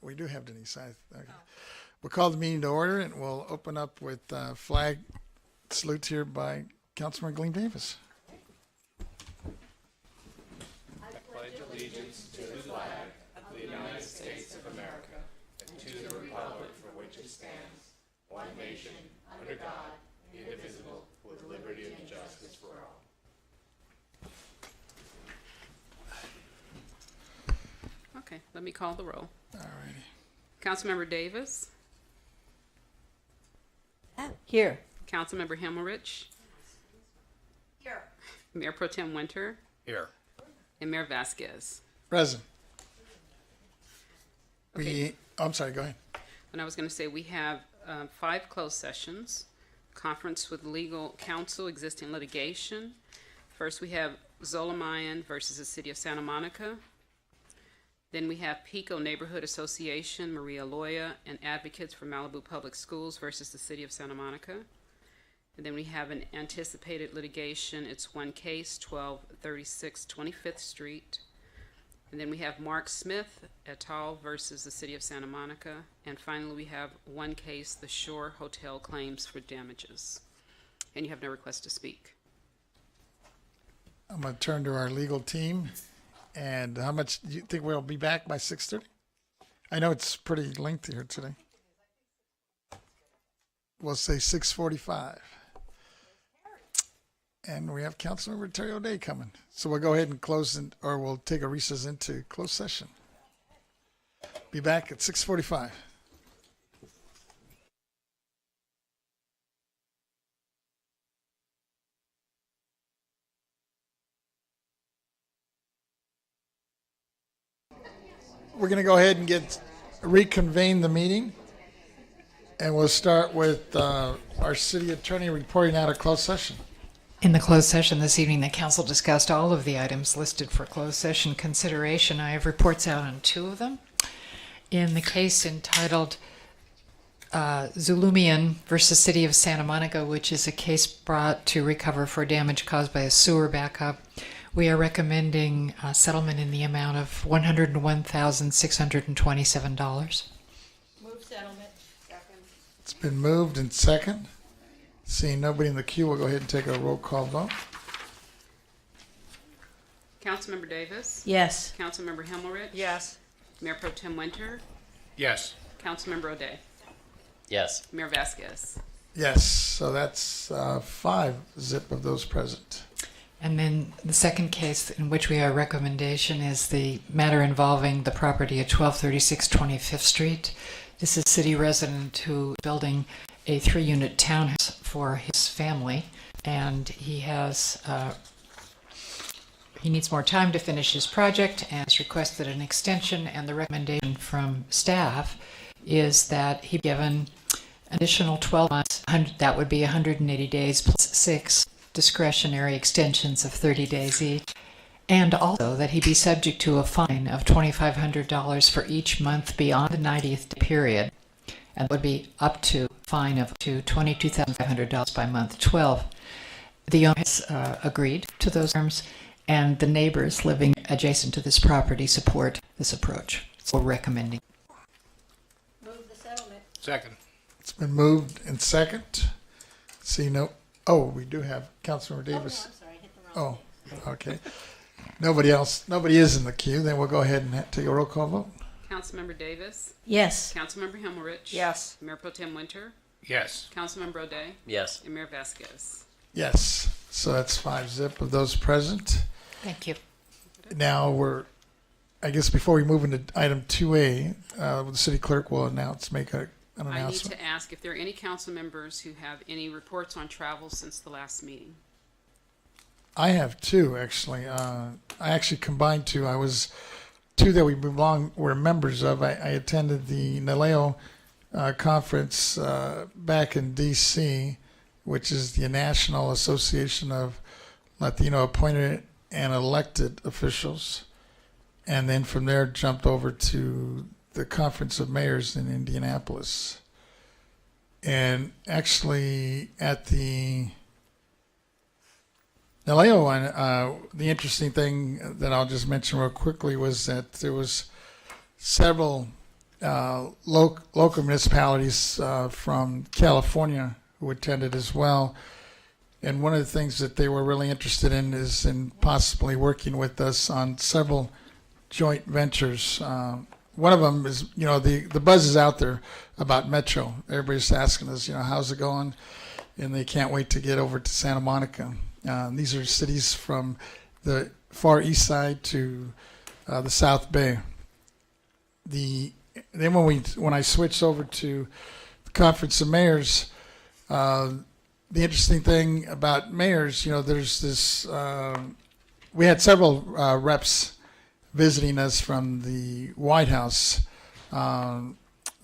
We do have Denise. Okay. We'll call the meeting to order, and we'll open up with flag salute here by Councilman Gleam Davis. Okay, let me call the roll. All righty. Councilmember Davis, Here. Councilmember Himmelrich. Here. Mayor Pro Tem Winter Here. and Mayor Vasquez. Present. Okay. I'm sorry, go ahead. And I was going to say we have 5 closed sessions, conference with legal counsel, existing litigation. First, we have Zolamayan versus the City of Santa Monica. Then we have Pico Neighborhood Association, Maria Loya, and Advocates for Malibu Public Schools versus the City of Santa Monica. And then we have an anticipated litigation. It's one case, 1236 25th Street. And then we have Mark Smith et al. Versus the City of Santa Monica. And finally, we have one case, the Shore Hotel claims for damages. And you have no request to speak. I'm going to turn to our legal team. And how much do you think we'll be back by 6:30? I know it's pretty lengthy here today. We'll say 6:45. And we have Councilmember Terry O'Day coming. So we'll go ahead and close, or we'll take a recess into closed session. Be back at 6:45. We're going to go ahead and reconvene the meeting. And we'll start with our city attorney reporting out of closed session. In the closed session this evening, the council discussed all of the items listed for closed session consideration. I have reports out on 2 of them. In the case entitled Zulumian versus City of Santa Monica, which is a case brought to recover for damage caused by a sewer backup, we are recommending a settlement in the amount of $101,627. Move settlement. Second. It's been moved and second. Seeing nobody in the queue, we'll go ahead and take a roll call vote. Councilmember Davis. Yes. Councilmember Himmelrich. Yes. Mayor Pro Tem Winter. Yes. Councilmember O'Day. Yes. Mayor Vasquez. Yes, so that's 5 zip of those present. And then the second case in which we have a recommendation is the matter involving the property at 1236 25th Street. This is a city resident who is building a 3-unit townhouse for his family, and he needs more time to finish his project and has requested an extension, and the recommendation from staff is that he be given additional 12 months. That would be 180 days plus 6 discretionary extensions of 30 days each, and also that he be subject to a fine of $2,500 for each month beyond the 90th day period, and would be up to a fine of to $22,500 by month 12. The owner has agreed to those terms, and the neighbors living adjacent to this property support this approach. So we're recommending. Move the settlement. Second. It's been moved and second. See no. Oh, we do have Councilmember Davis. I'm sorry, I hit the wrong Oh, okay. Nobody is in the queue. Then we'll go ahead and take a roll call vote. Councilmember Davis. Yes. Councilmember Himmelrich. Yes. Mayor Pro Tem Winter. Yes. Councilmember O'Day. Yes. And Mayor Vasquez. Yes, so that's 5 zip of those present. Thank you. Now I guess before we move into item 2A, the city clerk will make an I need announcement. to ask if there are any council members who have any reports on travel since the last meeting. I have 2 actually. I actually combined 2. I was 2 that we're members of. I attended the NALEO conference back in D.C., which is the National Association of Latino Appointed and Elected Officials, and then from there jumped over to the Conference of Mayors in Indianapolis. And actually at the NALEO one, the interesting thing that I'll just mention real quickly was that there was several local municipalities from California who attended as well. And one of the things that they were really interested in is in possibly working with us on several joint ventures. One of them is, the buzz is out there about Metro. Everybody's asking us, how's it going? And they can't wait to get over to Santa Monica. These are cities from the far east side to the South Bay. Then when I switched over to the Conference of Mayors, the interesting thing about mayors, there's this. We had several reps visiting us from the White House. The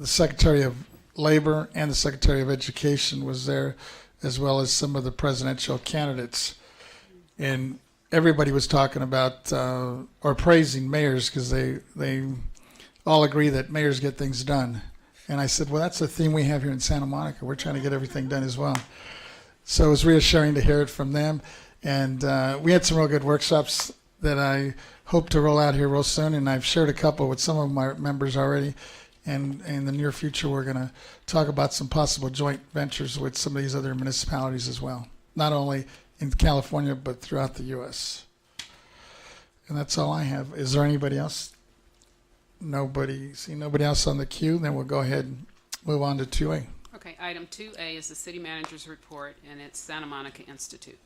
Secretary of Labor and the Secretary of Education was there, as well as some of the presidential candidates. And everybody was talking about or praising mayors because they all agree that mayors get things done. And I said, well, that's the theme we have here in Santa Monica. We're trying to get everything done as well. So it was reassuring to hear it from them. And we had some real good workshops that I hope to roll out here real soon. And I've shared a couple with some of my members already. And in the near future, we're going to talk about some possible joint ventures with some of these other municipalities as well, not only in California, but throughout the U.S. And that's all I have. Is there anybody else? Nobody else on the queue? Then we'll go ahead and move on to 2A. Okay, item 2A is the city manager's report, and it's Santa Monica Institute.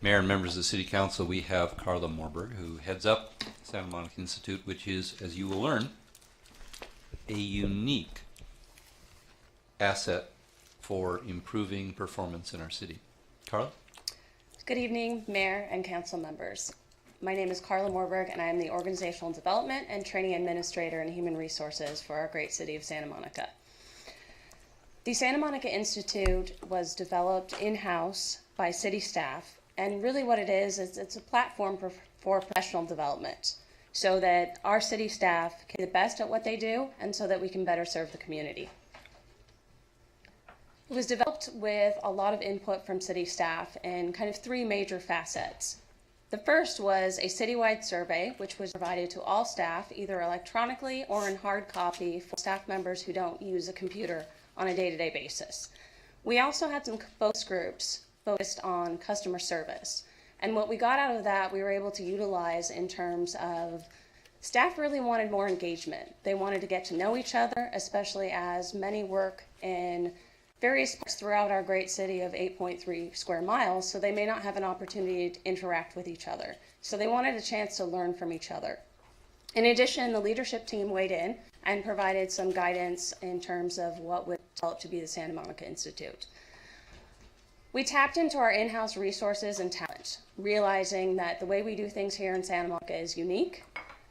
Mayor and members of the City Council, we have Carla Morberg, who heads up Santa Monica Institute, which is, as you will learn, a unique asset for improving performance in our city. Carla? Good evening, Mayor and Council members. My name is Carla Morberg, and I am the Organizational Development and Training Administrator in Human Resources for our great city of Santa Monica. The Santa Monica Institute was developed in-house by city staff, and really what it is it's a platform for professional development so that our city staff can be the best at what they do and so that we can better serve the community. It was developed with a lot of input from city staff in kind of three major facets. The first was a citywide survey, which was provided to all staff, either electronically or in hard copy for staff members who don't use a computer on a day-to-day basis. We also had some focus groups focused on customer service. And what we got out of that, we were able to utilize in terms of staff really wanted more engagement. They wanted to get to know each other, especially as many work in various parts throughout our great city of 8.3 square miles, so they may not have an opportunity to interact with each other. So they wanted a chance to learn from each other. In addition, the leadership team weighed in and provided some guidance in terms of what would develop to be the Santa Monica Institute. We tapped into our in-house resources and talent, realizing that the way we do things here in Santa Monica is unique,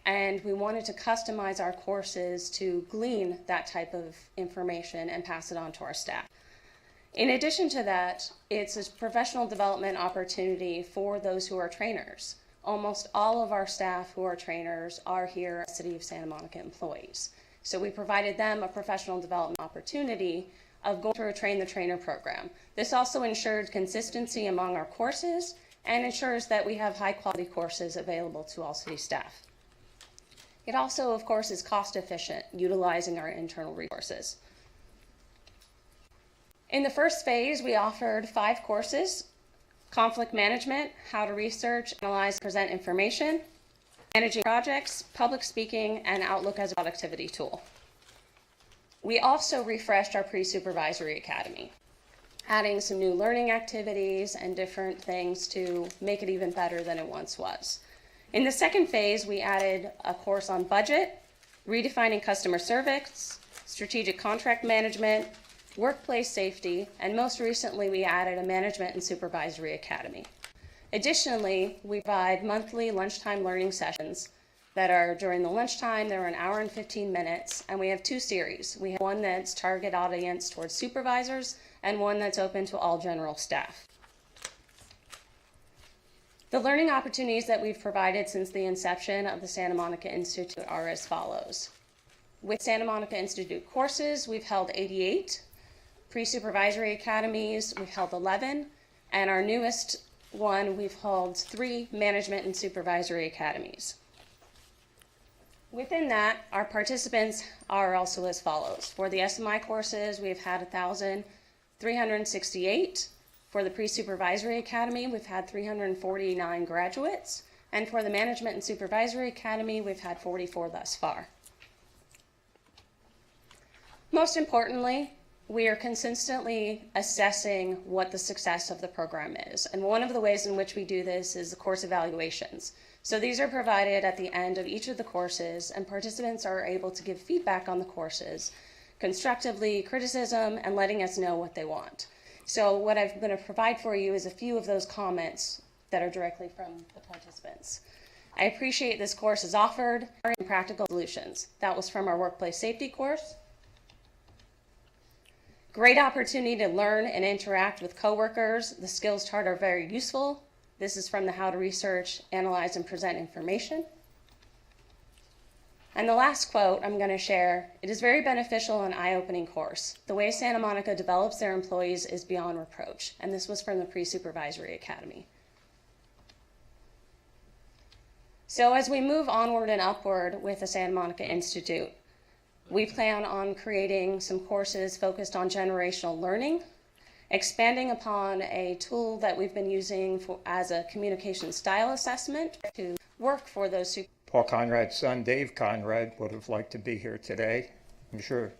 and we wanted to customize our courses to glean that type of information and pass it on to our staff. In addition to that, it's a professional development opportunity for those who are trainers. Almost all of our staff who are trainers are here at City of Santa Monica employees. So we provided them a professional development opportunity of going through a Train the Trainer program. This also ensured consistency among our courses and ensures that we have high quality courses available to all city staff. It also, of course, is cost efficient, utilizing our internal resources. In the first phase, we offered 5 courses: conflict management, how to research, analyze, present information, managing projects, public speaking, and Outlook as a productivity tool. We also refreshed our pre-supervisory academy, adding some new learning activities and different things to make it even better than it once was. In the second phase, we added a course on budget, redefining customer service, strategic contract management, workplace safety, and most recently we added a management and supervisory academy. Additionally, we provide monthly lunchtime learning sessions that are during the lunchtime. They're an hour and 15 minutes, and we have 2 series. We have one that's target audience towards supervisors and one that's open to all general staff. The learning opportunities that we've provided since the inception of the Santa Monica Institute are as follows. With Santa Monica Institute courses, we've held 88. Pre-supervisory academies, we've held 11. And our newest one, we've held 3 management and supervisory academies. Within that, our participants are also as follows. For the SMI courses, we've had 1,368. For the pre-supervisory academy, we've had 349 graduates. And for the management and supervisory academy, we've had 44 thus far. Most importantly, we are consistently assessing what the success of the program is. And one of the ways in which we do this is the course evaluations. So these are provided at the end of each of the courses, and participants are able to give feedback on the courses, constructively, criticism, and letting us know what they want. So what I'm going to provide for you is a few of those comments that are directly from the participants. I appreciate this course is offered in practical solutions. That was from our workplace safety course. Great opportunity to learn and interact with coworkers. The skills chart are very useful. This is from the How to Research, Analyze, and Present Information. And the last quote I'm going to share, it is very beneficial and eye-opening course. The way Santa Monica develops their employees is beyond reproach. And this was from the Pre-Supervisory Academy. So as we move onward and upward with the Santa Monica Institute, we plan on creating some courses focused on generational learning, expanding upon a tool that we've been using as a communication style assessment to work for those who. Paul Conrad's son, Dave Conrad, would have liked to be here today. I'm sure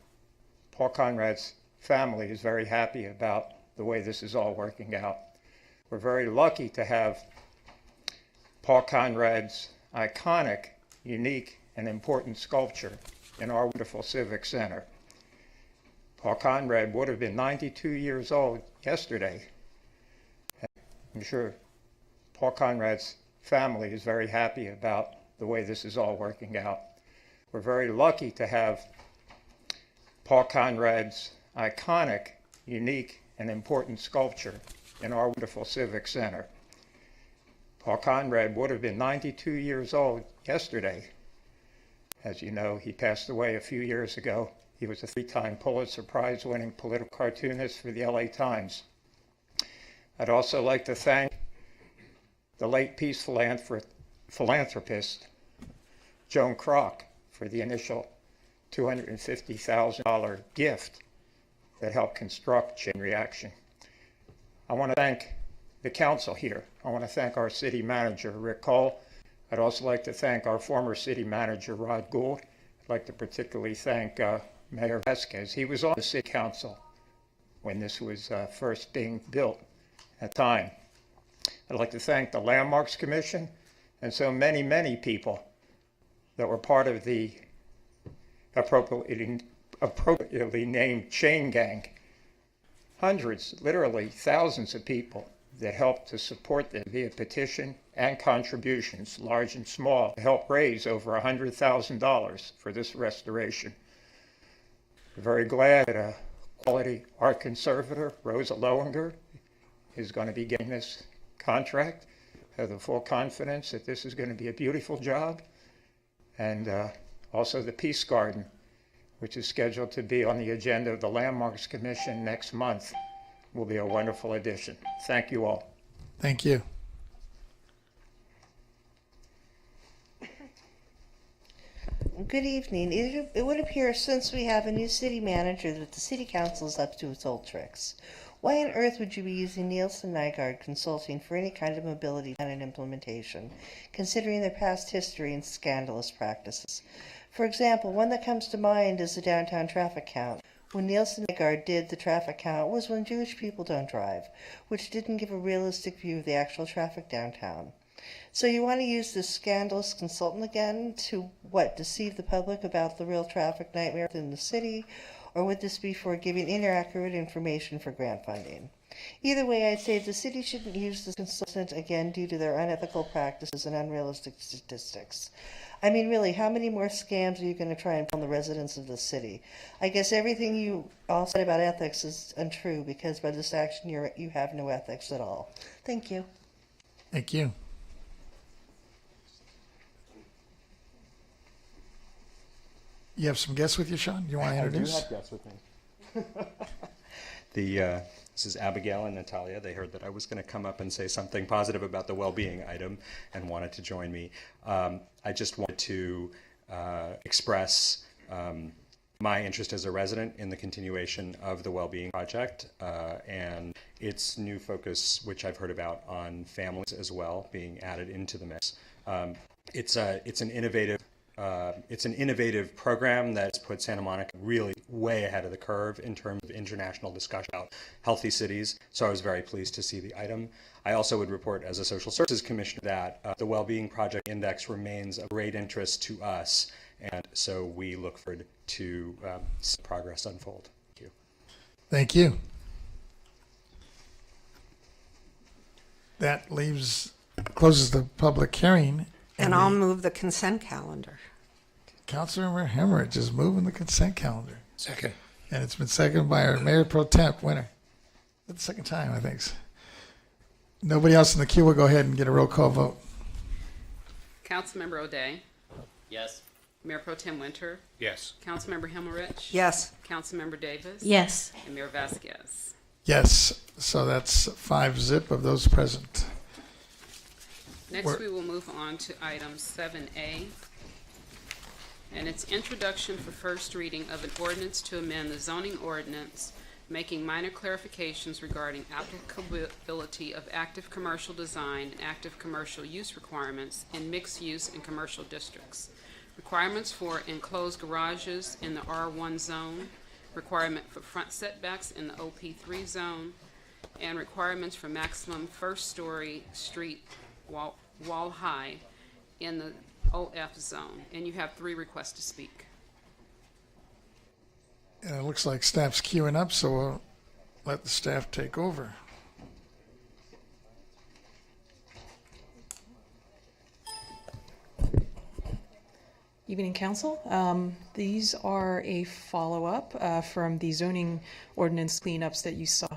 Paul Conrad's family is very happy about the way this is all working out. We're very lucky to have Paul Conrad's iconic, unique, and important sculpture in our wonderful Civic Center. Paul Conrad would have been 92 years old yesterday. I'm sure Paul Conrad's family is very happy about the way this is all working out. We're very lucky to have Paul Conrad's iconic, unique, and important sculpture in our wonderful Civic Center. Paul Conrad would have been 92 years old yesterday. As you know, he passed away a few years ago. He was a 3-time Pulitzer Prize-winning political cartoonist for the LA Times. I'd also like to thank the late peace philanthropist, Joan Kroc, for the initial $250,000 gift that helped construct Chain Reaction. I want to thank the council here. I want to thank our city manager, Rick Cole. I'd also like to thank our former city manager, Rod Gould. I'd like to particularly thank Mayor Vasquez. He was on the city council when this was first being built at the time. I'd like to thank the Landmarks Commission and so many, many people that were part of the appropriately named Chain Gang. Hundreds, literally thousands of people that helped to support them via petition and contributions, large and small, to help raise over $100,000 for this restoration. We're very glad that a quality art conservator, Rosa Lowinger, is going to be getting this contract. I have the full confidence that this is going to be a beautiful job. And also the Peace Garden, which is scheduled to be on the agenda of the Landmarks Commission next month, will be a wonderful addition. Thank you all. Thank you. Good evening. It would appear, since we have a new city manager, that the city council is up to its old tricks. Why on earth would you be using Nielsen Nygaard Consulting for any kind of mobility plan and implementation, considering their past history and scandalous practices? For example, one that comes to mind is the downtown traffic count. When Nielsen Nygaard did the traffic count was when Jewish people don't drive, which didn't give a realistic view of the actual traffic downtown. So you want to use this scandalous consultant again to, deceive the public about the real traffic nightmare in the city? Or would this be for giving inaccurate information for grant funding? Either way, I'd say the city shouldn't use this consultant again due to their unethical practices and unrealistic statistics. I mean, really, how many more scams are you going to try and pull on the residents of the city? I guess everything you all said about ethics is untrue, because by this action you have no ethics at all. Thank you. Thank you. You have some guests with you, Sean? You want to introduce? I do have guests with me. This is Abigail and Natalia. They heard that I was going to come up and say something positive about the well-being item and wanted to join me. I just wanted to express my interest as a resident in the continuation of the well-being project and its new focus, which I've heard about, on families as well, being added into the mix. It's an innovative program that's put Santa Monica really way ahead of the curve in terms of international discussion about healthy cities. So I was very pleased to see the item. I also would report as a social services commissioner that the Wellbeing Project Index remains of great interest to us. And so we look forward to see progress unfold. Thank you. Thank you. That closes the public hearing. And I'll move the consent calendar. Councilmember Hemorrhage is moving the consent calendar. Second. And it's been seconded by our Mayor Pro Temp, Winter. That's the second time, I think. Nobody else in the queue will go ahead and get a roll call vote. Councilmember O'Day, Yes. Mayor Pro Tem Winter, Yes. Councilmember Himmelrich. Yes. Councilmember Davis. Yes. And Mayor Vasquez. Yes, so that's 5-0 of those present. Next, we will move on to item 7A, and it's introduction for first reading of an ordinance to amend the zoning ordinance, making minor clarifications regarding applicability of active commercial design and active commercial use requirements in mixed use and commercial districts. Requirements for enclosed garages in the R1 zone, requirement for front setbacks in the OP3 zone, and requirements for maximum first-story street wall height in the OF zone. And you have 3 requests to speak. And it looks like staff's queuing up, so we'll let the staff take over. Evening, Council. These are a follow-up from the zoning ordinance cleanups that you saw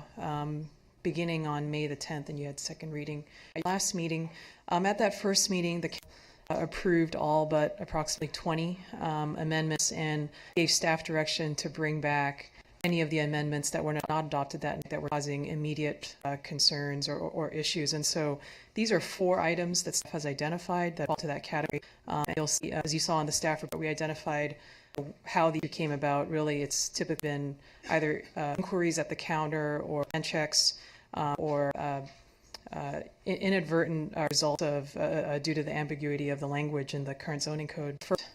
beginning on May the 10th, and you had second reading. Last meeting, at that first meeting, the approved all but approximately 20 amendments and gave staff direction to bring back any of the amendments that were not adopted that were causing immediate concerns or issues. And so these are 4 items that staff has identified that fall to that category. And you'll see, as you saw in the staff report, we identified how these came about. Really, it's typically been either inquiries at the counter or hand checks or inadvertent result of due to the ambiguity of the language in the current zoning code. First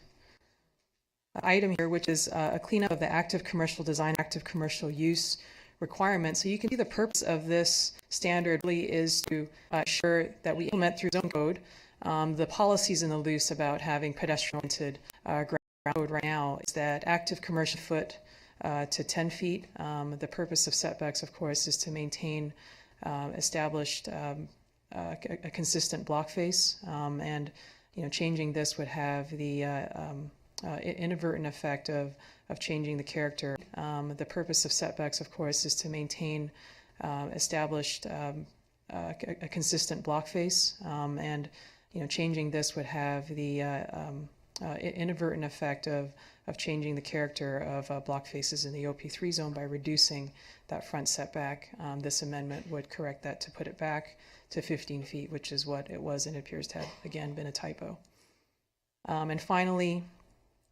item here, which is a cleanup of the active commercial design, active commercial use requirement. So you can see the purpose of this standard really is to ensure that we implement through zone code the policies in the loose about having pedestrian-oriented ground code right now is that active commercial foot to 10 feet. The purpose of setbacks, of course, is to maintain established a consistent block face, and changing this would have the inadvertent effect of changing the character. The purpose of setbacks, of course, is to maintain established a consistent block face, and changing this would have the inadvertent effect of changing the character of block faces in the OP3 zone by reducing that front setback. This amendment would correct that to put it back to 15 feet, which is what it was, and it appears to have, again, been a typo. And finally,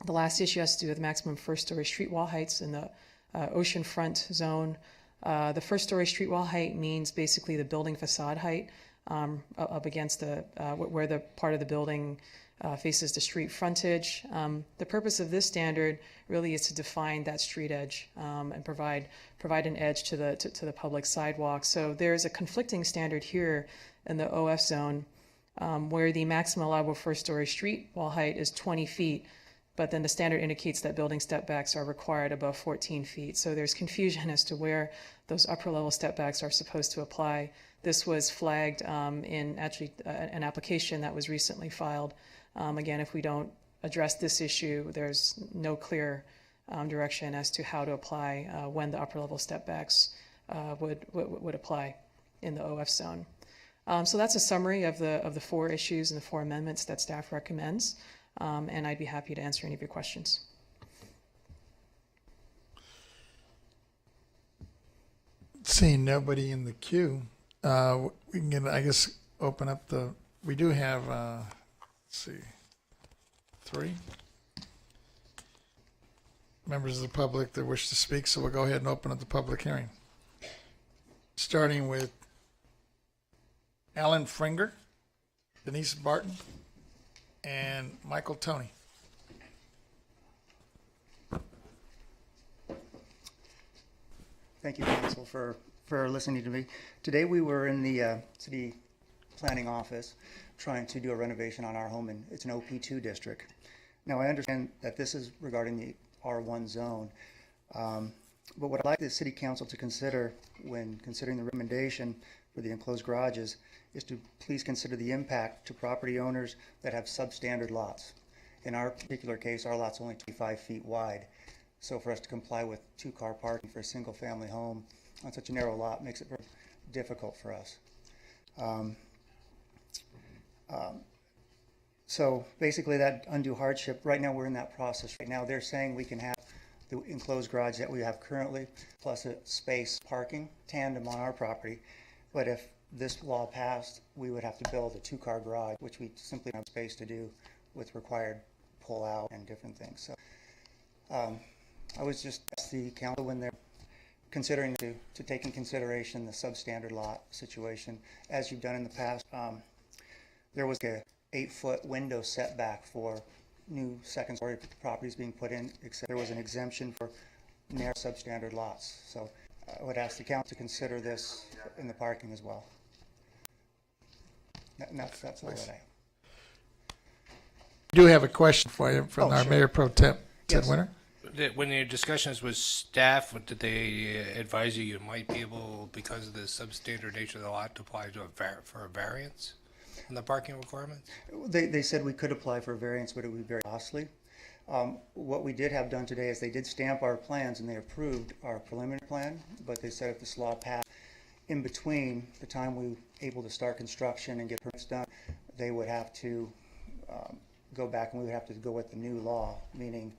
the last issue has to do with maximum first-story street wall heights in the oceanfront zone. The first-story street wall height means basically the building facade height up against the where the part of the building faces the street frontage. The purpose of this standard really is to define that street edge and provide an edge to the public sidewalk. So there's a conflicting standard here in the OF zone where the maximum allowable first-story street wall height is 20 feet, but then the standard indicates that building stepbacks are required above 14 feet. So there's confusion as to where those upper-level stepbacks are supposed to apply. This was flagged in actually an application that was recently filed. Again, if we don't address this issue, there's no clear direction as to how to apply when the upper-level stepbacks would apply in the OF zone. So that's a summary of the 4 issues and the 4 amendments that staff recommends, and I'd be happy to answer any of your questions. Seeing nobody in the queue, we can get, I guess, open up the, we do have, let's see, 3 members of the public that wish to speak, so we'll go ahead and open up the public hearing. Starting with Alan Fringer, Denise Barton, and Michael Tony. Thank you, Council, for listening to me. Today we were in the city planning office trying to do a renovation on our home, and it's an OP2 district. Now, I understand that this is regarding the R1 zone, but what I'd like the City Council to consider when considering the recommendation for the enclosed garages is to please consider the impact to property owners that have substandard lots. In our particular case, our lot's only 25 feet wide. So for us to comply with 2-car parking for a single-family home on such a narrow lot makes it very difficult for us. So basically that undue hardship, right now we're in that process. Right now they're saying we can have the enclosed garage that we have currently plus a space parking tandem on our property. But if this law passed, we would have to build a 2-car garage, which we simply don't have space to do with required pull out and different things. So I was just ask the council when they're considering to take in consideration the substandard lot situation, as you've done in the past. There was a 8-foot window setback for new second-story properties being put in, except there was an exemption for narrow substandard lots. So I would ask the council to consider this in the parking as well. That's all that I have. I do have a question for you from Oh, our sure. Mayor Pro Tem, Ted Yes. Winter. When your discussions with staff, did they advise you might be able, because of the substandard nature of the lot, to apply to for a variance in the parking requirements? They said we could apply for a variance, but it would be very costly. What we did have done today is they did stamp our plans and they approved our preliminary plan, but they said if this law passed, in between the time we were able to start construction and get permits done, they would have to go back and we would have to go with the new law, meaning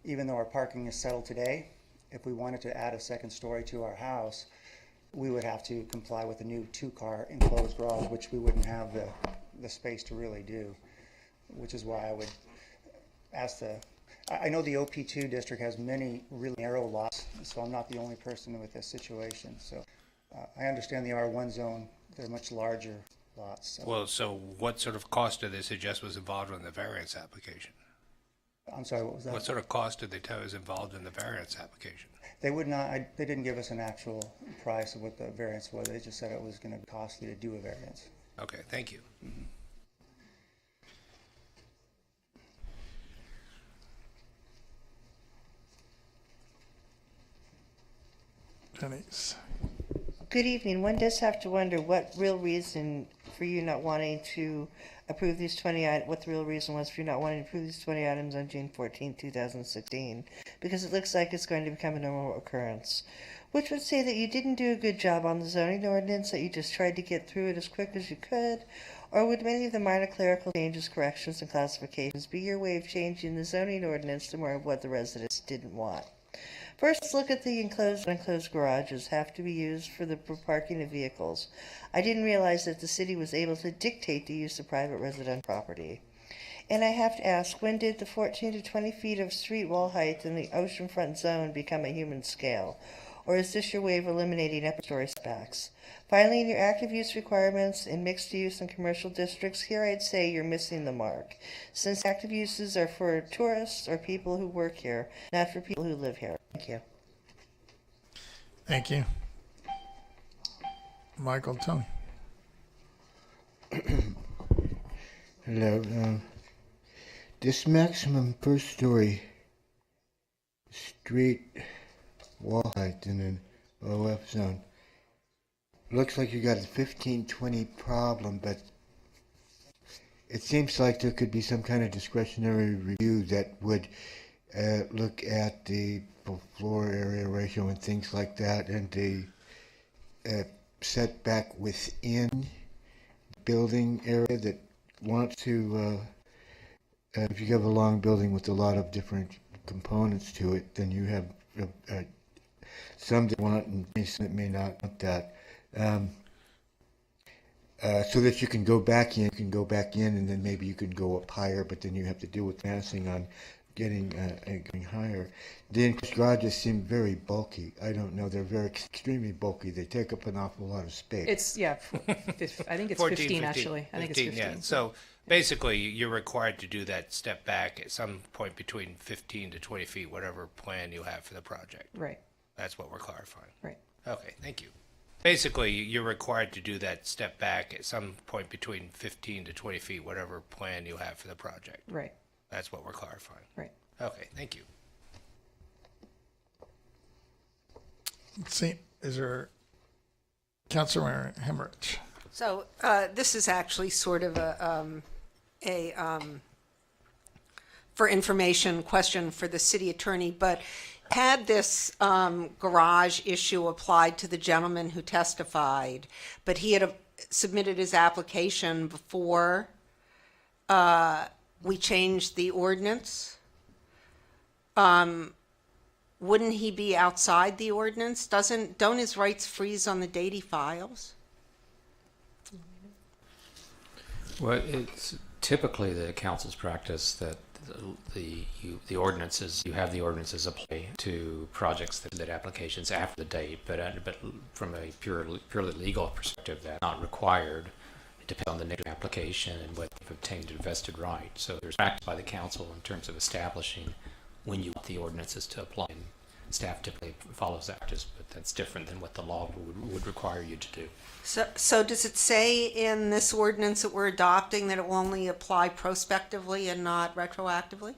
even though our parking is settled today, if we wanted to add a second story to our house, we would have to comply with the new 2-car enclosed garage, which we wouldn't have the space to really do, which is why I would ask I know the OP2 district has many really narrow lots, so I'm not the only person with this situation. So I understand the R1 zone, they're much larger lots. So. Well, so what sort of cost did they suggest was involved in the variance application? I'm sorry, what was that? What sort of cost did they tell you was involved in the variance application? They would not, they didn't give us an actual price of what the variance was. They just said it was going to be costly to do a variance. Okay, thank you. Denise. Good evening. One does have to wonder what real reason for you not wanting to approve these 20 items, what the real reason was for you not wanting to approve these 20 items on June 14, 2016, because it looks like it's going to become a normal occurrence, which would say that you didn't do a good job on the zoning ordinance, that you just tried to get through it as quick as you could, or would many of the minor clerical changes, corrections, and classifications be your way of changing the zoning ordinance to more of what the residents didn't want? First, let's look at the enclosed and unenclosed garages have to be used for the parking of vehicles. I didn't realize that the city was able to dictate the use of private residential property. And I have to ask, when did the 14 to 20 feet of street wall height in the oceanfront zone become a human scale? Or is this your way of eliminating upper story setbacks? Finally, in your active use requirements in mixed use and commercial districts, here I'd say you're missing the mark, since active uses are for tourists or people who work here, not for people who live here. Thank you. Thank you. Michael Tony. Hello. This maximum first story street wall height in an OF zone looks like you got a 15-20 problem, but it seems like there could be some kind of discretionary review that would look at the floor area ratio and things like that, and the setback within building area that wants to, if you have a long building with a lot of different components to it, then you have some that want and some that may not want that. So that you can go back in, and then maybe you can go up higher, but then you have to deal with massing on getting higher. The enclosed garages seem very bulky. I don't know, they're very extremely bulky. They take up an awful lot of space. It's, yeah, I think it's 15 actually. I think it's 15. Yeah. So basically, you're required to do that step back at some point between 15 to 20 feet, whatever plan you have for the project. Right, That's what we're clarifying. right. Okay, thank you. Basically, you're required to do that step back at some point between 15 to 20 feet, whatever plan you have for the project. Right, That's what we're clarifying. right. Okay, thank you. Let's see, is there Councilor Hemmerich? So this is actually sort of a for information question for the city attorney, but had this garage issue applied to the gentleman who testified, but he had submitted his application before we changed the ordinance, wouldn't he be outside the ordinance? Don't his rights freeze on the date he files? Well, it's typically the council's practice that the ordinances, you have the ordinances apply to projects that applications after the date, but from a purely legal perspective, that's not required. It depends on the nature of the application and whether you've obtained a vested right. So there's practice by the council in terms of establishing when you want the ordinances to apply. And staff typically follows that practice, but that's different than what the law would require you to do. So does it say in this ordinance that we're adopting that it will only apply prospectively and not retroactively?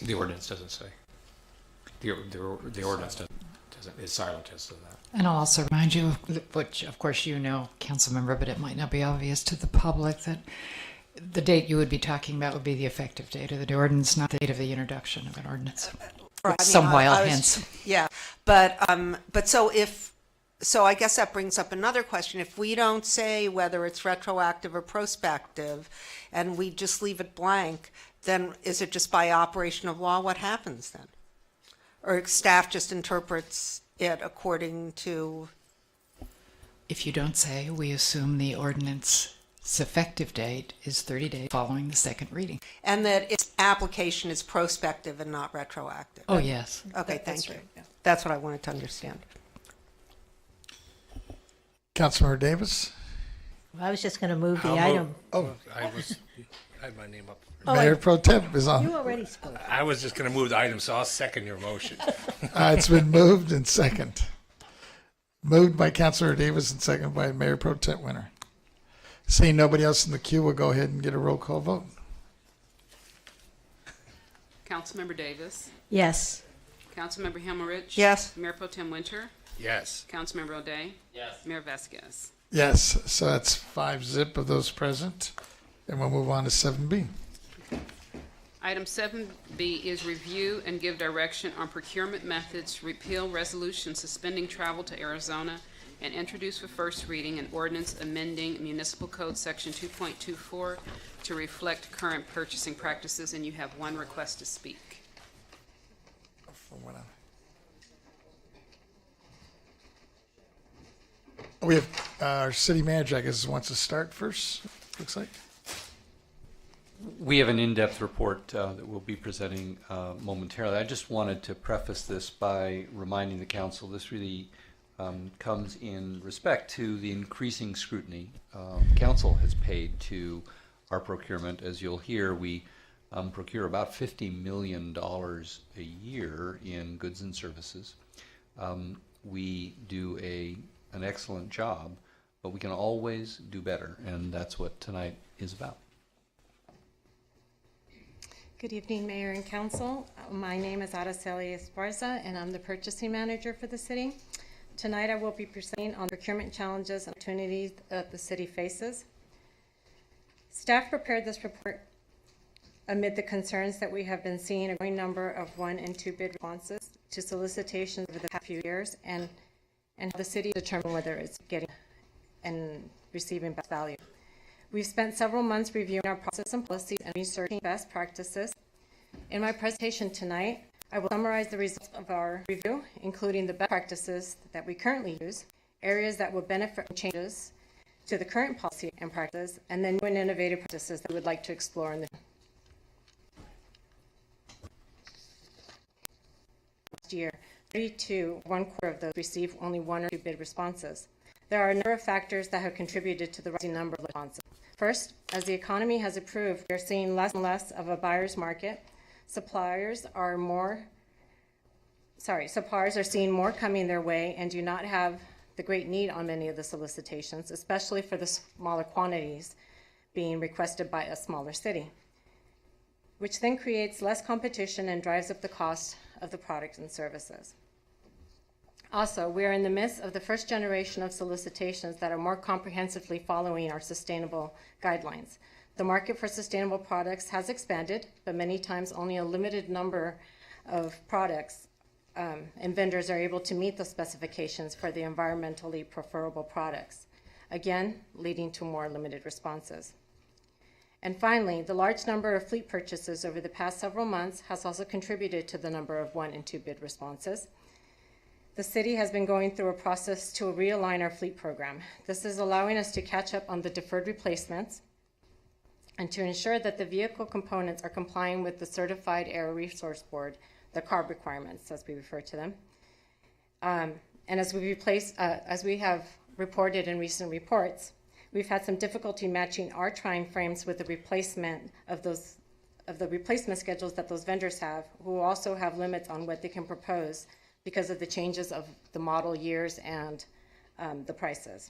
The ordinance doesn't say. The ordinance doesn't is silent as to that. And I'll also remind you, which of course you know, council member, but it might not be obvious to the public, that the date you would be talking about would be the effective date of the ordinance, not the date of the introduction of an ordinance. Right, Some while I was- hence. Yeah, but so I guess that brings up another question. If we don't say whether it's retroactive or prospective, and we just leave it blank, then is it just by operation of law? What happens then? Or staff just interprets it according to? If you don't say, we assume the ordinance's effective date is 30 days following the second reading. And that its application is prospective and not retroactive? Oh, yes. Okay, That's thank you. right, yeah. That's what I wanted to understand. Councilmember Davis? I was just going to move the I'll item. I had my name up. Mayor Pro Tem is on. You already spoke. I was just going to move the item, so I'll second your motion. It's been moved and second. Moved by Councilor Davis and seconded by Mayor Pro Tem Winter. Seeing nobody else in the queue, we'll go ahead and get a roll call vote. Councilmember Davis. Yes. Councilmember Himmerich. Yes. Mayor Pro Tem Winter. Yes. Councilmember O'Day. Yes. Mayor Vasquez. Yes, so that's 5-0 of those present. And we'll move on to 7B. Item 7B is review and give direction on procurement methods, repeal resolution suspending travel to Arizona, and introduce for first reading an ordinance amending Municipal Code Section 2.24 to reflect current purchasing practices, and you have one request to speak. We have our city manager, I guess, wants to start first, looks like. We have an in-depth report that we'll be presenting momentarily. I just wanted to preface this by reminding the council this really comes in respect to the increasing scrutiny council has paid to our procurement. As you'll hear, we procure about $50 million a year in goods and services. We do an excellent job, but we can always do better, and that's what tonight is about. Good evening, Mayor and Council. My name is Araceli Esparza, and I'm the purchasing manager for the city. Tonight, I will be presenting on procurement challenges and opportunities that the city faces. Staff prepared this report amid the concerns that we have been seeing a growing number of 1 and 2 bid responses to solicitations over the past few years, and how the city determine whether it's getting and receiving best value. We've spent several months reviewing our process and policies and researching best practices. In my presentation tonight, I will summarize the results of our review, including the best practices that we currently use, areas that will benefit from changes to the current policy and practice, and then new and innovative practices that we would like to explore in the last year. 32, 1/4 of those received only 1 or 2 bid responses. There are a number of factors that have contributed to the rising number of responses. First, as the economy has improved, we are seeing less and less of a buyer's market. Suppliers are seeing more coming their way and do not have the great need on many of the solicitations, especially for the smaller quantities being requested by a smaller city, which then creates less competition and drives up the cost of the products and services. Also, we are in the midst of the first generation of solicitations that are more comprehensively following our sustainable guidelines. The market for sustainable products has expanded, but many times only a limited number of products and vendors are able to meet the specifications for the environmentally preferable products, again, leading to more limited responses. And finally, the large number of fleet purchases over the past several months has also contributed to the number of 1 and 2 bid responses. The city has been going through a process to realign our fleet program. This is allowing us to catch up on the deferred replacements and to ensure that the vehicle components are complying with the Certified Air Resource Board, the CARB requirements, as we refer to them. And as we have reported in recent reports, we've had some difficulty matching our time frames with the replacement of the replacement schedules that those vendors have, who also have limits on what they can propose because of the changes of the model years and the prices.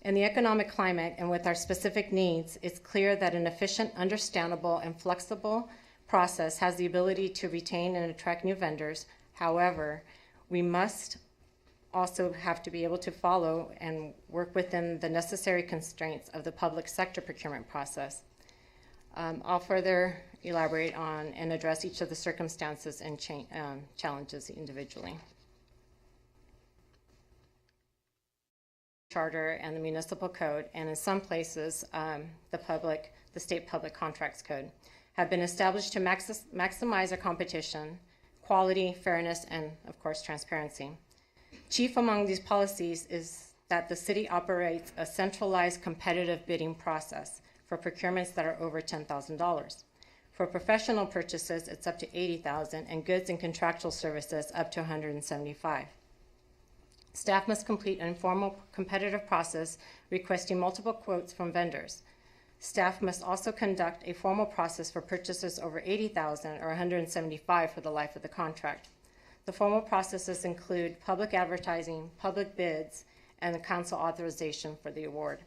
In the economic climate and with our specific needs, it's clear that an efficient, understandable, and flexible process has the ability to retain and attract new vendors. However, we must also have to be able to follow and work within the necessary constraints of the public sector procurement process. I'll further elaborate on and address each of the circumstances and challenges individually. Charter and the municipal code, and in some places, the state public contracts code, have been established to maximize our competition, quality, fairness, and of course, transparency. Chief among these policies is that the city operates a centralized competitive bidding process for procurements that are over $10,000. For professional purchases, it's up to $80,000, and goods and contractual services up to $175,000. Staff must complete an informal competitive process requesting multiple quotes from vendors. Staff must also conduct a formal process for purchases over $80,000 or $175,000 for the life of the contract. The formal processes include public advertising, public bids, and the council authorization for the award.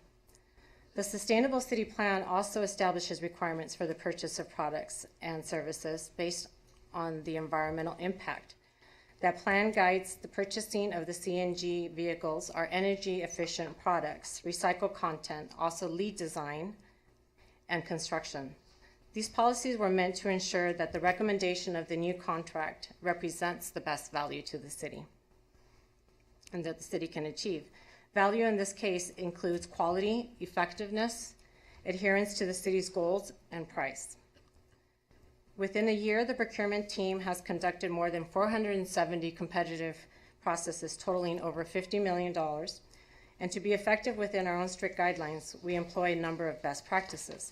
The Sustainable City Plan also establishes requirements for the purchase of products and services based on the environmental impact. That plan guides the purchasing of the CNG vehicles are energy efficient products, recycled content, also lead design, and construction. These policies were meant to ensure that the recommendation of the new contract represents the best value to the city and that the city can achieve. Value in this case includes quality, effectiveness, adherence to the city's goals, and price. Within a year, the procurement team has conducted more than 470 competitive processes totaling over $50 million. And to be effective within our own strict guidelines, we employ a number of best practices.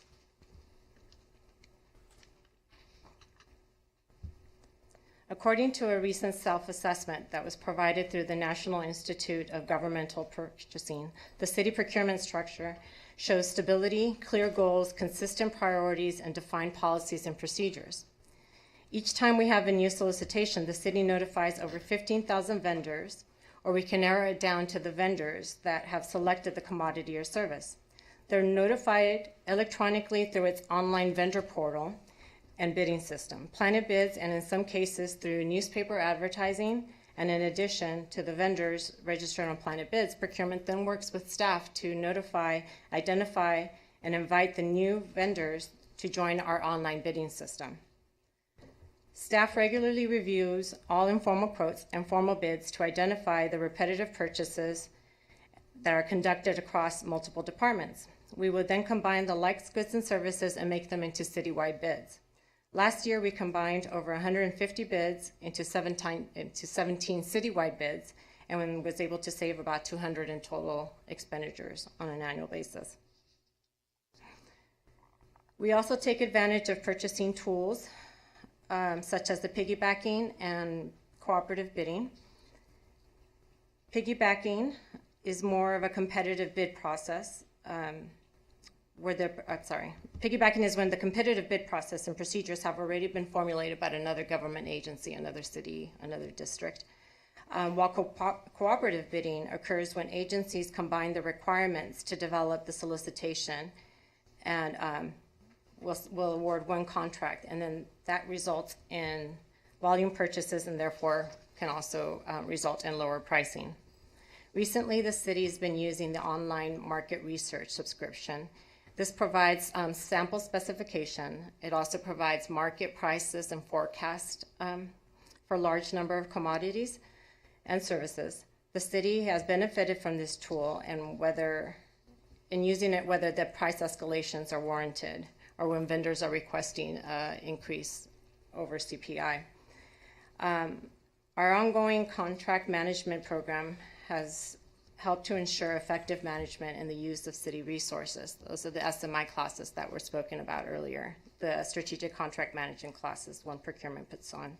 According to a recent self-assessment that was provided through the National Institute of Governmental Purchasing, the city procurement structure shows stability, clear goals, consistent priorities, and defined policies and procedures. Each time we have a new solicitation, the city notifies over 15,000 vendors, or we can narrow it down to the vendors that have selected the commodity or service. They're notified electronically through its online vendor portal and bidding system, Planet Bids, and in some cases through newspaper advertising. And in addition to the vendors registered on Planet Bids, procurement then works with staff to notify, identify, and invite the new vendors to join our online bidding system. Staff regularly reviews all informal quotes and formal bids to identify the repetitive purchases that are conducted across multiple departments. We will then combine the like goods and services and make them into citywide bids. Last year, we combined over 150 bids into 17 citywide bids and was able to save about 200 in total expenditures on an annual basis. We also take advantage of purchasing tools such as the piggybacking and cooperative bidding. Piggybacking is more of a competitive bid process piggybacking is when the competitive bid process and procedures have already been formulated by another government agency, another city, another district. While cooperative bidding occurs when agencies combine the requirements to develop the solicitation and will award one contract, and then that results in volume purchases and therefore can also result in lower pricing. Recently, the city has been using the online market research subscription. This provides sample specification. It also provides market prices and forecast for a large number of commodities and services. The city has benefited from this tool and using it, whether the price escalations are warranted or when vendors are requesting increase over CPI. Our ongoing contract management program has helped to ensure effective management and the use of city resources. Those are the SMI classes that were spoken about earlier, the strategic contract management classes one procurement puts on.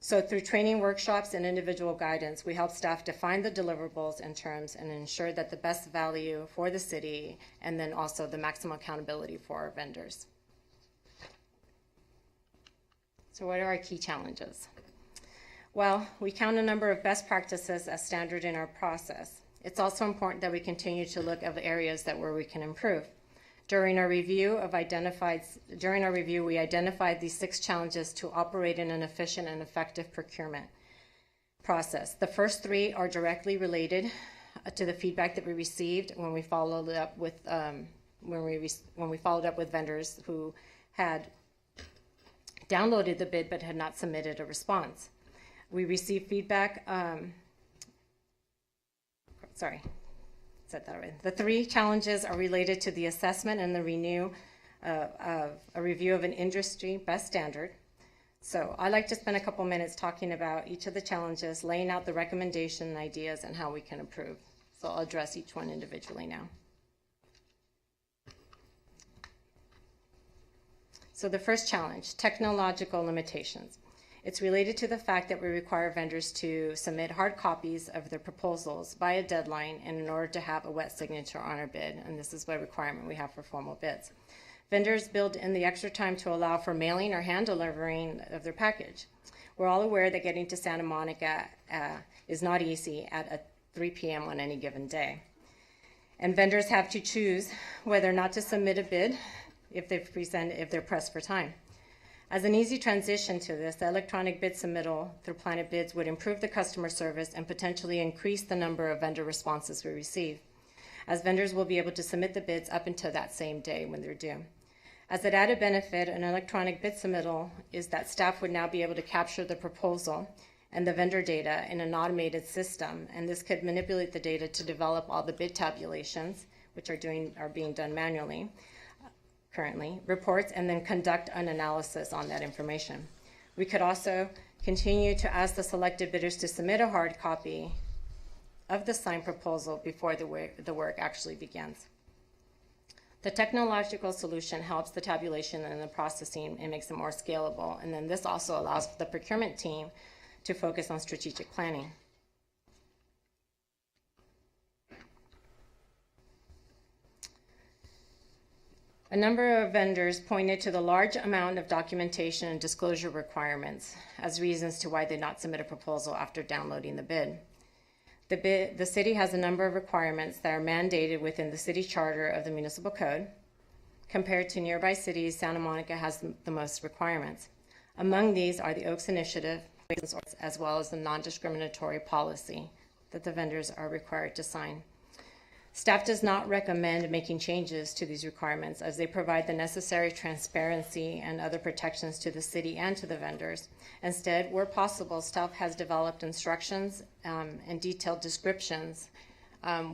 So through training workshops and individual guidance, we help staff define the deliverables and terms and ensure that the best value for the city and then also the maximum accountability for our vendors. So what are our key challenges? Well, we count a number of best practices as standard in our process. It's also important that we continue to look at areas where we can improve. During our review, we identified these 6 challenges to operate in an efficient and effective procurement process. The first 3 are directly related to the feedback that we received when we followed up with vendors who had downloaded the bid but had not submitted a response. We received feedback. The 3 challenges are related to the assessment and the review of an industry best standard. So I'd like to spend a couple minutes talking about each of the challenges, laying out the recommendation and ideas and how we can improve. So I'll address each one individually now. So the first challenge, technological limitations. It's related to the fact that we require vendors to submit hard copies of their proposals by a deadline and in order to have a wet signature on our bid, and this is a requirement we have for formal bids. Vendors build in the extra time to allow for mailing or hand delivering of their package. We're all aware that getting to Santa Monica is not easy at 3 p.m. on any given day. And vendors have to choose whether or not to submit a bid if they're pressed for time. As an easy transition to this, the electronic bid submittal through Planet Bids would improve the customer service and potentially increase the number of vendor responses we receive, as vendors will be able to submit the bids up until that same day when they're due. As an added benefit, an electronic bid submittal is that staff would now be able to capture the proposal and the vendor data in an automated system, and this could manipulate the data to develop all the bid tabulations, which are being done manually currently, reports, and then conduct an analysis on that information. We could also continue to ask the selected bidders to submit a hard copy of the signed proposal before the work actually begins. The technological solution helps the tabulation and the processing and makes it more scalable, and then this also allows the procurement team to focus on strategic planning. A number of vendors pointed to the large amount of documentation and disclosure requirements as reasons to why they did not submit a proposal after downloading the bid. The city has a number of requirements that are mandated within the city charter of the municipal code. Compared to nearby cities, Santa Monica has the most requirements. Among these are the Oaks Initiative, as well as the non-discriminatory policy that the vendors are required to sign. Staff does not recommend making changes to these requirements as they provide the necessary transparency and other protections to the city and to the vendors. Instead, where possible, staff has developed instructions and detailed descriptions.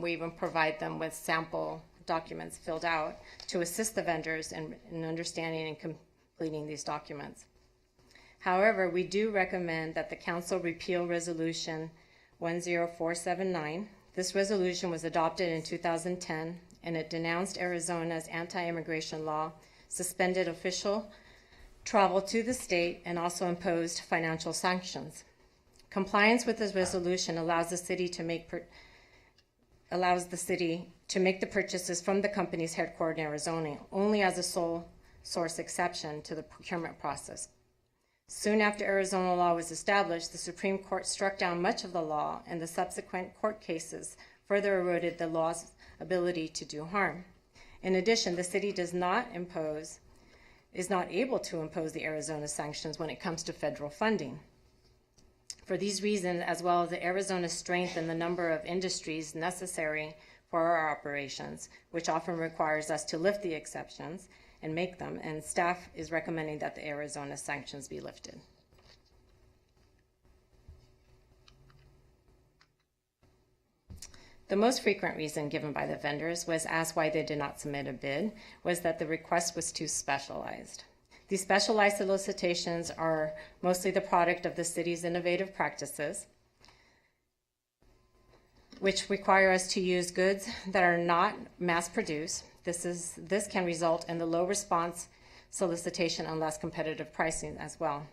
We even provide them with sample documents filled out to assist the vendors in understanding and completing these documents. However, we do recommend that the council repeal Resolution 10479. This resolution was adopted in 2010, and it denounced Arizona's anti-immigration law, suspended official travel to the state, and also imposed financial sanctions. Compliance with this resolution allows the city to make the purchases from the companies headquartered in Arizona only as a sole source exception to the procurement process. Soon after Arizona law was established, the Supreme Court struck down much of the law, and the subsequent court cases further eroded the law's ability to do harm. In addition, the city is not able to impose the Arizona sanctions when it comes to federal funding. For these reasons, as well as the Arizona's strength in the number of industries necessary for our operations, which often requires us to lift the exceptions and make them, and staff is recommending that the Arizona sanctions be lifted. The most frequent reason given by the vendors was asked why they did not submit a bid was that the request was too specialized. These specialized solicitations are mostly the product of the city's innovative practices, which require us to use goods that are not mass-produced. This can result in the low response solicitation and less competitive pricing as well.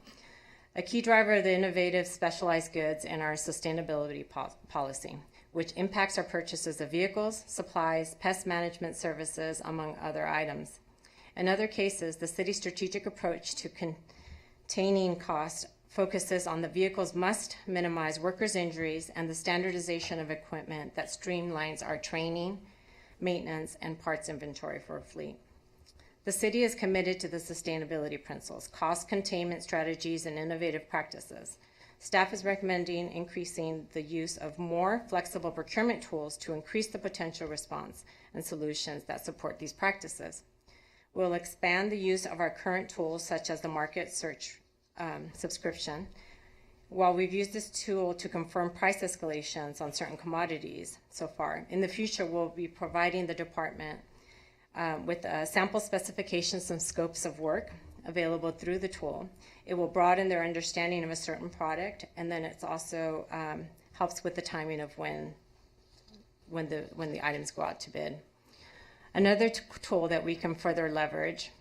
A key driver of the innovative specialized goods in our sustainability policy, which impacts our purchases of vehicles, supplies, pest management services, among other items. In other cases, the city's strategic approach to containing costs focuses on the vehicles must minimize workers' injuries and the standardization of equipment that streamlines our training, maintenance, and parts inventory for a fleet. The city is committed to the sustainability principles, cost containment strategies, and innovative practices. Staff is recommending increasing the use of more flexible procurement tools to increase the potential response and solutions that support these practices. We'll expand the use of our current tools, such as the market search subscription. While we've used this tool to confirm price escalations on certain commodities so far, in the future we'll be providing the department with sample specifications and scopes of work available through the tool. It will broaden their understanding of a certain product, and then it's also helps with the timing of when the items go out to bid. Another tool that we can further leverage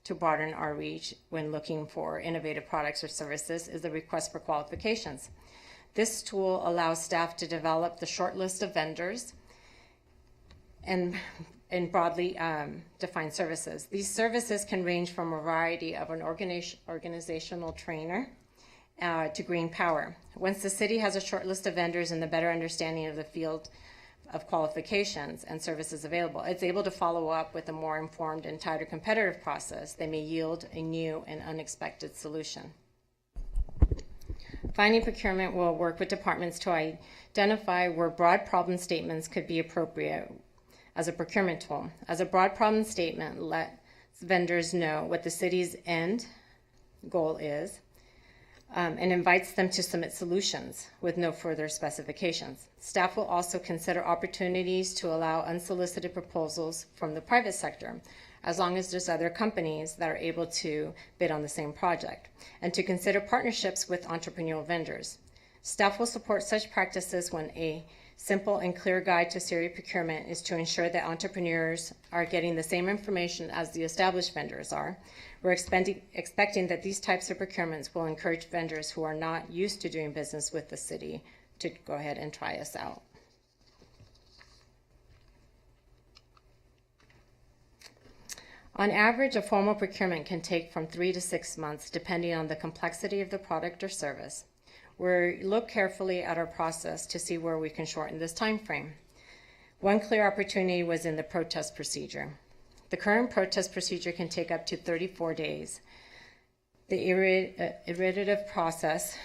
to broaden our reach when looking for innovative products or services is the request for qualifications. This tool allows staff to develop the short list of vendors and broadly defined services. These services can range from a variety of an organizational trainer to green power. Once the city has a short list of vendors and the better understanding of the field of qualifications and services available, it's able to follow up with a more informed and tighter competitive process that may yield a new and unexpected solution. Finding procurement will work with departments to identify where broad problem statements could be appropriate as a procurement tool. As a broad problem statement lets vendors know what the city's end goal is, and invites them to submit solutions with no further specifications. Staff will also consider opportunities to allow unsolicited proposals from the private sector, as long as there's other companies that are able to bid on the same project, and to consider partnerships with entrepreneurial vendors. Staff will support such practices when a simple and clear guide to serious procurement is to ensure that entrepreneurs are getting the same information as the established vendors are. We're expecting that these types of procurements will encourage vendors who are not used to doing business with the city to go ahead and try us out. On average, a formal procurement can take from 3 to 6 months, depending on the complexity of the product or service. We look carefully at our process to see where we can shorten this time frame. One clear opportunity was in the protest procedure. The current protest procedure can take up to 34 days. The iterative process,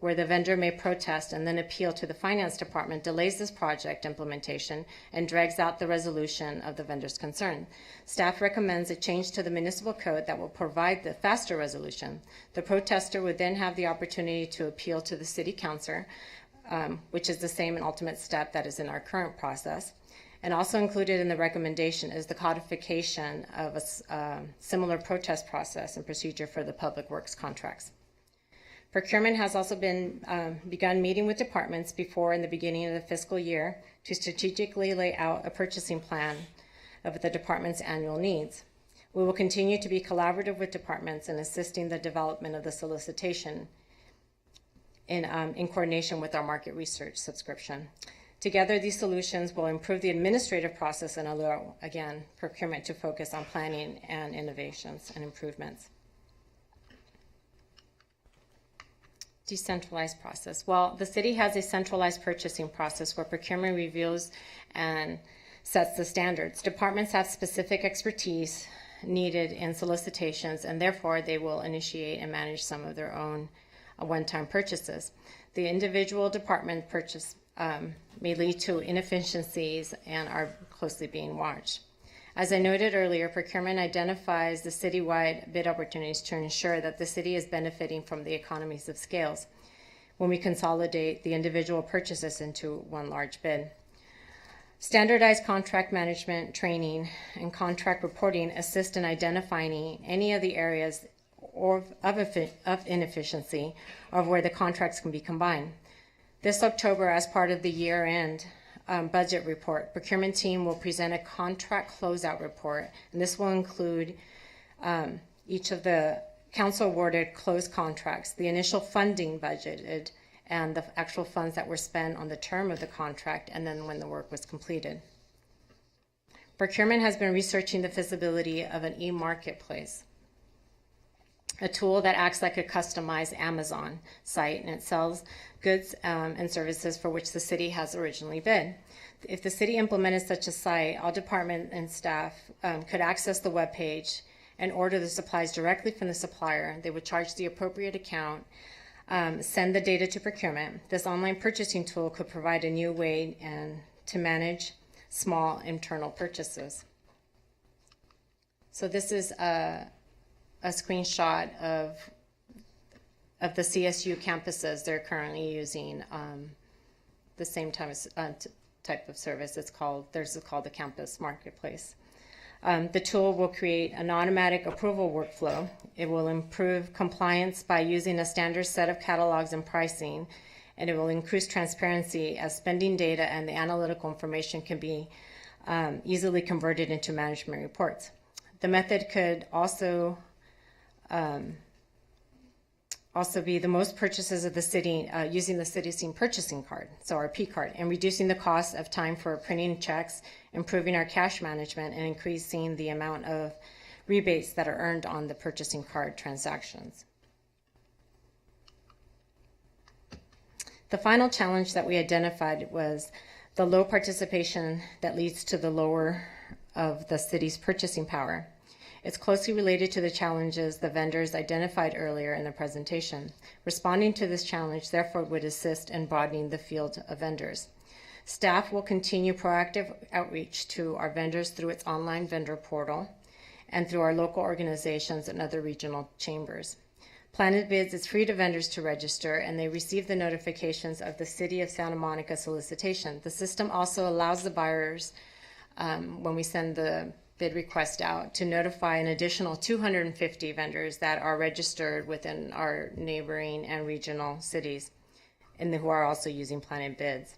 where the vendor may protest and then appeal to the finance department, delays this project implementation and drags out the resolution of the vendor's concern. Staff recommends a change to the municipal code that will provide the faster resolution. The protester would then have the opportunity to appeal to the city council, which is the same and ultimate step that is in our current process. And also included in the recommendation is the codification of a similar protest process and procedure for the public works contracts. Procurement has also been begun meeting with departments before in the beginning of the fiscal year to strategically lay out a purchasing plan of the department's annual needs. We will continue to be collaborative with departments in assisting the development of the solicitation in coordination with our market research subscription. Together, these solutions will improve the administrative process and allow, again, procurement to focus on planning and innovations and improvements. Decentralized process. Well, the city has a centralized purchasing process where procurement reviews and sets the standards. Departments have specific expertise needed in solicitations, and therefore they will initiate and manage some of their own one-time purchases. The individual department purchase may lead to inefficiencies and are closely being watched. As I noted earlier, procurement identifies the citywide bid opportunities to ensure that the city is benefiting from the economies of scales when we consolidate the individual purchases into one large bid. Standardized contract management training and contract reporting assist in identifying any of the areas of inefficiency or where the contracts can be combined. This October, as part of the year-end budget report, procurement team will present a contract closeout report, and this will include each of the council-awarded closed contracts, the initial funding budgeted, and the actual funds that were spent on the term of the contract, and then when the work was completed. Procurement has been researching the feasibility of an e-marketplace, a tool that acts like a customized Amazon site, and it sells goods and services for which the city has originally bid. If the city implemented such a site, all department and staff could access the web page and order the supplies directly from the supplier. They would charge the appropriate account, send the data to procurement. This online purchasing tool could provide a new way to manage small internal purchases. So this is a screenshot of the CSU campuses. They're currently using the same type of service. It's called the Campus Marketplace. The tool will create an automatic approval workflow. It will improve compliance by using a standard set of catalogs and pricing, and it will increase transparency as spending data and the analytical information can be easily converted into management reports. The method could also be the most purchases of the city using the Citizen Purchasing Card, so our P card, and reducing the cost of time for printing checks, improving our cash management, and increasing the amount of rebates that are earned on the purchasing card transactions. The final challenge that we identified was the low participation that leads to the lower of the city's purchasing power. It's closely related to the challenges the vendors identified earlier in the presentation. Responding to this challenge, therefore, would assist in broadening the field of vendors. Staff will continue proactive outreach to our vendors through its online vendor portal and through our local organizations and other regional chambers. Planet Bids is free to vendors to register, and they receive the notifications of the City of Santa Monica solicitation. The system also allows the buyers, when we send the bid request out, to notify an additional 250 vendors that are registered within our neighboring and regional cities and who are also using Planet Bids.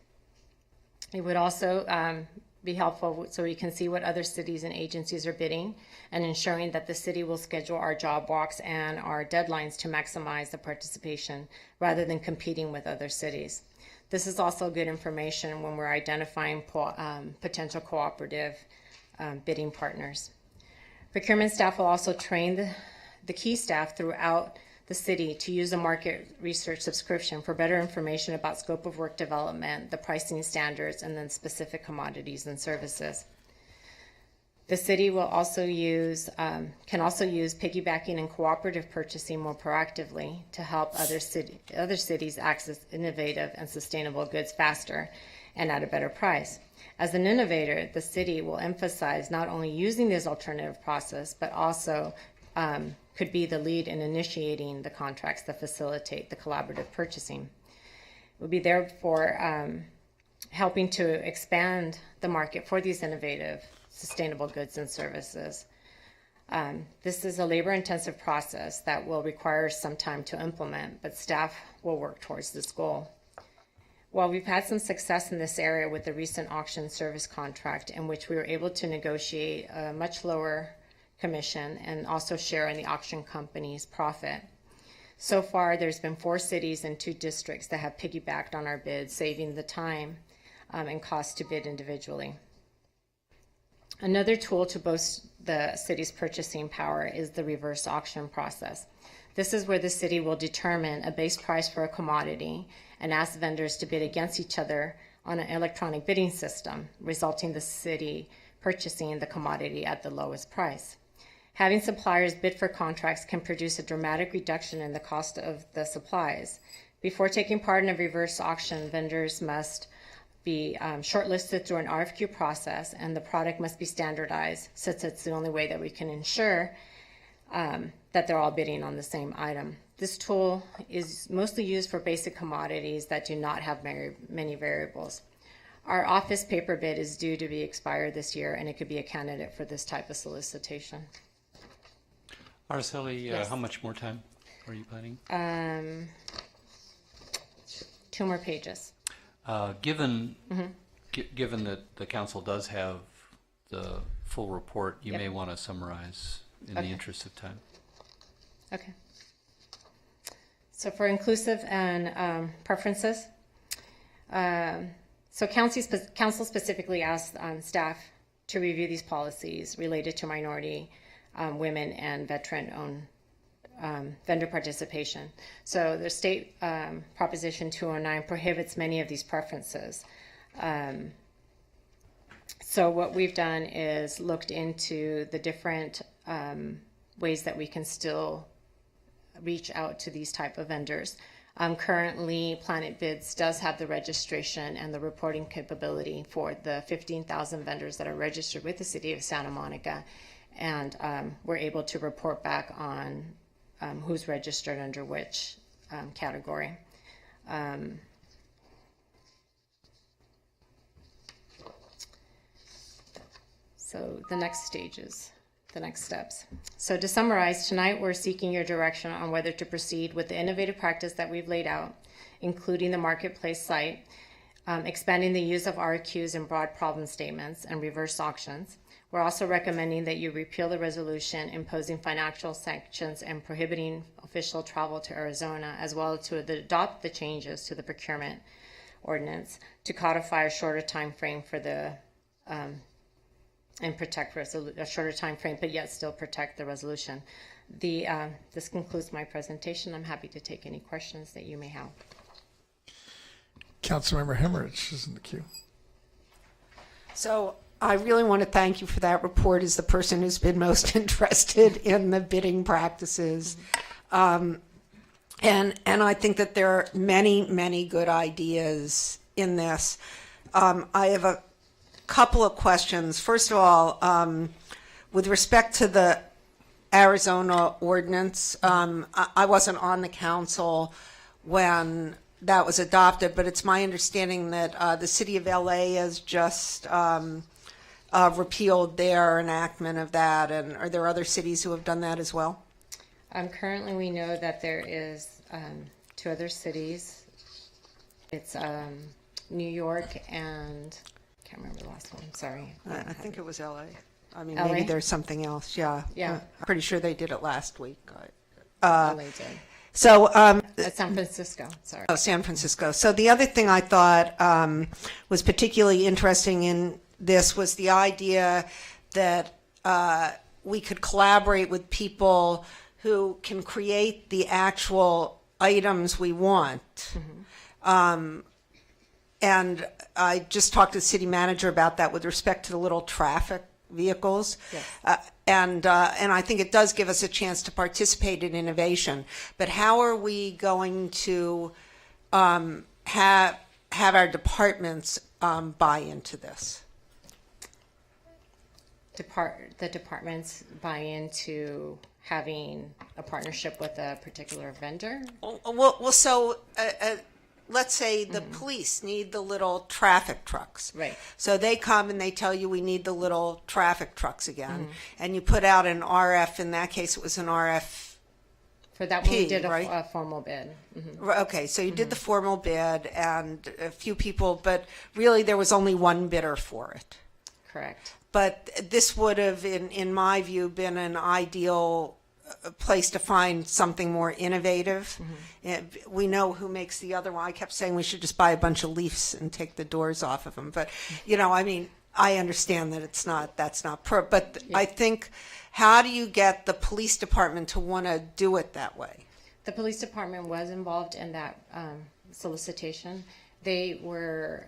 It would also be helpful so we can see what other cities and agencies are bidding and ensuring that the city will schedule our job walks and our deadlines to maximize the participation rather than competing with other cities. This is also good information when we're identifying potential cooperative bidding partners. Procurement staff will also train the key staff throughout the city to use a market research subscription for better information about scope of work development, the pricing standards, and then specific commodities and services. The city will also can also use piggybacking and cooperative purchasing more proactively to help other cities access innovative and sustainable goods faster and at a better price. As an innovator, the city will emphasize not only using this alternative process, but also could be the lead in initiating the contracts that facilitate the collaborative purchasing. It would be therefore helping to expand the market for these innovative, sustainable goods and services. This is a labor-intensive process that will require some time to implement, but staff will work towards this goal. While we've had some success in this area with the recent auction service contract, in which we were able to negotiate a much lower commission and also share in the auction company's profit. So far, there's been 4 cities and 2 districts that have piggybacked on our bid, saving the time and cost to bid individually. Another tool to boost the city's purchasing power is the reverse auction process. This is where the city will determine a base price for a commodity and ask vendors to bid against each other on an electronic bidding system, resulting in the city purchasing the commodity at the lowest price. Having suppliers bid for contracts can produce a dramatic reduction in the cost of the supplies. Before taking part in a reverse auction, vendors must be shortlisted through an RFQ process, and the product must be standardized, since it's the only way that we can ensure that they're all bidding on the same item. This tool is mostly used for basic commodities that do not have many variables. Our office paper bid is due to be expired this year, and it could be a candidate for this type of solicitation. Araceli, Yes. how much more time are you planning? 2 more pages. Given that the council does have the full report, you Yep. may want to summarize in Okay. the interest of time. Okay. So for inclusive and preferences, so council specifically asked staff to review these policies related to minority, women, and veteran-owned vendor participation. So the state Proposition 209 prohibits many of these preferences. So what we've done is looked into the different ways that we can still reach out to these type of vendors. Currently, Planet Bids does have the registration and the reporting capability for the 15,000 vendors that are registered with the city of Santa Monica, and we're able to report back on who's registered under which category. So the next stages, the next steps. So to summarize, tonight we're seeking your direction on whether to proceed with the innovative practice that we've laid out, including the marketplace site, expanding the use of RFQs and broad problem statements and reverse auctions. We're also recommending that you repeal the resolution imposing financial sanctions and prohibiting official travel to Arizona, as well as to adopt the changes to the procurement ordinance to codify a shorter time frame for the and protect a shorter time frame, but yet still protect the resolution. This concludes my presentation. I'm happy to take any questions that you may have. Councilmember Hemmerich is in the queue. So I really want to thank you for that report as the person who's been most interested in the bidding practices. And I think that there are many, many good ideas in this. I have a couple of questions. First of all, with respect to the Arizona ordinance, I wasn't on the council when that was adopted, but it's my understanding that the city of LA has just repealed their enactment of that. And are there other cities who have done that as well? Currently, we know that there is 2 other cities. It's New York and I can't remember the last one. Sorry. I think it was LA. I mean, LA? maybe there's something else. Yeah. Yeah. I'm pretty sure they did it last week. LA did. So, San Francisco. Sorry. Oh, San Francisco. So the other thing I thought was particularly interesting in this was the idea that we could collaborate with people who can create the actual items we want. And I just talked to the city manager about that with respect to the little traffic vehicles. Yes. And I think it does give us a chance to participate in innovation. But how are we going to have our departments buy into this? The departments buy into having a partnership with a particular vendor? Well, so let's say the police need the little traffic trucks. Right. So they come and they tell you we need the little traffic trucks again, and you put out an RF. In that case, it was an RF. For that one, we did right? a formal bid. Okay, so you did the formal bid and a few people, but really there was only one bidder for it. Correct. But this would have, in my view, been an ideal place to find something more innovative. We know who makes the other one. I kept saying we should just buy a bunch of Leafs and take the doors off of them. But, you know, I mean, I understand that that's not but I think, how do you get the police department to want to do it that way? The police department was involved in that solicitation. They were,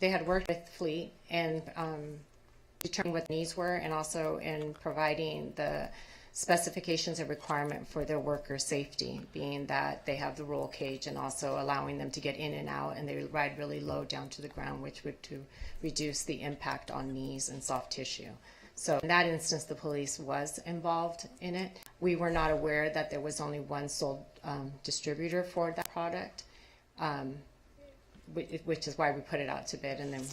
they had worked with Fleet and determining what the needs were, and also in providing the specifications and requirement for their workers' safety, being that they have the roll cage and also allowing them to get in and out, and they ride really low down to the ground, which would to reduce the impact on knees and soft tissue. So in that instance, the police was involved in it. We were not aware that there was only one sole distributor for that product, which is why we put it out to bid. And then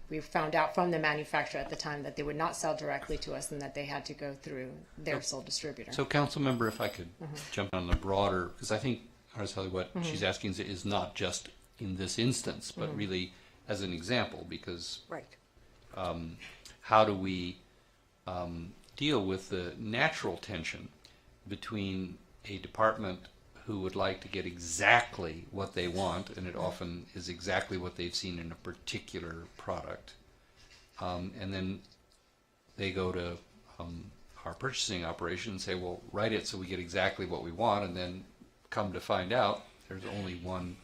we found out from the manufacturer at the time that they would not sell directly to us and that they had to go through their sole distributor. So, council member, if I could jump on the broader, because I think, Araceli, what she's asking is not just in this instance, but really as an example, because how do we deal with the natural tension between a department who would like to get exactly what they want, and it often is exactly what they've seen in a particular product, and then they go to our purchasing operation and say, well, write it so we get exactly what we want, and then come to find out there's only one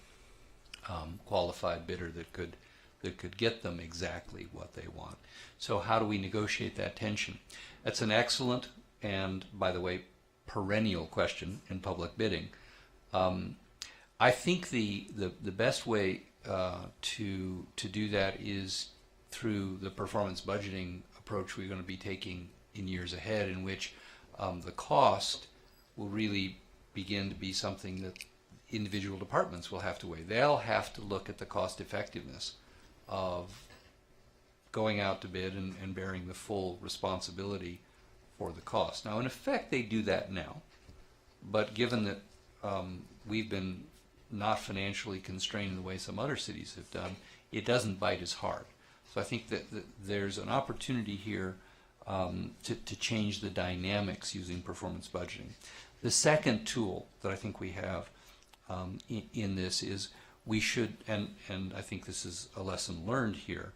qualified bidder that could get them exactly what they want. So how do we negotiate that tension? That's an excellent and, by the way, perennial question in public bidding. I think the best way to do that is through the performance budgeting approach we're going to be taking in years ahead, in which the cost will really begin to be something that individual departments will have to weigh. They'll have to look at the cost effectiveness of going out to bid and bearing the full responsibility for the cost. Now, in effect, they do that now, but given that we've been not financially constrained in the way some other cities have done, it doesn't bite as hard. So I think that there's an opportunity here to change the dynamics using performance budgeting. The second tool that I think we have in this is we should, and I think this is a lesson learned here,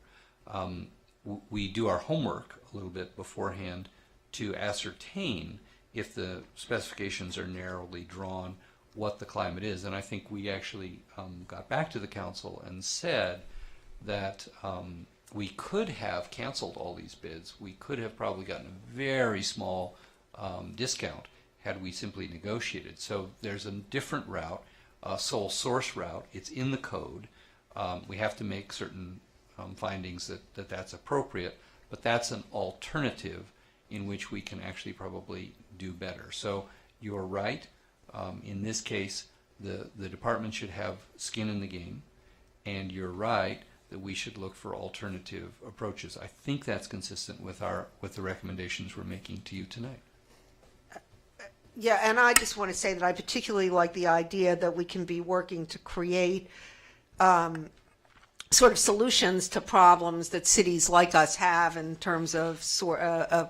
we do our homework a little bit beforehand to ascertain if the specifications are narrowly drawn, what the climate is. And I think we actually got back to the council and said that we could have canceled all these bids. We could have probably gotten a very small discount had we simply negotiated. So there's a different route, a sole source route. It's in the code. We have to make certain findings that that's appropriate, but that's an alternative in which we can actually probably do better. So you're right. In this case, the department should have skin in the game, and you're right that we should look for alternative approaches. I think that's consistent with the recommendations we're making to you tonight. Yeah, and I just want to say that I particularly like the idea that we can be working to create sort of solutions to problems that cities like us have in terms of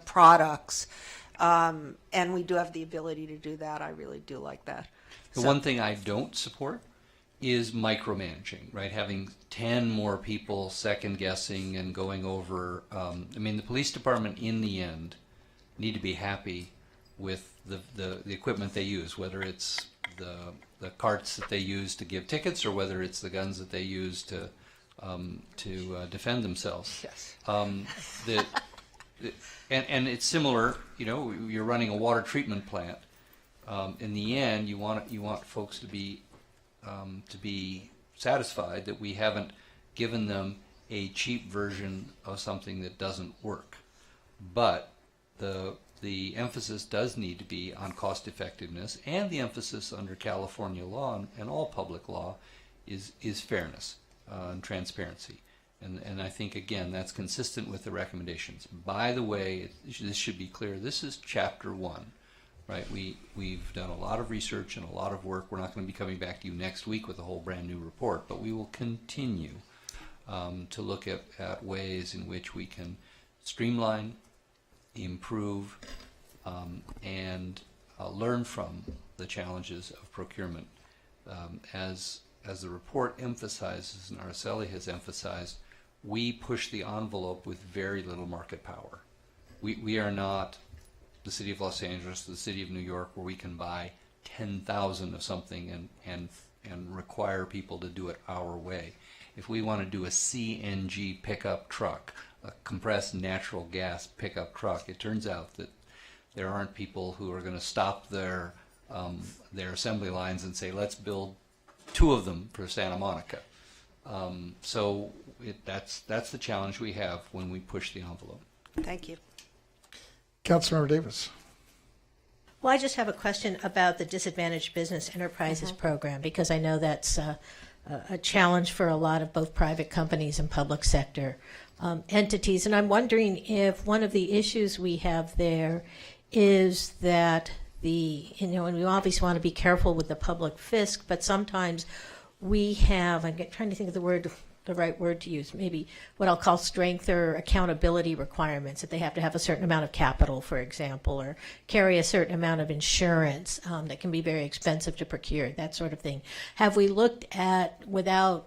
products. And we do have the ability to do that. I really do like that. The one thing I don't support is micromanaging, right? Having 10 more people second guessing and going over. I mean, the police department in the end need to be happy with the equipment they use, whether it's the carts that they use to give tickets or whether it's the guns that they use to defend themselves. Yes. And it's similar, you know, you're running a water treatment plant. In the end, you want folks to be satisfied that we haven't given them a cheap version of something that doesn't work. But the the emphasis does need to be on cost effectiveness, and the emphasis under California law and all public law is fairness and transparency. And I think, again, that's consistent with the recommendations. By the way, this should be clear, this is Chapter 1, right? We've done a lot of research and a lot of work. We're not going to be coming back to you next week with a whole brand new report, but we will continue to look at ways in which we can streamline, improve, and learn from the challenges of procurement. As the report emphasizes, and Araceli has emphasized, we push the envelope with very little market power. We are not the City of Los Angeles, the City of New York, where we can buy 10,000 of something and require people to do it our way. If we want to do a CNG pickup truck, a compressed natural gas pickup truck, it turns out that there aren't people who are going to stop their assembly lines and say, let's build 2 of them for Santa Monica. So that's the challenge we have when we push the envelope. Thank you. Councilmember Davis. Well, I just have a question about the Disadvantaged Business Enterprises Program, because I know that's a challenge for a lot of both private companies and public sector entities. And I'm wondering if one of the issues we have there is that and we obviously want to be careful with the public fisc, but sometimes we have, I'm trying to think of the right word to use, maybe what I'll call strength or accountability requirements, that they have to have a certain amount of capital, for example, or carry a certain amount of insurance that can be very expensive to procure, that sort of thing. Have we looked at, without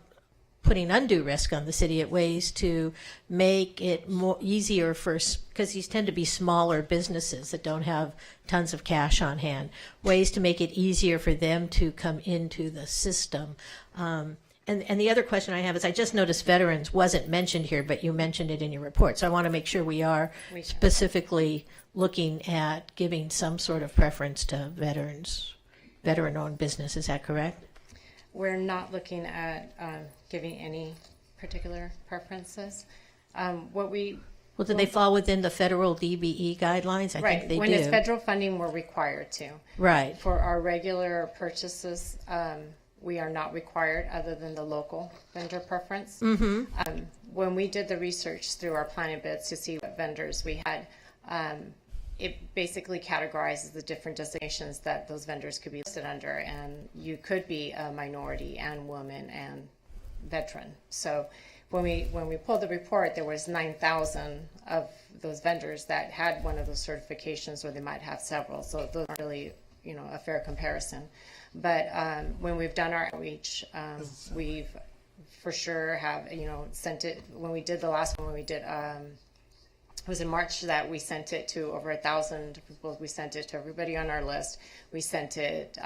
putting undue risk on the city, at ways to make it more easier because these tend to be smaller businesses that don't have tons of cash on hand, ways to make it easier for them to come into the system? And the other question I have is, I just noticed veterans wasn't mentioned here, but you mentioned it in your report. So I want to make sure we are specifically looking at giving some sort of preference to veteran-owned business. Is that correct? We're not looking at giving any particular preferences. Well, do they fall within the federal DBE guidelines? I think they do. When it's federal funding, we're required to. Right. For our regular purchases, we are not required, other than the local vendor preference. When we did the research through our planning bids to see what vendors we had, it basically categorizes the different designations that those vendors could be listed under, and you could be a minority and woman and veteran. So when we pulled the report, there was 9,000 of those vendors that had one of those certifications, or they might have several. So those aren't really, a fair comparison. But when we've done our outreach, we've for sure have, sent it. When we did the last one, it was in March that we sent it to over 1,000 people. We sent it to everybody on our list. We sent it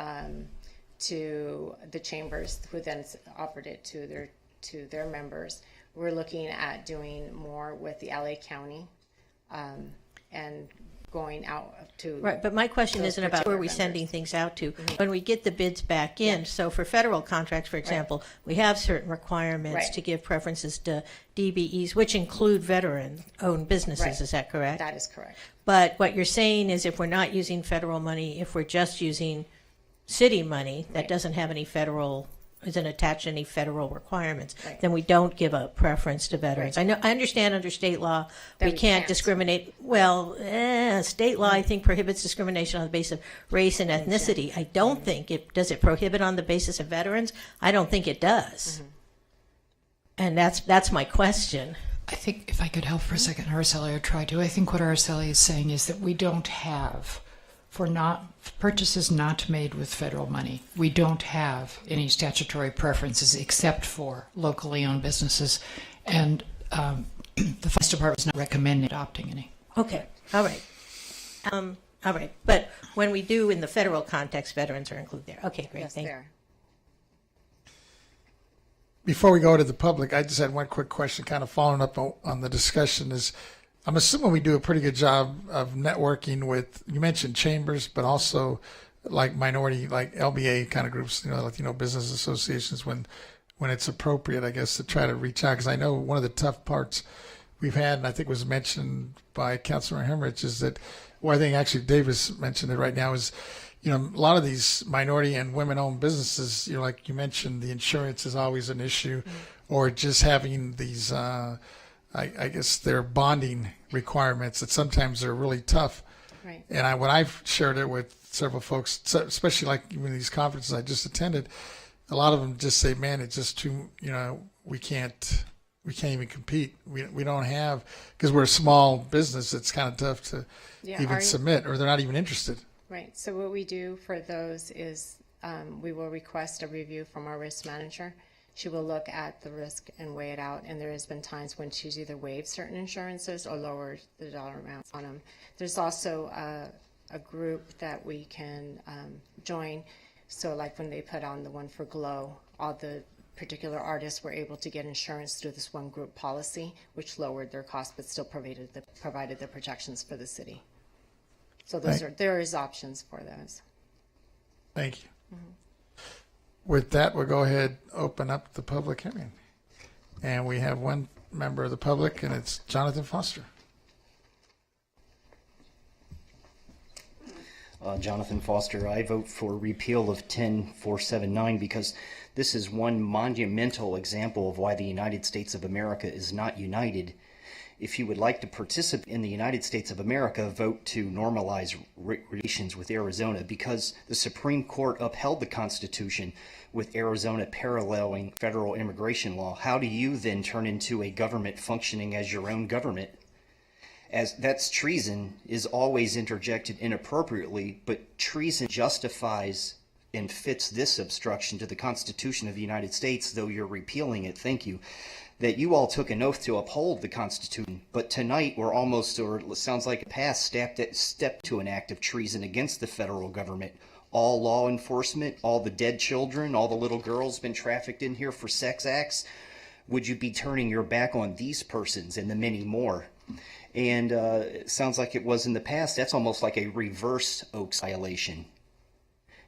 to the chambers, who then offered it to their members. We're looking at doing more with the LA County and going out to. Right, but my question isn't about where we're sending things out to. When we get the bids back in, so for federal contracts, for example, we have certain requirements to give preferences to DBEs, which include veteran-owned businesses. Is that correct? That is correct. But what you're saying is, if we're not using federal money, if we're just using city money that doesn't have any isn't attached to any federal requirements, then we don't give a preference to veterans. I understand under state law we can't discriminate. Well, state law I think prohibits discrimination on the basis of race and ethnicity. I don't think does it prohibit on the basis of veterans? I don't think it does. And that's my question. I think if I could help for a second, Araceli, or try to. I think what Araceli is saying is that we don't have, for purchases not made with federal money, we don't have any statutory preferences except for locally owned businesses, and the Finance Department is not recommending adopting any. Okay, all right. All right, but when we do in the federal context, veterans are included there. Okay, great, thank you. Before we go to the public, I just had one quick question, kind of following up on the discussion. I'm assuming we do a pretty good job of networking with, you mentioned chambers, but also like minority, like LBA kind of groups, Latino business associations when it's appropriate, I guess, to try to reach out. Because I know one of the tough parts we've had, and I think was mentioned by Councilor Hemrich, is that, well, I think actually Davis mentioned it right now, is, you know, a lot of these minority and women-owned businesses, you know, like you mentioned, the insurance is always an issue, or just having these, I guess their bonding requirements that sometimes are really tough. Right. And when I've shared it with several folks, especially like even these conferences I just attended, a lot of them just say, man, it's just too, you know, we can't even compete. We don't have, because we're a small business, it's kind of tough to even submit, or they're not even interested. Right. So what we do for those is we will request a review from our risk manager. She will look at the risk and weigh it out. And there has been times when she's either waived certain insurances or lowered the dollar amounts on them. There's also a group that we can join. So like when they put on the one for Glow, all the particular artists were able to get insurance through this one group policy, which lowered their cost but still provided the protections for the city. So there is options for those. Thank you. With that, we'll go ahead, open up the public hearing. And we have one member of the public, and it's Jonathan Foster. Jonathan Foster. I vote for repeal of 10479 because this is one monumental example of why the United States of America is not united. If you would like to participate in the United States of America, vote to normalize relations with Arizona, because the Supreme Court upheld the Constitution with Arizona paralleling federal immigration law. How do you then turn into a government functioning as your own government? As that's treason is always interjected inappropriately, but treason justifies and fits this obstruction to the Constitution of the United States, though you're repealing it. Thank you. That you all took an oath to uphold the Constitution, but tonight we're almost, or it sounds like a past step to an act of treason against the federal government. All law enforcement, all the dead children, all the little girls been trafficked in here for sex acts. Would you be turning your back on these persons and the many more? And it sounds like it was in the past. That's almost like a reverse Oaks violation.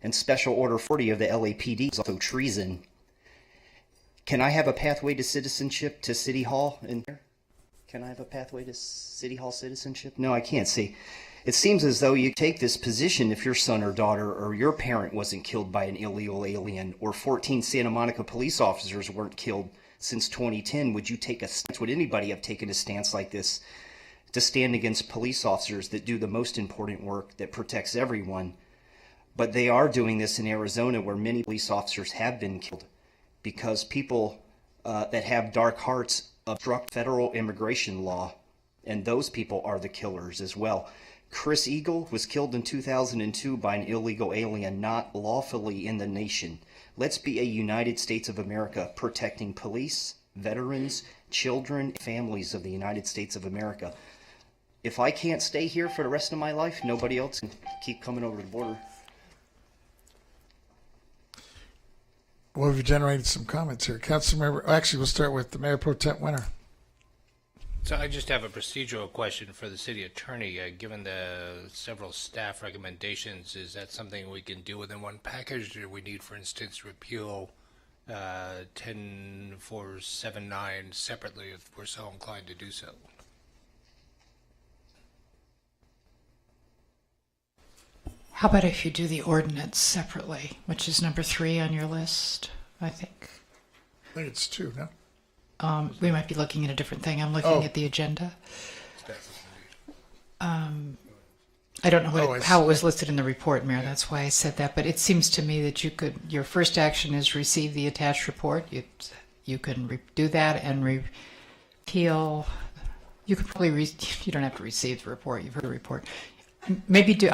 And Special Order 40 of the LAPD is also treason. Can I have a pathway to citizenship to City Hall in here? Can I have a pathway to City Hall citizenship? No, I can't see. It seems as though you take this position if your son or daughter or your parent wasn't killed by an illegal alien, or 14 Santa Monica police officers weren't killed since 2010. Would you take a stance? Would anybody have taken a stance like this to stand against police officers that do the most important work that protects everyone? But they are doing this in Arizona, where many police officers have been killed because people that have dark hearts obstruct federal immigration law, and those people are the killers as well. Chris Eagle was killed in 2002 by an illegal alien not lawfully in the nation. Let's be a United States of America, protecting police, veterans, children, families of the United States of America. If I can't stay here for the rest of my life, nobody else can keep coming over the border. Well, we've generated some comments here. Councilmember, actually, we'll start with the Mayor Pro Tem Winter. So I just have a procedural question for the city attorney. Given the several staff recommendations, is that something we can do within one package, or do we need, for instance, repeal 10479 separately if we're so inclined to do so? How about if you do the ordinance separately, which is number 3 on your list, I think? I think it's 2, no? We might be looking at a different thing. I'm looking at the agenda. I don't know how it was listed in the report, Mayor. That's why I said that. But it seems to me that your first action is receive the attached report. You can do that and repeal. You could probably you don't have to receive the report. You've heard the report. Maybe do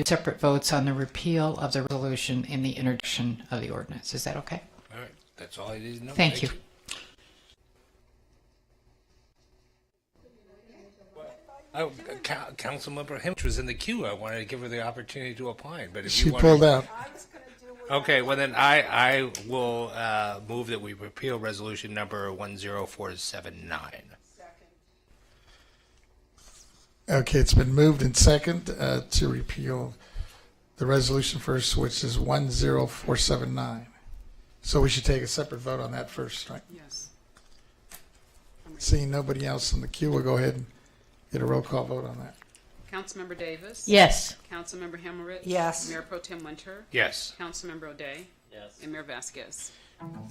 separate votes on the repeal of the resolution in the introduction of the ordinance. Is that okay? All right, that's all I need to know. Thank you. Oh, Councilmember Hemrich was in the queue. I wanted to give her the opportunity to opine, but if She you pulled out. Okay, well then I will move that we repeal resolution number 10479. Okay, it's been moved and second to repeal the resolution first, which is 10479. So we should take a separate vote on that first, right? Yes. Seeing nobody else in the queue, we'll go ahead and get a roll call vote on that. Councilmember Davis? Yes. Councilmember Himmerich? Yes. Mayor Pro Tem Winter? Yes. Councilmember O'Day? Yes. And Mayor Vasquez.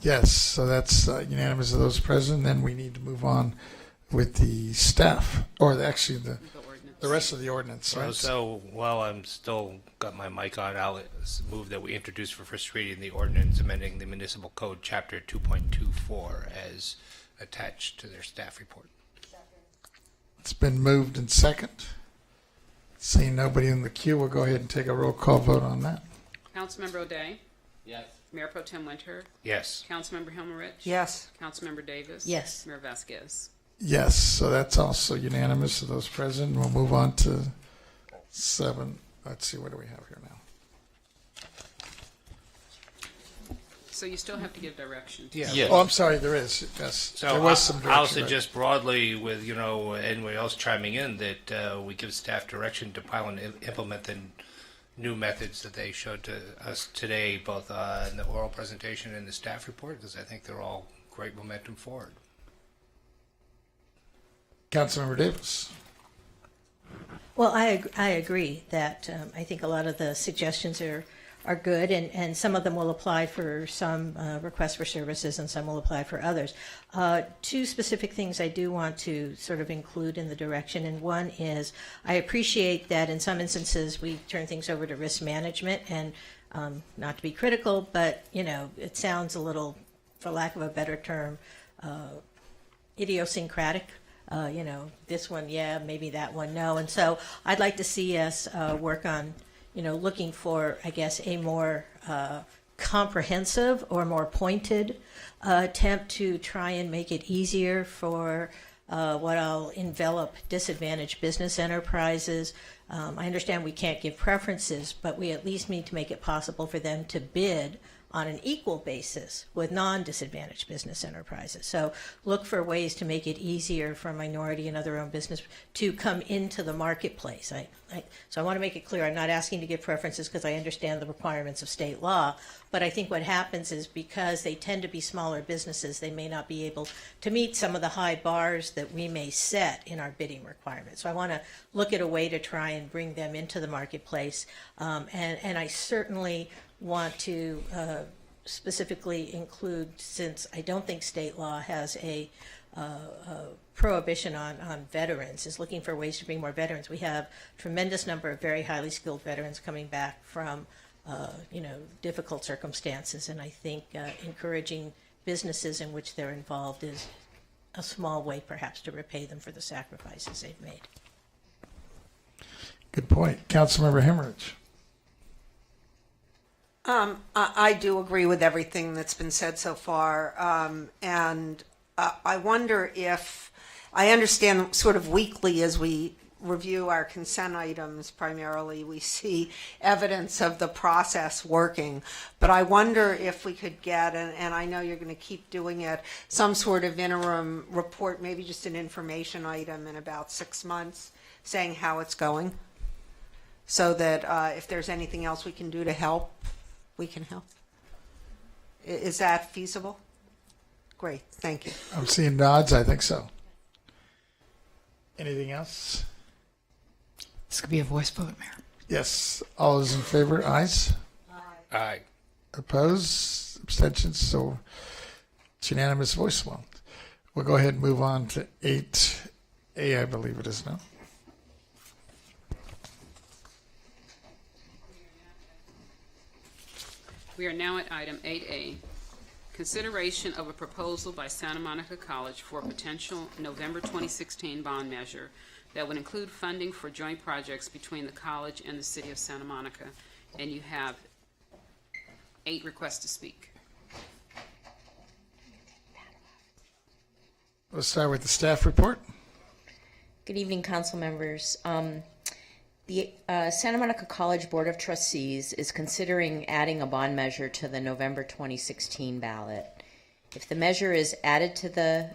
Yes, so that's unanimous of those present. Then we need to move on with the staff, or actually the rest of the ordinance. Right? So while I'm still got my mic on, I'll move that we introduce for first reading the ordinance amending the municipal code chapter 2.24 as attached to their staff report. It's been moved and second. Seeing nobody in the queue, we'll go ahead and take a roll call vote on that. Councilmember O'Day? Yes. Mayor Pro Tem Winter? Yes. Councilmember Himmerich? Yes. Councilmember Davis? Yes. Mayor Vasquez. Yes, so that's also unanimous of those present. We'll move on to 7. Let's see, what do we have here now? So you still have to give direction. Yeah. Oh, I'm sorry, there is. Yes, So there was some direction. I'll right? suggest broadly, with anybody else chiming in, that we give staff direction to pilot and implement the new methods that they showed to us today, both in the oral presentation and the staff report, because I think they're all great momentum forward. Councilmember Davis. Well, I agree that I think a lot of the suggestions are good, and some of them will apply for some requests for services, and some will apply for others. 2 specific things I do want to sort of include in the direction, and one is I appreciate that in some instances we turn things over to risk management, and not to be critical, but it sounds a little, for lack of a better term, idiosyncratic. This one, yeah, maybe that one, no. And so I'd like to see us work on, looking for, I guess, a more comprehensive or more pointed attempt to try and make it easier for what I'll envelop disadvantaged business enterprises. I understand we can't give preferences, but we at least need to make it possible for them to bid on an equal basis with non-disadvantaged business enterprises. So look for ways to make it easier for minority and other owned business to come into the marketplace. So I want to make it clear, I'm not asking to give preferences because I understand the requirements of state law, but I think what happens is because they tend to be smaller businesses, they may not be able to meet some of the high bars that we may set in our bidding requirements. So I want to look at a way to try and bring them into the marketplace, and I certainly want to specifically include, since I don't think state law has a prohibition on veterans, is looking for ways to bring more veterans. We have a tremendous number of very highly skilled veterans coming back from difficult circumstances, and I think encouraging businesses in which they're involved is a small way perhaps to repay them for the sacrifices they've made. Good point. Councilmember Hemorrhage. I do agree with everything that's been said so far, and I wonder if, I understand sort of weekly as we review our consent items, primarily we see evidence of the process working, but I wonder if we could get, and I know you're going to keep doing it, some sort of interim report, maybe just an information item in about 6 months, saying how it's going, so that if there's anything else we can do to help, we can help. Is that feasible? Great, thank you. I'm seeing nods. I think so. Anything else? This could be a voice vote, Mayor. Yes. All those in favor, ayes? Aye. Opposed? Abstentions? So it's unanimous voice. Well, we'll go ahead and move on to 8A, I believe it is now. We are now at item 8A, consideration of a proposal by Santa Monica College for a potential November 2016 bond measure that would include funding for joint projects between the college and the city of Santa Monica. And you have 8 requests to speak. Let's start with the staff report. Good evening, council members. The Santa Monica College Board of Trustees is considering adding a bond measure to the November 2016 ballot. If the measure is added to the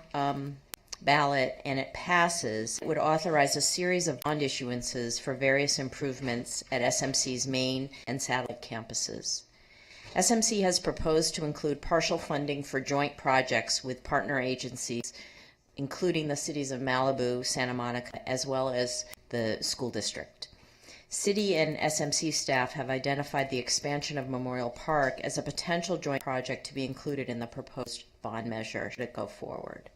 ballot and it passes, it would authorize a series of bond issuances for various improvements at SMC's main and satellite campuses. SMC has proposed to include partial funding for joint projects with partner agencies including the cities of Malibu, Santa Monica, as well as the school district. City and SMC staff have identified the expansion of Memorial Park as a potential joint project to be included in the proposed bond measure should it go forward.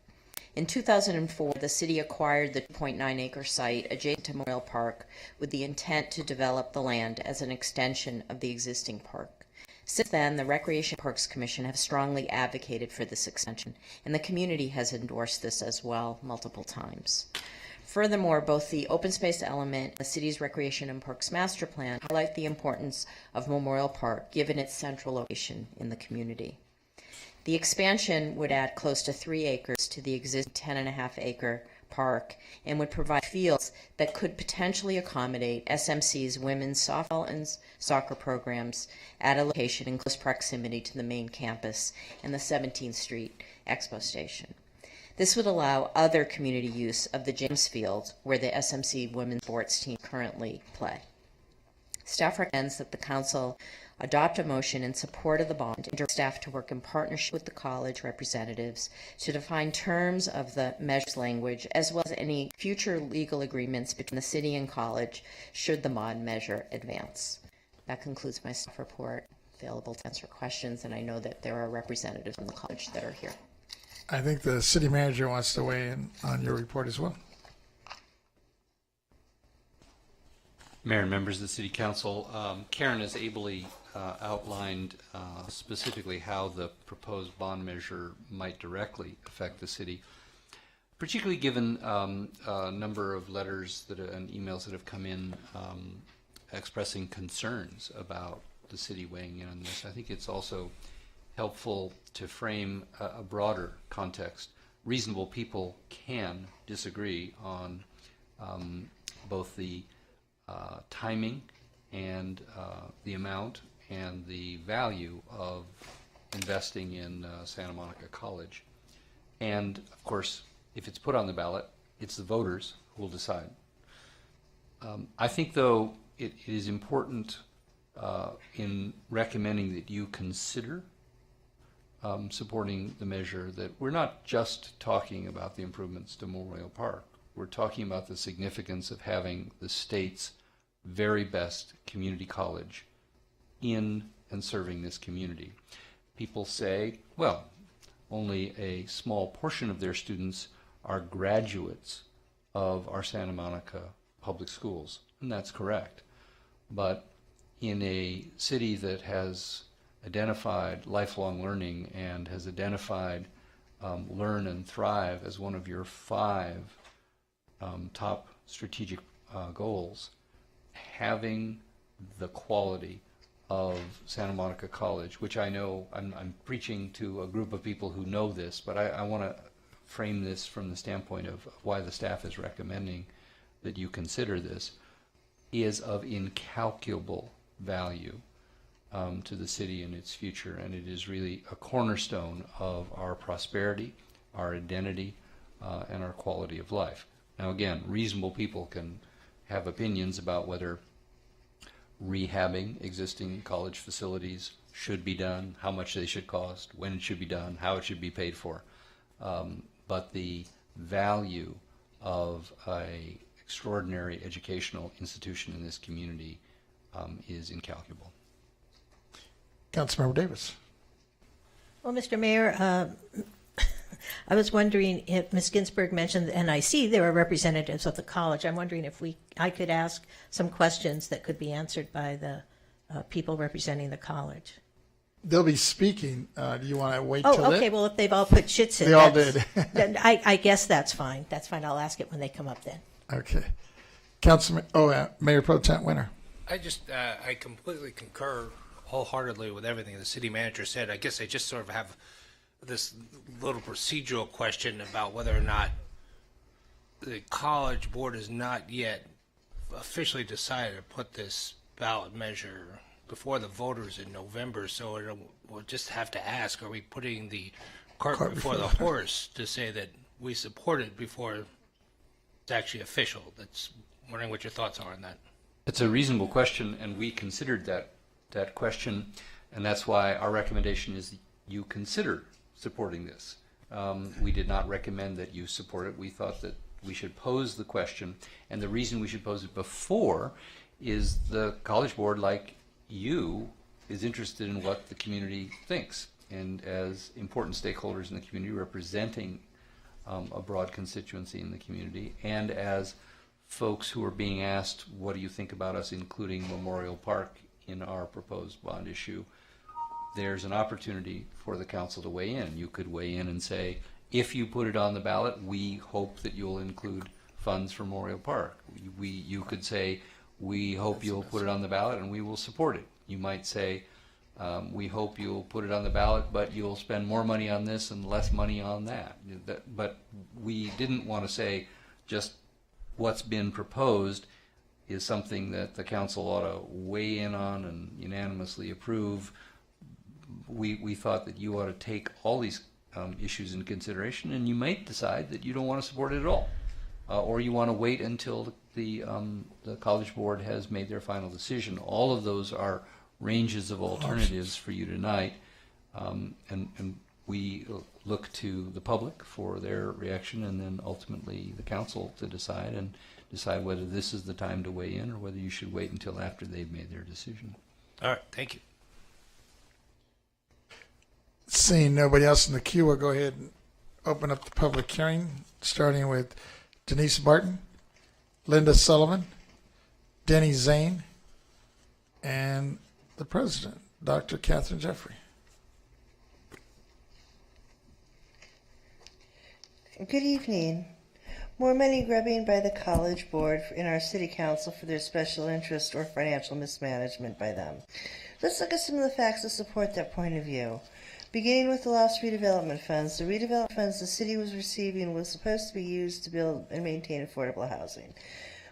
In 2004, the city acquired the 2.9-acre site adjacent to Memorial Park with the intent to develop the land as an extension of the existing park. Since then, the Recreation Parks Commission have strongly advocated for this extension, and the community has endorsed this as well multiple times. Furthermore, both the open space element and the city's Recreation and Parks Master Plan highlight the importance of Memorial Park given its central location in the community. The expansion would add close to 3 acres to the existing 10.5-acre park and would provide fields that could potentially accommodate SMC's women's softball and soccer programs at a location in close proximity to the main campus and the 17th Street Expo Station. This would allow other community use of the James Field where the SMC women's sports team currently play. Staff recommends that the council adopt a motion in support of the bond and direct staff to work in partnership with the college representatives to define terms of the measures language as well as any future legal agreements between the city and college should the bond measure advance. That concludes my staff report. Available to answer questions, and I know that there are representatives from the college that are here. I think the city manager wants to weigh in on your report as well. Mayor and members of the City Council, Karen has ably outlined specifically how the proposed bond measure might directly affect the city, particularly given a number of letters and emails that have come in expressing concerns about the city weighing in on this. I think it's also helpful to frame a broader context. Reasonable people can disagree on both the timing and the amount and the value of investing in Santa Monica College. And of course, if it's put on the ballot, it's the voters who will decide. I think, though, it is important in recommending that you consider supporting the measure that we're not just talking about the improvements to Memorial Park. We're talking about the significance of having the state's very best community college in and serving this community. People say, well, only a small portion of their students are graduates of our Santa Monica public schools, and that's correct. But in a city that has identified lifelong learning and has identified Learn and Thrive as one of your 5 top strategic goals, having the quality of Santa Monica College, which I know I'm preaching to a group of people who know this, but I want to frame this from the standpoint of why the staff is recommending that you consider this, is of incalculable value to the city and its future, and it is really a cornerstone of our prosperity, our identity, and our quality of life. Now again, reasonable people can have opinions about whether rehabbing existing college facilities should be done, how much they should cost, when it should be done, how it should be paid for. But the value of an extraordinary educational institution in this community is incalculable. Councilmember Davis. Well, Mr. Mayor, I was wondering if Ms. Ginsburg mentioned the NIC, there are representatives of the college. I'm wondering if I could ask some questions that could be answered by the people representing the college. They'll be speaking. Do you want to wait till Oh, okay. Well, if they've all put shits in, they all did. Then I guess that's fine. That's fine. I'll ask it when they come up then. Okay. Mayor Pro Tem Winter. I completely concur wholeheartedly with everything the city manager said. I guess I just sort of have this little procedural question about whether or not the college board has not yet officially decided to put this ballot measure before the voters in November. So we'll just have to ask, are we putting the cart before the horse to say that we support it before it's actually official? That's wondering what your thoughts are on that. It's a reasonable question, and we considered that question, and that's why our recommendation is you consider supporting this. We did not recommend that you support it. We thought that we should pose the question, and the reason we should pose it before is the College Board, like you, is interested in what the community thinks, and as important stakeholders in the community representing a broad constituency in the community, and as folks who are being asked, what do you think about us including Memorial Park in our proposed bond issue, there's an opportunity for the council to weigh in. You could weigh in and say, if you put it on the ballot, we hope that you'll include funds for Memorial Park. You could say, we hope you'll put it on the ballot and we will support it. You might say, we hope you'll put it on the ballot, but you'll spend more money on this and less money on that. But we didn't want to say just what's been proposed is something that the council ought to weigh in on and unanimously approve. We thought that you ought to take all these issues into consideration, and you might decide that you don't want to support it at all, or you want to wait until the College Board has made their final decision. All of those are ranges of alternatives for you tonight, and we look to the public for their reaction, and then ultimately the council to decide whether this is the time to weigh in or whether you should wait until after they've made their decision. All right, thank you. Seeing nobody else in the queue, we'll go ahead and open up the public hearing, starting with Denise Barton, Linda Sullivan, Denny Zane, and the president, Dr. Catherine Jeffrey. Good evening. More money grubbing by the College Board in our City Council for their special interest or financial mismanagement by them. Let's look at some of the facts that support that point of view. Beginning with the lost redevelopment funds, the redevelopment funds the city was receiving was supposed to be used to build and maintain affordable housing.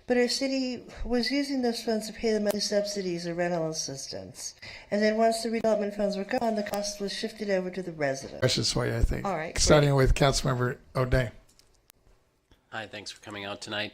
But our city was using those funds to pay the monthly subsidies or rental assistance. And then once the redevelopment funds were gone, the cost was shifted over to the residents. Precious way, I think. All right, starting with Councilmember O'Day. Hi, thanks for coming out tonight.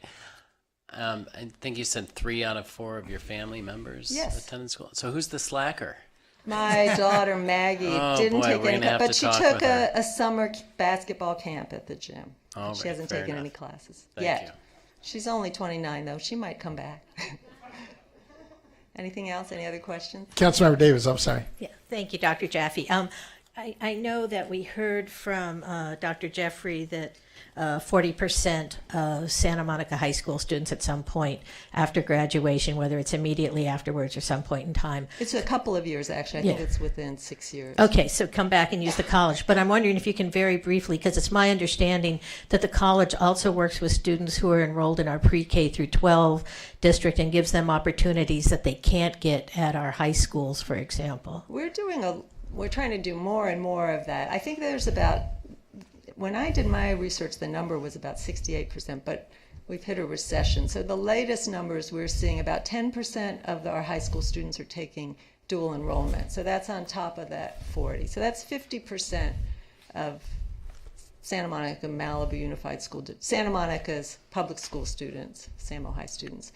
I think you said 3 out of 4 of your family members attended school. So who's the slacker? My daughter Maggie didn't boy, take we're any, gonna have but to she talk took with her. a summer basketball camp at the gym. Oh, she hasn't fair taken any enough. classes Thank yet. you. She's only 29 though. She might come back. Anything else? Any other questions? Councilmember Davis, I'm sorry. Yeah, thank you, Dr. Jaffe. I know that we heard from Dr. Jeffrey that 40% of Santa Monica High School students at some point after graduation, whether it's immediately afterwards or some point in time. It's a couple of years, actually. I think it's within 6 years. Okay, so come back and use the college. But I'm wondering if you can very briefly, because it's my understanding that the college also works with students who are enrolled in our pre-K through 12 district and gives them opportunities that they can't get at our high schools, for example. We're trying to do more and more of that. I think there's about, when I did my research, the number was about 68%, but we've hit a recession. So the latest numbers we're seeing, about 10% of our high school students are taking dual enrollment. So that's on top of that 40. So that's 50% of Santa Monica Malibu Unified School, Santa Monica's public school students, SAMO High students.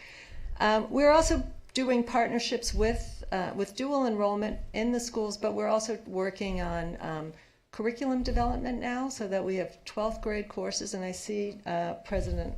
We're also doing partnerships with dual enrollment in the schools, but we're also working on curriculum development now so that we have 12th grade courses, and I see President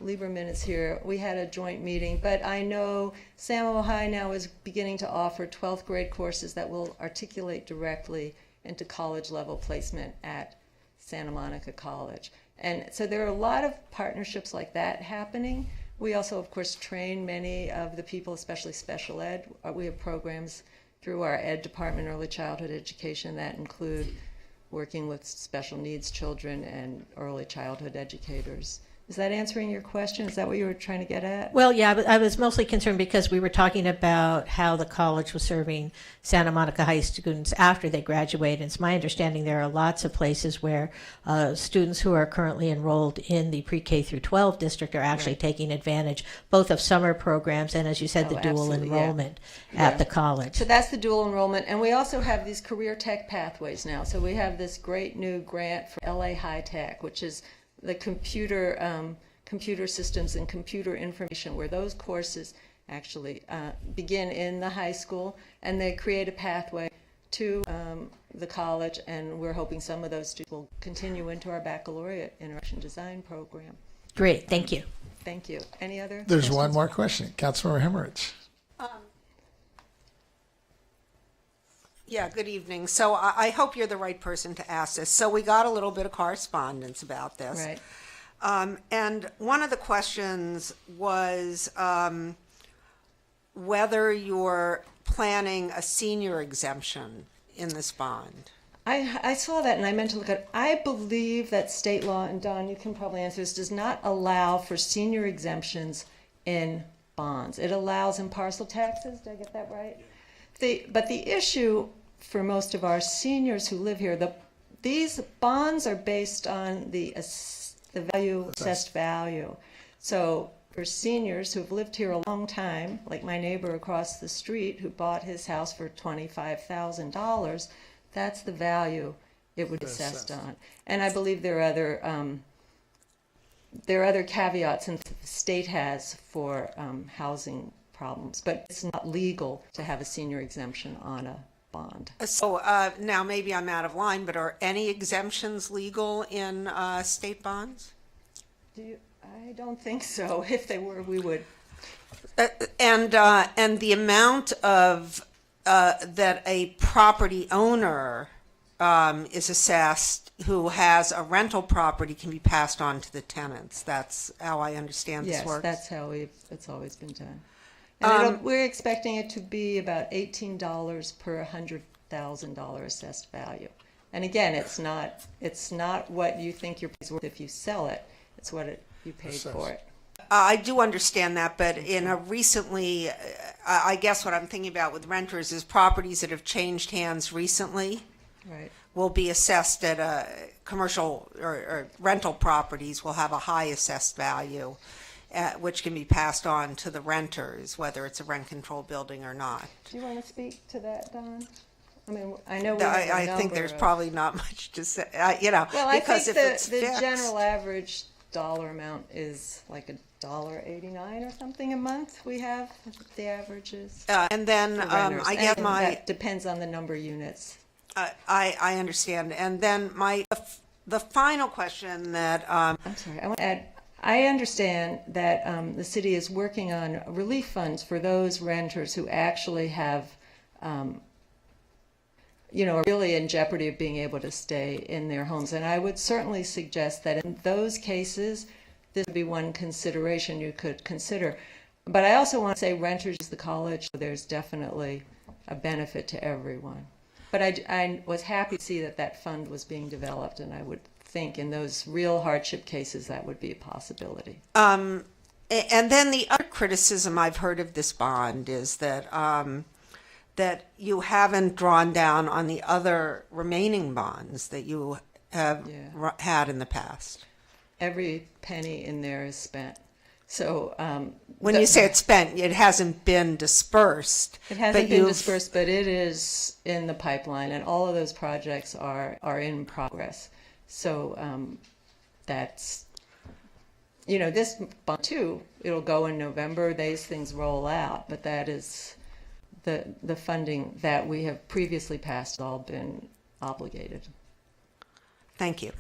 Lieberman is here. We had a joint meeting, but I know SAMO High now is beginning to offer 12th grade courses that will articulate directly into college level placement at Santa Monica College. And so there are a lot of partnerships like that happening. We also, of course, train many of the people, especially special ed. We have programs through our ed department, early childhood education, that include working with special needs children and early childhood educators. Is that answering your question? Is that what you were trying to get at? Well, yeah, I was mostly concerned because we were talking about how the college was serving Santa Monica High students after they graduate. And it's my understanding there are lots of places where students who are currently enrolled in the pre-K through 12 district are actually taking advantage both of summer programs and, as you said, the dual enrollment at the college. So that's the dual enrollment. And we also have these career tech pathways now. So we have this great new grant for LA High Tech, which is the computer systems and computer information, where those courses actually begin in the high school, and they create a pathway to the college, and we're hoping some of those students will continue into our baccalaureate interaction design program. Great, thank you. Thank you. Any other There's questions? one more question. Councilmember Hemmerich. Yeah, good evening. So I hope you're the right person to ask this. So we got a little bit of correspondence about this. Right. And one of the questions was whether you're planning a senior exemption in this bond. I saw that and I meant to look at it. I believe that state law, and Don, you can probably answer this, does not allow for senior exemptions in bonds. It allows in parcel taxes. Did I get that right? But the issue for most of our seniors who live here, these bonds are based on the value, assessed value. So for seniors who've lived here a long time, like my neighbor across the street who bought his house for $25,000, that's the value it would be assessed on. And I believe there are other caveats that the state has for housing problems, but it's not legal to have a senior exemption on a bond. So now maybe I'm out of line, but are any exemptions legal in state bonds? I don't think so. If they were, we would. And the amount of that a property owner is assessed who has a rental property can be passed on to the tenants. That's how I understand this works. Yes, that's how it's always been done. And we're expecting it to be about $18 per $100,000 assessed value. And again, it's not what you think your price is worth if you sell it. It's what you paid for it. I do understand that, but in a recently, I guess what I'm thinking about with renters is properties that have changed hands recently. Right. Will be assessed at a commercial or rental properties will have a high assessed value, which can be passed on to the renters, whether it's a rent control building or not. Do you want to speak to that, Don? I mean, I know I think there's probably not much to say, well, because I think if the fixed, general average dollar amount is like $1.89 or something a month. We have the averages. And then I get that depends on the number of units. I understand. And then the final question that I'm sorry, I want to add. I understand that the city is working on relief funds for those renters who actually have, are really in jeopardy of being able to stay in their homes. And I would certainly suggest that in those cases, this would be one consideration you could consider. But I also want to say renters is the college, so there's definitely a benefit to everyone. But I was happy to see that fund was being developed, and I would think in those real hardship cases that would be a possibility. And then the other criticism I've heard of this bond is that that you haven't drawn down on the other remaining bonds that you have had in the past. Every penny in there is spent. So when you say it's spent, it hasn't been dispersed. It hasn't been dispersed, but it is in the pipeline, and all of those projects are in progress. So that's, this bond too, it'll go in November. These things roll out, but that is the funding that we have previously passed has all been obligated. Thank you.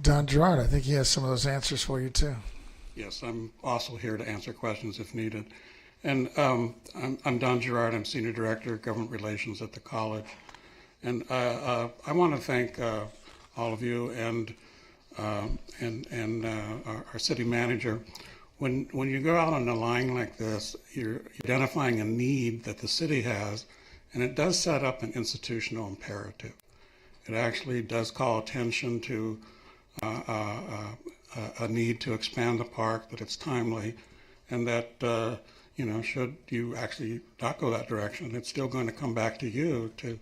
Don Gerard, I think he has some of those answers for you too. Yes, I'm also here to answer questions if needed. And I'm Don Gerard. I'm Senior Director of Government Relations at the college. And I want to thank all of you and our city manager. When you go out on a line like this, you're identifying a need that the city has, and it does set up an institutional imperative. It actually does call attention to a need to expand the park, that it's timely, and that should you actually not go that direction, it's still going to come back to you to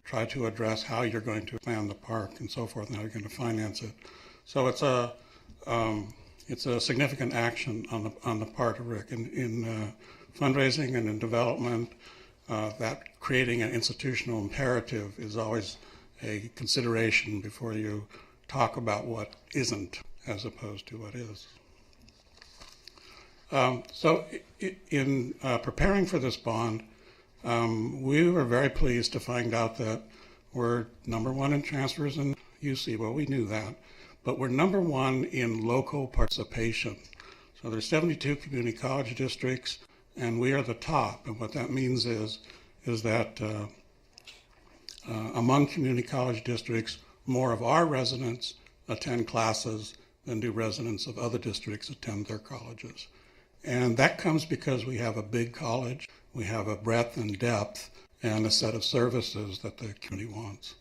try to address how you're going to expand the park and so forth, and how you're going to finance it. So it's a significant action on the part of Rick in fundraising and in development. That creating an institutional imperative is always a consideration before you talk about what isn't as opposed to what is. In preparing for this bond, we were very pleased to find out that we're number one in transfers in UC. Well, we knew that, but we're number one in local participation. So there's 72 community college districts, and we are the top. And what that means is that among community college districts, more of our residents attend classes than do residents of other districts attend their colleges. And that comes because we have a big college, we have a breadth and depth, and a set of services that the community wants.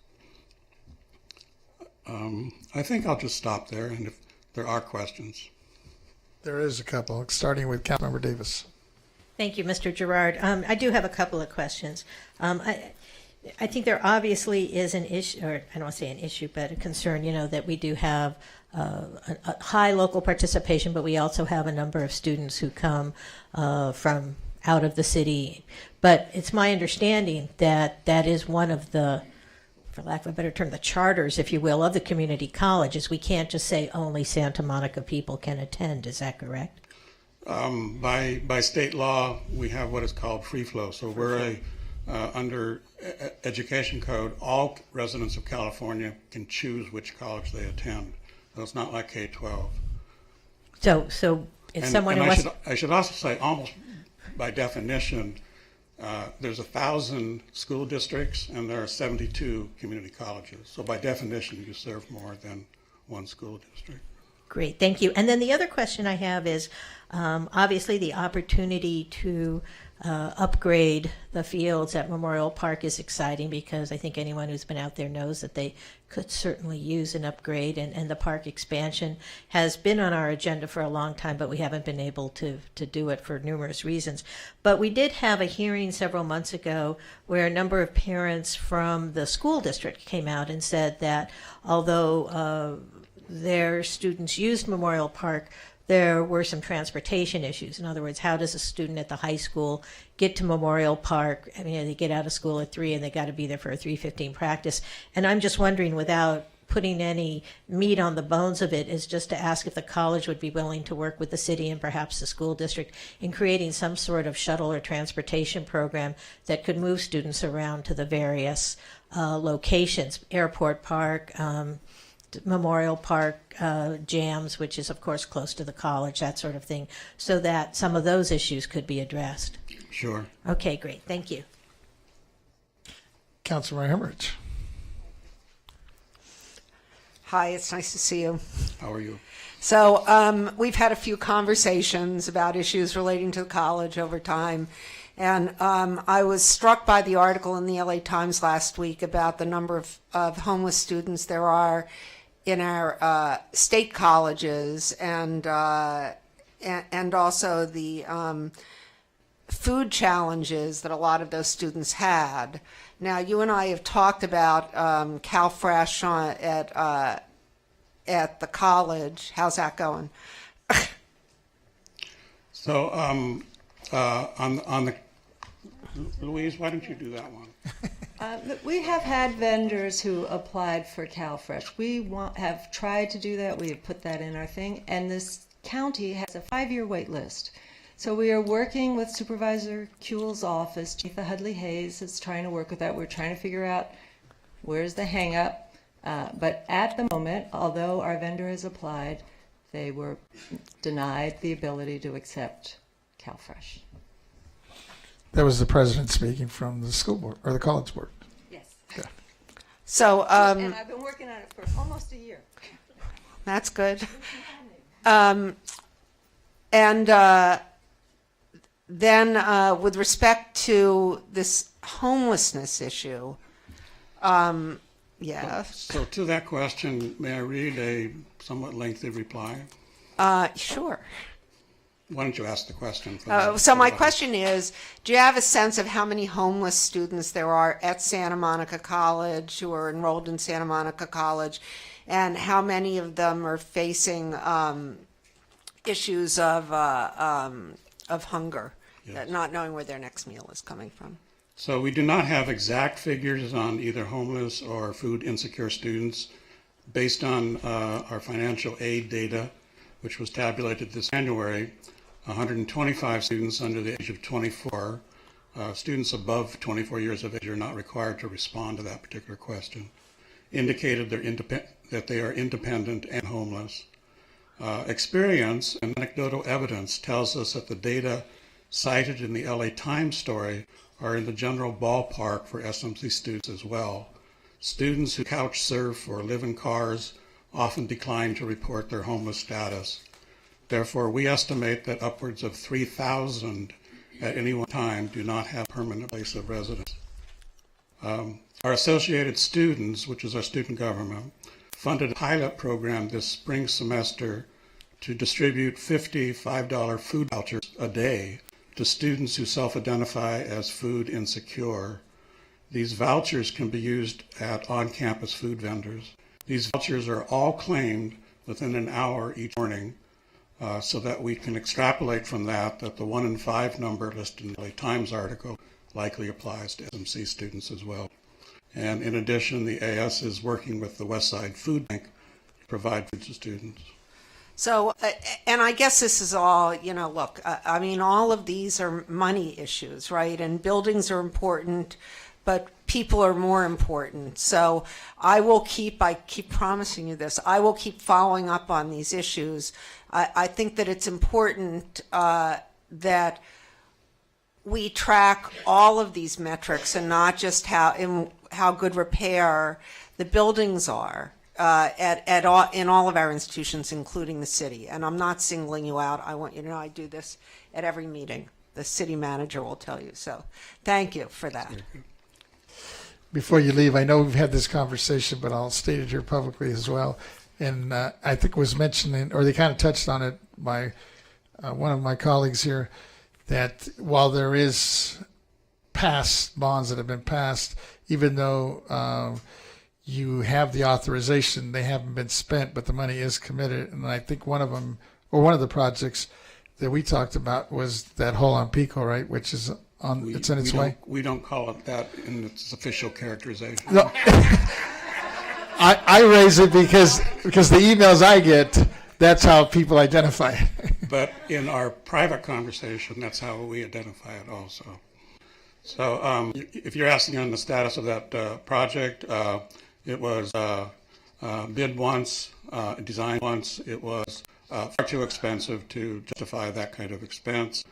I think I'll just stop there, and if there are questions. There is a couple, starting with Councilmember Davis. Thank you, Mr. Gerard. I do have a couple of questions. I think there obviously is an issue, or I don't want to say an issue, but a concern, that we do have a high local participation, but we also have a number of students who come from out of the city. But it's my understanding that that is one of the, for lack of a better term, the charters, if you will, of the community colleges. We can't just say only Santa Monica people can attend. Is that correct? By state law, we have what is called free flow. So we're under education code, all residents of California can choose which college they attend. So it's not like K-12. So if someone I should also say, almost by definition, there's 1,000 school districts and there are 72 community colleges. So by definition, you serve more than one school district. Great, thank you. And then the other question I have is, obviously the opportunity to upgrade the fields at Memorial Park is exciting, because I think anyone who's been out there knows that they could certainly use an upgrade, and the park expansion has been on our agenda for a long time, but we haven't been able to do it for numerous reasons. But we did have a hearing several months ago where a number of parents from the school district came out and said that although their students used Memorial Park, there were some transportation issues. In other words, how does a student at the high school get to Memorial Park? I mean, they get out of school at 3 and they got to be there for a 3:15 practice. And I'm just wondering, without putting any meat on the bones of it, is just to ask if the college would be willing to work with the city and perhaps the school district in creating some sort of shuttle or transportation program that could move students around to the various locations, Airport Park, Memorial Park, Jams, which is of course close to the college, that sort of thing, so that some of those issues could be addressed. Sure. Okay, great. Thank you. Councilor Hemmerich. Hi, it's nice to see you. How are you? So we've had a few conversations about issues relating to the college over time. And I was struck by the article in the LA Times last week about the number of homeless students there are in our state colleges, and also the food challenges that a lot of those students had. Now, you and I have talked about CalFresh at the college. How's that going? So on the Louise, why don't you do that one? We have had vendors who applied for CalFresh. We have tried to do that. We have put that in our thing. And this county has a 5-year wait list. So we are working with Supervisor Kuehl's office. Chief Hudley Hayes is trying to work with that. We're trying to figure out where's the hang up. But at the moment, although our vendor has applied, they were denied the ability to accept CalFresh. That was the president speaking from the school board, or the college board. Yes. Yeah. So, and I've been working on it for almost a year. That's good. Then with respect to this homelessness issue, yeah. So to that question, may I read a somewhat lengthy reply? Sure. Why don't you ask the question? So my question is, do you have a sense of how many homeless students there are at Santa Monica College who are enrolled in Santa Monica College, and how many of them are facing issues of hunger, Yes. not knowing where their next meal is coming from? So we do not have exact figures on either homeless or food insecure students. Based on our financial aid data, which was tabulated this January, 125 students under the age of 24. Students above 24 years of age are not required to respond to that particular question. Indicated that they are independent and homeless. Experience and anecdotal evidence tells us that the data cited in the LA Times story are in the general ballpark for SMC students as well. Students who couch surf or live in cars often decline to report their homeless status. Therefore, we estimate that upwards of 3,000 at any one time do not have a permanent place of residence. Our Associated Students, which is our student government, funded a pilot program this spring semester to distribute 50 $5 food vouchers a day to students who self-identify as food insecure. These vouchers can be used at on-campus food vendors. These vouchers are all claimed within an hour each morning, so that we can extrapolate from that the 1 in 5 number listed in the LA Times article likely applies to SMC students as well. And in addition, the AS is working with the Westside Food Bank to provide food to students. So, and I guess this is all, look, I mean, all of these are money issues, right? And buildings are important, but people are more important. So I keep promising you this, I will keep following up on these issues. I think that it's important that we track all of these metrics and not just how good repair the buildings are. In all of our institutions, including the city. And I'm not singling you out. I want you to know I do this at every meeting. The city manager will tell you. So thank you for that. Before you leave, I know we've had this conversation, but I'll state it here publicly as well. And I think it was mentioned, or they kind of touched on it by one of my colleagues here, that while there is past bonds that have been passed, even though you have the authorization, they haven't been spent, but the money is committed. And I think one of them, or one of the projects that we talked about was that hole on Pico, right? Which is it's in its way. We don't call it that in its official characterization. No. I raise it because the emails I get, that's how people identify it. But in our private conversation, that's how we identify it also. So if you're asking on the status of that project, it was bid once, designed once. It was far too expensive to justify that kind of expense.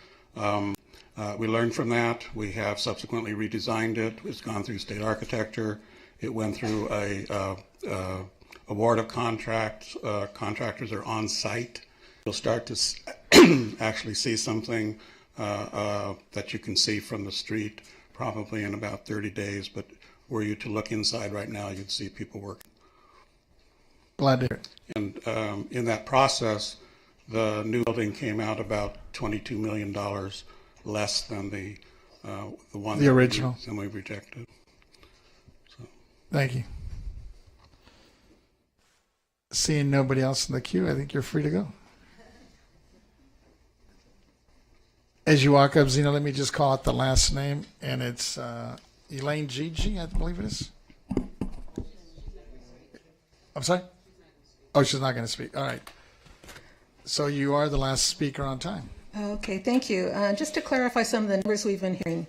We learned from that. We have subsequently redesigned it. It's gone through state architecture. It went through a award of contracts. Contractors are on site. You'll start to actually see something that you can see from the street probably in about 30 days, but were you to look inside right now, you'd see people working. Glad to hear it. And in that process, the new building came out about $22 million less than the one the original than we rejected. So. Thank you. Seeing nobody else in the queue, I think you're free to go. As you walk up, Zena, let me just call out the last name, and it's Elaine Gigi, I believe it is. I'm sorry? Oh, she's not going to speak. All right. So you are the last speaker on time. Okay, thank you. Just to clarify some of the numbers we've been hearing,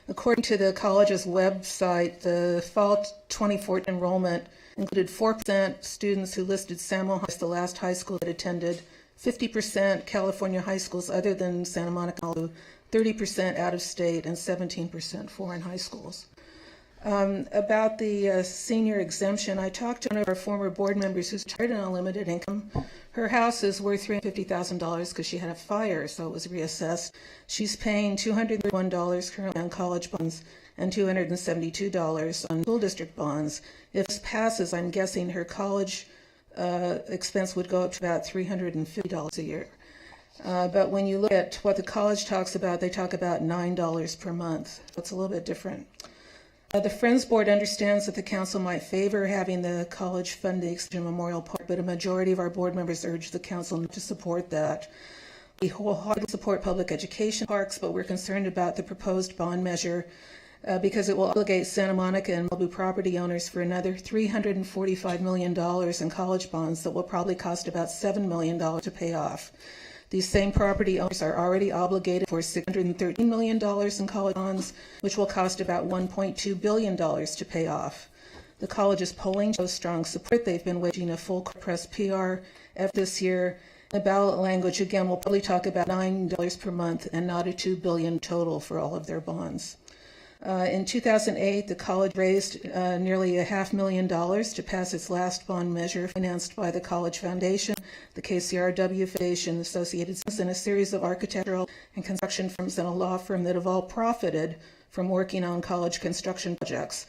according to the college's website, the fall 2014 enrollment included 4% students who listed San Juan as the last high school that attended, 50% California high schools other than Santa Monica, 30% out of state, and 17% foreign high schools. About the senior exemption, I talked to one of our former board members who's retired on unlimited income. Her house is worth $350,000 because she had a fire, so it was reassessed. She's paying $231 currently on college bonds and $272 on school district bonds. If this passes, I'm guessing her college expense would go up to about $350 a year. But when you look at what the college talks about, they talk about $9 per month. So it's a little bit different. The Friends Board understands that the council might favor having the college fund the Extension Memorial Park, but a majority of our board members urge the council not to support that. We wholeheartedly support public education parks, but we're concerned about the proposed bond measure because it will obligate Santa Monica and Malibu property owners for another $345 million in college bonds that will probably cost about $7 million to pay off. These same property owners are already obligated for $613 million in college bonds, which will cost about $1.2 billion to pay off. The college's polling shows strong support. They've been waging a full press PR effort this year. The ballot language, again, will probably talk about $9 per month and not a $2 billion total for all of their bonds. In 2008, the college raised nearly $500,000 to pass its last bond measure, financed by the College Foundation, the KCRW Foundation, Associated Press, and a series of architectural and construction firms and a law firm that have all profited from working on college construction projects.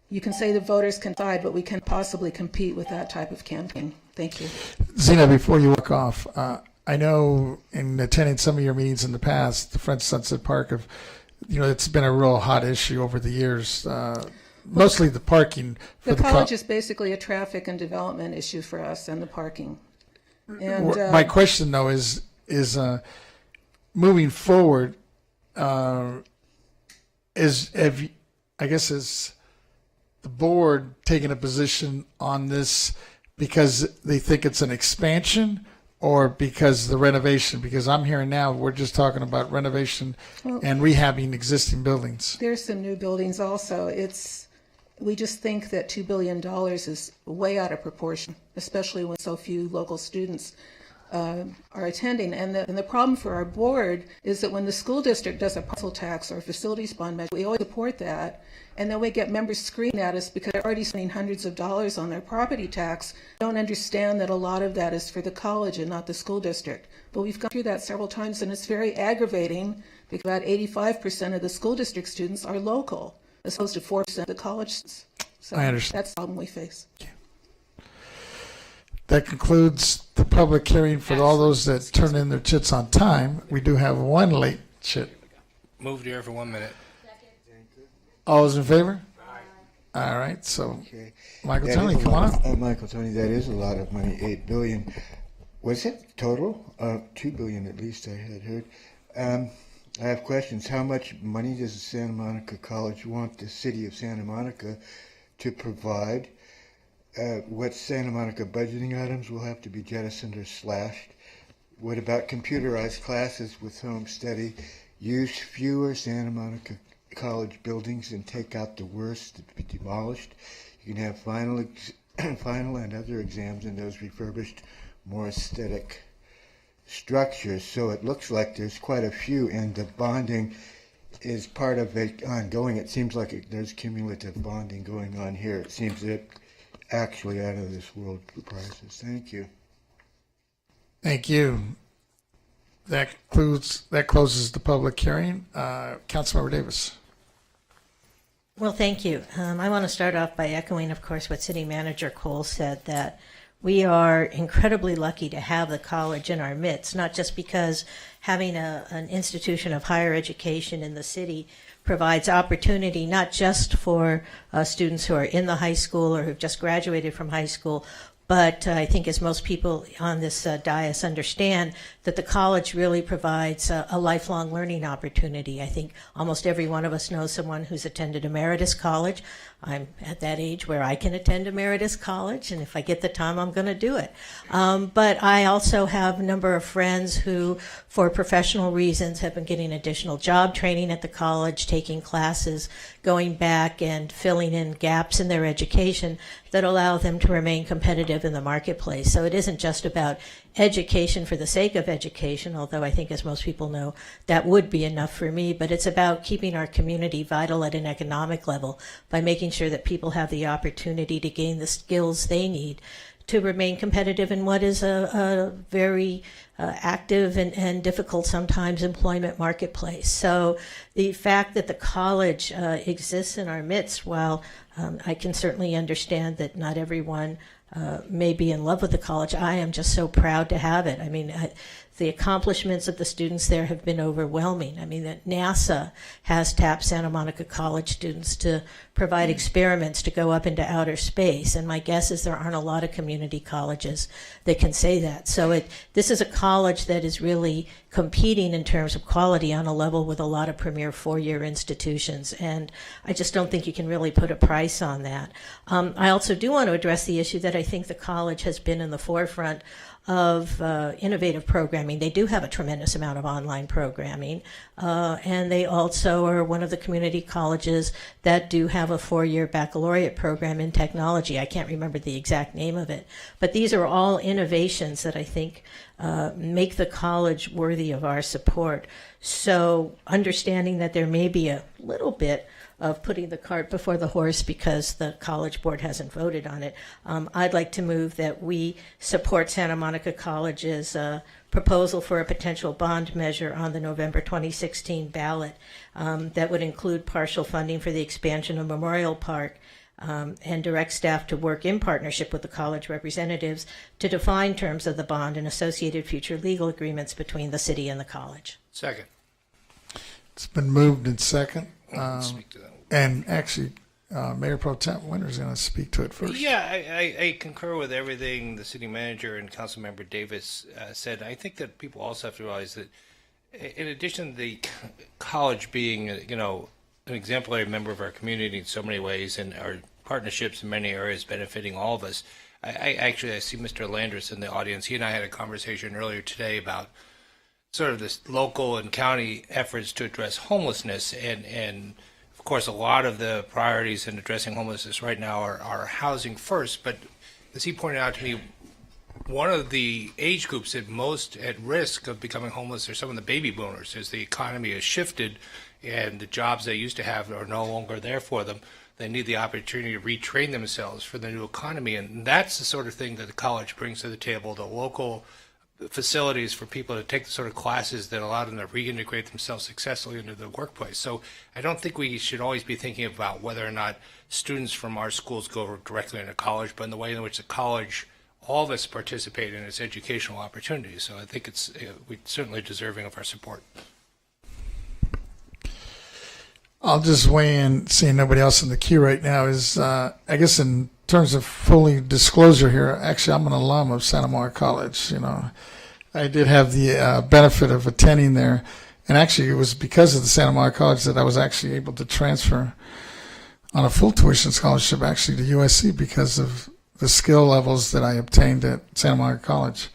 You can say the voters can decide, but we can possibly compete with that type of campaign. Thank you. Zena, before you walk off, I know in attending some of your meetings in the past, the French Sunset Park it's been a real hot issue over the years. Mostly the parking. The college is basically a traffic and development issue for us, and the parking. And my question though is moving forward, is the board taking a position on this because they think it's an expansion, or because the renovation? Because I'm hearing now we're just talking about renovation and rehabbing existing buildings. There's some new buildings also. We just think that $2 billion is way out of proportion, especially when so few local students are attending. And the problem for our board is that when the school district does a parcel tax or facilities bond measure, we always support that. And then we get members screaming at us because they're already spending hundreds of dollars on their property tax. Don't understand that a lot of that is for the college and not the school district. But we've gone through that several times, and it's very aggravating because about 85% of the school district students are local, as opposed to 4% of the college students. So I understand. That's the problem we face. That concludes the public hearing for all those that turn in their chits on time. We do have one late chit. Move to here for 1 minute. All those in favor? All right, so Michael Tony, come on up. Michael Tony, that is a lot of money, $8 billion. Was it total? $2 billion at least I had heard. I have questions. How much money does the Santa Monica College want the city of Santa Monica to provide? What Santa Monica budgeting items will have to be jettisoned or slashed? What about computerized classes with home study? Use fewer Santa Monica College buildings and take out the worst to be demolished. You can have final and other exams in those refurbished, more aesthetic structures. So it looks like there's quite a few, and the bonding is part of it ongoing. It seems like there's cumulative bonding going on here. It seems that actually out of this world prizes. Thank you. Thank you. That closes the public hearing. Councilmember Davis. Well, thank you. I want to start off by echoing, of course, what City Manager Cole said, that we are incredibly lucky to have the college in our midst, not just because having an institution of higher education in the city provides opportunity not just for students who are in the high school or who've just graduated from high school, but I think as most people on this dais understand, that the college really provides a lifelong learning opportunity. I think almost every one of us knows someone who's attended Emeritus College. I'm at that age where I can attend Emeritus College, and if I get the time, I'm going to do it. But I also have a number of friends who, for professional reasons, have been getting additional job training at the college, taking classes, going back and filling in gaps in their education that allow them to remain competitive in the marketplace. So it isn't just about education for the sake of education, although I think, as most people know, that would be enough for me, but it's about keeping our community vital at an economic level by making sure that people have the opportunity to gain the skills they need to remain competitive in what is a very active and difficult sometimes employment marketplace. So the fact that the college exists in our midst, while I can certainly understand that not everyone may be in love with the college, I am just so proud to have it. I mean, the accomplishments of the students there have been overwhelming. I mean, that NASA has tapped Santa Monica College students to provide experiments to go up into outer space, and my guess is there aren't a lot of community colleges that can say that. So this is a college that is really competing in terms of quality on a level with a lot of premier four-year institutions, and I just don't think you can really put a price on that. I also do want to address the issue that I think the college has been in the forefront of innovative programming. They do have a tremendous amount of online programming, and they also are one of the community colleges that do have a 4-year baccalaureate program in technology. I can't remember the exact name of it, but these are all innovations that I think make the college worthy of our support. So understanding that there may be a little bit of putting the cart before the horse because the College Board hasn't voted on it, I'd like to move that we support Santa Monica College's proposal for a potential bond measure on the November 2016 ballot that would include partial funding for the expansion of Memorial Park, and direct staff to work in partnership with the college representatives to define terms of the bond and associated future legal agreements between the city and the college. Second. It's been moved in second. Speak to that. And actually, Mayor Pro Tem Winter's going to speak to it first. Yeah, I concur with everything the city manager and Councilmember Davis said. I think that people also have to realize that in addition to the college being, an exemplary member of our community in so many ways, and our partnerships in many areas benefiting all of us, I see Mr. Landris in the audience. He and I had a conversation earlier today about sort of this local and county efforts to address homelessness, and of course a lot of the priorities in addressing homelessness right now are housing first, but as he pointed out to me, one of the age groups that most at risk of becoming homeless are some of the baby boomers. As the economy has shifted and the jobs they used to have are no longer there for them, they need the opportunity to retrain themselves for the new economy, and that's the sort of thing that the college brings to the table, the local facilities for people to take the sort of classes that allow them to reintegrate themselves successfully into the workplace. So I don't think we should always be thinking about whether or not students from our schools go directly into college, but in the way in which the college, all of us participate in its educational opportunities. So I think it's we're certainly deserving of our support. I'll just weigh in, seeing nobody else in the queue right now, is I guess in terms of fully disclosure here, actually I'm an alum of Santa Monica College. I did have the benefit of attending there, and actually it was because of the Santa Monica College that I was actually able to transfer on a full tuition scholarship actually to USC because of the skill levels that I obtained at Santa Monica College.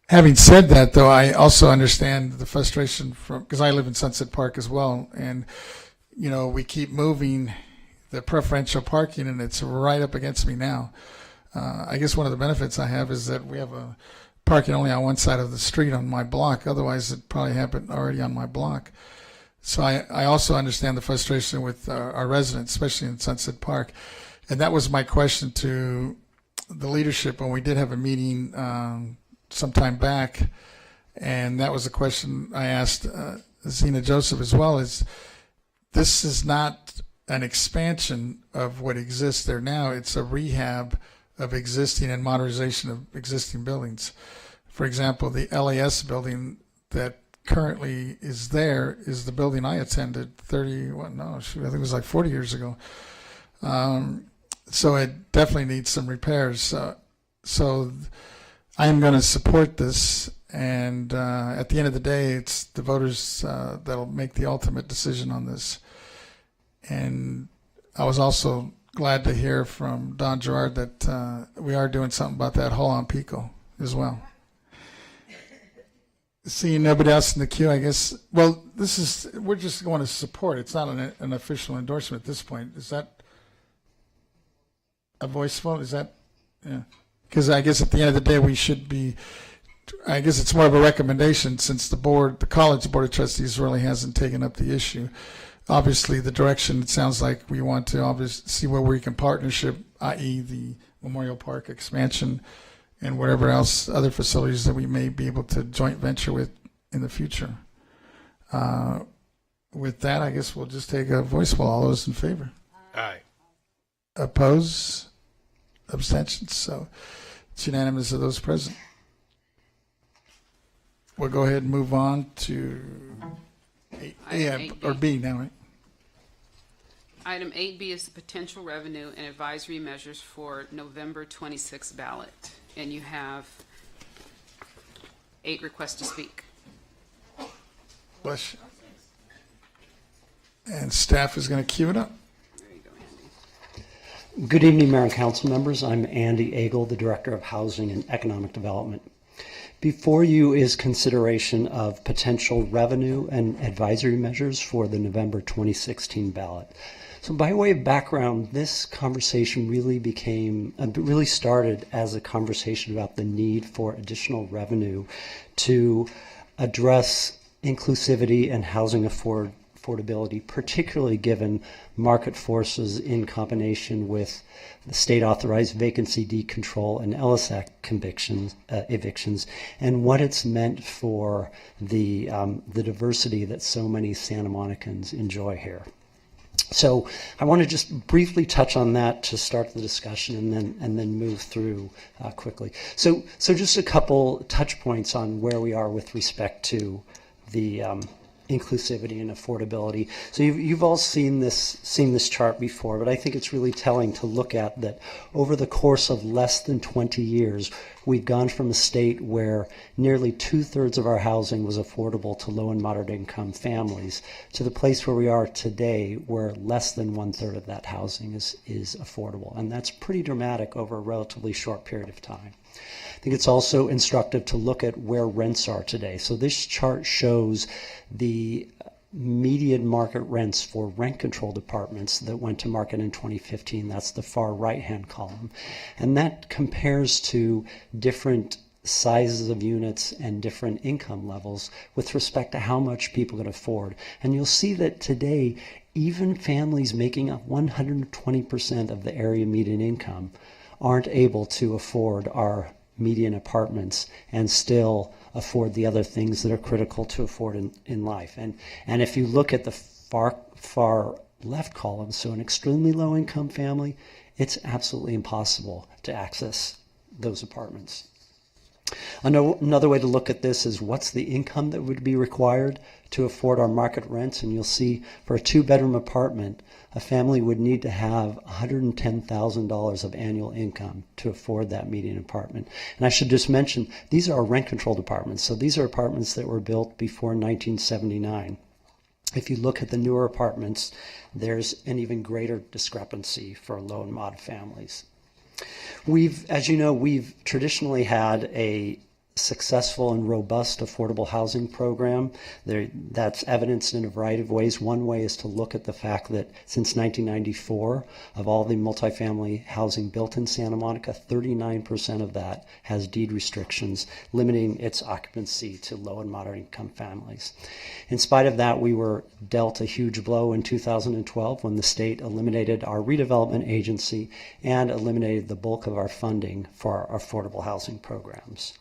Having said that, though, I also understand the frustration because I live in Sunset Park as well, and we keep moving the preferential parking, and it's right up against me now. I guess one of the benefits I have is that we have a parking only on one side of the street on my block. Otherwise, it probably happened already on my block. So I also understand the frustration with our residents, especially in Sunset Park. And that was my question to the leadership when we did have a meeting some time back. And that was a question I asked Zena Joseph as well, is this is not an expansion of what exists there now. It's a rehab of existing and modernization of existing buildings. For example, the LAS building that currently is there is the building I attended I think it was like 40 years ago. So it definitely needs some repairs. So I am going to support this, and at the end of the day, it's the voters that'll make the ultimate decision on this. And I was also glad to hear from Don Gerard that we are doing something about that hole on Pico as well. Seeing nobody else in the queue, I guess. Well, we're just going to support. It's not an official endorsement at this point. Is that a voice vote? Is that, yeah? Because I guess at the end of the day, we should be. I guess it's more of a recommendation since the College Board of Trustees really hasn't taken up the issue. Obviously, the direction, it sounds like we want to obviously see where we can partnership, i.e. the Memorial Park expansion and whatever else, other facilities that we may be able to joint venture with in the future. With that, I guess we'll just take a voice vote. All those in favor? Aye. Oppose? Abstentions? So it's unanimous of those present. We'll go ahead and move on to B now, right? Item 8B is the potential revenue and advisory measures for November 26th ballot. And you have 8 requests to speak. Bless you. And staff is going to queue it up. There you go, Andy. Good evening, Mayor and Council members. I'm Andy Agel, the Director of Housing and Economic Development. Before you is consideration of potential revenue and advisory measures for the November 2016 ballot. So by way of background, this conversation really started as a conversation about the need for additional revenue to address inclusivity and housing affordability, particularly given market forces in combination with the state authorized vacancy decontrol and Ellis Act evictions, and what it's meant for the diversity that so many Santa Monicans enjoy here. So I want to just briefly touch on that to start the discussion, and then move through quickly. So just a couple touch points on where we are with respect to the inclusivity and affordability. So you've all seen this chart before, but I think it's really telling to look at that over the course of less than 20 years, we've gone from a state where nearly 2/3 of our housing was affordable to low and moderate income families to the place where we are today, where less than 1/3 of that housing is affordable. And that's pretty dramatic over a relatively short period of time. I think it's also instructive to look at where rents are today. So this chart shows the median market rents for rent-controlled apartments that went to market in 2015. That's the far right-hand column. And that compares to different sizes of units and different income levels with respect to how much people can afford. And you'll see that today, even families making up 120% of the area median income aren't able to afford our median apartments and still afford the other things that are critical to afford in life. And if you look at the far left column, so an extremely low income family, it's absolutely impossible to access those apartments. Another way to look at this is what's the income that would be required to afford our market rents, and you'll see for a 2-bedroom apartment, a family would need to have $110,000 of annual income to afford that median apartment. And I should just mention, these are rent-controlled apartments, so these are apartments that were built before 1979. If you look at the newer apartments, there's an even greater discrepancy for low and moderate families. As you know, we've traditionally had a successful and robust affordable housing program. That's evidenced in a variety of ways. One way is to look at the fact that since 1994, of all the multifamily housing built in Santa Monica, 39% of that has deed restrictions, limiting its occupancy to low and moderate income families. In spite of that, we were dealt a huge blow in 2012 when the state eliminated our redevelopment agency and eliminated the bulk of our funding for our affordable housing programs.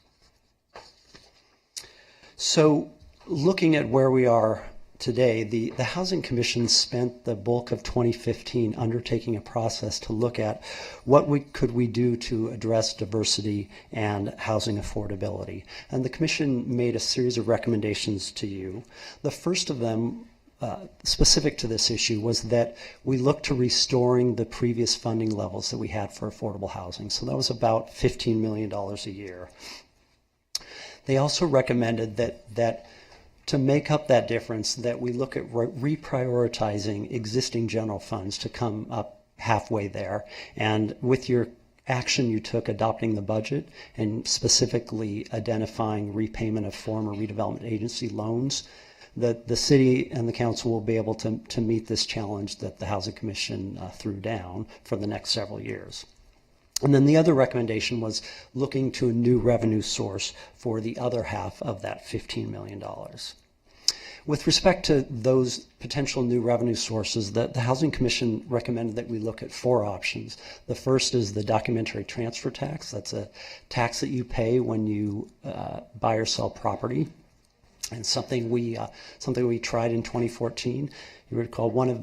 So looking at where we are today, the Housing Commission spent the bulk of 2015 undertaking a process to look at what could we do to address diversity and housing affordability. And the Commission made a series of recommendations to you. The first of them, specific to this issue, was that we look to restoring the previous funding levels that we had for affordable housing. So that was about $15 million a year. They also recommended that to make up that difference, that we look at reprioritizing existing general funds to come up halfway there. And with your action you took adopting the budget and specifically identifying repayment of former redevelopment agency loans, that the city and the council will be able to meet this challenge that the Housing Commission threw down for the next several years. And then the other recommendation was looking to a new revenue source for the other half of that $15 million. With respect to those potential new revenue sources, the Housing Commission recommended that we look at 4 options. The first is the documentary transfer tax. That's a tax that you pay when you buy or sell property. And something we tried in 2014. You recall one of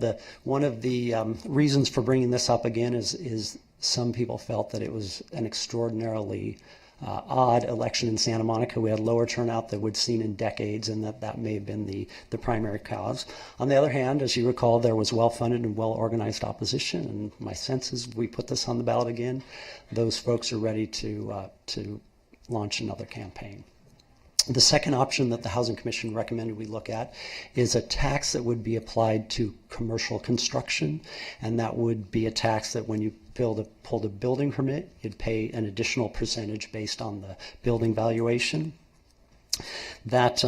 the reasons for bringing this up again is some people felt that it was an extraordinarily odd election in Santa Monica. We had lower turnout than we'd seen in decades, and that may have been the primary cause. On the other hand, as you recall, there was well-funded and well-organized opposition, and my sense is we put this on the ballot again, those folks are ready to launch another campaign. The second option that the Housing Commission recommended we look at is a tax that would be applied to commercial construction, and that would be a tax that when you pulled a building permit, you'd pay an additional percentage based on the building valuation. That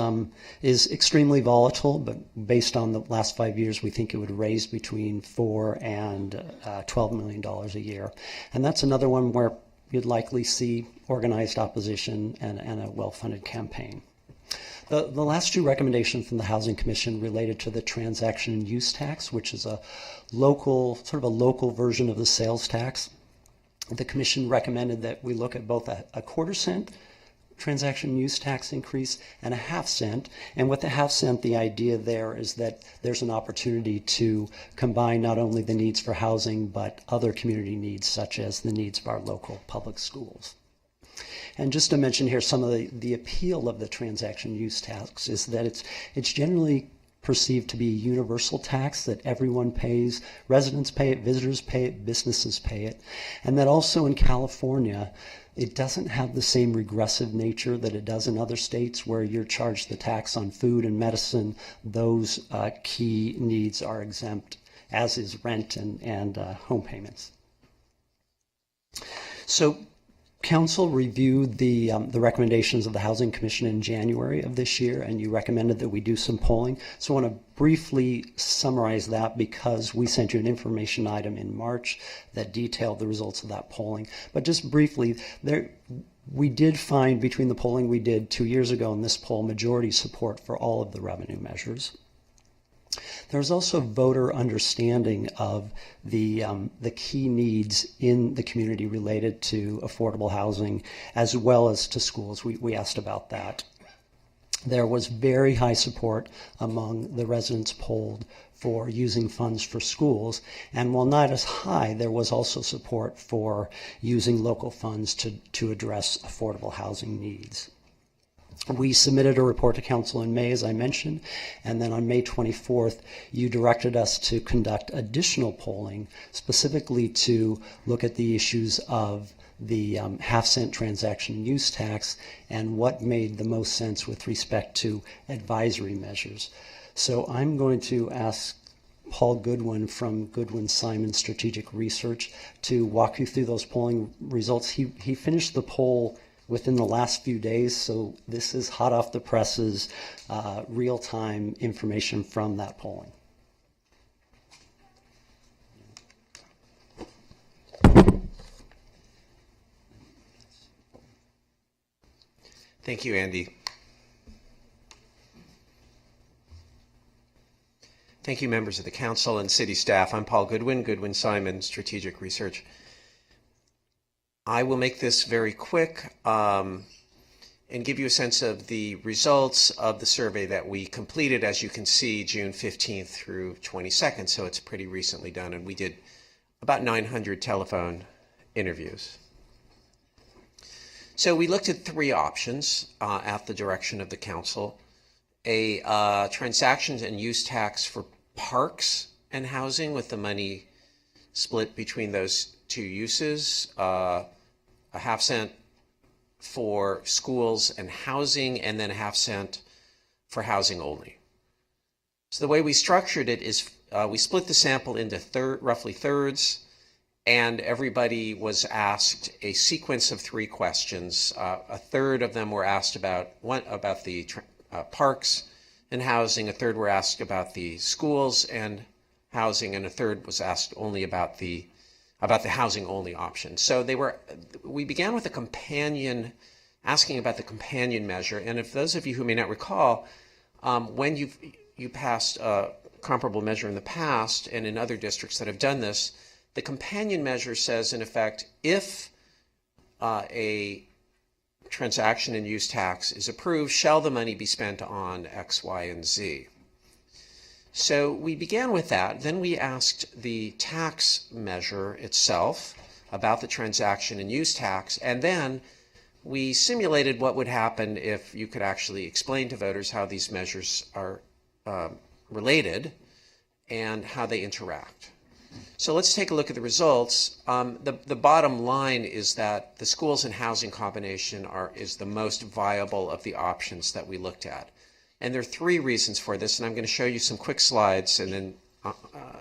is extremely volatile, but based on the last 5 years, we think it would raise between $4 and $12 million a year. And that's another one where you'd likely see organized opposition and a well-funded campaign. The last two recommendations from the Housing Commission related to the transaction and use tax, which is a local, sort of a local version of the sales tax. The Commission recommended that we look at both a quarter-cent transaction use tax increase and a half-cent. And with the half-cent, the idea there is that there's an opportunity to combine not only the needs for housing, but other community needs, such as the needs of our local public schools. And just to mention here, some of the appeal of the transaction use tax is that it's generally perceived to be a universal tax that everyone pays. Residents pay it, visitors pay it, businesses pay it. And that also in California, it doesn't have the same regressive nature that it does in other states where you're charged the tax on food and medicine. Those key needs are exempt, as is rent and home payments. So Council reviewed the recommendations of the Housing Commission in January of this year, and you recommended that we do some polling. So I want to briefly summarize that because we sent you an information item in March that detailed the results of that polling. But just briefly, we did find between the polling we did 2 years ago and this poll majority support for all of the revenue measures. There's also voter understanding of the key needs in the community related to affordable housing as well as to schools. We asked about that. There was very high support among the residents polled for using funds for schools, and while not as high, there was also support for using local funds to address affordable housing needs. We submitted a report to Council in May, as I mentioned, and then on May 24th, you directed us to conduct additional polling, specifically to look at the issues of the half-cent transaction use tax and what made the most sense with respect to advisory measures. So I'm going to ask Paul Goodwin from Goodwin Simon Strategic Research to walk you through those polling results. He finished the poll within the last few days, so this is hot off the presses, real-time information from that polling. Thank you, Andy. Thank you, members of the council and city staff. I'm Paul Goodwin, Goodwin Simon Strategic Research. I will make this very quick and give you a sense of the results of the survey that we completed, as you can see, June 15th through 22nd, so it's pretty recently done, and we did about 900 telephone interviews. So we looked at three options at the direction of the council: a transactions and use tax for parks and housing with the money split between those two uses, a half-cent for schools and housing, and then a half-cent for housing only. So the way we structured it is we split the sample into roughly thirds, and everybody was asked a sequence of three questions. A third of them were asked about the parks and housing, a third were asked about the schools and housing, and a third was asked only about the housing only option. So we began with asking about the companion measure. And if those of you who may not recall, when you passed a comparable measure in the past and in other districts that have done this, the companion measure says, in effect, if a transaction and use tax is approved, shall the money be spent on X, Y, and Z? So we began with that. Then we asked the tax measure itself about the transaction and use tax, and then we simulated what would happen if you could actually explain to voters how these measures are related and how they interact. So let's take a look at the results. The bottom line is that the schools and housing combination is the most viable of the options that we looked at. And there are three reasons for this, and I'm going to show you some quick slides and then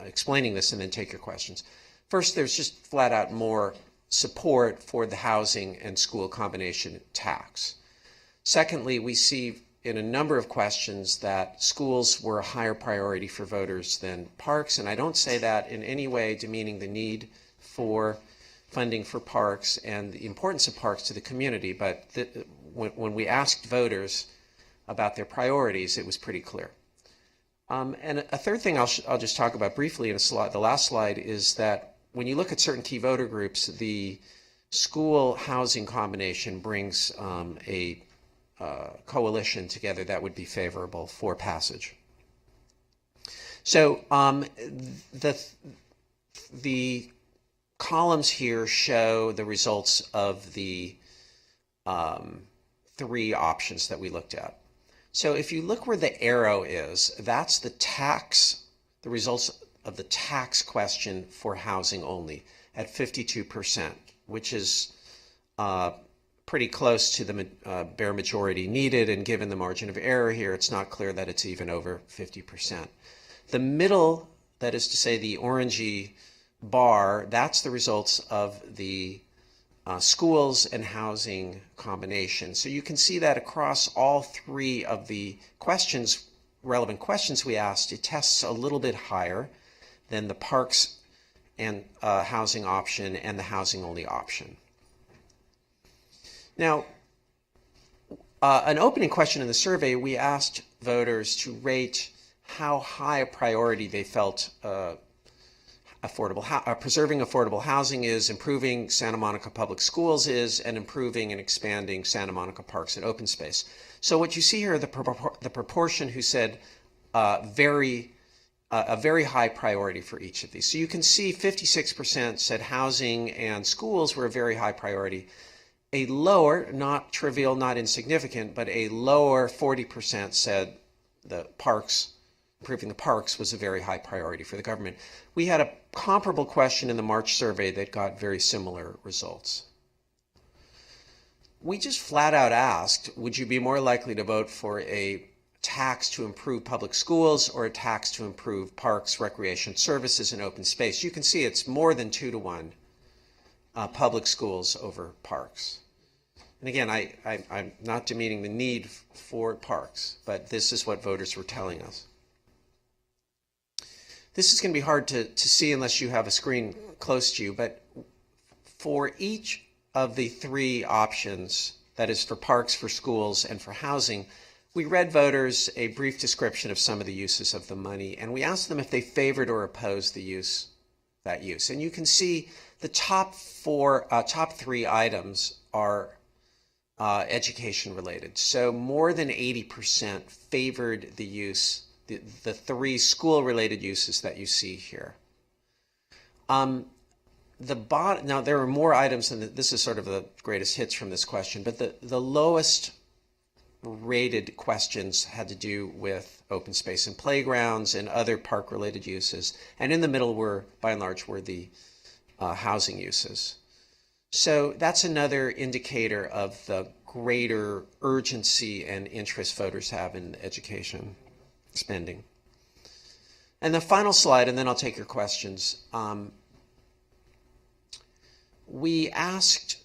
explaining this and then take your questions. First, there's just flat out more support for the housing and school combination tax. Secondly, we see in a number of questions that schools were a higher priority for voters than parks, and I don't say that in any way demeaning the need for funding for parks and the importance of parks to the community, but when we asked voters about their priorities, it was pretty clear. And a third thing I'll just talk about briefly in the last slide is that when you look at certain key voter groups, the school housing combination brings a coalition together that would be favorable for passage. So the columns here show the results of the three options that we looked at. So if you look where the arrow is, that's the results of the tax question for housing only at 52%, which is pretty close to the bare majority needed, and given the margin of error here, it's not clear that it's even over 50%. The middle, that is to say the orangey bar, that's the results of the schools and housing combination. So you can see that across all three of the questions, relevant questions we asked, it tests a little bit higher than the parks and housing option and the housing only option. Now, an opening question in the survey, we asked voters to rate how high a priority they felt preserving affordable housing is, improving Santa Monica Public Schools is, and improving and expanding Santa Monica Parks and Open Space. So what you see here are the proportion who said a very high priority for each of these. So you can see 56% said housing and schools were a very high priority. A lower, not trivial, not insignificant, but a lower 40% said the parks, improving the parks was a very high priority for the government. We had a comparable question in the March survey that got very similar results. We just flat out asked, would you be more likely to vote for a tax to improve public schools or a tax to improve parks, recreation services, and open space? You can see it's more than 2-to-1 public schools over parks. And again, I'm not demeaning the need for parks, but this is what voters were telling us. This is going to be hard to see unless you have a screen close to you, but for each of the three options, that is for parks, for schools, and for housing, we read voters a brief description of some of the uses of the money, and we asked them if they favored or opposed that use. And you can see the top three items are education related. So more than 80% favored the use, the three school related uses that you see here. Now there are more items, and this is sort of the greatest hits from this question, but the lowest rated questions had to do with open space and playgrounds and other park related uses, and in the middle were, by and large, were the housing uses. So that's another indicator of the greater urgency and interest voters have in education spending. And the final slide, and then I'll take your questions. We asked,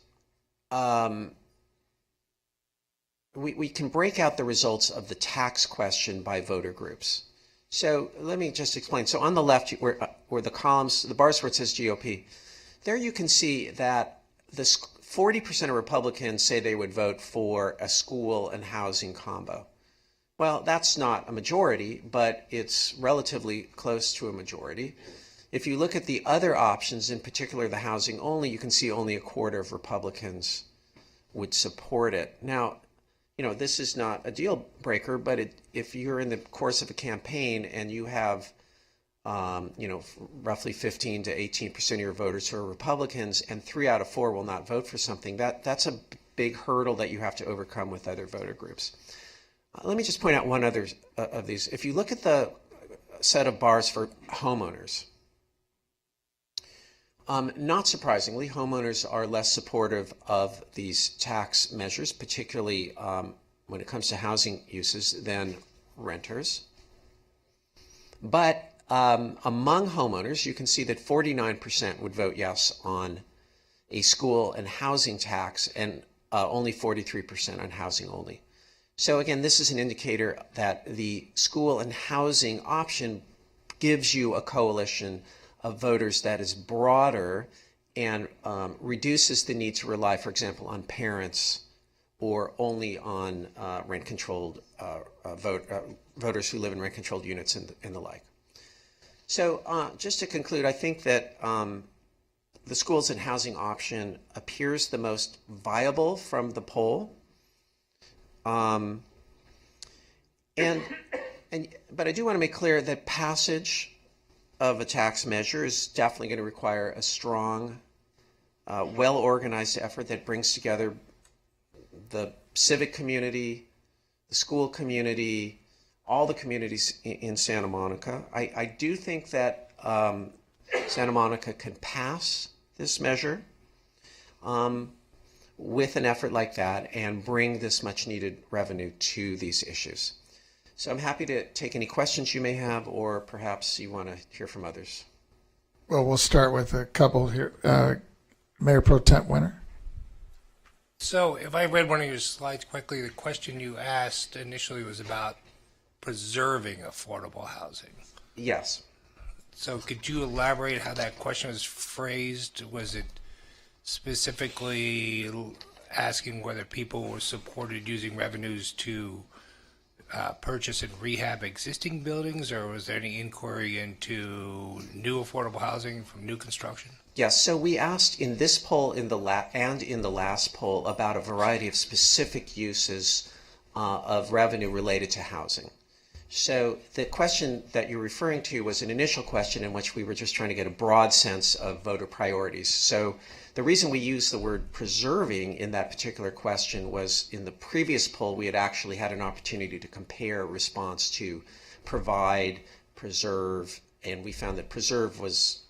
we can break out the results of the tax question by voter groups. So let me just explain. So on the left, where the columns, the bars where it says GOP, there you can see that 40% of Republicans say they would vote for a school and housing combo. Well, that's not a majority, but it's relatively close to a majority. If you look at the other options, in particular the housing only, you can see only a quarter of Republicans would support it. Now, you know, this is not a deal breaker, but if you're in the course of a campaign and you have, roughly 15 to 18% of your voters who are Republicans, and 3 out of 4 will not vote for something, that's a big hurdle that you have to overcome with other voter groups. Let me just point out one other of these. If you look at the set of bars for homeowners, Not surprisingly, homeowners are less supportive of these tax measures, particularly when it comes to housing uses, than renters. But among homeowners, you can see that 49% would vote yes on a school and housing tax, and only 43% on housing only. So again, this is an indicator that the school and housing option gives you a coalition of voters that is broader and reduces the need to rely, for example, on parents or only on rent-controlled voters who live in rent-controlled units and the like. So just to conclude, I think that the schools and housing option appears the most viable from the poll. But I do want to make clear that passage of a tax measure is definitely going to require a strong, well-organized effort that brings together the civic community, the school community, all the communities in Santa Monica. I do think that Santa Monica can pass this measure with an effort like that and bring this much needed revenue to these issues. So I'm happy to take any questions you may have, or perhaps you want to hear from others. Well, we'll start with a couple here. Mayor Pro Tem Winter. So if I read one of your slides correctly, the question you asked initially was about preserving affordable housing. Yes. So could you elaborate how that question was phrased? Was it specifically asking whether people were supported using revenues to purchase and rehab existing buildings, or was there any inquiry into new affordable housing from new construction? Yes, so we asked in this poll and in the last poll about a variety of specific uses of revenue related to housing. So the question that you're referring to was an initial question in which we were just trying to get a broad sense of voter priorities. So the reason we used the word preserving in that particular question was in the previous poll, we had actually had an opportunity to compare response to provide, preserve, and we found that preserve was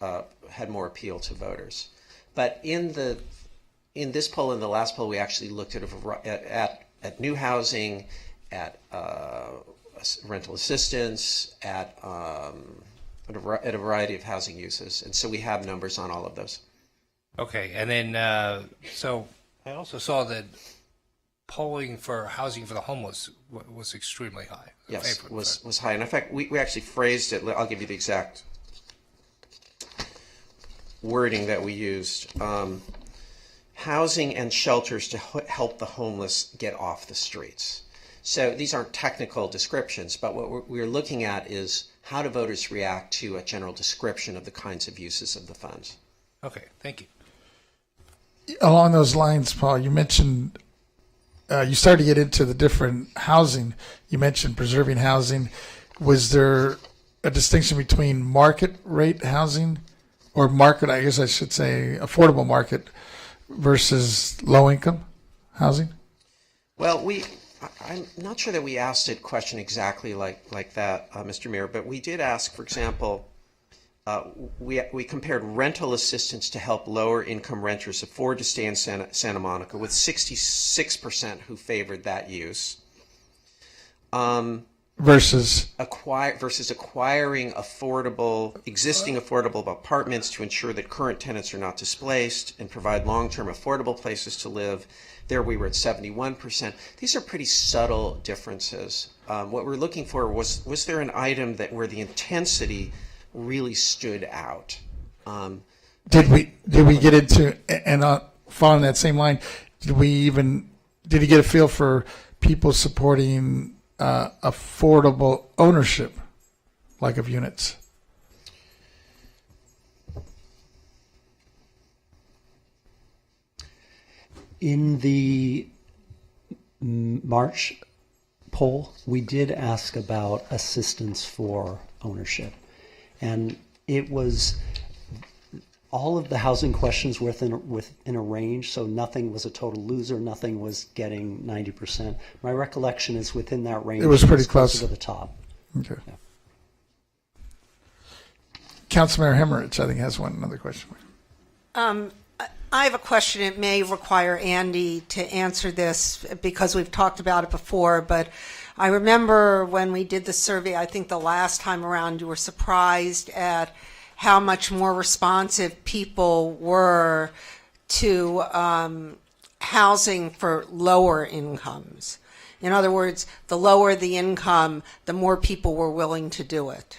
had more appeal to voters. But in this poll and the last poll, we actually looked at new housing, at rental assistance, at a variety of housing uses, and so we have numbers on all of those. Okay, and then so I also saw that polling for housing for the homeless was extremely high. Yes, was high, and in fact, we actually phrased it. I'll give you the exact wording that we used. Housing and shelters to help the homeless get off the streets. So these aren't technical descriptions, but what we're looking at is how do voters react to a general description of the kinds of uses of the funds. Okay, thank you. Along those lines, Paul, you mentioned you started to get into the different housing. You mentioned preserving housing. Was there a distinction between market rate housing or market, I guess I should say, affordable market versus low income housing? Well, I'm not sure that we asked a question exactly like that, Mr. Mayor, but we did ask, for example, we compared rental assistance to help lower income renters afford to stay in Santa Monica, with 66% who favored that use. Versus acquiring existing affordable apartments to ensure that current tenants are not displaced and provide long-term affordable places to live. There we were at 71%. These are pretty subtle differences. What we're looking for was there an item where the intensity really stood out? Did we get into, and following that same line, did you get a feel for people supporting affordable ownership, like of units? In the March poll, we did ask about assistance for ownership. And it was all of the housing questions within a range, so nothing was a total loser, nothing was getting 90%. My recollection is within that range. It was pretty closer close to the top. Okay. Yeah. Councilmember Hemmerich, I think, has another question. I have a question. It may require Andy to answer this because we've talked about it before, but I remember when we did the survey, I think the last time around, you were surprised at how much more responsive people were to housing for lower incomes. In other words, the lower the income, the more people were willing to do it.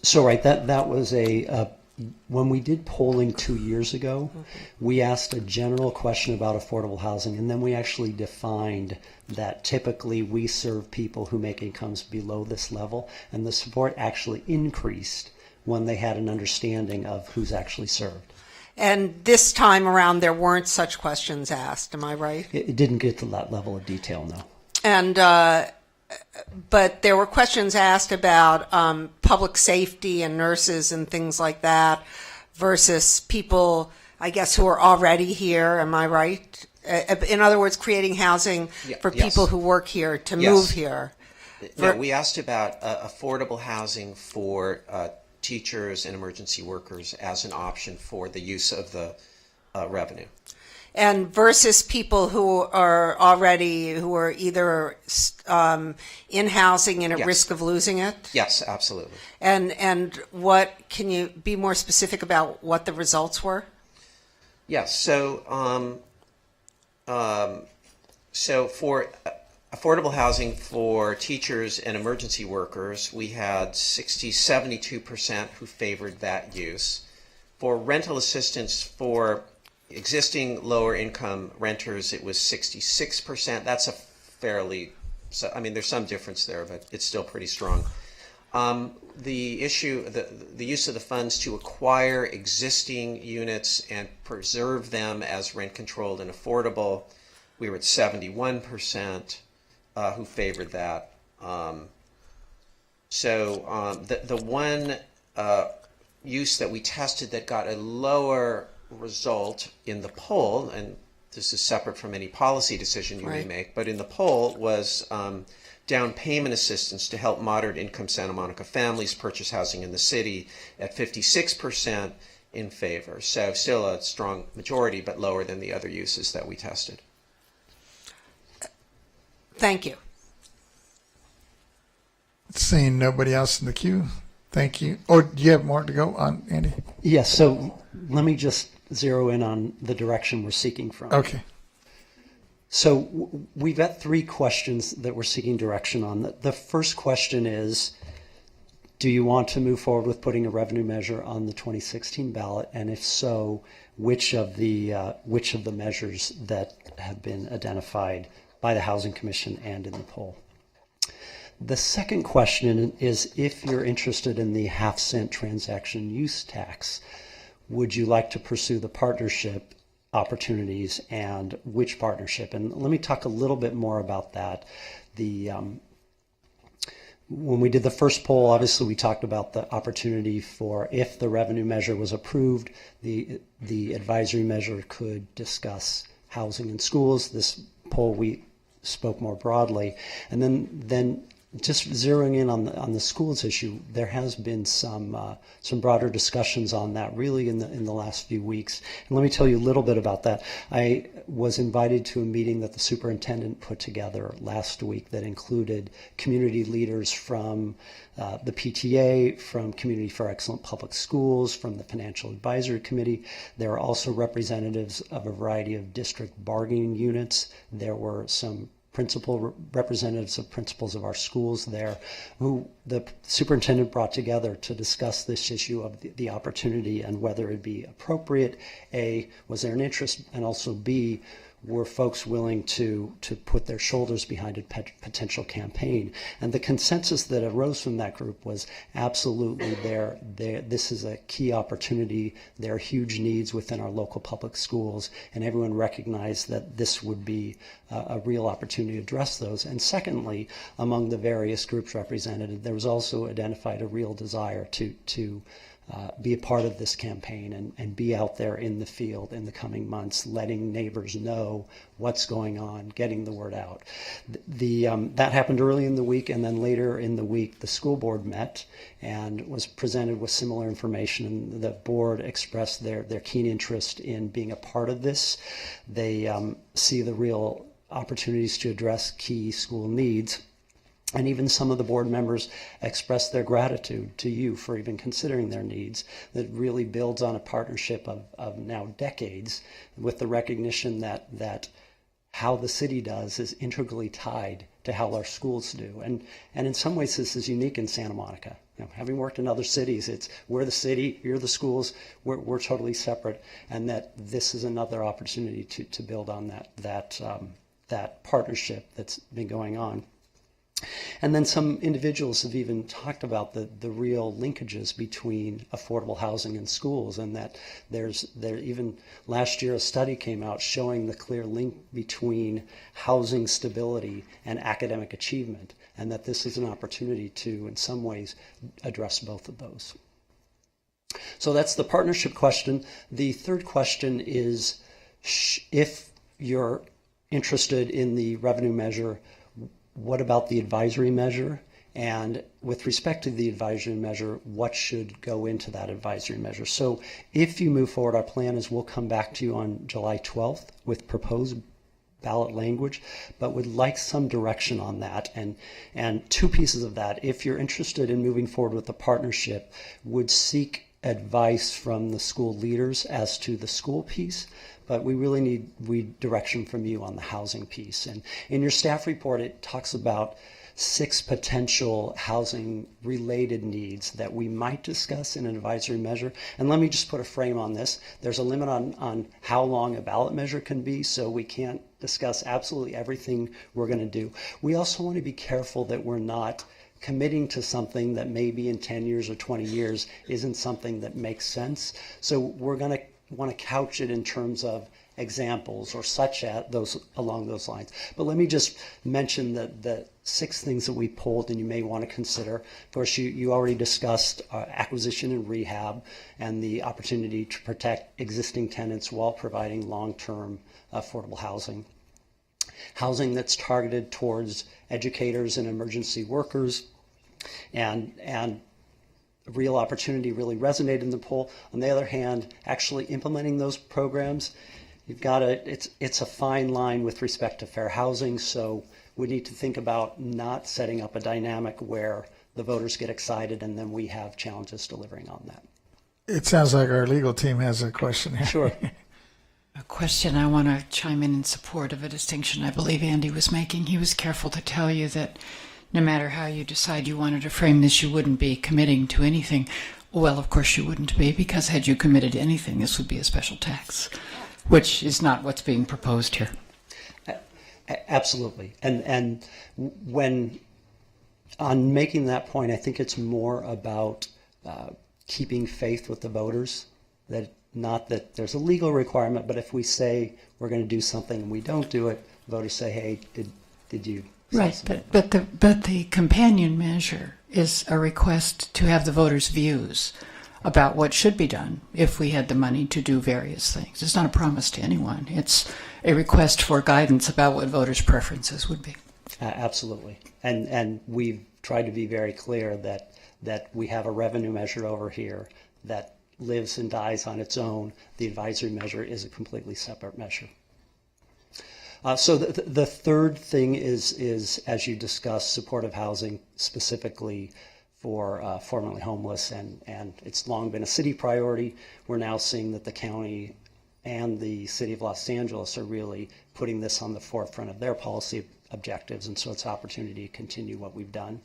So right, that was when we did polling 2 years ago, we asked a general question about affordable housing, and then we actually defined that typically we serve people who make incomes below this level, and the support actually increased when they had an understanding of who's actually served. And this time around, there weren't such questions asked. Am I right? It didn't get to that level of detail, no. And but there were questions asked about public safety and nurses and things like that versus people, I guess, who are already here. Am I right? In other words, creating housing for people who work here to move here. No, we asked about affordable housing for teachers and emergency workers as an option for the use of the revenue. And versus people who are either in housing and at risk of losing it? Yes, absolutely. And what, can you be more specific about what the results were? Yes, so for affordable housing for teachers and emergency workers, we had 72% who favored that use. For rental assistance for existing lower income renters, it was 66%. That's a fairly, I mean, there's some difference there, but it's still pretty strong. The issue, the use of the funds to acquire existing units and preserve them as rent controlled and affordable, we were at 71% who favored that. The one use that we tested that got a lower result in the poll, and this is separate from any policy decision you may make, but in the poll was down payment assistance to help moderate income Santa Monica families purchase housing in the city at 56% in favor. So still a strong majority, but lower than the other uses that we tested. Thank you. Seeing nobody else in the queue, thank you. Or do you have more to go on, Andy? Yes, so let me just zero in on the direction we're seeking from. Okay. So we've got 3 questions that we're seeking direction on. The first question is, do you want to move forward with putting a revenue measure on the 2016 ballot? And if so, which of the measures that have been identified by the Housing Commission and in the poll? The second question is, if you're interested in the half-cent transaction use tax, would you like to pursue the partnership opportunities, and which partnership? And let me talk a little bit more about that. When we did the first poll, obviously we talked about the opportunity for, if the revenue measure was approved, the advisory measure could discuss housing and schools. This poll we spoke more broadly. And then just zeroing in on the schools issue, there has been some broader discussions on that really in the last few weeks. And let me tell you a little bit about that. I was invited to a meeting that the superintendent put together last week that included community leaders from the PTA, from Community for Excellent Public Schools, from the Financial Advisory Committee. There are also representatives of a variety of district bargaining units. There were some representatives of principals of our schools there, who the superintendent brought together to discuss this issue of the opportunity and whether it'd be appropriate. A, was there an interest? And also B, were folks willing to put their shoulders behind a potential campaign? And the consensus that arose from that group was absolutely this is a key opportunity. There are huge needs within our local public schools, and everyone recognized that this would be a real opportunity to address those. And secondly, among the various groups represented, there was also identified a real desire to be a part of this campaign and be out there in the field in the coming months, letting neighbors know what's going on, getting the word out. That happened early in the week, and then later in the week, the school board met and was presented with similar information. And the board expressed their keen interest in being a part of this. They see the real opportunities to address key school needs. And even some of the board members expressed their gratitude to you for even considering their needs. That really builds on a partnership of now decades, with the recognition that how the city does is integrally tied to how our schools do. And in some ways, this is unique in Santa Monica. You know, having worked in other cities, we're the city, you're the schools, we're totally separate, and that this is another opportunity to build on that partnership that's been going on. And then some individuals have even talked about the real linkages between affordable housing and schools, and that there even last year a study came out showing the clear link between housing stability and academic achievement, and that this is an opportunity to, in some ways, address both of those. So that's the partnership question. The third question is, if you're interested in the revenue measure, what about the advisory measure? And with respect to the advisory measure, what should go into that advisory measure? So if you move forward, our plan is we'll come back to you on July 12th with proposed ballot language, but would like some direction on that. And two pieces of that. If you're interested in moving forward with the partnership, would seek advice from the school leaders as to the school piece, but we really need direction from you on the housing piece. And in your staff report, it talks about 6 potential housing related needs that we might discuss in an advisory measure. And let me just put a frame on this. There's a limit on how long a ballot measure can be, so we can't discuss absolutely everything we're going to do. We also want to be careful that we're not committing to something that maybe in 10 years or 20 years isn't something that makes sense. So we're going to want to couch it in terms of examples or such at those along those lines. But let me just mention the 6 things that we pulled and you may want to consider. Of course, you already discussed acquisition and rehab and the opportunity to protect existing tenants while providing long-term affordable housing. Housing that's targeted towards educators and emergency workers, and real opportunity really resonated in the poll. On the other hand, actually implementing those programs, you've got it's a fine line with respect to fair housing, so we need to think about not setting up a dynamic where the voters get excited and then we have challenges delivering on that. It sounds like our legal team has a question here. Sure. A question I want to chime in support of a distinction I believe Andy was making. He was careful to tell you that no matter how you decide you wanted to frame this, you wouldn't be committing to anything. Well, of course you wouldn't be, because had you committed to anything, this would be a special tax, which is not what's being proposed here. Absolutely. And when on making that point, I think it's more about keeping faith with the voters, that not that there's a legal requirement, but if we say we're going to do something and we don't do it, voters say, hey, did you? Right, but the companion measure is a request to have the voters' views about what should be done if we had the money to do various things. It's not a promise to anyone. It's a request for guidance about what voters' preferences would be. Absolutely. And we've tried to be very clear that we have a revenue measure over here that lives and dies on its own. The advisory measure is a completely separate measure. So the third thing is, as you discussed, supportive housing, specifically for formerly homeless, and it's long been a city priority. We're now seeing that the county and the city of Los Angeles are really putting this on the forefront of their policy objectives, and so it's an opportunity to continue what we've done.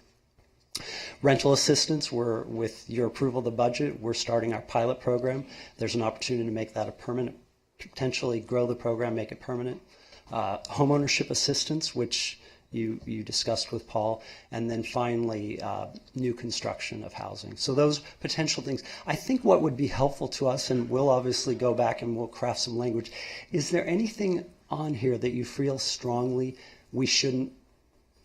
Rental assistance, with your approval of the budget, we're starting our pilot program. There's an opportunity to make that a permanent, potentially grow the program, make it permanent. Homeownership assistance, which you discussed with Paul, and then finally new construction of housing. So those potential things. I think what would be helpful to us, and we'll obviously go back and we'll craft some language, is there anything on here that you feel strongly we shouldn't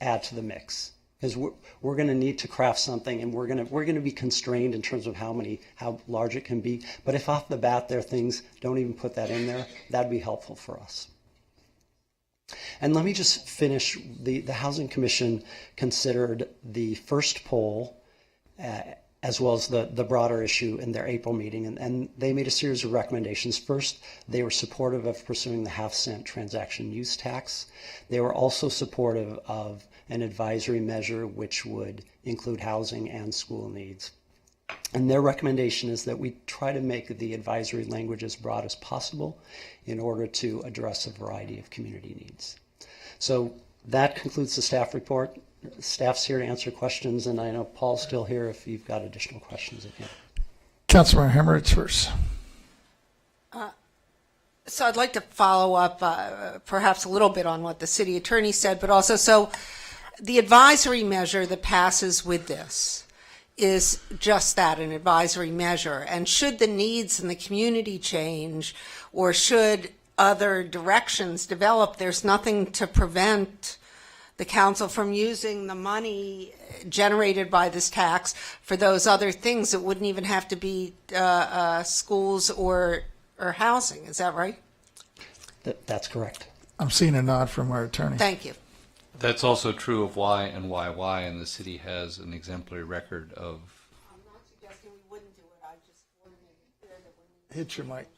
add to the mix? because we're going to need to craft something, and we're going to be constrained in terms of how large it can be. But if off the bat there are things, don't even put that in there, that'd be helpful for us. And let me just finish. The Housing Commission considered the first poll as well as the broader issue in their April meeting, and they made a series of recommendations. First, they were supportive of pursuing the half-cent transaction use tax. They were also supportive of an advisory measure which would include housing and school needs. And their recommendation is that we try to make the advisory language as broad as possible in order to address a variety of community needs. So that concludes the staff report. Staff's here to answer questions, and I know Paul's still here if you've got additional questions at the end. Councilman Hemmerich first. So I'd like to follow up perhaps a little bit on what the city attorney said, but also, so the advisory measure that passes with this is just that, an advisory measure. And should the needs in the community change, or should other directions develop, there's nothing to prevent the council from using the money generated by this tax for those other things. It wouldn't even have to be schools or housing. Is that right? That's correct. I'm seeing a nod from our attorney. Thank you. That's also true of Y and YY, and the city has an exemplary record of. I'm not suggesting we wouldn't do it. I just wanted to make it clear that when Hit your mic.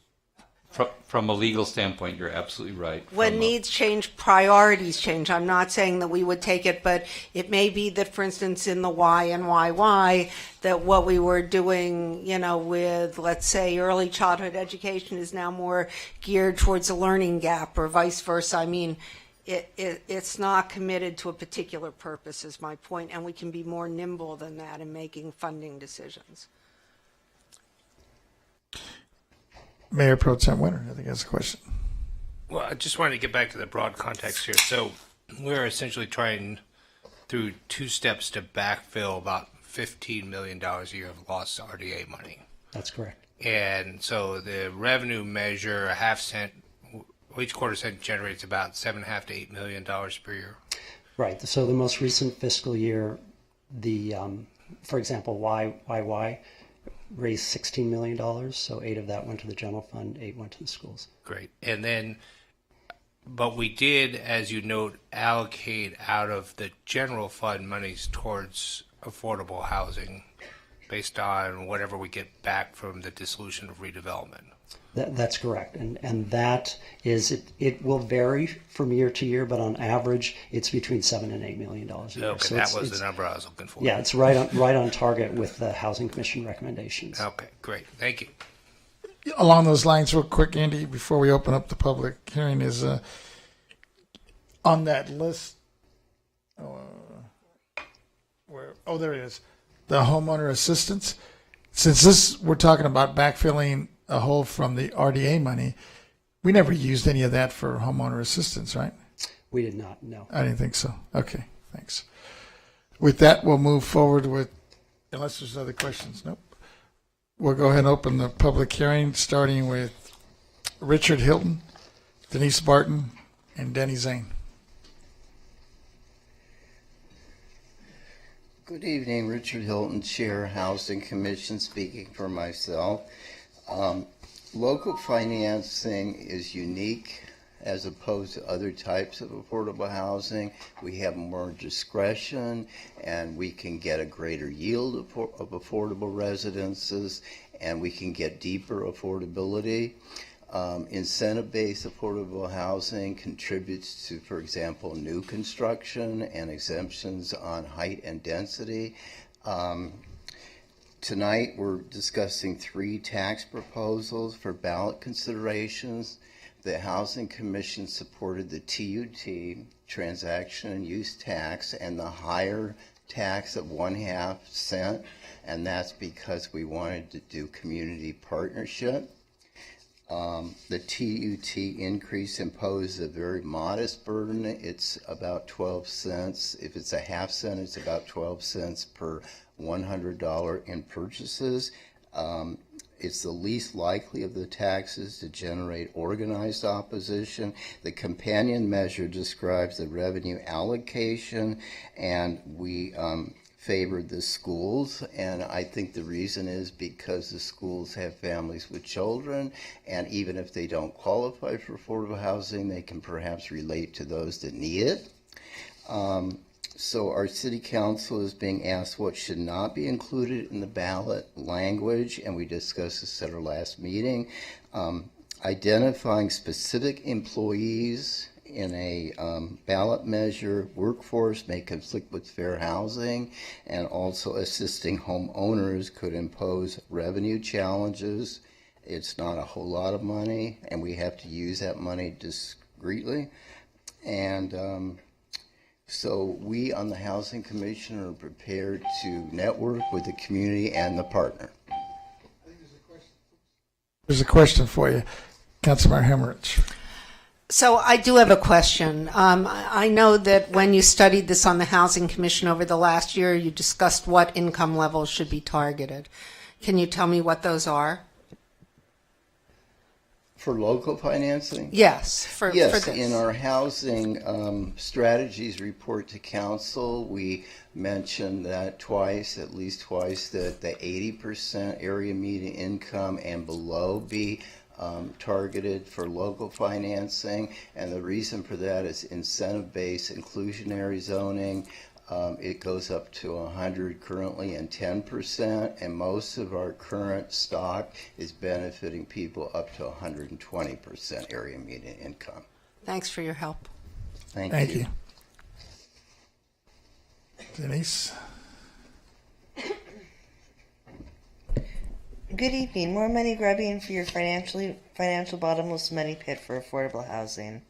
From a legal standpoint, you're absolutely right. when needs change, priorities change. I'm not saying that we would take it, but it may be that, for instance, in the Y and YY, that what we were doing, with, let's say, early childhood education is now more geared towards a learning gap, or vice versa. I mean, it's not committed to a particular purpose, is my point, and we can be more nimble than that in making funding decisions. Mayor Pro Tem Winter, I think that's a question. Well, I just wanted to get back to the broad context here. So we're essentially trying through two steps to backfill about $15 million a year of lost RDA money. That's correct. And so the revenue measure, a half cent, each quarter cent generates about $7.5 to $8 million per year. Right. So the most recent fiscal year, for example, YY raised $16 million, so 8 of that went to the general fund, 8 went to the schools. Great. And then, but we did, as you note, allocate out of the general fund monies towards affordable housing based on whatever we get back from the dissolution of redevelopment. That's correct. And that is, it will vary from year to year, but on average, it's between $7 and $8 million a year. Okay, so that was the number I was looking for. Yeah, it's right on target with the Housing Commission recommendations. Okay, great. Thank you. Along those lines, real quick, Andy, before we open up the public hearing, is on that list, there it is, the homeowner assistance. Since we're talking about backfilling a hole from the RDA money, we never used any of that for homeowner assistance, right? We did not, no. I didn't think so. Okay, thanks. With that, we'll move forward with, unless there's other questions, nope. We'll go ahead and open the public hearing, starting with Richard Hilton, Denise Barton, and Denny Zane. Good evening, Richard Hilton, Chair, Housing Commission, speaking for myself. Local financing is unique as opposed to other types of affordable housing. We have more discretion, and we can get a greater yield of affordable residences, and we can get deeper affordability. Incentive-based affordable housing contributes to, for example, new construction and exemptions on height and density. Tonight, we're discussing 3 tax proposals for ballot considerations. The Housing Commission supported the TUT, transaction and use tax, and the higher tax of 1/2 cent, and that's because we wanted to do community partnership. The TUT increase imposes a very modest burden. It's about 12 cents. If it's a 1/2 cent, it's about 12 cents per $100 in purchases. It's the least likely of the taxes to generate organized opposition. The companion measure describes the revenue allocation, and we favored the schools, and I think the reason is because the schools have families with children, and even if they don't qualify for affordable housing, they can perhaps relate to those that need it. So our city council is being asked what should not be included in the ballot language, and we discussed this at our last meeting. Identifying specific employees in a ballot measure, workforce may conflict with fair housing, and also assisting homeowners could impose revenue challenges. It's not a whole lot of money, and we have to use that money discreetly. And so we on the Housing Commission are prepared to network with the community and the partner. There's a question for you, Councilmember Hemmerich. So I do have a question. I know that when you studied this on the Housing Commission over the last year, you discussed what income levels should be targeted. Can you tell me what those are? For local financing? Yes. For this. In our housing strategies report to council, we mentioned that at least twice, that the 80% area median income and below be targeted for local financing, and the reason for that is incentive-based inclusionary zoning. It goes up to 100 currently and 10%, and most of our current stock is benefiting people up to 120% area median income. Thanks for your help. Thank you. Denise? Good evening. More money grubbing for your financial bottomless money pit for affordable housing.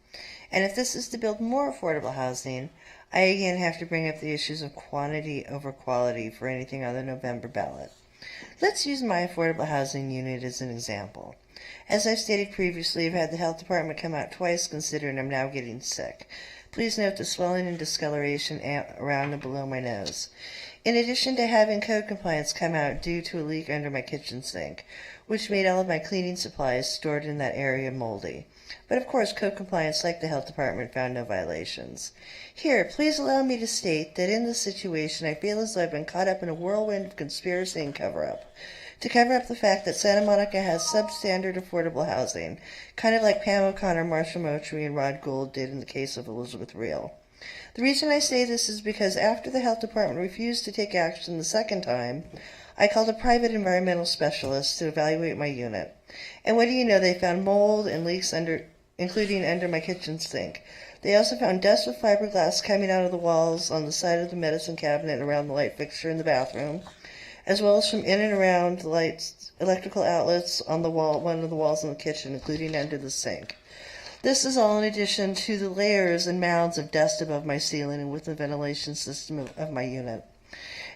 And if this is to build more affordable housing, I again have to bring up the issues of quantity over quality for anything on the November ballot. Let's use my affordable housing unit as an example. As I've stated previously, I've had the health department come out twice considering I'm now getting sick. Please note the swelling and discoloration around and below my nose. In addition to having code compliance come out due to a leak under my kitchen sink, which made all of my cleaning supplies stored in that area moldy. But of course, code compliance, like the health department, found no violations. Here, please allow me to state that in this situation, I feel as though I've been caught up in a whirlwind of conspiracy and cover-up. To cover up the fact that Santa Monica has substandard affordable housing, kind of like Pam O'Connor, Marshall Moultrie, and Rod Gould did in the case of Elizabeth Reel. The reason I say this is because after the health department refused to take action the second time, I called a private environmental specialist to evaluate my unit. And what do you know, they found mold and leaks including under my kitchen sink. They also found dust with fiberglass coming out of the walls on the side of the medicine cabinet around the light fixture in the bathroom, as well as from in and around the lights, electrical outlets on the wall, one of the walls in the kitchen, including under the sink. This is all in addition to the layers and mounds of dust above my ceiling and with the ventilation system of my unit.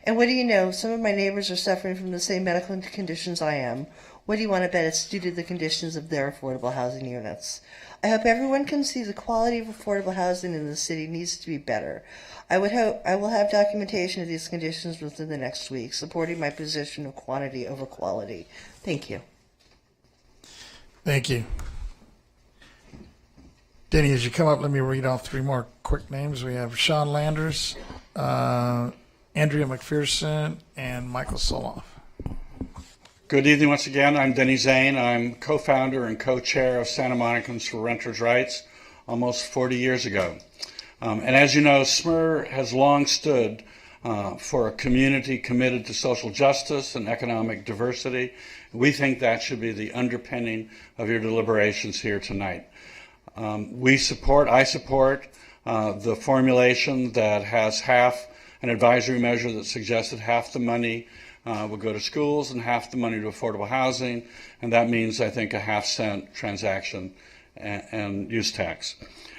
And what do you know, some of my neighbors are suffering from the same medical conditions I am. What do you want to bet it's due to the conditions of their affordable housing units? I hope everyone can see the quality of affordable housing in the city needs to be better. I will have documentation of these conditions within the next week, supporting my position of quantity over quality. Thank you. Thank you. Denny, as you come up, let me read off three more quick names. We have Sean Landers, Andrea McPherson, and Michael Soloff. Good evening once again. I'm Denny Zane. I'm co-founder and co-chair of Santa Monicans for Renters' Rights almost 40 years ago. And as you know, SMER has long stood for a community committed to social justice and economic diversity. We think that should be the underpinning of your deliberations here tonight. I support the formulation that has an advisory measure that suggested half the money will go to schools and half the money to affordable housing, and that means, I think, a half-cent transaction and use tax.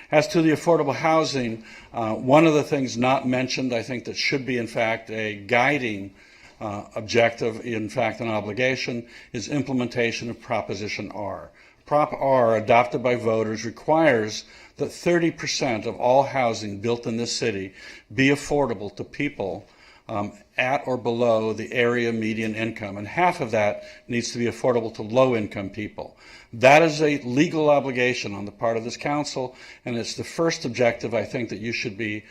As to the affordable housing, one of the things not mentioned, I think that should be, in fact, a guiding objective, in fact, an obligation, is implementation of Proposition R. Prop R, adopted by voters, requires that 30% of all housing built in this city be affordable to people at or below the area median income, and half of that needs to be affordable to low-income people. That is a legal obligation on the part of this council, and it's the first objective I think that you should be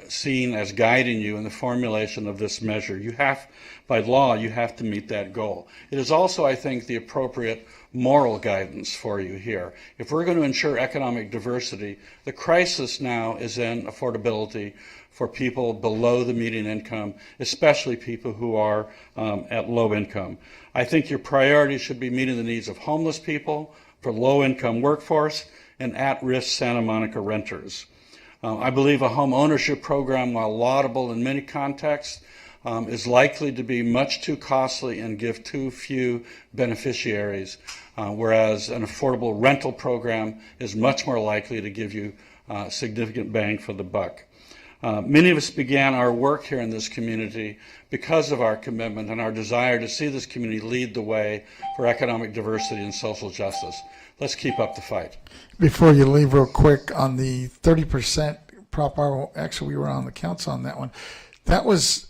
seen as guiding you in the formulation of this measure. You have, by law, you have to meet that goal. It is also, I think, the appropriate moral guidance for you here. If we're going to ensure economic diversity, the crisis now is in affordability for people below the median income, especially people who are at low income. I think your priority should be meeting the needs of homeless people, for low-income workforce, and at-risk Santa Monica renters. I believe a home ownership program, while laudable in many contexts, is likely to be much too costly and give too few beneficiaries, whereas an affordable rental program is much more likely to give you significant bang for the buck. Many of us began our work here in this community because of our commitment and our desire to see this community lead the way for economic diversity and social justice. Let's keep up the fight. Before you leave, real quick, on the 30% Prop R, actually we were on the council on that one. That was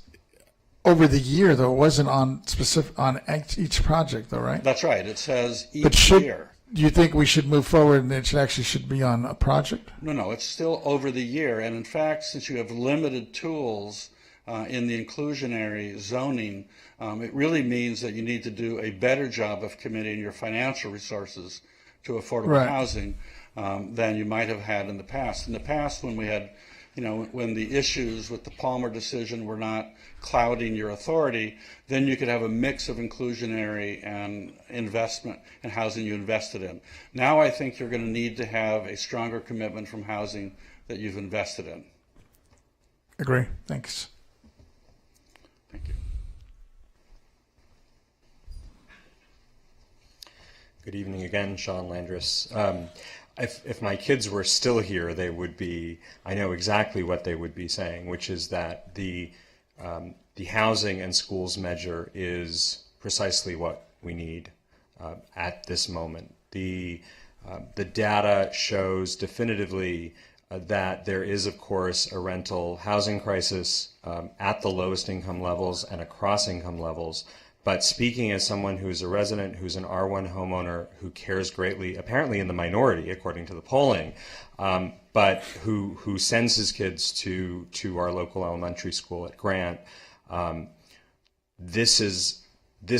over the year, though. It wasn't on specific on each project, though, right? That's right. It says each But year. do you think we should move forward and it should be on a project? No, it's still over the year. And in fact, since you have limited tools in the inclusionary zoning, it really means that you need to do a better job of committing your financial resources to affordable housing than you might have had in the past. In the past, when we had, when the issues with the Palmer decision were not clouding your authority, then you could have a mix of inclusionary and investment and housing you invested in. Now I think you're going to need to have a stronger commitment from housing that you've invested in. Agree. Thanks. Thank you. Good evening again, Sean Landris. If my kids were still here, they would be, I know exactly what they would be saying, which is that the housing and schools measure is precisely what we need at this moment. The data shows definitively that there is, of course, a rental housing crisis at the lowest income levels and across income levels. But speaking as someone who's a resident, who's an R1 homeowner, who cares greatly, apparently in the minority according to the polling, but who sends his kids to our local elementary school at Grant, this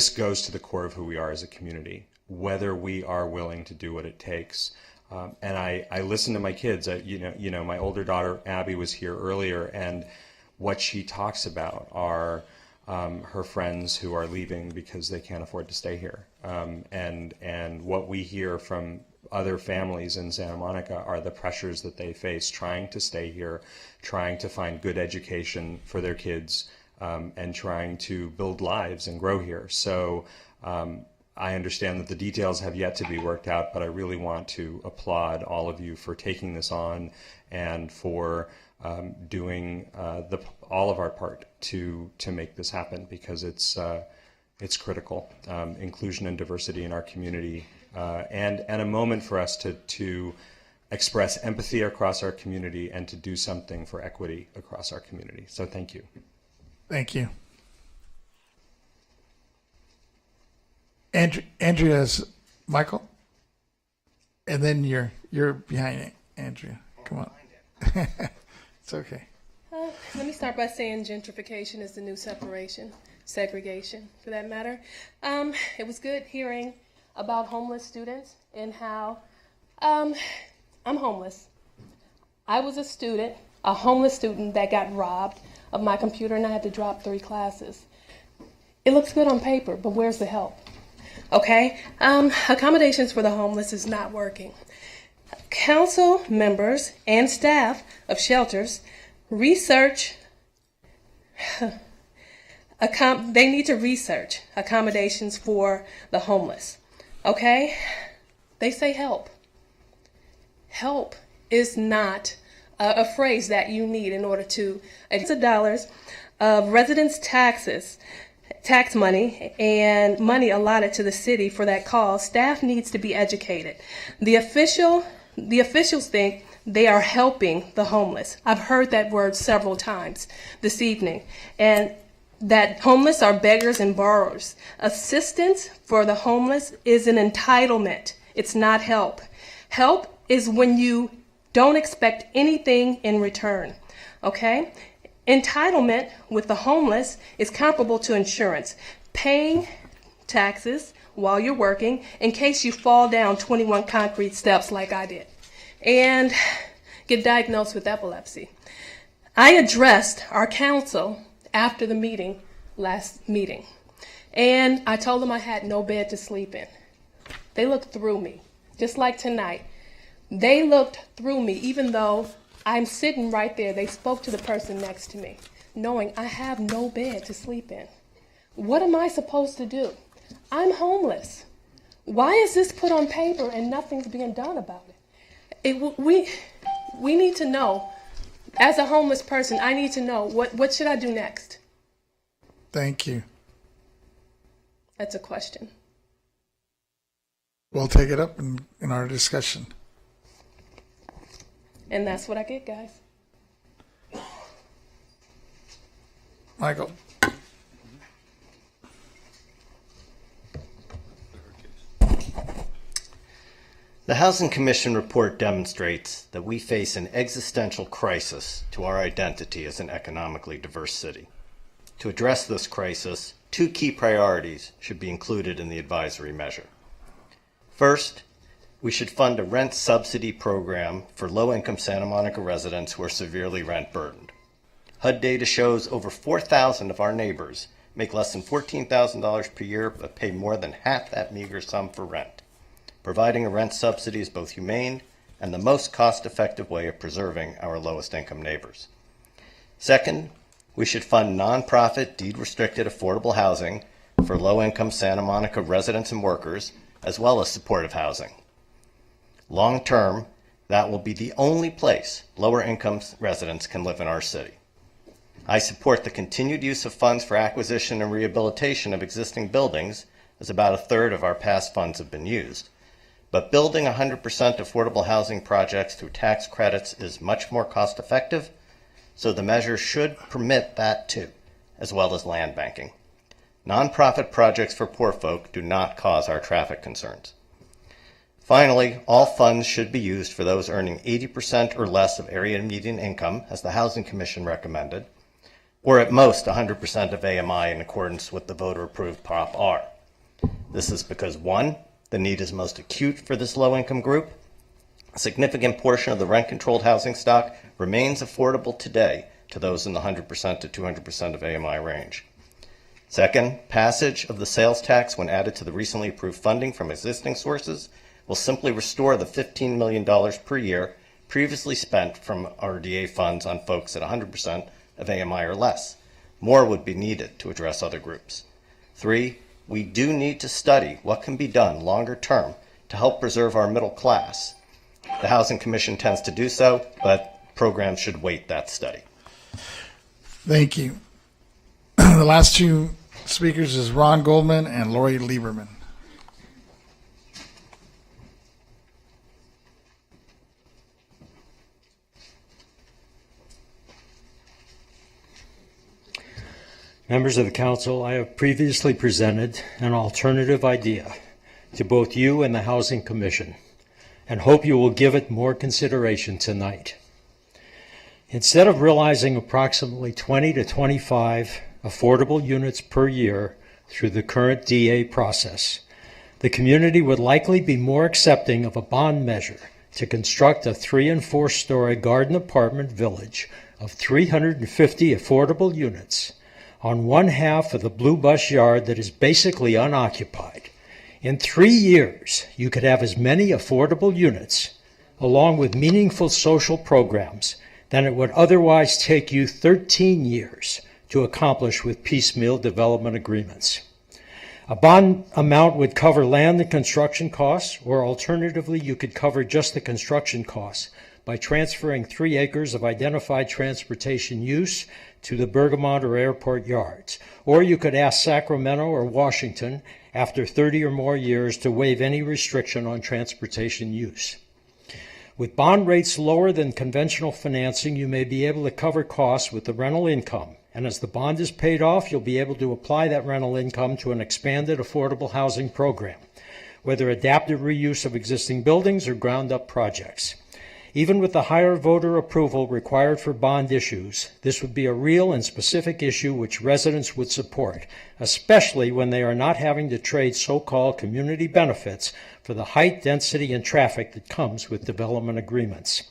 goes to the core of who we are as a community, whether we are willing to do what it takes. And I listen to my kids. My older daughter Abby was here earlier, and what she talks about are her friends who are leaving because they can't afford to stay here. And what we hear from other families in Santa Monica are the pressures that they face trying to stay here, trying to find good education for their kids, and trying to build lives and grow here. So I understand that the details have yet to be worked out, but I really want to applaud all of you for taking this on and for doing all of our part to make this happen, because it's critical. Inclusion and diversity in our community, and a moment for us to express empathy across our community and to do something for equity across our community. So thank you. Thank you. Andrea's Michael, and then you're behind it, Andrea. Come on. It's okay. Let me start by saying gentrification is the new separation, segregation for that matter. It was good hearing about homeless students and how I'm homeless. I was a homeless student that got robbed of my computer, and I had to drop 3 classes. It looks good on paper, but where's the help? Okay, accommodations for the homeless is not working. Council members and staff of shelters research, they need to research accommodations for the homeless, okay? They say help. Help is not a phrase that you need in order to, it's $1 of residents' tax money and money allotted to the city for that cause. Staff needs to be educated. The officials think they are helping the homeless. I've heard that word several times this evening. And that homeless are beggars and borrowers. Assistance for the homeless is an entitlement. It's not help. Help is when you don't expect anything in return, okay? Entitlement with the homeless is comparable to insurance. Paying taxes while you're working in case you fall down 21 concrete steps like I did and get diagnosed with epilepsy. I addressed our council after the meeting, last meeting, and I told them I had no bed to sleep in. They looked through me, just like tonight. They looked through me, even though I'm sitting right there. They spoke to the person next to me, knowing I have no bed to sleep in. What am I supposed to do? I'm homeless. Why is this put on paper and nothing's being done about it? We need to know. As a homeless person, I need to know what should I do next? Thank you. That's a question. We'll take it up in our discussion. And that's what I get, guys. Michael. The Housing Commission report demonstrates that we face an existential crisis to our identity as an economically diverse city. To address this crisis, two key priorities should be included in the advisory measure. First, we should fund a rent subsidy program for low-income Santa Monica residents who are severely rent burdened. HUD data shows over 4,000 of our neighbors make less than $14,000 per year but pay more than half that meager sum for rent. Providing a rent subsidy is both humane and the most cost-effective way of preserving our lowest-income neighbors. Second, we should fund nonprofit, deed-restricted affordable housing for low-income Santa Monica residents and workers, as well as supportive housing. Long-term, that will be the only place lower-income residents can live in our city. I support the continued use of funds for acquisition and rehabilitation of existing buildings, as about a third of our past funds have been used. But building 100% affordable housing projects through tax credits is much more cost-effective, so the measure should permit that too, as well as land banking. Nonprofit projects for poor folk do not cause our traffic concerns. Finally, all funds should be used for those earning 80% or less of area median income, as the Housing Commission recommended, or at most 100% of AMI in accordance with the voter-approved Prop R. This is because, one, the need is most acute for this low-income group. A significant portion of the rent-controlled housing stock remains affordable today to those in the 100% to 200% of AMI range. Second, passage of the sales tax when added to the recently approved funding from existing sources will simply restore the $15 million per year previously spent from RDA funds on folks at 100% of AMI or less. More would be needed to address other groups. Three, we do need to study what can be done longer term to help preserve our middle class. The Housing Commission tends to do so, but programs should weight that study. Thank you. The last two speakers is Ron Goldman and Lori Lieberman. Members of the Council, I have previously presented an alternative idea to both you and the Housing Commission, and hope you will give it more consideration tonight. Instead of realizing approximately 20 to 25 affordable units per year through the current DA process, the community would likely be more accepting of a bond measure to construct a 3- and 4-story garden apartment village of 350 affordable units on one half of the Blue Bus Yard that is basically unoccupied. In 3 years, you could have as many affordable units, along with meaningful social programs, than it would otherwise take you 13 years to accomplish with piecemeal development agreements. A bond amount would cover land and construction costs, or alternatively, you could cover just the construction costs by transferring 3 acres of identified transportation use to the Bergamot or airport yards. Or you could ask Sacramento or Washington, after 30 or more years, to waive any restriction on transportation use. With bond rates lower than conventional financing, you may be able to cover costs with the rental income. And as the bond is paid off, you'll be able to apply that rental income to an expanded affordable housing program, whether adaptive reuse of existing buildings or ground-up projects. Even with the higher voter approval required for bond issues, this would be a real and specific issue which residents would support, especially when they are not having to trade so-called community benefits for the height, density, and traffic that comes with development agreements.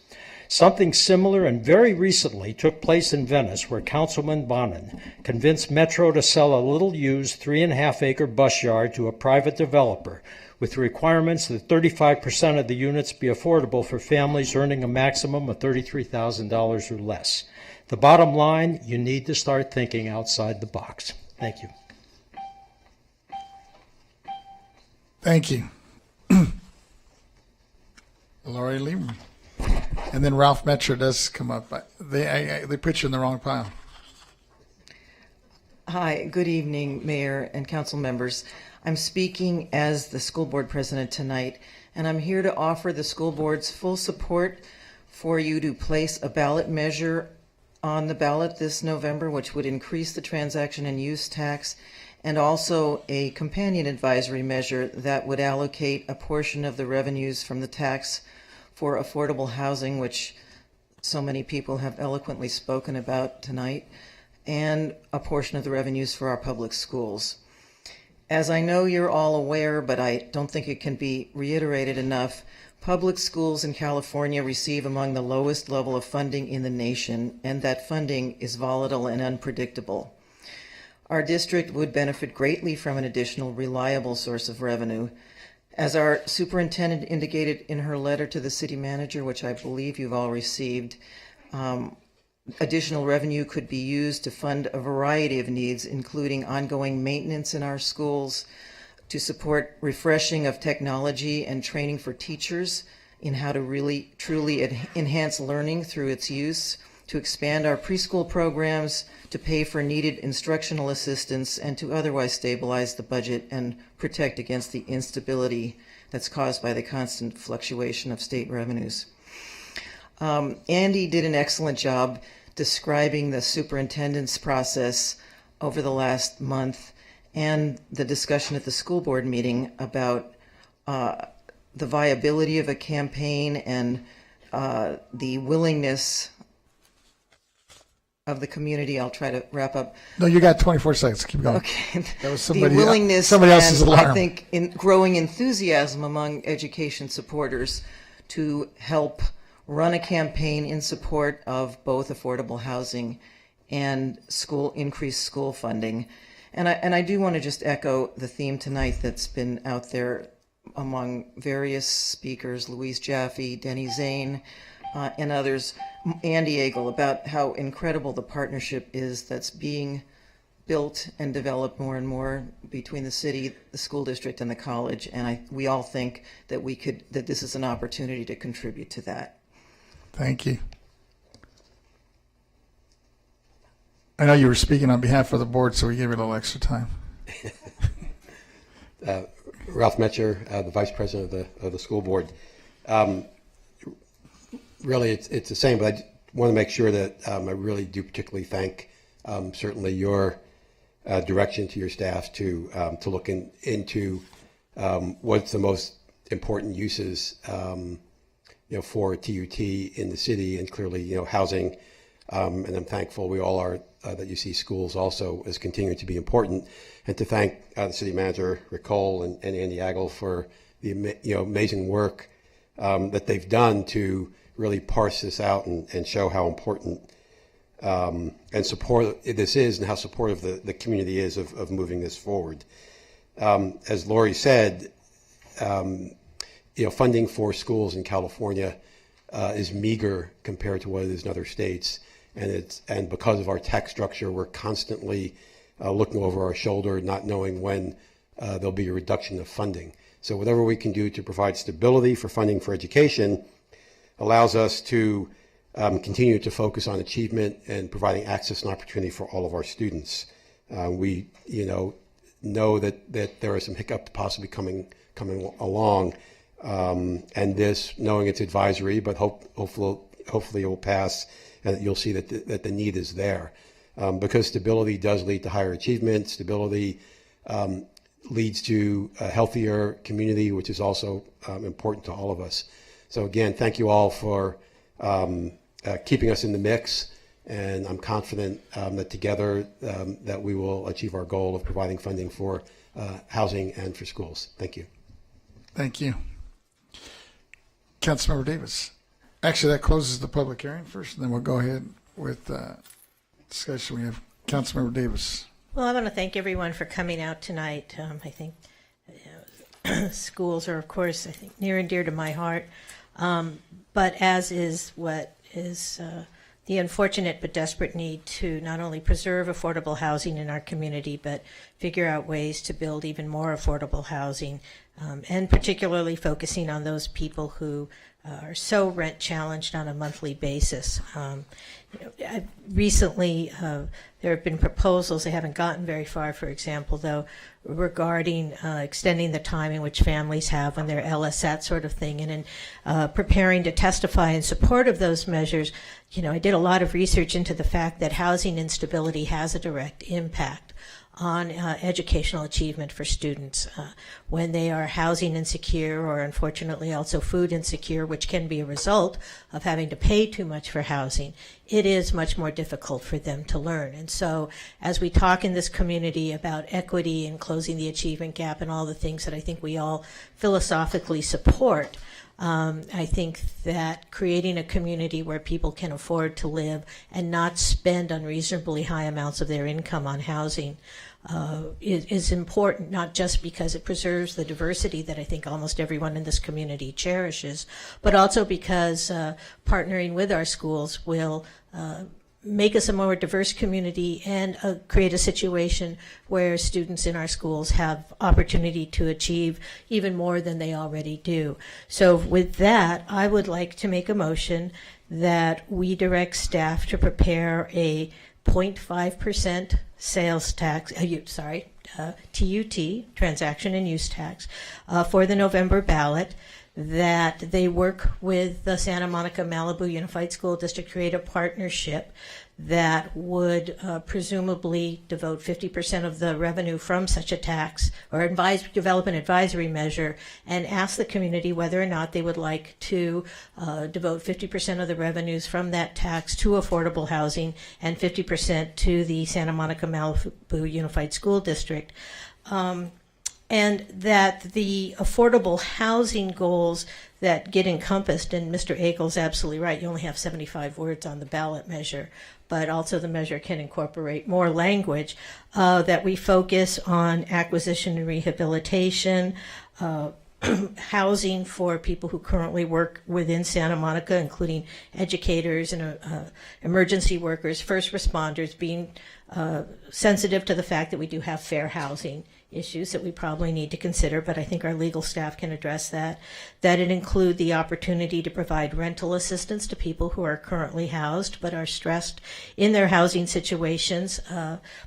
Something similar and very recently took place in Venice, where Councilman Bonin convinced Metro to sell a little-used 3.5-acre bus yard to a private developer, with requirements that 35% of the units be affordable for families earning a maximum of $33,000 or less. The bottom line, you need to start thinking outside the box. Thank you. Thank you. Lori Lieberman. And then Ralph Metcher does come up. They put you in the wrong pile. Hi, good evening, Mayor and council members. I'm speaking as the school board president tonight, and I'm here to offer the school board's full support for you to place a ballot measure on the ballot this November, which would increase the transaction and use tax, and also a companion advisory measure that would allocate a portion of the revenues from the tax for affordable housing, which so many people have eloquently spoken about tonight, and a portion of the revenues for our public schools. As I know you're all aware, but I don't think it can be reiterated enough, public schools in California receive among the lowest level of funding in the nation, and that funding is volatile and unpredictable. Our district would benefit greatly from an additional reliable source of revenue. As our superintendent indicated in her letter to the city manager, which I believe you've all received, additional revenue could be used to fund a variety of needs, including ongoing maintenance in our schools, to support refreshing of technology and training for teachers in how to really truly enhance learning through its use, to expand our preschool programs, to pay for needed instructional assistance, and to otherwise stabilize the budget and protect against the instability that's caused by the constant fluctuation of state revenues. Andy did an excellent job describing the superintendent's process over the last month and the discussion at the school board meeting about the viability of a campaign and the willingness of the community. I'll try to wrap up. No, you got 24 seconds. Keep going. Okay. That was The willingness somebody else's and alarm. I think in growing enthusiasm among education supporters to help run a campaign in support of both affordable housing and increased school funding. And I do want to just echo the theme tonight that's been out there among various speakers, Louise Jaffe, Denny Zane, and others, Andy Agel, about how incredible the partnership is that's being built and developed more and more between the city, the school district, and the college. And we all think that that this is an opportunity to contribute to that. Thank you. I know you were speaking on behalf of the board, so we gave it a little extra time. Ralph Metcher, the Vice President of the school board. Really, it's the same, but I want to make sure that I really do particularly thank certainly your direction to your staff to look into what's the most important uses for TUT in the city, and clearly housing. And I'm thankful we all are that you see schools also as continuing to be important, and to thank the city manager Rick Cole and Andy Agel for the amazing work that they've done to really parse this out and show how important and support this is, and how supportive the community is of moving this forward. As Lori said, funding for schools in California is meager compared to what it is in other states, and because of our tax structure, we're constantly looking over our shoulder, not knowing when there'll be a reduction of funding. So whatever we can do to provide stability for funding for education allows us to continue to focus on achievement and providing access and opportunity for all of our students. We know that there are some hiccups possibly coming along, And this, knowing it's advisory, but hopefully it will pass, and you'll see that the need is there. Because stability does lead to higher achievement. Stability leads to a healthier community, which is also important to all of us. So again, thank you all for keeping us in the mix, and I'm confident that together that we will achieve our goal of providing funding for housing and for schools. Thank you. Thank you. Councilmember Davis. Actually, that closes the public hearing first, and then we'll go ahead with discussion. We have Councilmember Davis. Well, I want to thank everyone for coming out tonight. I think schools are, of course, I think near and dear to my heart, but as is what is the unfortunate but desperate need to not only preserve affordable housing in our community, but figure out ways to build even more affordable housing, and particularly focusing on those people who are so rent challenged on a monthly basis. Recently, there have been proposals, they haven't gotten very far, for example, though, regarding extending the time in which families have when they're LS, that sort of thing. And in preparing to testify in support of those measures, I did a lot of research into the fact that housing instability has a direct impact on educational achievement for students when they are housing insecure, or unfortunately also food insecure, which can be a result of having to pay too much for housing. It is much more difficult for them to learn. And so as we talk in this community about equity and closing the achievement gap and all the things that I think we all philosophically support, I think that creating a community where people can afford to live and not spend unreasonably high amounts of their income on housing is important, not just because it preserves the diversity that I think almost everyone in this community cherishes, but also because partnering with our schools will make us a more diverse community and create a situation where students in our schools have opportunity to achieve even more than they already do. So with that, I would like to make a motion that we direct staff to prepare a 0.5% sales tax, TUT, transaction and use tax, for the November ballot, that they work with the Santa Monica Malibu Unified School District, create a partnership that would presumably devote 50% of the revenue from such a tax, or develop an advisory measure, and ask the community whether or not they would like to devote 50% of the revenues from that tax to affordable housing and 50% to the Santa Monica Malibu Unified School District. And that the affordable housing goals that get encompassed, and Mr. Agel's absolutely right, you only have 75 words on the ballot measure, but also the measure can incorporate more language, that we focus on acquisition and rehabilitation, housing for people who currently work within Santa Monica, including educators and emergency workers, first responders, being sensitive to the fact that we do have fair housing issues that we probably need to consider, but I think our legal staff can address that. That it include the opportunity to provide rental assistance to people who are currently housed but are stressed in their housing situations,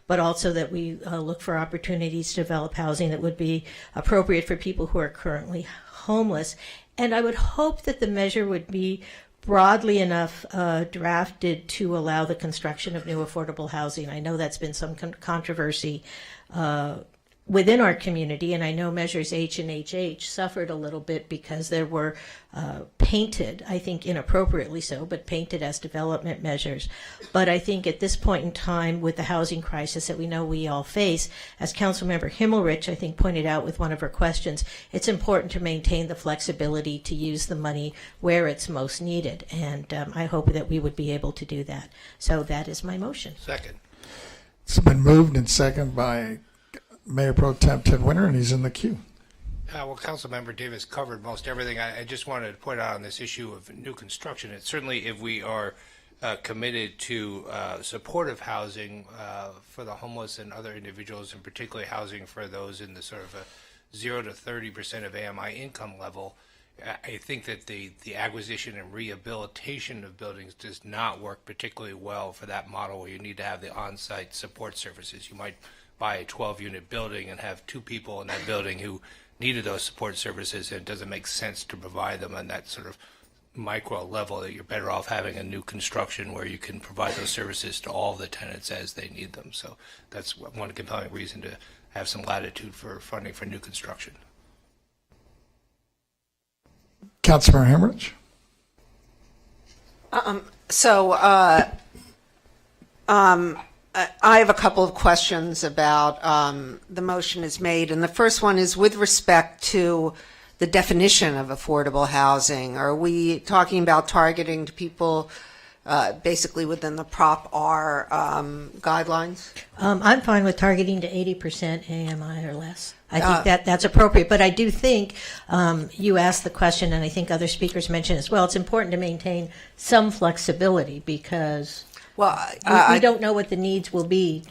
but also that we look for opportunities to develop housing that would be appropriate for people who are currently homeless. And I would hope that the measure would be broadly enough drafted to allow the construction of new affordable housing. I know that's been some controversy within our community, and I know measures H and HH suffered a little bit because there were painted, I think inappropriately so, but painted as development measures. But I think at this point in time, with the housing crisis that we know we all face, as Councilmember Himmelrich, I think, pointed out with one of her questions, it's important to maintain the flexibility to use the money where it's most needed, and I hope that we would be able to do that. So that is my motion. Second. It's been moved and seconded by Mayor Pro Tem Ted Winter, and he's in the queue. Well, Councilmember Davis covered most everything. I just wanted to point out on this issue of new construction. It's certainly, if we are committed to supportive housing for the homeless and other individuals, and particularly housing for those in the sort of a 0 to 30% of AMI income level, I think that the acquisition and rehabilitation of buildings does not work particularly well for that model where you need to have the on-site support services. You might buy a 12-unit building and have 2 people in that building who needed those support services, and it doesn't make sense to provide them on that sort of micro level. That you're better off having a new construction where you can provide those services to all the tenants as they need them. So that's one compelling reason to have some latitude for funding for new construction. Councilmember Hemmerich? I have a couple of questions about the motion is made, and the first one is with respect to the definition of affordable housing. Are we talking about targeting to people basically within the Prop R guidelines? I'm fine with targeting to 80% AMI or less. I think that's appropriate, but I do think you asked the question, and I think other speakers mentioned as well, it's important to maintain some flexibility because we don't know what the needs will be.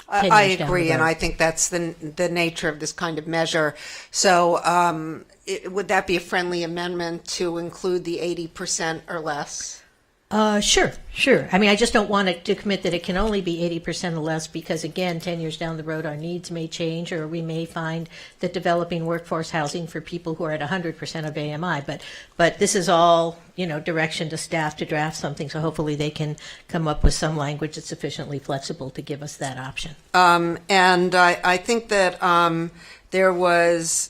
I agree, and I think that's the nature of this kind of measure. So would that be a friendly amendment to include the 80% or less? Sure. I mean, I just don't want it to commit that it can only be 80% or less because, again, 10 years down the road, our needs may change, or we may find that developing workforce housing for people who are at 100% of AMI. But this is all, direction to staff to draft something, so hopefully they can come up with some language that's sufficiently flexible to give us that option. And I think that there was...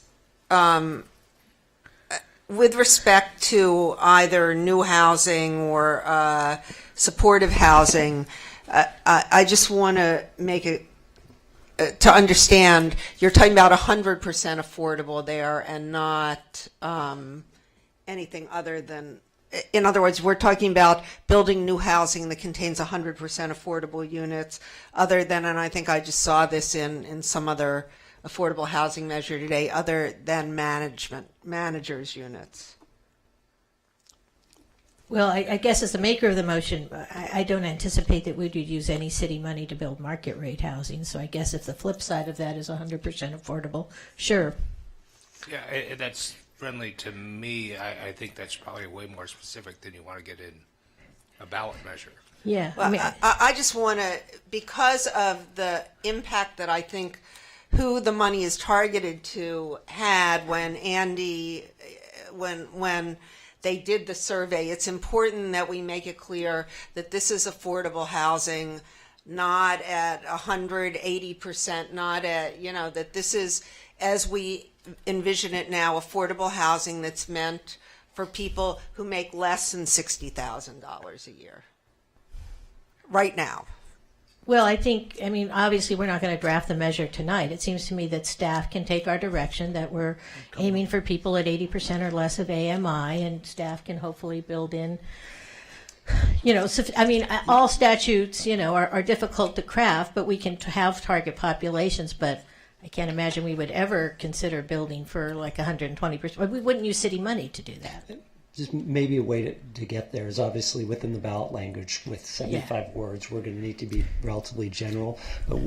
with respect to either new housing or supportive housing, I just want to make it to understand you're talking about 100% affordable there and not anything other than. In other words, we're talking about building new housing that contains 100% affordable units, other than, and I think I just saw this in some other affordable housing measure today, other than managers' units. Well, I guess as the maker of the motion, I don't anticipate that we would use any city money to build market rate housing. So I guess if the flip side of that is 100% affordable, sure. Yeah, that's friendly to me. I think that's probably way more specific than you want to get in a ballot measure. Yeah. Well, I just want to, because of the impact that I think who the money is targeted to had when when they did the survey, it's important that we make it clear that this is affordable housing, not at 180%, not at, that this is, as we envision it now, affordable housing that's meant for people who make less than $60,000 a year right now. Well, obviously we're not going to draft the measure tonight. It seems to me that staff can take our direction, that we're aiming for people at 80% or less of AMI, and staff can hopefully build in, all statutes, are difficult to craft, but we can have target populations, but I can't imagine we would ever consider building for like 120%. We wouldn't use city money to do that. Just maybe a way to get there is obviously within the ballot language with 75 words. We're going to need to be relatively general. But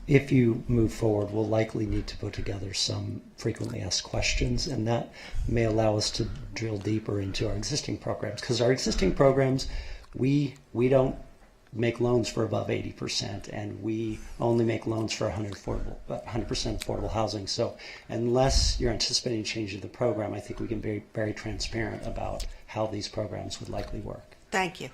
if you move forward, we'll likely need to put together some frequently asked questions, and that may allow us to drill deeper into our existing programs. Because our existing programs, we don't make loans for above 80%, and we only make loans for 100% affordable housing. So unless you're anticipating change in the program, I think we can be very transparent about how these programs would likely work. Thank you.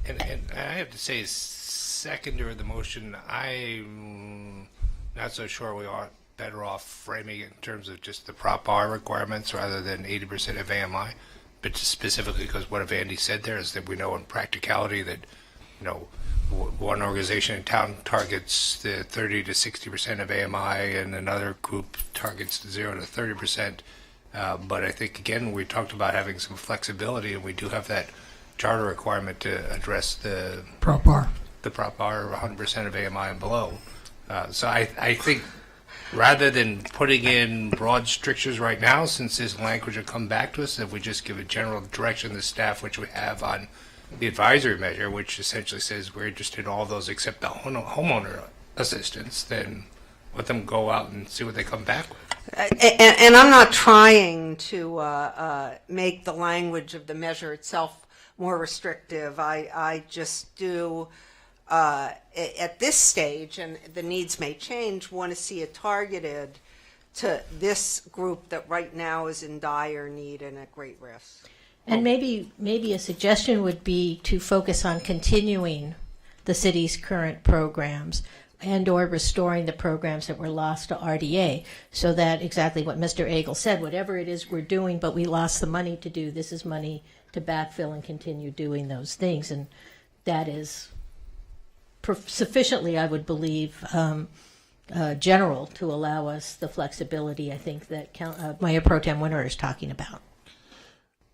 And I have to say, seconder of the motion, I'm not so sure we are better off framing it in terms of just the Prop R requirements rather than 80% of AMI, but just specifically because what Andy said there is that we know in practicality that one organization in town targets the 30 to 60% of AMI, and another group targets 0 to 30%. But I think, again, we talked about having some flexibility, and we do have that charter requirement to address the Prop R. The Prop R 100% of AMI and below. So I think rather than putting in broad strictures right now, since this language will come back to us, if we just give a general direction to staff, which we have on the advisory measure, which essentially says we're interested in all those except the homeowner assistance, then let them go out and see what they come back with. And I'm not trying to make the language of the measure itself more restrictive. I just do, at this stage, and the needs may change, want to see it targeted to this group that right now is in dire need and at great risk. And maybe a suggestion would be to focus on continuing the city's current programs and or restoring the programs that were lost to RDA, so that exactly what Mr. Agel said, whatever it is we're doing, but we lost the money to do, this is money to backfill and continue doing those things. And that is sufficiently, I would believe, general to allow us the flexibility, I think, that Mayor Pro Tem Winter is talking about.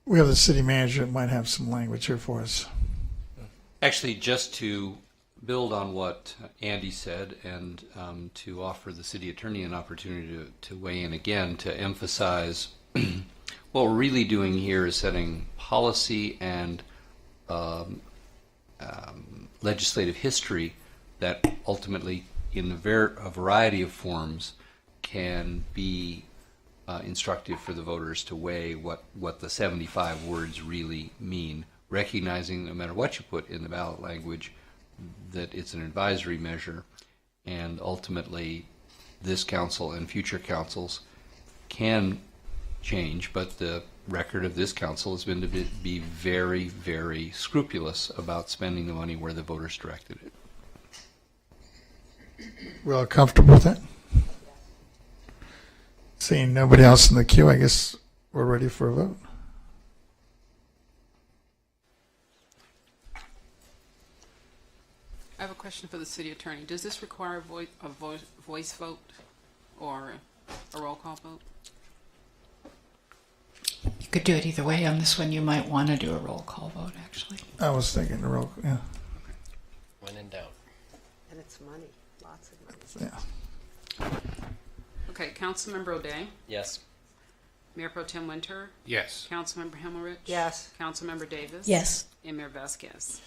We have the city manager that might have some language here for us. Actually, just to build on what Andy said and to offer the city attorney an opportunity to weigh in again, to emphasize what we're really doing here is setting policy and legislative history that ultimately, in a variety of forms, can be instructive for the voters to weigh what the 75 words really mean, recognizing no matter what you put in the ballot language that it's an advisory measure, and ultimately this council and future councils can change, but the record of this council has been to be very, very scrupulous about spending the money where the voters directed it. We all comfortable with that? Seeing nobody else in the queue, I guess we're ready for a vote. I have a question for the city attorney. Does this require a voice vote or a roll call vote? You could do it either way. On this one, you might want to do a roll call vote, actually. I was thinking yeah. When in doubt. And it's money, lots of money. Yeah. Okay, Councilmember O'Day. Yes. Mayor Pro Tem Winter. Yes. Councilmember Himmelrich. Yes. Councilmember Davis. Yes. And Mayor Vasquez.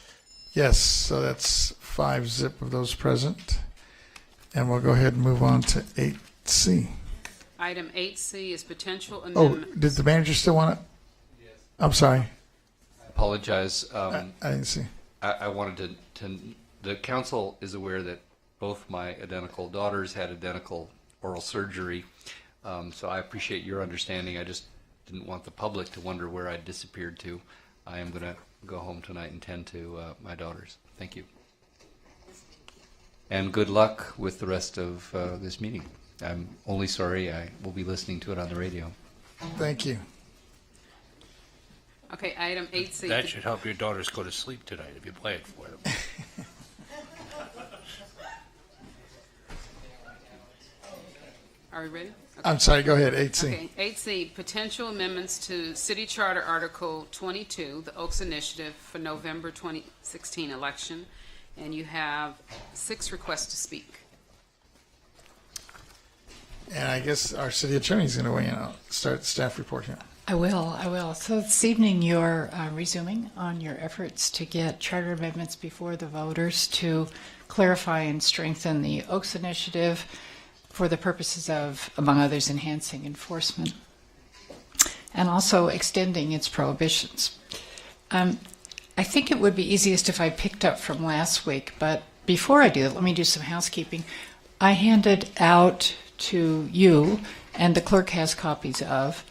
Yes, so that's 5 of those present. And we'll go ahead and move on to 8C. Item 8C is potential Oh, amendment. did the manager still want it? Yes. I'm sorry. I apologize. I didn't see. I wanted to, the council is aware that both my identical daughters had identical oral surgery, so I appreciate your understanding. I just didn't want the public to wonder where I disappeared to. I am going to go home tonight and tend to my daughters. Thank you. And good luck with the rest of this meeting. I'm only sorry I will be listening to it on the radio. Thank you. Okay, item 8C. That should help your daughters go to sleep tonight if you play it for them. Are we ready? Okay. I'm sorry, go ahead, 8C. Okay, 8C, potential amendments to City Charter Article 22, the Oaks Initiative for November 2016 election, and you have 6 requests to speak. And I guess our city attorney is going to weigh in. I'll start the staff report here. I will. So this evening you're resuming on your efforts to get charter amendments before the voters to clarify and strengthen the Oaks Initiative for the purposes of, among others, enhancing enforcement and also extending its prohibitions. I think it would be easiest if I picked up from last week, but before I do that, let me do some housekeeping. I handed out to you, and the clerk has copies of,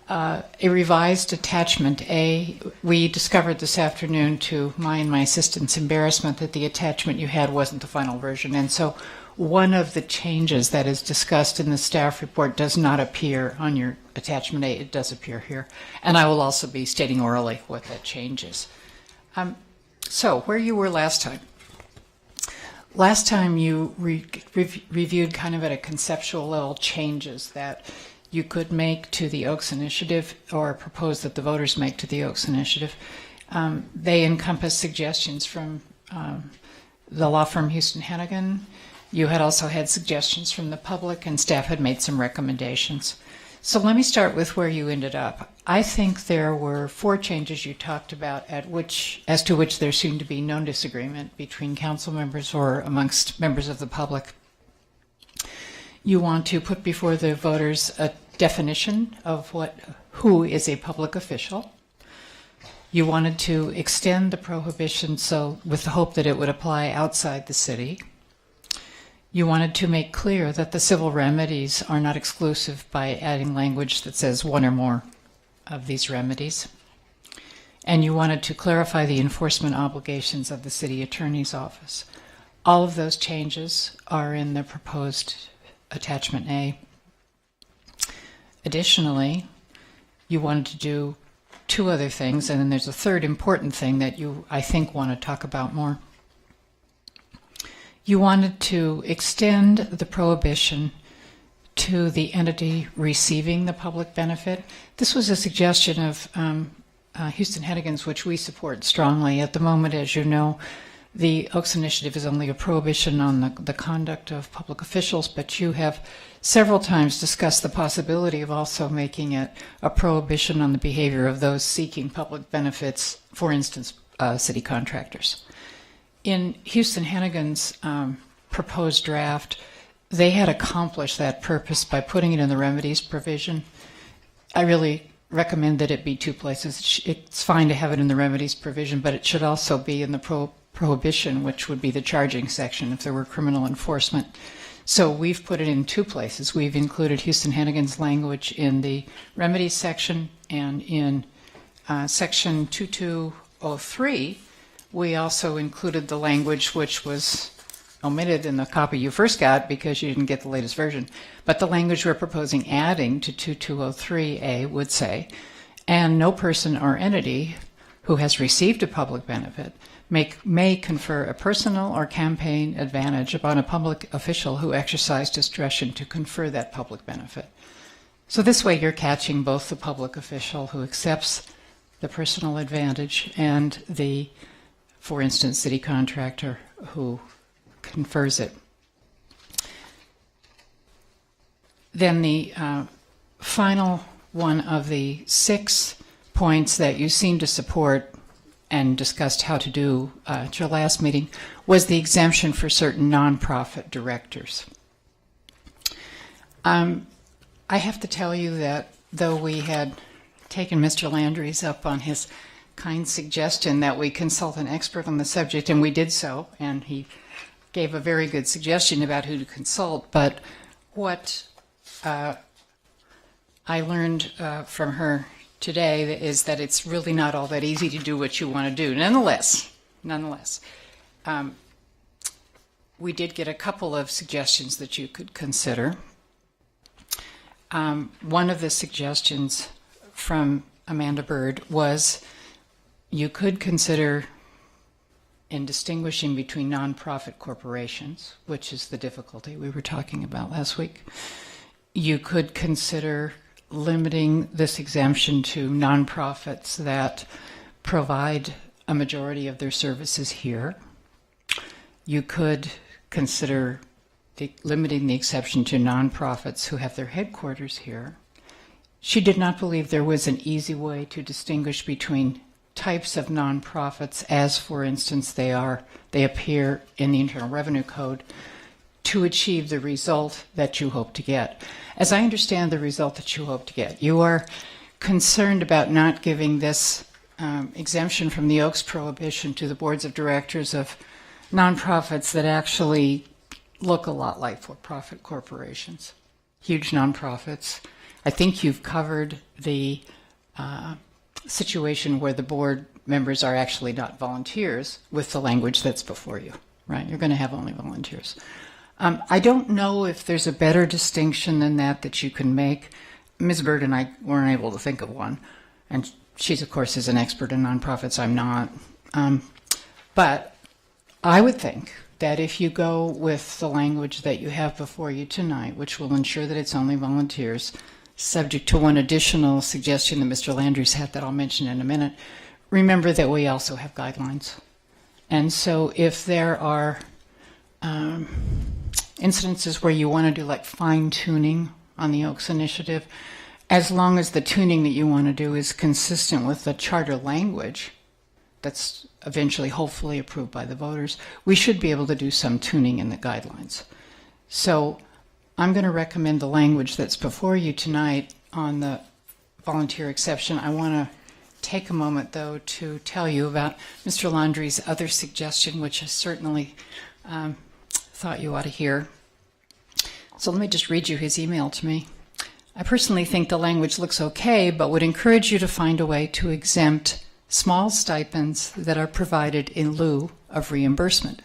a revised attachment A. We discovered this afternoon, to my and my assistant's embarrassment, that the attachment you had wasn't the final version, and so one of the changes that is discussed in the staff report does not appear on your attachment A. It does appear here, and I will also be stating orally what that change is. So where you were last time. Last time you reviewed kind of at a conceptual level changes that you could make to the Oaks Initiative, or propose that the voters make to the Oaks Initiative. They encompass suggestions from the law firm Houston Hannigan. You had also had suggestions from the public, and staff had made some recommendations. So let me start with where you ended up. I think there were 4 changes you talked about as to which there seemed to be no disagreement between council members or amongst members of the public. You want to put before the voters a definition of who is a public official. You wanted to extend the prohibition with the hope that it would apply outside the city. You wanted to make clear that the civil remedies are not exclusive by adding language that says one or more of these remedies. And you wanted to clarify the enforcement obligations of the city attorney's office. All of those changes are in the proposed attachment A. Additionally, you wanted to do two other things, and then there's a third important thing that you, I think, want to talk about more. You wanted to extend the prohibition to the entity receiving the public benefit. This was a suggestion of Houston Hennigan's, which we support strongly. At the moment, as you know, the Oaks Initiative is only a prohibition on the conduct of public officials, but you have several times discussed the possibility of also making it a prohibition on the behavior of those seeking public benefits, for instance, city contractors. In Houston Hennigan's proposed draft, they had accomplished that purpose by putting it in the remedies provision. I really recommend that it be two places. It's fine to have it in the remedies provision, but it should also be in the prohibition, which would be the charging section if there were criminal enforcement. So we've put it in two places. We've included Houston Hennigan's language in the remedies section, and in section 2203, we also included the language which was omitted in the copy you first got because you didn't get the latest version. But the language we're proposing adding to 2203A would say, and no person or entity who has received a public benefit may confer a personal or campaign advantage upon a public official who exercised discretion to confer that public benefit. So this way you're catching both the public official who accepts the personal advantage and the, for instance, city contractor who confers it. Then the final one of the 6 points that you seem to support and discussed how to do at your last meeting was the exemption for certain nonprofit directors. I have to tell you that though we had taken Mr. Landry's up on his kind suggestion that we consult an expert on the subject, and we did so, and he gave a very good suggestion about who to consult, but what I learned from her today is that it's really not all that easy to do what you want to do. Nonetheless, we did get a couple of suggestions that you could consider. One of the suggestions from Amanda Bird was you could consider, in distinguishing between nonprofit corporations, which is the difficulty we were talking about last week, you could consider limiting this exemption to nonprofits that provide a majority of their services here. You could consider limiting the exception to nonprofits who have their headquarters here. She did not believe there was an easy way to distinguish between types of nonprofits, as for instance they appear in the Internal Revenue Code, to achieve the result that you hope to get. As I understand the result that you hope to get, you are concerned about not giving this exemption from the Oaks prohibition to the boards of directors of nonprofits that actually look a lot like for-profit corporations, huge nonprofits. I think you've covered the situation where the board members are actually not volunteers with the language that's before you, right? You're going to have only volunteers. I don't know if there's a better distinction than that you can make. Ms. Bird and I weren't able to think of one, and she's, of course, is an expert in nonprofits. I'm not. But I would think that if you go with the language that you have before you tonight, which will ensure that it's only volunteers, subject to one additional suggestion that Mr. Landry's had that I'll mention in a minute, remember that we also have guidelines. And so if there are incidences where you want to do like fine-tuning on the Oaks Initiative, as long as the tuning that you want to do is consistent with the charter language that's eventually hopefully approved by the voters, we should be able to do some tuning in the guidelines. So I'm going to recommend the language that's before you tonight on the volunteer exception. I want to take a moment, though, to tell you about Mr. Landry's other suggestion, which I certainly thought you ought to hear. So let me just read you his email to me. I personally think the language looks okay, but would encourage you to find a way to exempt small stipends that are provided in lieu of reimbursement.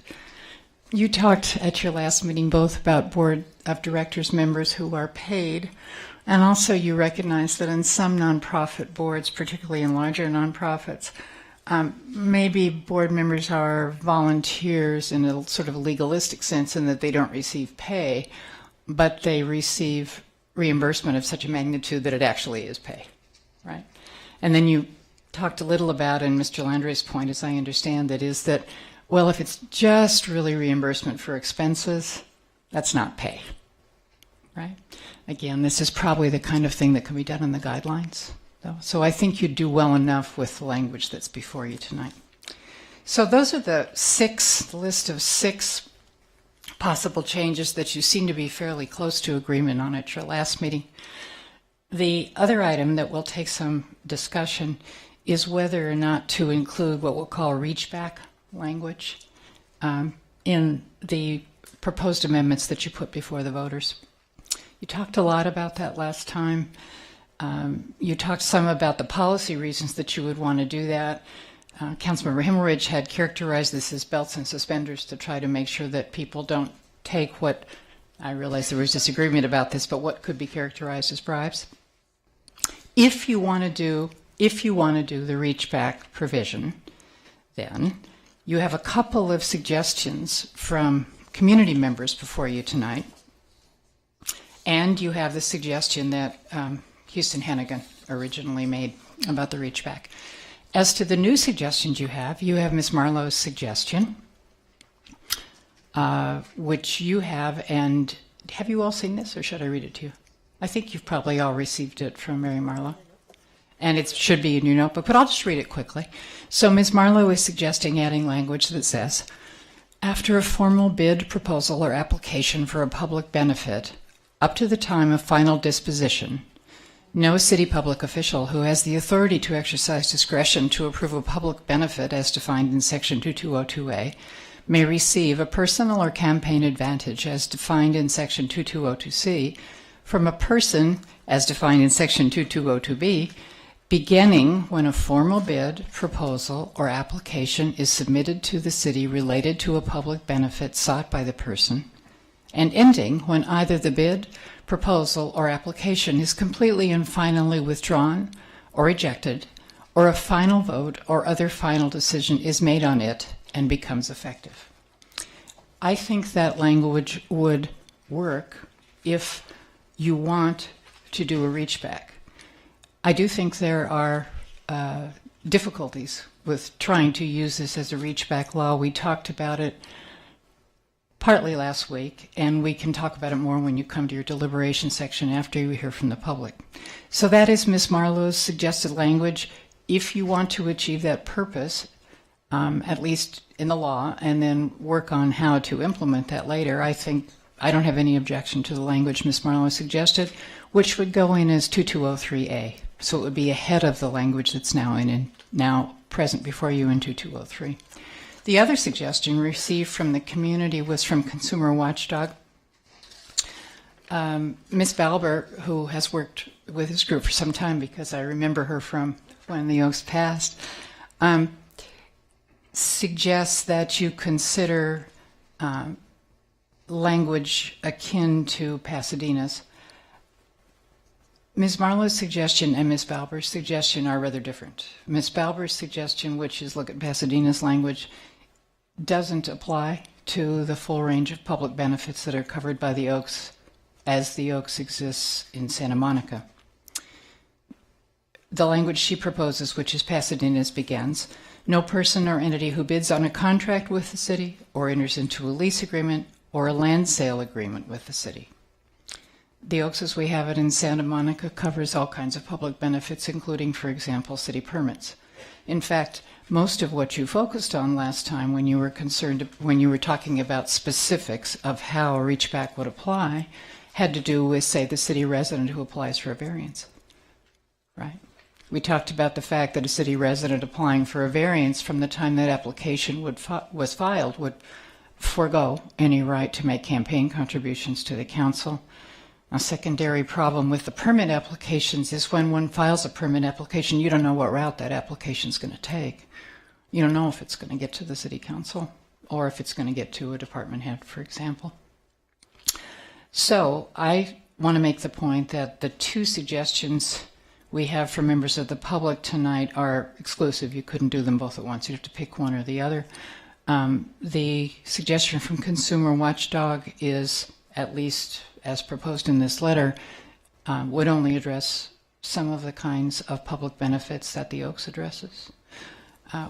You talked at your last meeting both about board of directors members who are paid, and also you recognize that in some nonprofit boards, particularly in larger nonprofits, maybe board members are volunteers in a sort of legalistic sense in that they don't receive pay, but they receive reimbursement of such a magnitude that it actually is pay, right? And then you talked a little about, and Mr. Landry's point, as I understand it, is that, well, if it's just really reimbursement for expenses, that's not pay, right? Again, this is probably the kind of thing that can be done in the guidelines, though. So I think you do well enough with the language that's before you tonight. So those are the list of six possible changes that you seem to be fairly close to agreement on at your last meeting. The other item that will take some discussion is whether or not to include what we'll call reach back language in the proposed amendments that you put before the voters. You talked a lot about that last time. You talked some about the policy reasons that you would want to do that. Councilmember Hemorrhage had characterized this as belts and suspenders to try to make sure that people don't take what, I realize there was disagreement about this, but what could be characterized as bribes. If you want to do the reach back provision, then you have a couple of suggestions from community members before you tonight, and you have the suggestion that Houston Hennigan originally made about the reach back. As to the new suggestions you have Ms. Marlowe's suggestion, which you have, and have you all seen this, or should I read it to you? I think you've probably all received it from Mary Marlowe, and it should be in your notebook, but I'll just read it quickly. So Ms. Marlowe is suggesting adding language that says, after a formal bid, proposal, or application for a public benefit, up to the time of final disposition, no city public official who has the authority to exercise discretion to approve a public benefit as defined in Section 2202A may receive a personal or campaign advantage as defined in Section 2202C from a person as defined in Section 2202B, beginning when a formal bid, proposal, or application is submitted to the city related to a public benefit sought by the person, and ending when either the bid, proposal, or application is completely and finally withdrawn or rejected, or a final vote or other final decision is made on it and becomes effective. I think that language would work if you want to do a reach back. I do think there are difficulties with trying to use this as a reach back law. We talked about it partly last week, and we can talk about it more when you come to your deliberation section after you hear from the public. So that is Ms. Marlowe's suggested language. If you want to achieve that purpose, at least in the law, and then work on how to implement that later, I think I don't have any objection to the language Ms. Marlowe suggested, which would go in as 2203A. So it would be ahead of the language that's now present before you in 2203. The other suggestion received from the community was from Consumer Watchdog. Ms. Balber, who has worked with this group for some time because I remember her from when the Oaks passed, suggests that you consider language akin to Pasadena's. Ms. Marlowe's suggestion and Ms. Balber's suggestion are rather different. Ms. Balber's suggestion, which is look at Pasadena's language, doesn't apply to the full range of public benefits that are covered by the Oaks as the Oaks exists in Santa Monica. The language she proposes, which is Pasadena's, begins, no person or entity who bids on a contract with the city or enters into a lease agreement or a land sale agreement with the city. The Oaks, as we have it in Santa Monica, covers all kinds of public benefits, including, for example, city permits. In fact, most of what you focused on last time when you were talking about specifics of how a reach back would apply, had to do with, say, the city resident who applies for a variance, right? We talked about the fact that a city resident applying for a variance from the time that application was filed would forego any right to make campaign contributions to the council. A secondary problem with the permit applications is when one files a permit application, you don't know what route that application is going to take. You don't know if it's going to get to the city council or if it's going to get to a department head, for example. So I want to make the point that the two suggestions we have for members of the public tonight are exclusive. You couldn't do them both at once. You have to pick one or the other. The suggestion from Consumer Watchdog is, at least as proposed in this letter, would only address some of the kinds of public benefits that the Oaks addresses.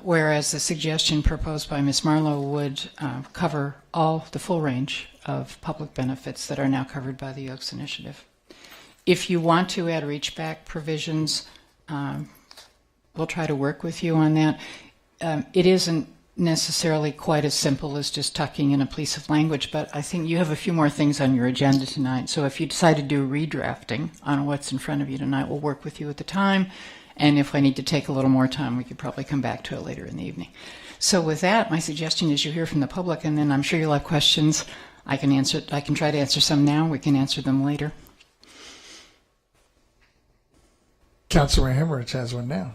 Whereas the suggestion proposed by Ms. Marlowe would cover all the full range of public benefits that are now covered by the Oaks Initiative. If you want to add reach-back provisions, we'll try to work with you on that. It isn't necessarily quite as simple as just tucking in a piece of language, but I think you have a few more things on your agenda tonight. So if you decide to do redrafting on what's in front of you tonight, we'll work with you at the time. And if I need to take a little more time, we could probably come back to it later in the evening. So with that, my suggestion is you hear from the public, and then I'm sure you'll have questions. I can try to answer some now. We can answer them later. Councilor Hemmerich has one now.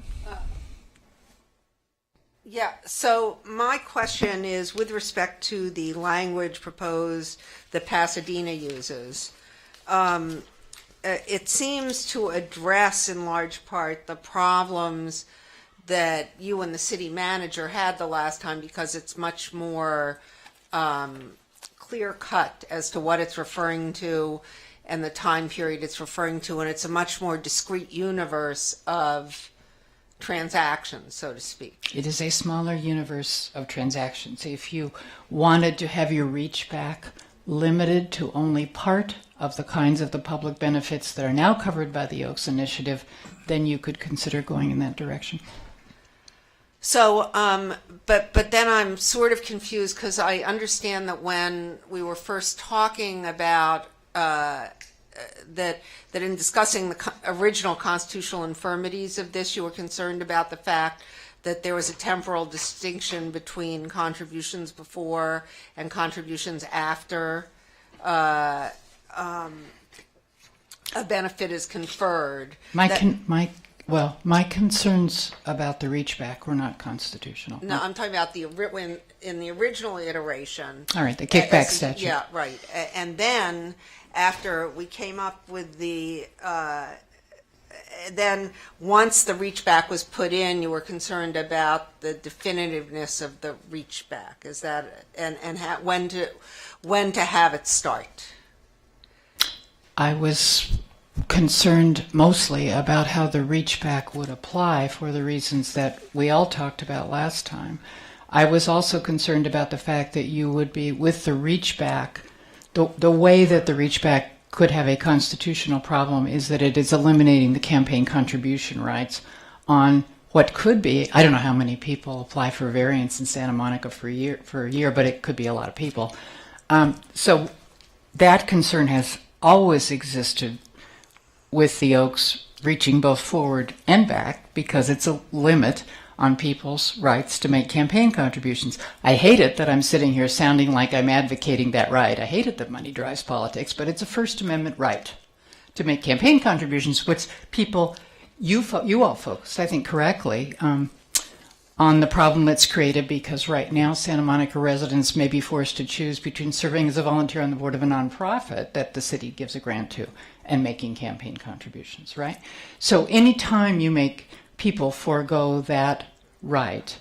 Yeah, so my question is with respect to the language proposed that Pasadena uses. It seems to address in large part the problems that you and the city manager had the last time, because it's much more clear cut as to what it's referring to and the time period it's referring to, and it's a much more discrete universe of transactions, so to speak. It is a smaller universe of transactions. If you wanted to have your reach back limited to only part of the kinds of the public benefits that are now covered by the Oaks Initiative, then you could consider going in that direction. So, but then I'm sort of confused, because I understand that when we were first talking about that in discussing the original constitutional infirmities of this, you were concerned about the fact that there was a temporal distinction between contributions before and contributions after a benefit is conferred. My concerns about the reach back were not constitutional. No, I'm talking about in the original iteration. All right, the kickback statute. Yeah, right. And then after we came up with then once the reach back was put in, you were concerned about the definitiveness of the reach back. Is that when to have it start? I was concerned mostly about how the reach back would apply for the reasons that we all talked about last time. I was also concerned about the fact that you would be, with the reach back, the way that the reach back could have a constitutional problem is that it is eliminating the campaign contribution rights on what could be, I don't know how many people apply for a variance in Santa Monica for a year, but it could be a lot of people. So that concern has always existed with the Oaks reaching both forward and back, because it's a limit on people's rights to make campaign contributions. I hate it that I'm sitting here sounding like I'm advocating that right. I hate it that money drives politics, but it's a First Amendment right to make campaign contributions, which people, you all focused, I think correctly, on the problem that's created, because right now Santa Monica residents may be forced to choose between serving as a volunteer on the board of a nonprofit that the city gives a grant to and making campaign contributions, right? So anytime you make people forego that right,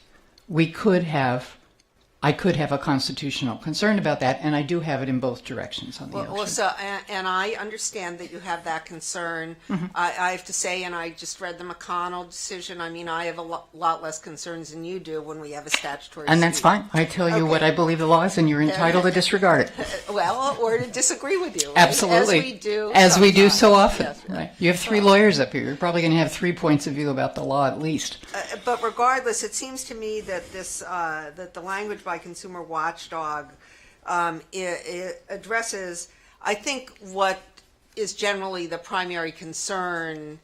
I could have a constitutional concern about that, and I do have it in both directions on the ocean. Well, so, and I understand that you have that concern. Mm-hmm. I have to say, and I just read the McConnell decision, I mean, I have a lot less concerns than you do when we have a statutory And that's fine. I tell you what I believe the law is, and you're entitled to disregard it. Well, or to disagree with you. Right? Absolutely. As we do so often. Yes, right. You have three lawyers up here. You're probably going to have 3 points of view about the law at least. But regardless, it seems to me that that the language by Consumer Watchdog it addresses, I think, what is generally the primary concern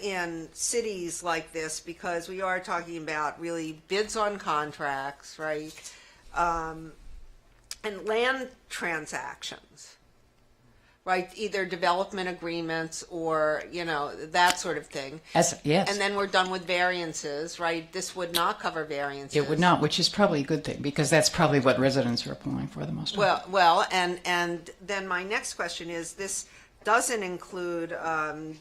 in cities like this, because we are talking about really bids on contracts, right? And land transactions, right? Either development agreements or, that sort of thing. Yes. And then we're done with variances, right? This would not cover variances. It would not, which is probably a good thing, because that's probably what residents are applying for the most. Well, and then my next question is, this doesn't include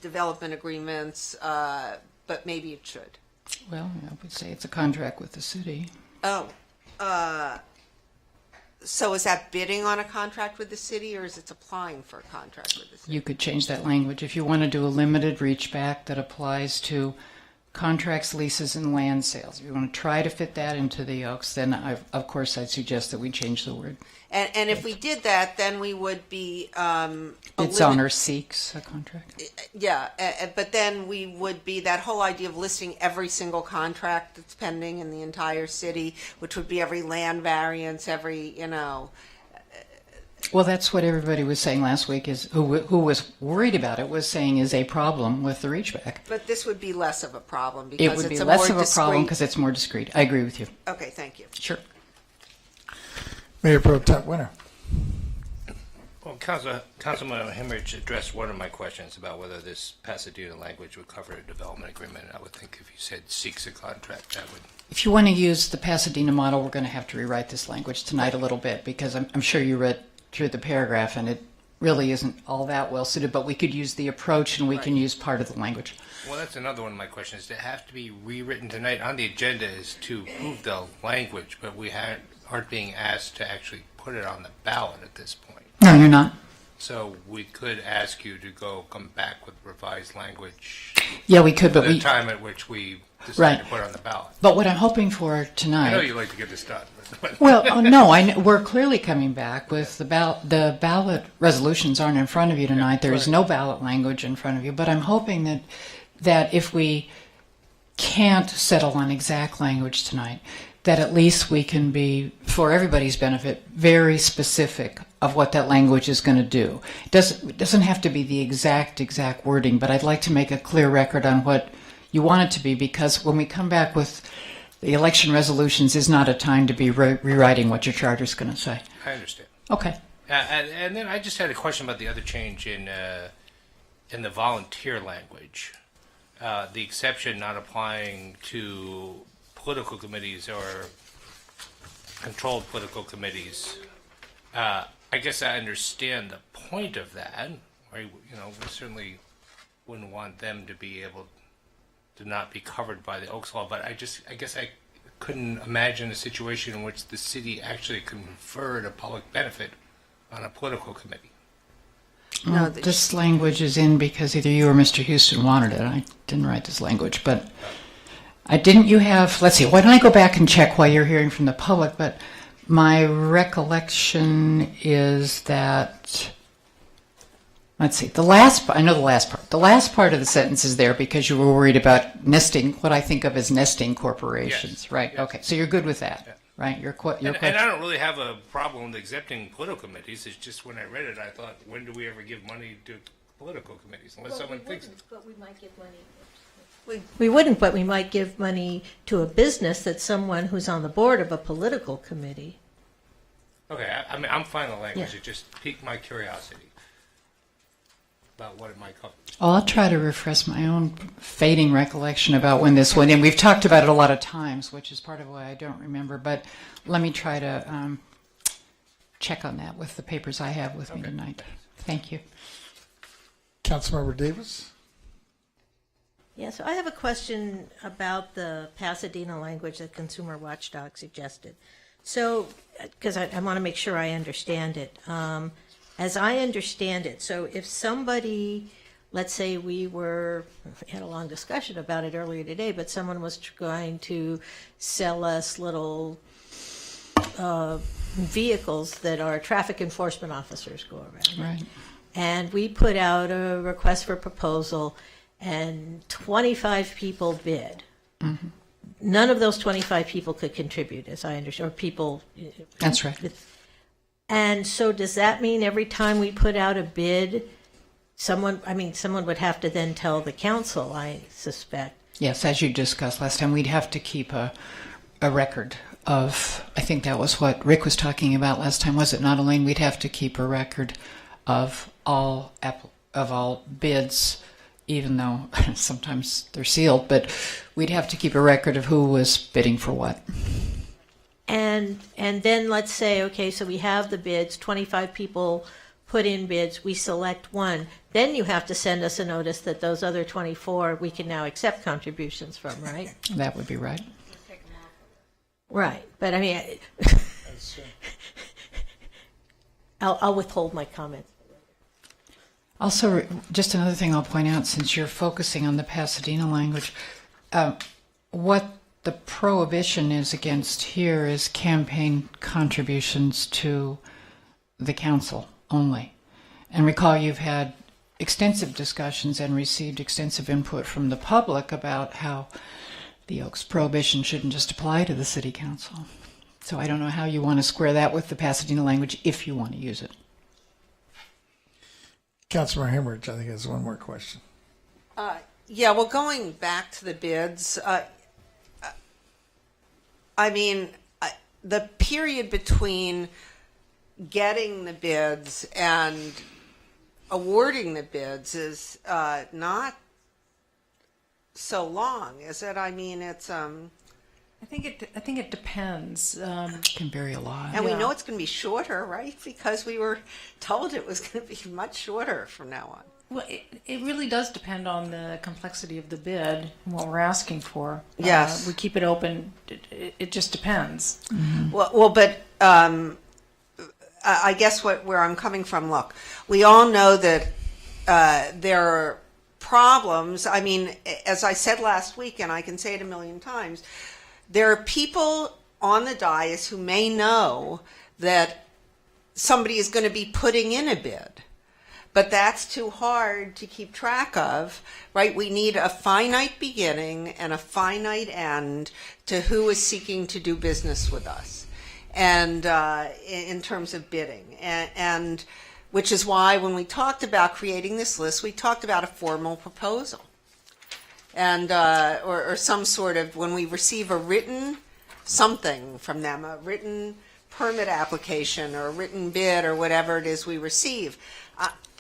development agreements, but maybe it should. Well, I would say it's a contract with the city. Oh, so is that bidding on a contract with the city, or is it applying for a contract with the city? You could change that language. If you want to do a limited reach back that applies to contracts, leases, and land sales, if you want to try to fit that into the Oaks, then of course I'd suggest that we change the word. And if we did that, then we would be Its owner seeks a contract. Yeah, but then we would be, that whole idea of listing every single contract that's pending in the entire city, which would be every land variance, every, Well, that's what everybody was saying last week, is who was worried about it was saying is a problem with the reach back. But this would be less of a problem It because would be it's a less more of a problem discrete- because it's more discreet. I agree with you. Okay, thank you. Sure. Mayor Pro Tem Winner. Well, Councilman Hemmerich addressed one of my questions about whether this Pasadena language would cover a development agreement. I would think if you said seeks a contract, that would. If you want to use the Pasadena model, we're going to have to rewrite this language tonight a little bit, because I'm sure you read through the paragraph and it really isn't all that well suited, but we could use the approach and we can use part of the language. Well, that's another one of my questions. Does it have to be rewritten tonight? On the agenda is to approve the language, but we aren't being asked to actually put it on the ballot at this point. No, you're not. So we could ask you to come back with revised language. Yeah, we could, but the time at which we decide Right. to put it on the ballot. But what I'm hoping for tonight. I know you like to get this done. Well, no, we're clearly coming back with the ballot. The ballot resolutions aren't in front of you tonight. There is no ballot language in front of you. But I'm hoping that if we can't settle on exact language tonight, that at least we can be, for everybody's benefit, very specific of what that language is going to do. It doesn't have to be the exact wording, but I'd like to make a clear record on what you want it to be, because when we come back with the election resolutions is not a time to be rewriting what your charter is going to say. I understand. Okay. And then I just had a question about the other change in the volunteer language. The exception not applying to political committees or controlled political committees. I guess I understand the point of that. Right? We certainly wouldn't want them to be able to not be covered by the Oaks Law, but I guess I couldn't imagine a situation in which the city actually conferred a public benefit on a political committee. Well, this language is in because either you or Mr. Houston wanted it. I didn't write this language, but didn't you have, let's see, why don't I go back and check while you're hearing from the public, but my recollection is that, let's see, I know the last part. The last part of the sentence is there because you were worried about nesting, what I think of as nesting corporations, Yes. right? Yes. Okay, so you're good with that, right? You're And I don't really have a problem with accepting political committees. It's just when I read it, I thought, when do we ever give money to political committees? Unless someone thinks. But we might give money. We wouldn't, but we might give money to a business that's someone who's on the board of a political committee. Okay, I mean, I'm fine with the language. Yeah. It just piqued my curiosity about what it might cover. Well, I'll try to refresh my own fading recollection about when this went in. We've talked about it a lot of times, which is part of why I don't remember, but let me try to check on that with the papers I have with me tonight. Thank you. Councilmember Davis. Yeah, so I have a question about the Pasadena language that Consumer Watchdog suggested. So, because I want to make sure I understand it. As I understand it, so if somebody, let's say we had a long discussion about it earlier today, but someone was going to sell us little vehicles that our traffic enforcement officers go around. Right. And we put out a request for proposal, and 25 people bid. Mm-hmm. None of those 25 people could contribute, as I understand, or people. That's right. And so does that mean every time we put out a bid, someone would have to then tell the council, I suspect. Yes, as you discussed last time, we'd have to keep a record of, I think that was what Rick was talking about last time, was it not, Elaine? We'd have to keep a record of all bids, even though sometimes they're sealed, but we'd have to keep a record of who was bidding for what. And then let's say, okay, so we have the bids, 25 people put in bids, we select one. Then you have to send us a notice that those other 24 we can now accept contributions from, right? That would be right. Right, but I mean, I'll withhold my comments. Also, just another thing I'll point out, since you're focusing on the Pasadena language, what the prohibition is against here is campaign contributions to the council only. And recall you've had extensive discussions and received extensive input from the public about how the Oaks prohibition shouldn't just apply to the city council. So I don't know how you want to square that with the Pasadena language if you want to use it. Councilor Hemorrhage, I think, has one more question. Yeah, well, going back to the bids, I mean, the period between getting the bids and awarding the bids is not so long, is it? I mean, it's I think it depends. It can vary a lot. and we know it's going to be shorter, right? Because we were told it was going to be much shorter from now on. Well, it really does depend on the complexity of the bid and what we're asking for. Yes. We keep it open. It just depends. Mm-hmm. Well, but I guess where I'm coming from, look, we all know that there are problems. I mean, as I said last week, and I can say it a million times, there are people on the dais who may know that somebody is going to be putting in a bid, but that's too hard to keep track of, right? We need a finite beginning and a finite end to who is seeking to do business with us, and in terms of bidding, and which is why when we talked about creating this list, we talked about a formal proposal. And or some sort of, when we receive a written something from them, a written permit application or a written bid or whatever it is we receive,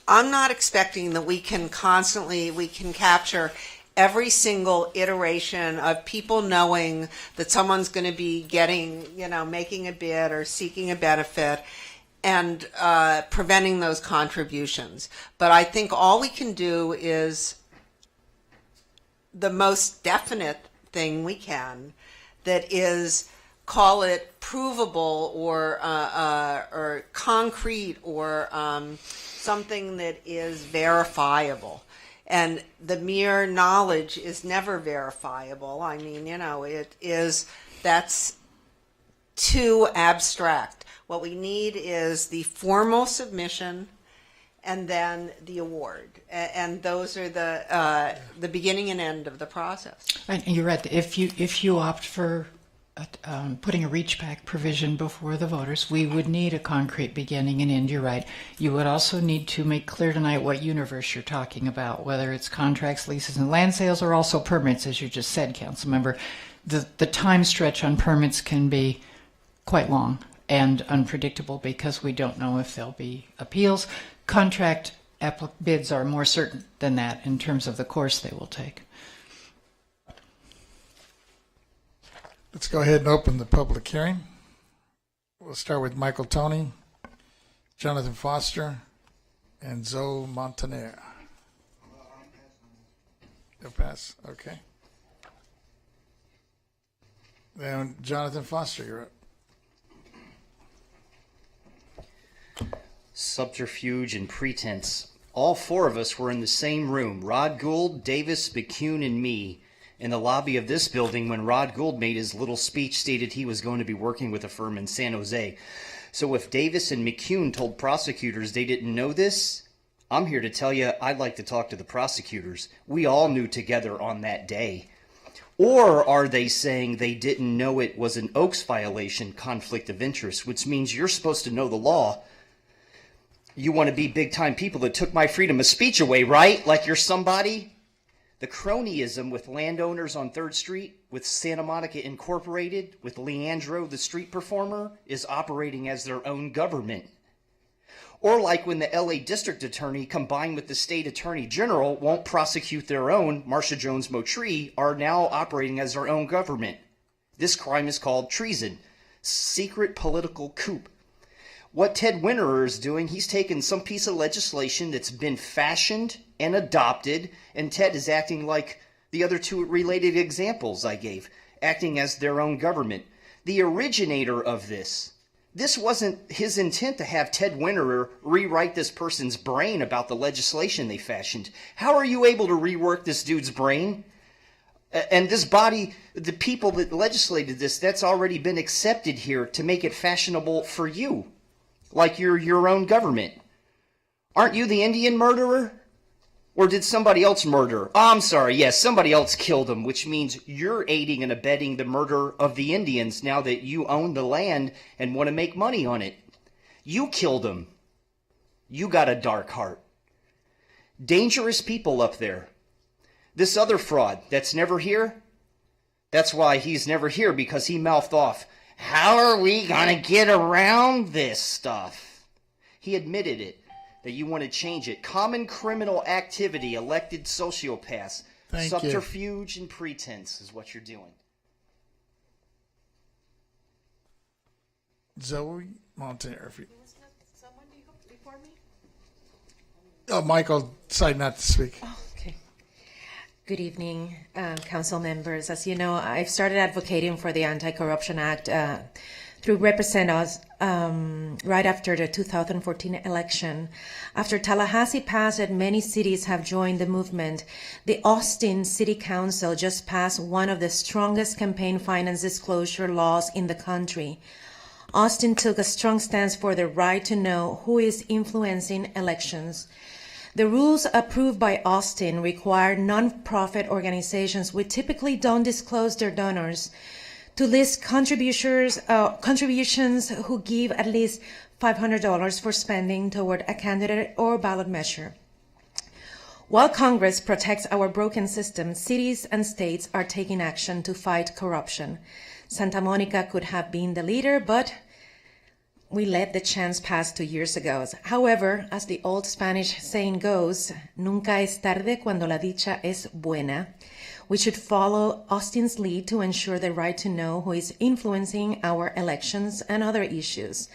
I'm not expecting that we can capture every single iteration of people knowing that someone's going to be getting, making a bid or seeking a benefit and preventing those contributions. But I think all we can do is the most definite thing we can, that is, call it provable or concrete or something that is verifiable. And the mere knowledge is never verifiable. I mean, that's too abstract. What we need is the formal submission and then the award, and those are the beginning and end of the process. Right, and you're right. If you opt for putting a reach back provision before the voters, we would need a concrete beginning and end. You're right. You would also need to make clear tonight what universe you're talking about, whether it's contracts, leases, and land sales, or also permits, as you just said, Councilmember. The time stretch on permits can be quite long and unpredictable because we don't know if there'll be appeals. Contract bids are more certain than that in terms of the course they will take. Let's go ahead and open the public hearing. We'll start with Michael Toney, Jonathan Foster, and Zoe Montaner. You'll pass? Okay. Then Jonathan Foster, you're up. Subterfuge and pretense. All four of us were in the same room, Rod Gould, Davis, McCune, and me, in the lobby of this building when Rod Gould made his little speech stated he was going to be working with a firm in San Jose. So if Davis and McCune told prosecutors they didn't know this, I'm here to tell you I'd like to talk to the prosecutors. We all knew together on that day. Or are they saying they didn't know it was an Oaks violation, conflict of interest, which means you're supposed to know the law? You want to be big-time people that took my freedom of speech away, right? Like you're somebody? The cronyism with landowners on 3rd Street, with Santa Monica Incorporated, with Leandro, the street performer, is operating as their own government. Or like when the LA District Attorney combined with the State Attorney General won't prosecute their own, Marsha Jones Motree, are now operating as their own government. This crime is called treason, secret political coup. What Ted Winterer is doing, he's taken some piece of legislation that's been fashioned and adopted, and Ted is acting like the other two related examples I gave, acting as their own government. The originator of this wasn't his intent to have Ted Winterer rewrite this person's brain about the legislation they fashioned. How are you able to rework this dude's brain? And this body, the people that legislated this, that's already been accepted here to make it fashionable for you. Like you're your own government. Aren't you the Indian murderer? Or did somebody else murder? Oh, I'm sorry, yes, somebody else killed him, which means you're aiding and abetting the murder of the Indians now that you own the land and want to make money on it. You killed him. You got a dark heart. Dangerous people up there. This other fraud that's never here, that's why he's never here, because he mouthed off, "How are we going to get around this stuff?" He admitted it, that you want to change it. Common criminal activity, elected sociopaths, subterfuge and pretense is what you're doing. Zoe Monteiro. Oh, Michael decided not to speak. Oh, okay. Good evening, council members. As you know, I've started advocating for the Anti-Corruption Act through Represent Us right after the 2014 election. After Tallahassee passed and many cities have joined the movement, the Austin City Council just passed one of the strongest campaign finance disclosure laws in the country. Austin took a strong stance for the right to know who is influencing elections. The rules approved by Austin require nonprofit organizations, which typically don't disclose their donors, to list contributions who give at least $500 for spending toward a candidate or ballot measure. While Congress protects our broken system, cities and states are taking action to fight corruption. Santa Monica could have been the leader, but we let the chance pass 2 years ago. However, as the old Spanish saying goes, nunca es tarde cuando la dicha es buena. We should follow Austin's lead to ensure the right to know who is influencing our elections and other issues.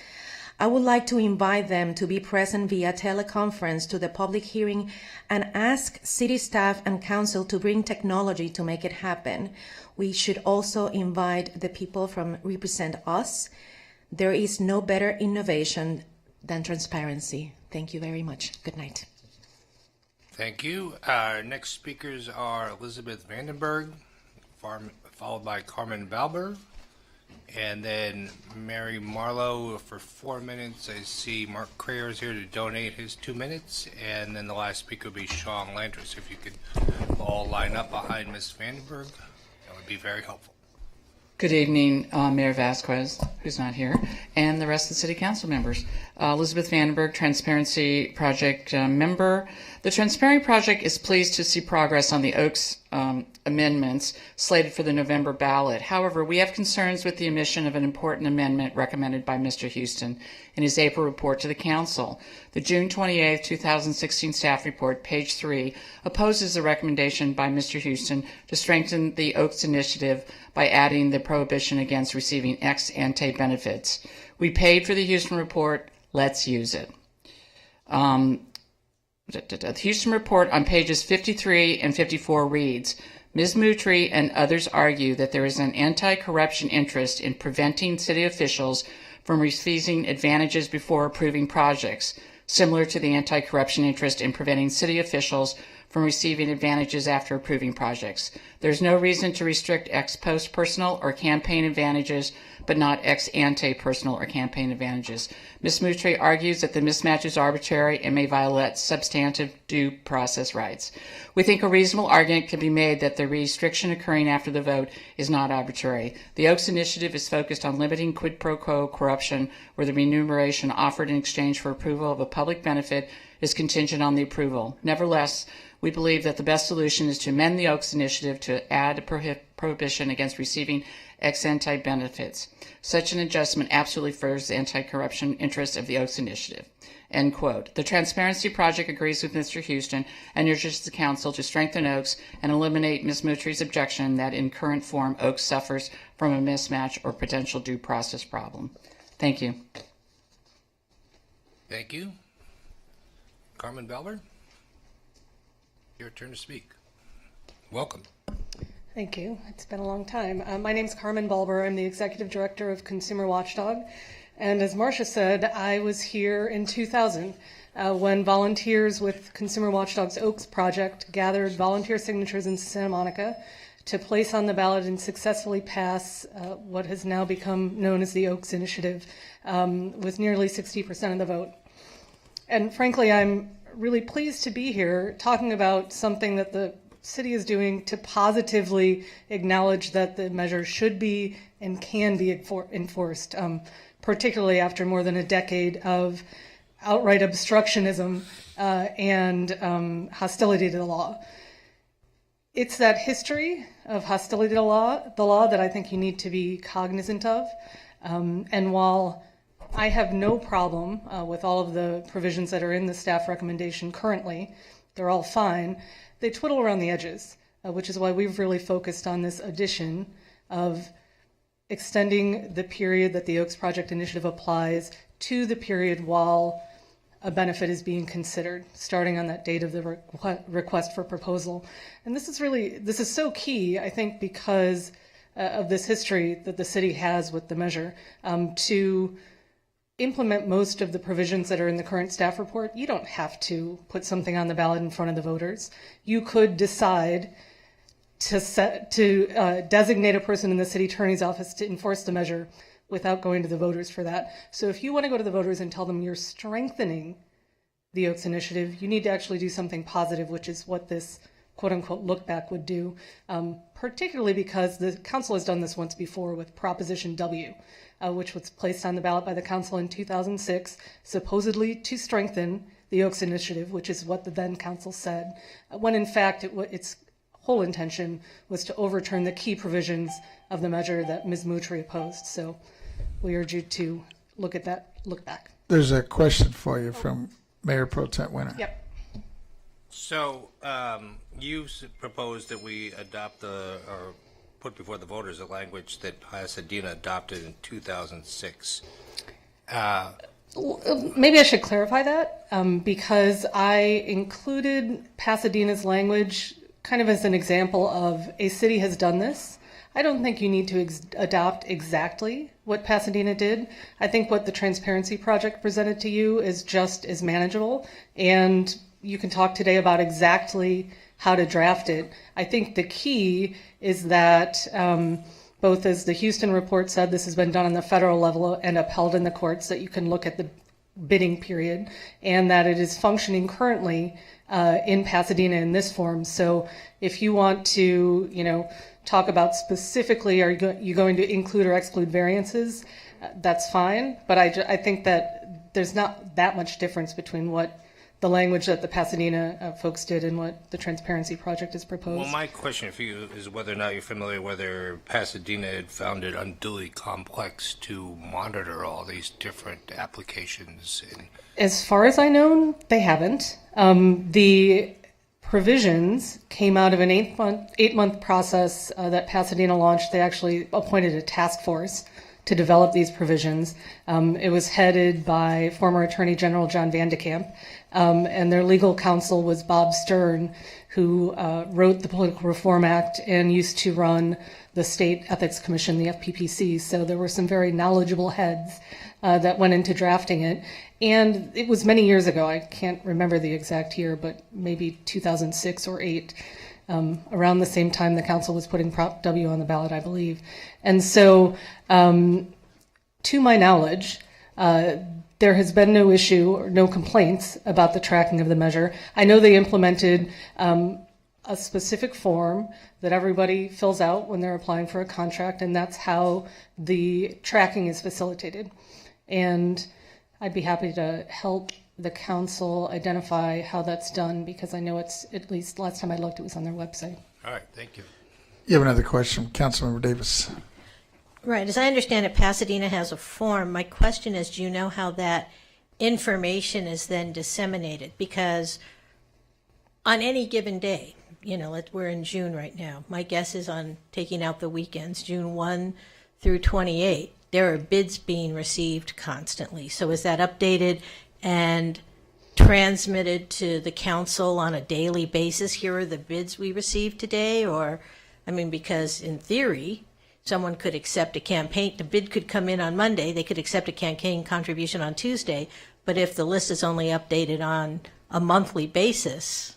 I would like to invite them to be present via teleconference to the public hearing and ask city staff and council to bring technology to make it happen. We should also invite the people from Represent Us. There is no better innovation than transparency. Thank you very much. Good night. Thank you. Our next speakers are Elizabeth Vandenberg, followed by Carmen Valber, and then Mary Marlowe for 4 minutes. I see Mark Crayer is here to donate his 2 minutes, and then the last speaker will be Sean Landris. If you could all line up behind Ms. Vandenberg, that would be very helpful. Good evening, Mayor Vasquez, who's not here, and the rest of the City Council members. Elizabeth Vandenberg, Transparency Project member. The Transparency Project is pleased to see progress on the Oaks amendments slated for the November ballot. However, we have concerns with the omission of an important amendment recommended by Mr. Houston in his April report to the Council. The June 28, 2016 staff report, page 3, opposes the recommendation by Mr. Houston to strengthen the Oaks initiative by adding the prohibition against receiving ex ante benefits. We paid for the Houston report. Let's use it. The Houston report on pages 53 and 54 reads, Ms. Motree and others argue that there is an anti-corruption interest in preventing city officials from receiving advantages before approving projects, similar to the anti-corruption interest in preventing city officials from receiving advantages after approving projects. There's no reason to restrict ex post personal or campaign advantages, but not ex ante personal or campaign advantages. Ms. Moutry argues that the mismatch is arbitrary and may violate substantive due process rights. We think a reasonable argument can be made that the restriction occurring after the vote is not arbitrary. The Oaks Initiative is focused on limiting quid pro quo corruption, where the remuneration offered in exchange for approval of a public benefit is contingent on the approval. Nevertheless, we believe that the best solution is to amend the Oaks Initiative to add a prohibition against receiving ex ante benefits. Such an adjustment absolutely furthers the anti-corruption interests of the Oaks Initiative. End quote. The Transparency Project agrees with Mr. Houston and urges the Council to strengthen Oaks and eliminate Ms. Moutry's objection that in current form Oaks suffers from a mismatch or potential due process problem. Thank you. Thank you. Carmen Belber, your turn to speak. Welcome. Thank you. It's been a long time. My name's Carmen Bulber. I'm the Executive Director of Consumer Watchdog. And as Marcia said, I was here in 2000 when volunteers with Consumer Watchdog's Oaks project gathered volunteer signatures in Santa Monica to place on the ballot and successfully pass what has now become known as the Oaks Initiative with nearly 60% of the vote. And frankly, I'm really pleased to be here talking about something that the city is doing to positively acknowledge that the measure should be and can be enforced, particularly after more than a decade of outright obstructionism and hostility to the law. It's that history of hostility to the law that I think you need to be cognizant of. And while I have no problem with all of the provisions that are in the staff recommendation currently, they're all fine, they twiddle around the edges, which is why we've really focused on this addition of extending the period that the Oaks Project Initiative applies to the period while a benefit is being considered, starting on that date of the request for proposal. And this is so key, I think, because of this history that the city has with the measure. To implement most of the provisions that are in the current staff report, you don't have to put something on the ballot in front of the voters. You could decide to designate a person in the city attorney's office to enforce the measure without going to the voters for that. So if you want to go to the voters and tell them you're strengthening the Oaks Initiative, you need to actually do something positive, which is what this quote-unquote look back would do, particularly because the council has done this once before with Proposition W, which was placed on the ballot by the council in 2006, supposedly to strengthen the Oaks Initiative, which is what the then council said, when in fact its whole intention was to overturn the key provisions of the measure that Ms. Moutry opposed. So we urge you to look at that look back. There's a question for you from Mayor Pro Tem Winter. Yep. So you proposed that we adopt or put before the voters a language that Pasadena adopted in 2006. Maybe I should clarify that because I included Pasadena's language kind of as an example of a city has done this. I don't think you need to adopt exactly what Pasadena did. I think what the Transparency Project presented to you is just as manageable, and you can talk today about exactly how to draft it. I think the key is that both as the Houston report said, this has been done on the federal level and upheld in the courts, that you can look at the bidding period, and that it is functioning currently in Pasadena in this form. So if you want to, talk about specifically, are you going to include or exclude variances, that's fine. But I think that there's not that much difference between what the language that the Pasadena folks did and what the Transparency Project has proposed. Well, my question for you is whether or not you're familiar whether Pasadena had found it unduly complex to monitor all these different applications. As far as I know, they haven't. The provisions came out of an eight-month process that Pasadena launched. They actually appointed a task force to develop these provisions. It was headed by former Attorney General John Van de Kamp, and their legal counsel was Bob Stern, who wrote the Political Reform Act and used to run the State Ethics Commission, the FPPC. So there were some very knowledgeable heads that went into drafting it. And it was many years ago. I can't remember the exact year, but maybe 2006 or 8. Around the same time the council was putting Prop W on the ballot, I believe. And so, to my knowledge, there has been no issue or no complaints about the tracking of the measure. I know they implemented a specific form that everybody fills out when they're applying for a contract, and that's how the tracking is facilitated. And I'd be happy to help the council identify how that's done, because I know it's, at least last time I looked, it was on their website. All right, thank you. You have another question, Councilmember Davis. Right. As I understand it, Pasadena has a form. My question is, do you know how that information is then disseminated? Because on any given day, we're in June right now. My guess is on taking out the weekends, June 1 through 28, there are bids being received constantly. So is that updated and transmitted to the council on a daily basis? Here are the bids we received today? Or, because in theory, someone could accept a campaign, the bid could come in on Monday, they could accept a campaign contribution on Tuesday, but if the list is only updated on a monthly basis,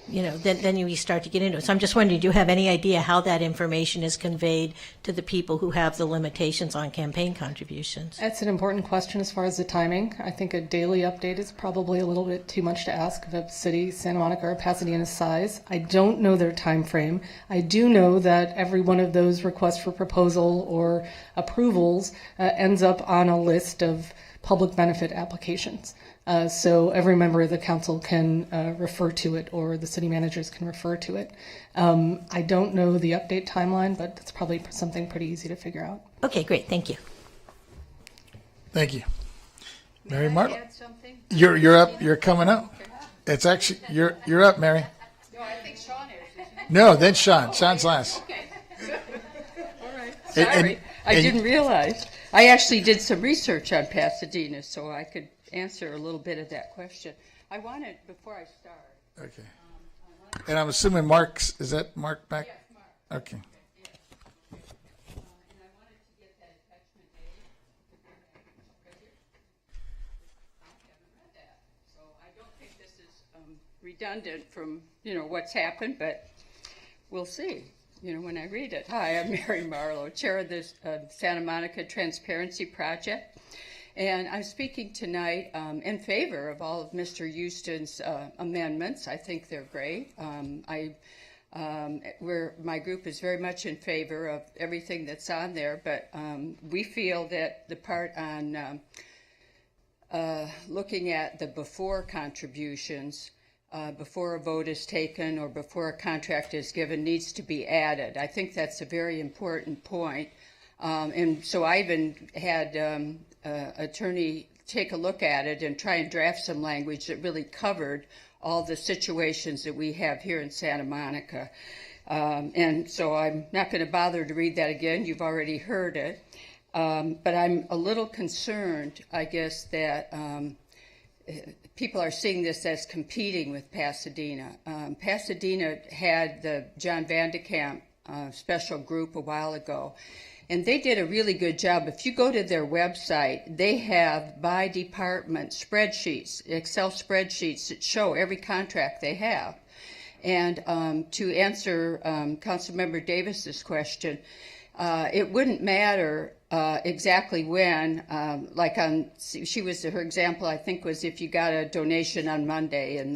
then you start to get into it. So I'm just wondering, do you have any idea how that information is conveyed to the people who have the limitations on campaign contributions? That's an important question as far as the timing. I think a daily update is probably a little bit too much to ask of a city, Santa Monica or Pasadena's size. I don't know their time frame. I do know that every one of those requests for proposal or approvals ends up on a list of public benefit applications. So every member of the council can refer to it, or the city managers can refer to it. I don't know the update timeline, but it's probably something pretty easy to figure out. Okay, great. Thank you. Thank you. Mary Martin, add something? you're up. You're coming up. It's actually, you're up, Mary. No, I think Sean is. No, then Sean. Sean's last. Okay. All right. And- Sorry, I and- didn't realize. I actually did some research on Pasadena, so I could answer a little bit of that question. I wanted, before I start. Okay. And I'm assuming Mark's, is that Mark back? Yes, Mark. Okay. And I wanted to get that attachment A. Right here. I haven't read that, so I don't think this is redundant from, what's happened, but we'll see, when I read it. Hi, I'm Mary Marlowe, chair of the Santa Monica Transparency Project. And I'm speaking tonight in favor of all of Mr. Houston's amendments. I think they're great. My group is very much in favor of everything that's on there, but we feel that the part on looking at the before contributions, before a vote is taken or before a contract is given, needs to be added. I think that's a very important point. And so I even had attorney take a look at it and try and draft some language that really covered all the situations that we have here in Santa Monica. And so I'm not going to bother to read that again. You've already heard it. But I'm a little concerned, I guess, that people are seeing this as competing with Pasadena. Pasadena had the John Van de Kamp special group a while ago. And they did a really good job. If you go to their website, they have by department spreadsheets, Excel spreadsheets that show every contract they have. And to answer Councilmember Davis's question, it wouldn't matter exactly when, her example, I think, was if you got a donation on Monday and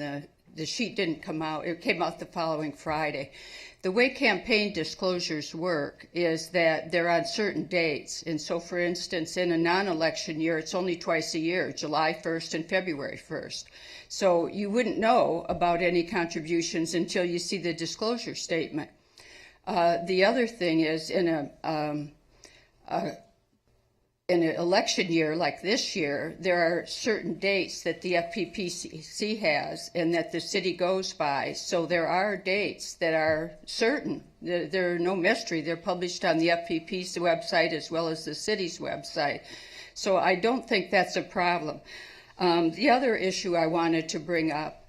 the sheet didn't come out, it came out the following Friday. The way campaign disclosures work is that they're on certain dates. And so, for instance, in a non-election year, it's only twice a year, July 1st and February 1st. So you wouldn't know about any contributions until you see the disclosure statement. The other thing is, in in an election year like this year, there are certain dates that the FPPC has and that the city goes by. So there are dates that are certain. They're no mystery. They're published on the FPP's website as well as the city's website. So I don't think that's a problem. The other issue I wanted to bring up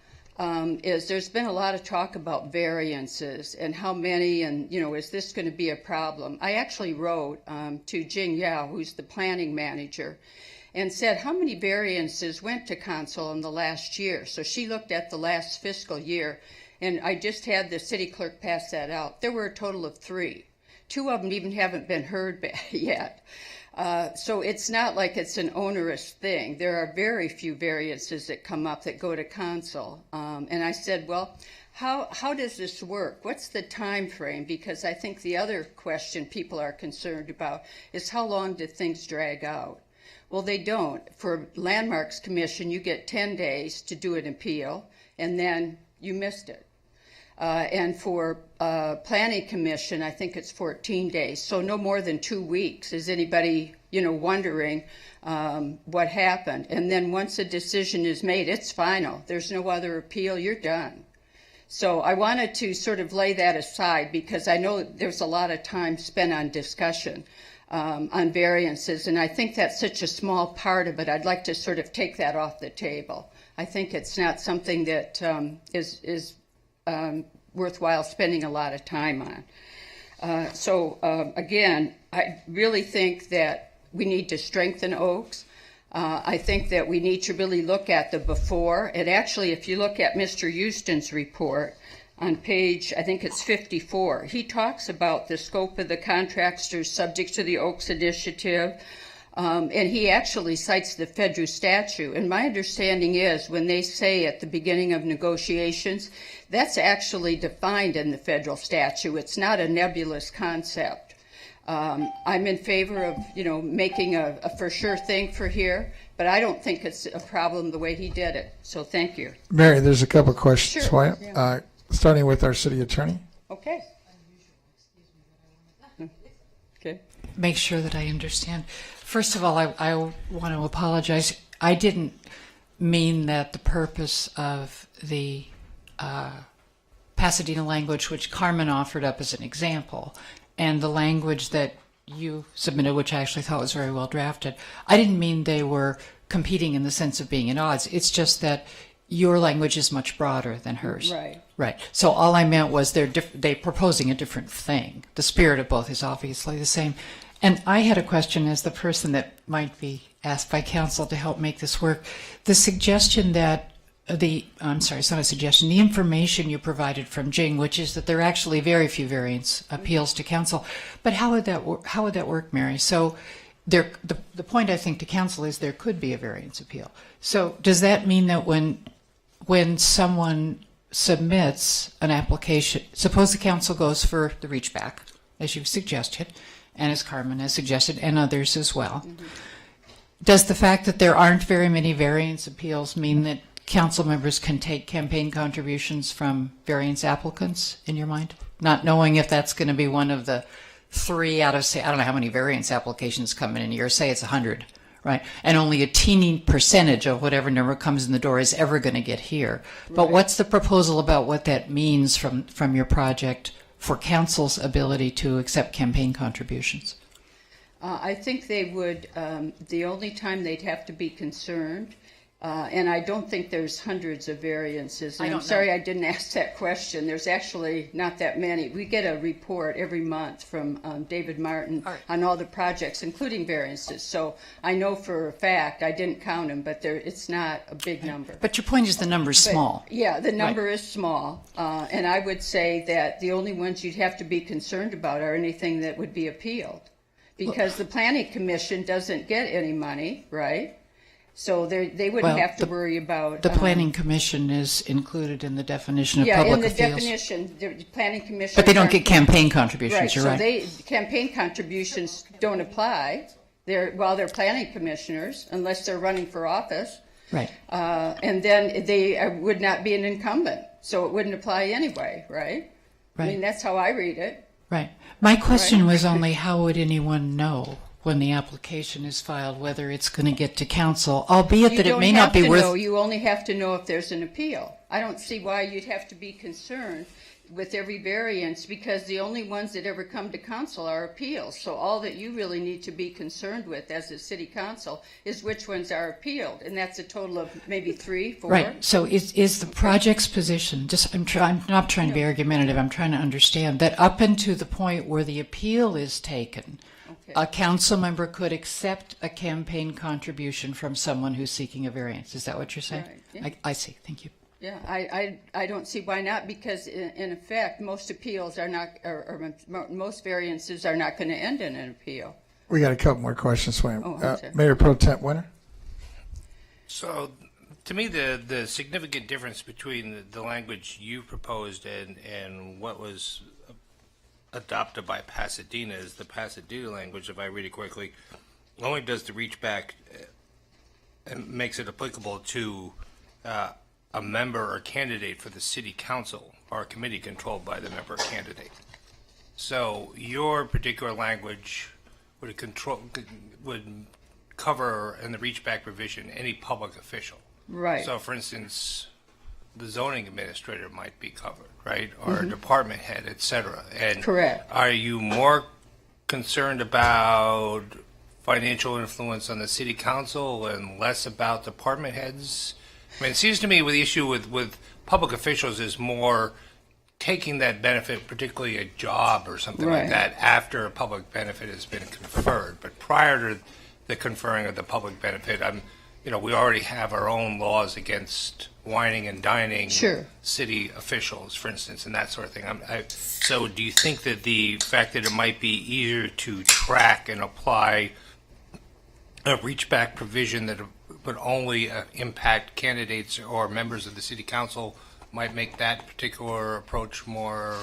is there's been a lot of talk about variances and how many, and is this going to be a problem? I actually wrote to Jing Yao, who's the planning manager, and said how many variances went to council in the last year. So she looked at the last fiscal year, and I just had the city clerk pass that out. There were a total of 3. 2 of them even haven't been heard yet. So it's not like it's an onerous thing. There are very few variances that come up that go to council. And I said, well, how does this work? What's the time frame? Because I think the other question people are concerned about is how long do things drag out? Well, they don't. For Landmarks Commission, you get 10 days to do an appeal, and then you missed it. And for Planning Commission, I think it's 14 days, so no more than 2 weeks. Is anybody, wondering what happened? And then once a decision is made, it's final. There's no other appeal. You're done. So I wanted to sort of lay that aside because I know there's a lot of time spent on discussion on variances, and I think that's such a small part of it. I'd like to sort of take that off the table. I think it's not something that is worthwhile spending a lot of time on. So again, I really think that we need to strengthen Oaks. I think that we need to really look at the before. And actually, if you look at Mr. Houston's report on page, I think it's 54, he talks about the scope of the contractors subject to the Oaks Initiative. And he actually cites the federal statute. And my understanding is when they say at the beginning of negotiations, that's actually defined in the federal statute. It's not a nebulous concept. I'm in favor of, making a for sure thing for here, but I don't think it's a problem the way he did it. So thank you. Mary, there's a couple of questions. Sure. Why, Yeah. Starting with our city attorney. Okay. Okay. Make sure that I understand. First of all, I want to apologize. I didn't mean that the purpose of the Pasadena language, which Carmen offered up as an example, and the language that you submitted, which I actually thought was very well drafted, I didn't mean they were competing in the sense of being at odds. It's just that your language is much broader than hers. Right. Right. So all I meant was they're proposing a different thing. The spirit of both is obviously the same. And I had a question as the person that might be asked by council to help make this work. The suggestion that I'm sorry, it's not a suggestion, the information you provided from Jing, which is that there are actually very few variance appeals to council. But how would that work, Mary? So the point I think to council is there could be a variance appeal. So does that mean that when someone submits an application, suppose the council goes for the reach back, as you've suggested, and as Carmen has suggested, and others as well, does the fact that there aren't very many variance appeals mean that council members can take campaign contributions from variance applicants, in your mind? Not knowing if that's going to be one of the 3 out of, say, I don't know how many variance applications come in a year, say it's 100, right? And only a teeny percentage of whatever number comes in the door is ever going to get here. But Right. what's the proposal about what that means from your project for council's ability to accept campaign contributions? I think they would, the only time they'd have to be concerned, and I don't think there's hundreds of variances. And I'm sorry I didn't ask that question. There's actually not that many. We get a report every month from David Martin on all the projects, including variances. So I know for a fact, I didn't count them, but it's not a big number. But your point is the number's small. Yeah, the number is small. And I would say that the only ones you'd have to be concerned about are anything that would be appealed. Because the Planning Commission doesn't get any money, right? So they wouldn't have to worry about... The Planning Commission is included in the definition of yeah, public in the appeals. definition, the Planning Commission... But they don't get campaign contributions, right, you're so right. campaign contributions don't apply they're planning commissioners, unless they're running for office. Right. And then they would not be an incumbent, so it wouldn't apply anyway, right? I mean, that's how I read it. Right. My question was only how would anyone know when the application is filed whether it's going to get to council, albeit You that it don't may have not be to worth. know. You only have to know if there's an appeal. I don't see why you'd have to be concerned with every variance, because the only ones that ever come to council are appeals. So all that you really need to be concerned with as a city council is which ones are appealed, and that's a total of maybe 3, 4. Right. So is the project's position, just I'm not trying to be argumentative, I'm trying to understand that up until the point where the appeal is taken, a council member could accept a campaign contribution from someone who's seeking a variance. Is that what you're saying? Right, yeah. I see. Thank you. Yeah, I don't see why not, because in effect, most appeals are not, or most variances are not going to end in an appeal. We got a couple more questions for you. Oh, I'm sorry. Mayor Pro Tem Winter? So, to me, the significant difference between the language you proposed and what was adopted by Pasadena is the Pasadena language, if I read it correctly, only does the reach back and makes it applicable to a member or candidate for the city council or a committee controlled by the member or candidate. So your particular language would cover in the reach back provision any public official. Right. So for instance, the zoning administrator might be covered, right? Or a department head, et cetera. And Correct. are you more concerned about financial influence on the city council and less about department heads? I mean, it seems to me the issue with public officials is more taking that benefit, particularly a job or something like Right. that, after a public benefit has been conferred. But prior to the conferring of the public benefit, we already have our own laws against whining and dining Sure. city officials, for instance, and that sort of thing. So do you think that the fact that it might be easier to track and apply a reach back provision that would only impact candidates or members of the city council might make that particular approach more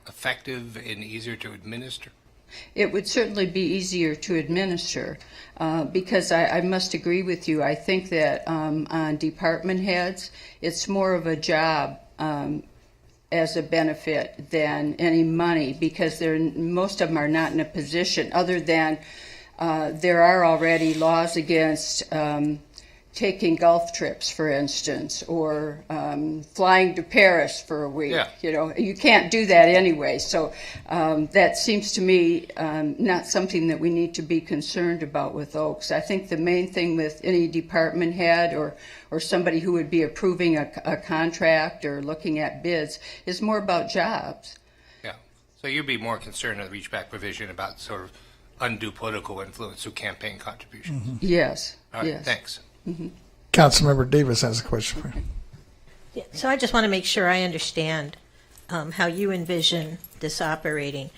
effective and easier to administer? It would certainly be easier to administer, because I must agree with you. I think that on department heads, it's more of a job as a benefit than any money, because most of them are not in a position, other than there are already laws against taking golf trips, for instance, or flying to Paris for a week. Yeah. You can't do that anyway. So that seems to me not something that we need to be concerned about with Oaks. I think the main thing with any department head or somebody who would be approving a contract or looking at bids is more about jobs. Yeah. So you'd be more concerned in the reach back provision about sort of undue political influence through campaign contributions. Yes. All right, Yes. thanks. Councilmember Davis has a question for you. Yeah, so I just want to make sure I understand how you envision this operating.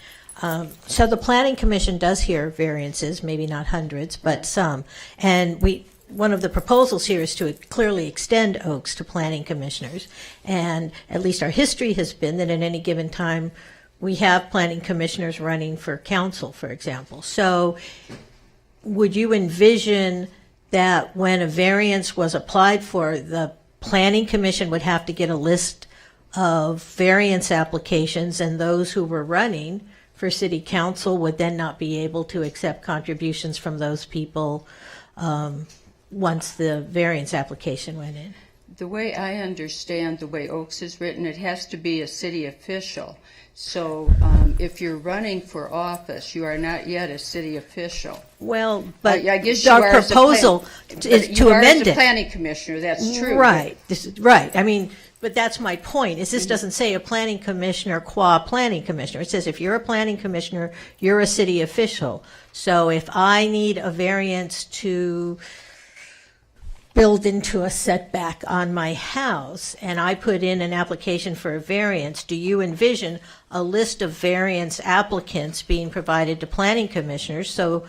So the Planning Commission does hear variances, maybe not hundreds, but some. And one of the proposals here is to clearly extend Oaks to planning commissioners. And at least our history has been that at any given time, we have planning commissioners running for council, for example. So would you envision that when a variance was applied for, the Planning Commission would have to get a list of variance applications, and those who were running for city council would then not be able to accept contributions from those people once the variance application went in? The way I understand the way Oaks is written, it has to be a city official. So if you're running for office, you are not yet a city official. Well, but I guess you our are as a proposal is you to are amend as a it. planning commissioner, that's true. Right. Right. I mean, but that's my point, is this doesn't say a planning commissioner qua planning commissioner. It says if you're a planning commissioner, you're a city official. So if I need a variance to build into a setback on my house and I put in an application for a variance, do you envision a list of variance applicants being provided to planning commissioners? So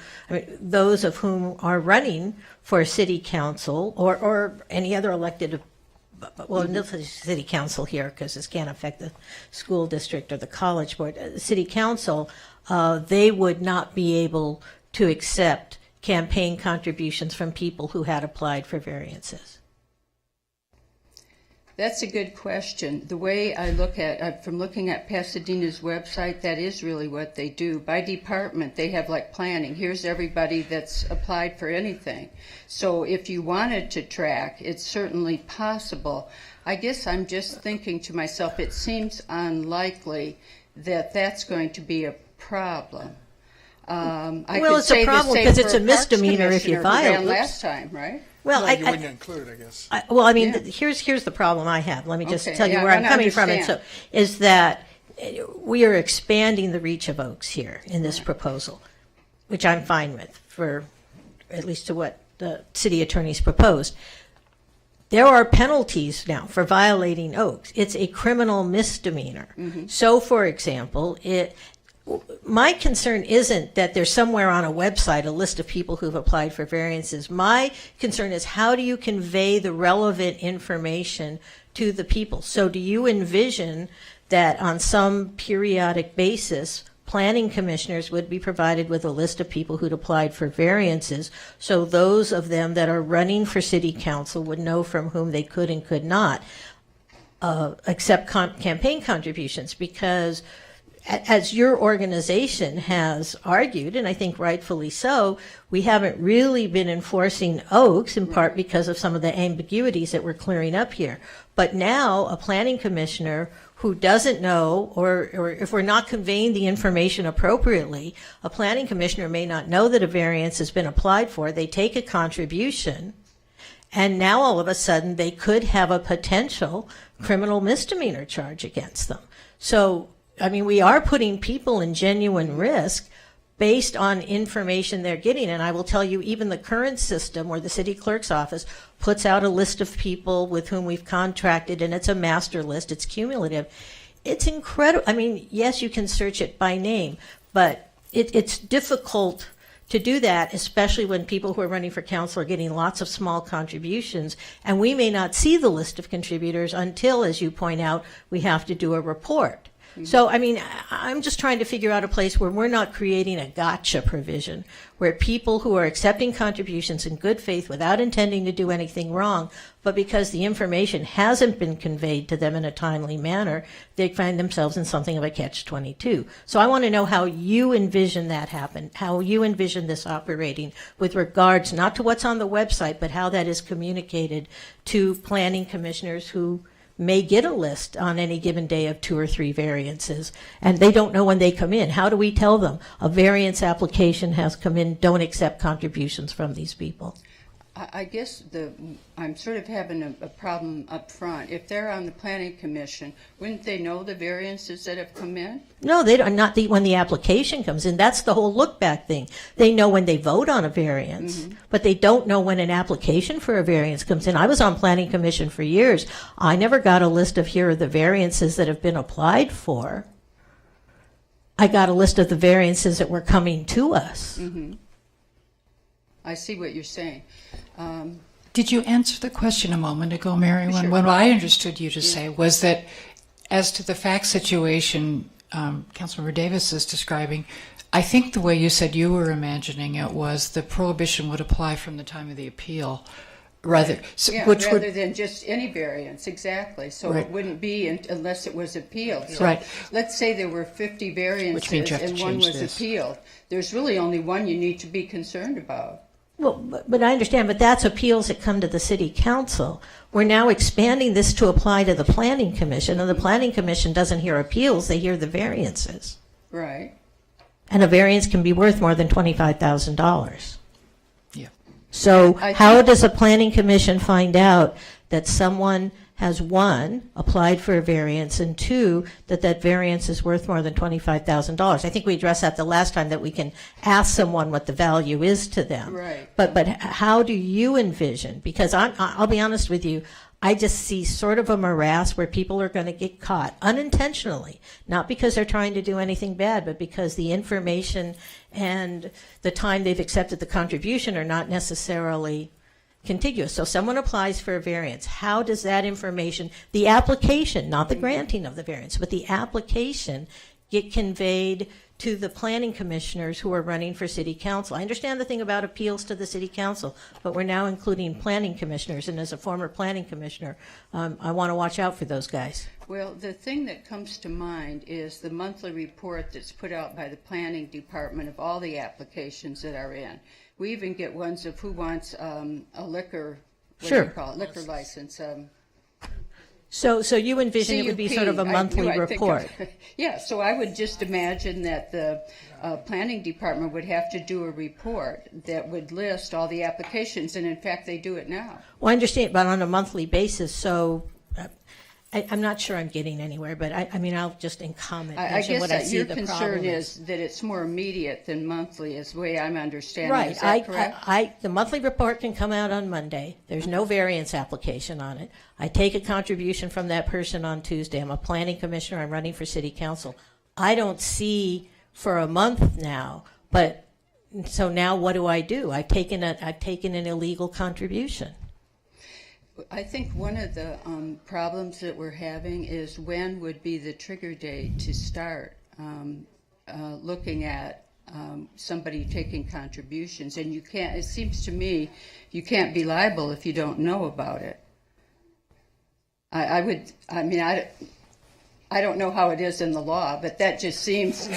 those of whom are running for city council or any other elected, well, no city council here because this can't affect the school district or the college board, city council, they would not be able to accept campaign contributions from people who had applied for variances. That's a good question. The way I look at, from looking at Pasadena's website, that is really what they do. By department, they have like planning. Here's everybody that's applied for anything. So if you wanted to track, it's certainly possible. I guess I'm just thinking to myself, it seems unlikely that that's going to be a problem. It's a problem because it's a misdemeanor if you violate. Last time, right? Well, you wouldn't include, I guess. Here's the problem I have. Let me just tell you yeah, where I'm coming understand. from. And so, is that we are expanding the reach of Oaks here in this proposal, which I'm fine with, for at least to what the city attorney's proposed. There are penalties now for violating Oaks. It's a criminal misdemeanor. So, for example, my concern isn't that there's somewhere on a website a list of people who've applied for variances. My concern is, how do you convey the relevant information to the people? So do you envision that on some periodic basis, planning commissioners would be provided with a list of people who'd applied for variances, so those of them that are running for city council would know from whom they could and could not accept campaign contributions? Because as your organization has argued, and I think rightfully so, we haven't really been enforcing Oaks, in part because of some of the ambiguities that we're clearing up here. But now a planning commissioner who doesn't know, or if we're not conveying the information appropriately, a planning commissioner may not know that a variance has been applied for. They take a contribution, and now all of a sudden they could have a potential criminal misdemeanor charge against them. So, I mean, we are putting people in genuine risk based on information they're getting. And I will tell you, even the current system where the city clerk's office puts out a list of people with whom we've contracted, and it's a master list, it's cumulative. It's incredible. I mean, yes, you can search it by name, but it's difficult to do that, especially when people who are running for council are getting lots of small contributions, and we may not see the list of contributors until, as you point out, we have to do a report. So, I mean, I'm just trying to figure out a place where we're not creating a gotcha provision, where people who are accepting contributions in good faith without intending to do anything wrong, but because the information hasn't been conveyed to them in a timely manner, they find themselves in something of a catch-22. So I want to know how you envision that happen, how you envision this operating with regards not to what's on the website, but how that is communicated to planning commissioners who may get a list on any given day of 2 or 3 variances, and they don't know when they come in. How do we tell them a variance application has come in, don't accept contributions from these people? I guess I'm sort of having a problem up front. If they're on the planning commission, wouldn't they know the variances that have come in? No, they don't. Not when the application comes in. That's the whole look back thing. They know when they vote on a variance, but they don't know when an application for a variance comes in. I was on planning commission for years. I never got a list of here are the variances that have been applied for. I got a list of the variances that were coming to us. I see what you're saying. Did you answer the question a moment ago, Mary? Sure. What I understood you to say was that as to the fact situation Councilmember Davis is describing, I think the way you said you were imagining it was the prohibition would apply from the time of the appeal, rather than just any variance, exactly. So Right. it wouldn't be unless it was appealed. So Right. let's say there were 50 variances means you have to and one change was this. appealed. There's really only one you need to be concerned about. Well, but I understand, but that's appeals that come to the city council. We're now expanding this to apply to the planning commission, and the planning commission doesn't hear appeals, they hear the variances. Right. And a variance can be worth more than $25,000. Yeah. So I how think- does a planning commission find out that someone has, 1, applied for a variance, and 2, that variance is worth more than $25,000? I think we addressed that the last time, that we can ask someone what the value is to them. Right. But how do you envision? Because I'll be honest with you, I just see sort of a morass where people are going to get caught unintentionally, not because they're trying to do anything bad, but because the information and the time they've accepted the contribution are not necessarily contiguous. So someone applies for a variance. How does that information, the application, not the granting of the variance, but the application, get conveyed to the planning commissioners who are running for city council. I understand the thing about appeals to the city council, but we're now including planning commissioners. And as a former planning commissioner, I want to watch out for those guys. Well, the thing that comes to mind is the monthly report that's put out by the planning department of all the applications that are in. We even get ones of who wants a liquor, what do you call it, liquor license. So you envision it would be sort of a monthly report? Yeah, so I would just imagine that the planning department would have to do a report that would list all the applications, and in fact, they do it now. Well, I understand, but on a monthly basis, so I'm not sure I'm getting anywhere, but I mean, I'll just in comment I guess what I that see your the concern problem is that it's more immediate than monthly, is the way I'm understanding. Right. Is that correct? The monthly report can come out on Monday. There's no variance application on it. I take a contribution from that person on Tuesday. I'm a planning commissioner. I'm running for city council. I don't see for a month now, but so now what do? I've taken an illegal contribution. I think one of the problems that we're having is when would be the trigger date to start looking at somebody taking contributions, and you can't. It seems to me you can't be liable if you don't know about it. I don't know how it is in the law, but that just seems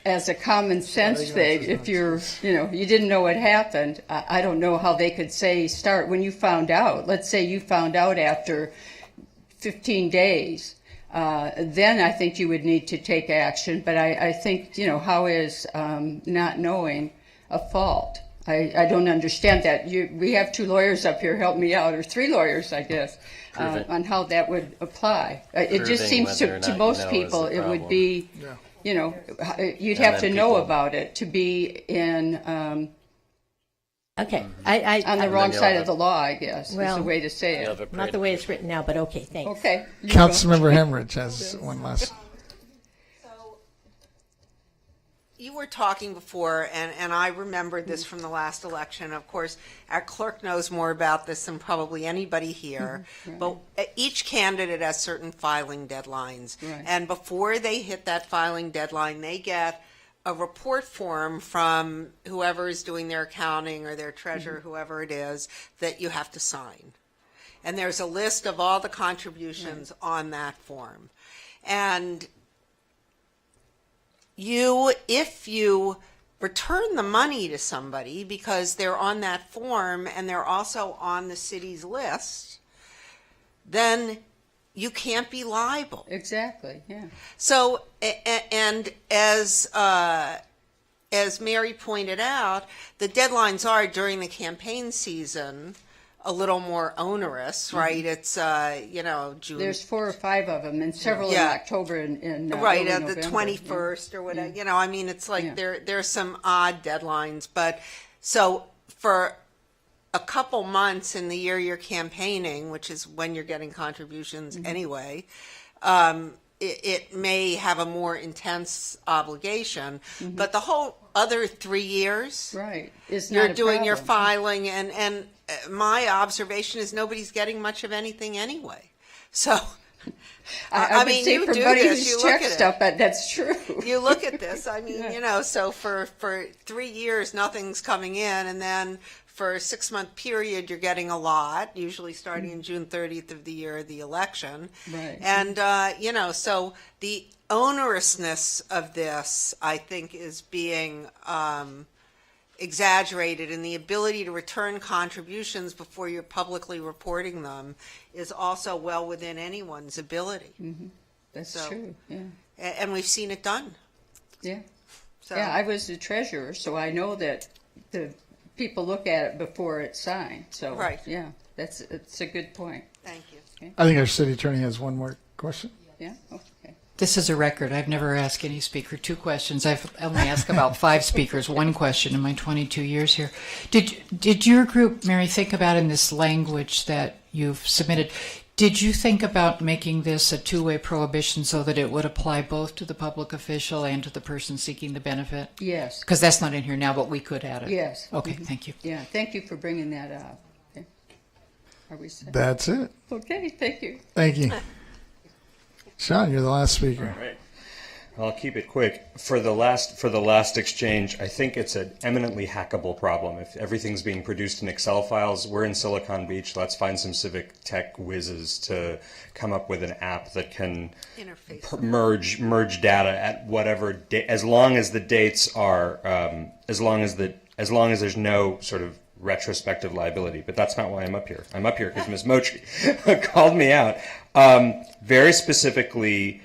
as a common sense thing. If you didn't know what happened, I don't know how they could say start when you found out. Let's say you found out after 15 days. Then I think you would need to take action. But I think, how is not knowing a fault? I don't understand that. We have 2 lawyers up here, help me out, or 3 lawyers, I guess, on how that would apply. It just seems to most people it would be, you'd have to know about it to be in okay. on the wrong side of the law, I guess, is the way to say it. Not the way it's written now, but okay, thanks. Okay. Councilmember Hemorich has one last. You were talking before, and I remember this from the last election. Of course, our clerk knows more about this than probably anybody here. Right. But each candidate has certain filing deadlines. Right. And before they hit that filing deadline, they get a report form from whoever is doing their accounting or their treasurer, whoever it is, that you have to sign. And there's a list of all the contributions on that form. And if you return the money to somebody because they're on that form and they're also on the city's list, then you can't be liable. Exactly, yeah. So, and as Mary pointed out, the deadlines are during the campaign season a little more onerous, right? It's, June. There's 4 or 5 of them, and several in October and right, early the November. 21st or whatever. It's like there's some odd deadlines. But so for a couple months in the year you're campaigning, which is when you're getting contributions anyway, it may have a more intense obligation. But the whole other 3 years, right, is you're not a doing your problem. filing, and my observation is nobody's getting much of anything anyway. So, I mean, say you for do buddy this, who's you look checked at stuff, it. but that's true. You look at this. I mean, so for 3 years nothing's coming in, and then for a 6-month period you're getting a lot, usually starting in June 30th of the year of the election. Right. And so the onerousness of this, I think, is being exaggerated, and the ability to return contributions before you're publicly reporting them is also well within anyone's ability. That's true, yeah. And we've seen it done. Yeah. So. Yeah, I was the treasurer, so I know that the people look at it before it's signed. So, right. Yeah, it's a good point. Thank you. Okay. I think our city attorney has one more question. Yeah, okay. This is a record. I've never asked any speaker 2 questions. I've only asked about 5 speakers 1 question in my 22 years here. Did your group, Mary, think about in this language that you've submitted, did you think about making this a 2-way prohibition so that it would apply both to the public official and to the person seeking the benefit? Yes. Because that's not in here now, but we could add it. Yes. Okay, thank you. Yeah, thank you for bringing that up. Okay. Are we set? That's it. Okay, thank you. Thank you. Sean, you're the last speaker. All right. I'll keep it quick. For the last exchange, I think it's an eminently hackable problem. If everything's being produced in Excel files, we're in Silicon Beach. Let's find some civic tech whizzes to come up with an app that can merge data at whatever as long as the dates are as long as there's no sort of retrospective liability. But that's not why I'm up here. I'm up here because Ms. Mochi called me out. Very specifically,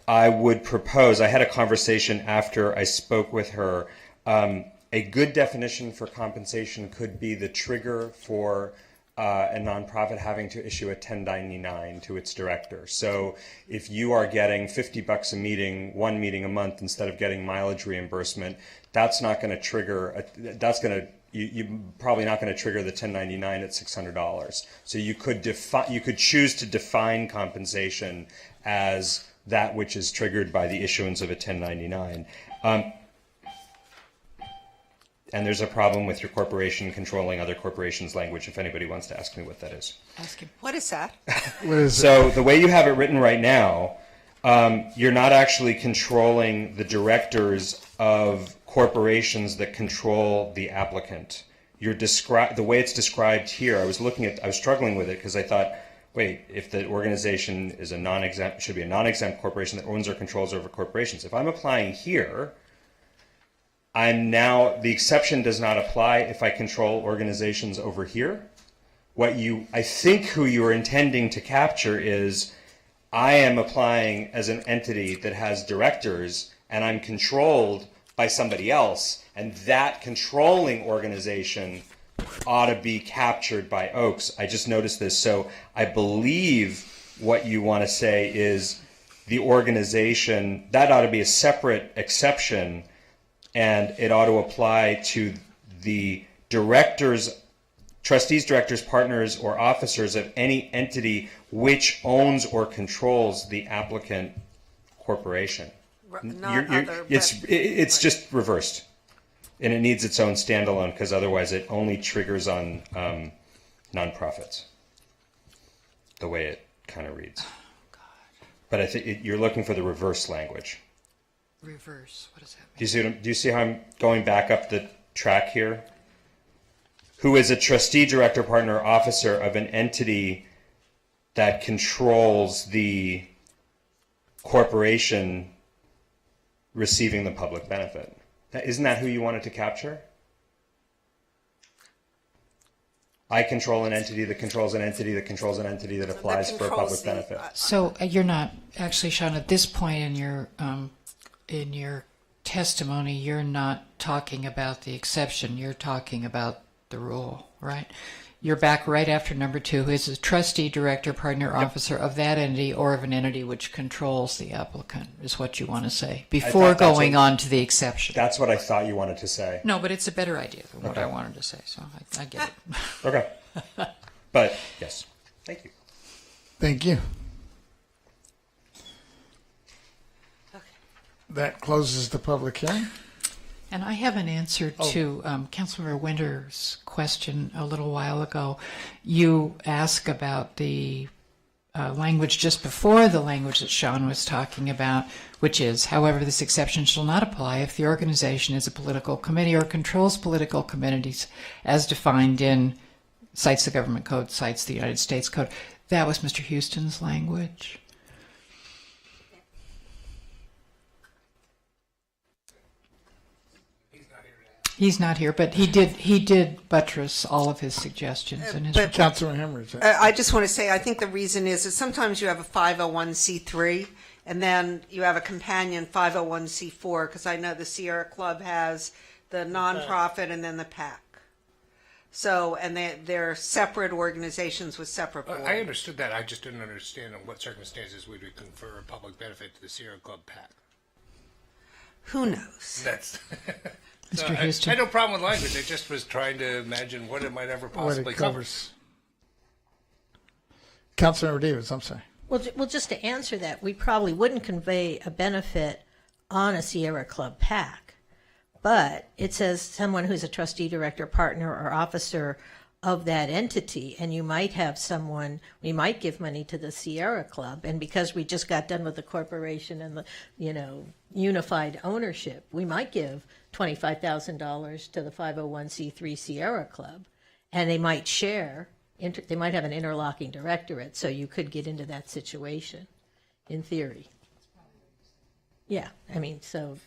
I would propose, I had a conversation after I spoke with her, a good definition for compensation could be the trigger for a nonprofit having to issue a 1099 to its director. So if you are getting $50 a meeting, one meeting a month, instead of getting mileage reimbursement, that's not going to trigger, you're probably not going to trigger the 1099 at $600. So you could choose to define compensation as that which is triggered by the issuance of a 1099. And there's a problem with your corporation controlling other corporations' language, if anybody wants to ask me what that is. Ask him. What is that? So the way you have it written right now, you're not actually controlling the directors of corporations that control the applicant. The way it's described here, I was struggling with it because I thought, wait, if the organization is should be a non-exempt corporation that owns or controls over corporations. If I'm applying here, the exception does not apply if I control organizations over here. I think who you're intending to capture is, I am applying as an entity that has directors and I'm controlled by somebody else, and that controlling organization ought to be captured by Oaks. I just noticed this. So I believe what you want to say is the organization, that ought to be a separate exception, and it ought to apply to the directors, trustees, directors, partners, or officers of any entity which owns or controls the applicant corporation. It's just reversed. And it needs its own standalone because otherwise it only triggers on nonprofits, the way it kind of reads. Oh, God. But I think you're looking for the reverse language. Reverse, what does that mean? Do you see how I'm going back up the track here? Who is a trustee, director, partner, or officer of an entity that controls the corporation receiving the public benefit. Isn't that who you wanted to capture? I control an entity that controls an entity that controls an entity that applies for a public benefit. So you're not actually, Sean, at this point in your testimony, you're not talking about the exception. You're talking about the rule, right? You're back right after number 2, who is a trustee, director, partner, officer of that entity or of an entity which controls the applicant, is what you want to say, before going on to the exception. That's what I thought you wanted to say. No, but it's a better idea than what I wanted to say, so I get it. Okay. But, yes. Thank you. Thank you. That closes the public hearing. And I have an answer to Councilmember Winter's question a little while ago. You asked about the language just before the language that Sean was talking about, which is, however, this exception shall not apply if the organization is a political committee or controls political committees as defined in, cites the government code, cites the United States Code. That was Mr. Houston's language. He's not here, but he did buttress all of his suggestions in his report. Councilor Hemmers. I just want to say, I think the reason is that sometimes you have a 501c3 and then you have a companion 501c4, because I know the Sierra Club has the nonprofit and then the PAC. So, and they're separate organizations with separate boards. I understood that. I just didn't understand in what circumstances we would confer a public benefit to the Sierra Club PAC. Who knows? That's... Mr. Houston. I had no problem with language. I just was trying to imagine what it might ever possibly cover. Councilmember Davis, I'm sorry. Well, just to answer that, we probably wouldn't convey a benefit on a Sierra Club PAC, but it says someone who's a trustee, director, partner, or officer of that entity, and you might have someone, we might give money to the Sierra Club, and because we just got done with the corporation and the, unified ownership, we might give $25,000 to the 501c3 Sierra Club, and they might share, they might have an interlocking directorate, so you could get into that situation, in theory. Yeah, I mean, so,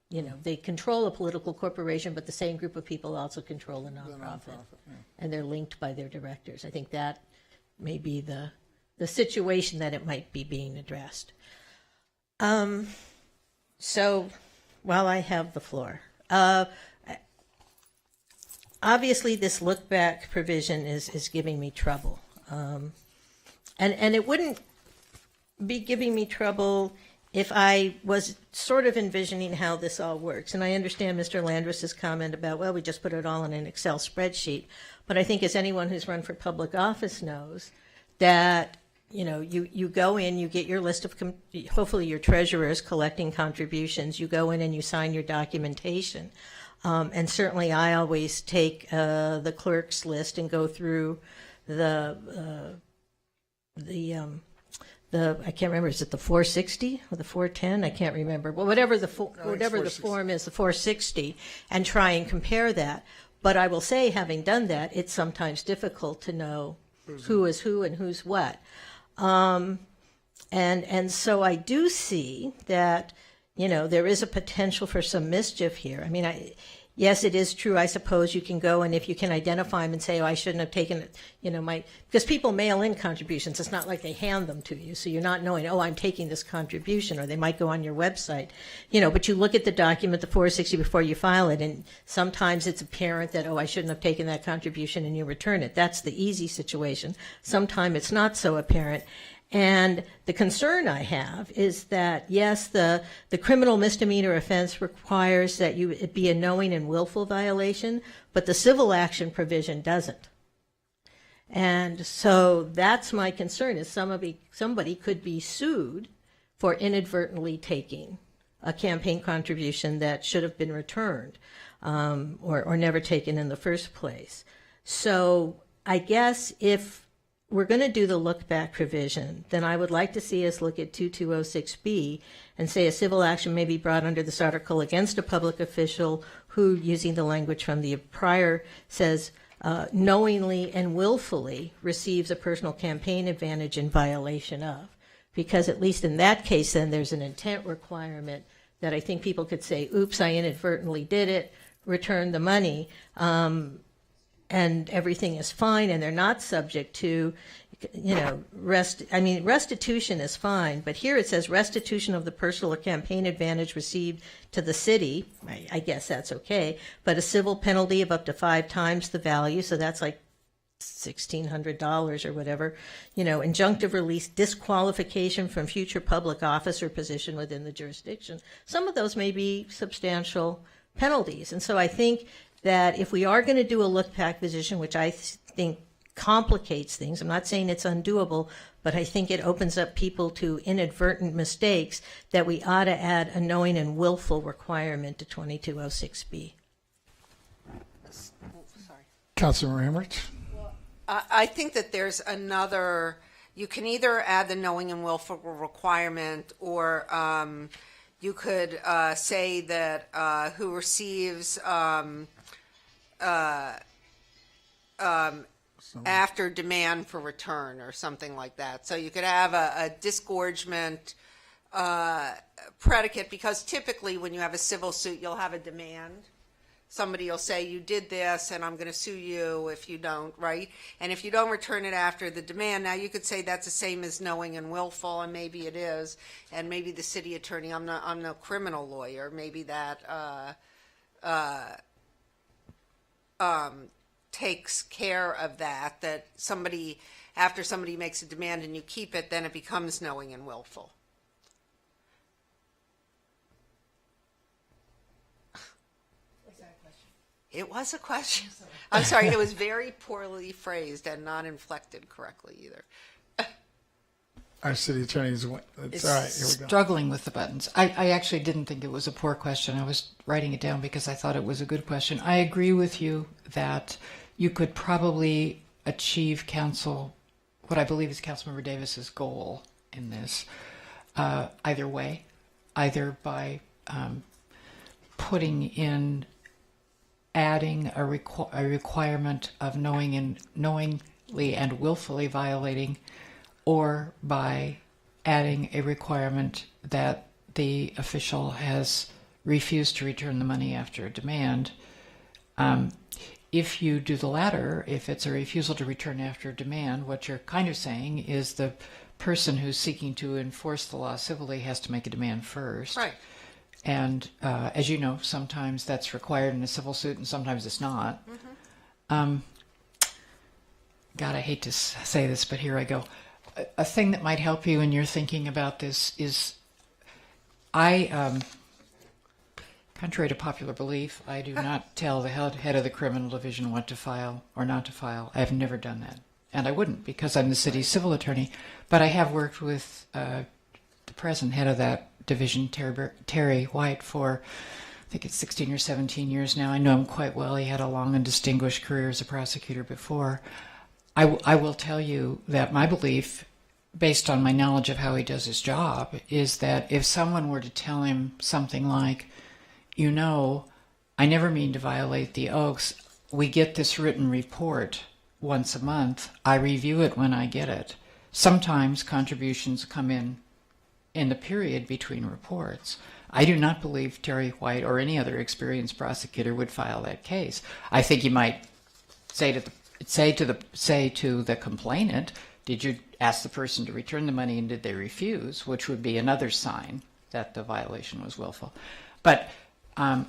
they control a political corporation, but the same group of people also control a nonprofit, and they're linked by their directors. I think that may be the situation that it might be being addressed. So, while I have the floor, obviously this look back provision is giving me trouble, and it wouldn't be giving me trouble if I was sort of envisioning how this all works. And I understand Mr. Landris's comment about, well, we just put it all in an Excel spreadsheet. But I think as anyone who's run for public office knows that, you go in, you get your list of, hopefully your treasurer is collecting contributions. You go in and you sign your documentation. And certainly I always take the clerk's list and go through the I can't remember, is it the 460 or the 410? I can't remember. Well, whatever the form is, the 460, and try and compare that. But I will say, having done that, it's sometimes difficult to know who is who and who's what. And so I do see that, there is a potential for some mischief here. I mean, yes, it is true. I suppose you can go and if you can identify them and say, oh, I shouldn't have taken it, because people mail in contributions. It's not like they hand them to you. So you're not knowing, oh, I'm taking this contribution, or they might go on your website, but you look at the document, the 460, before you file it. And sometimes it's apparent that, oh, I shouldn't have taken that contribution, and you return it. That's the easy situation. Sometimes it's not so apparent. And the concern I have is that, yes, the criminal misdemeanor offense requires that it be a knowing and willful violation, but the civil action provision doesn't. And so that's my concern, is somebody could be sued for inadvertently taking a campaign contribution that should have been returned, or never taken in the first place. So I guess if we're going to do the look back provision, then I would like to see us look at 2206B and say a civil action may be brought under this article against a public official who, using the language from the prior, says knowingly and willfully receives a personal campaign advantage in violation of. Because at least in that case, then there's an intent requirement that I think people could say, oops, I inadvertently did it, return the money, and everything is fine, and they're not subject to, restitution is fine, but here it says restitution of the personal or campaign advantage received to the city. I guess that's okay, but a civil penalty of up to 5 times the value, so that's like $1,600 or whatever. Injunctive release, disqualification from future public office or position within the jurisdiction. Some of those may be substantial penalties, and so I think that if we are going to do a look back position, which I think complicates things, I'm not saying it's undoable, but I think it opens up people to inadvertent mistakes, that we ought to add a knowing and willful requirement to 2206B. Councilor Emmerich? I think that there's another, you can either add the knowing and willful requirement, or you could say that who receives after demand for return, or something like that. So you could have a disgorgement predicate, because typically when you have a civil suit, you'll have a demand. Somebody will say, you did this and I'm going to sue you if you don't, right? And if you don't return it after the demand, now you could say that's the same as knowing and willful, and maybe it is. And maybe the city attorney, I'm no criminal lawyer, maybe that takes care of that somebody, after somebody makes a demand and you keep it, then it becomes knowing and willful. It was a question. I'm sorry, it was very poorly phrased and not inflected correctly either. Our city attorney's, it's all right, here we go. Struggling with the buttons. I actually didn't think it was a poor question. I was writing it down because I thought it was a good question. I agree with you that you could probably achieve what I believe is Councilmember Davis's goal in this, either way, either by adding a requirement of knowingly and willfully violating, or by adding a requirement that the official has refused to return the money after a demand. If you do the latter, if it's a refusal to return after a demand, what you're kind of saying is the person who's seeking to enforce the law civilly has to make a demand first. Right. And as you know, sometimes that's required in a civil suit and sometimes it's not. God, I hate to say this, but here I go. A thing that might help you when you're thinking about this is contrary to popular belief, I do not tell the head of the criminal division what to file or not to file. I have never done that. And I wouldn't, because I'm the city's civil attorney. But I have worked with the present head of that division, Terry White, for I think it's 16 or 17 years now. I know him quite well. He had a long and distinguished career as a prosecutor before. I will tell you that my belief, based on my knowledge of how he does his job, is that if someone were to tell him something like, you know, I never mean to violate the oaths. We get this written report once a month. I review it when I get it. Sometimes contributions come in the period between reports. I do not believe Terry White or any other experienced prosecutor would file that case. I think you might say to the complainant, did you ask the person to return the money and did they refuse? Which would be another sign that the violation was willful. But I'm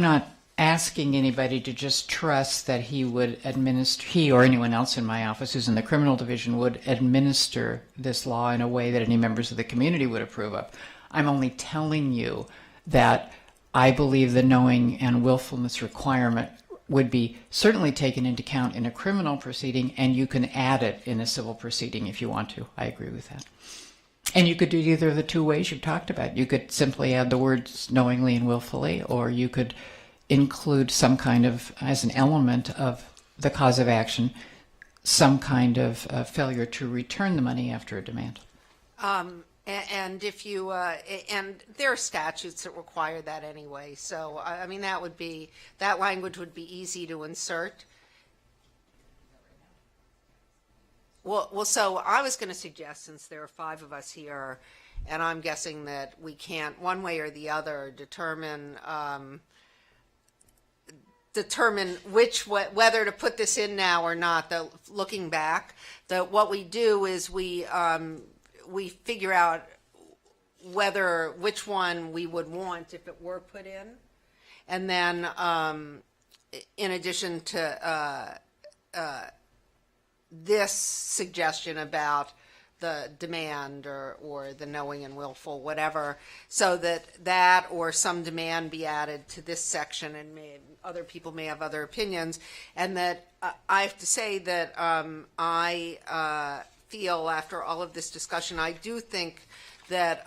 not asking anybody to just trust that he or anyone else in my office who's in the criminal division would administer this law in a way that any members of the community would approve of. I'm only telling you that I believe the knowing and willfulness requirement would be certainly taken into account in a criminal proceeding, and you can add it in a civil proceeding if you want to. I agree with that. And you could do either of the two ways you've talked about. You could simply add the words knowingly and willfully, or you could include some kind of, as an element of the cause of action, some kind of failure to return the money after a demand. And if you, and there are statutes that require that anyway. So, I mean, that language would be easy to insert. Well, so I was going to suggest, since there are 5 of us here, and I'm guessing that we can't, one way or the other, determine whether to put this in now or not. Looking back, what we do is we figure out which one we would want if it were put in, and then in addition to this suggestion about the demand or the knowing and willful, whatever, so that or some demand be added to this section, and other people may have other opinions, and that I have to say that I feel after all of this discussion, I do think that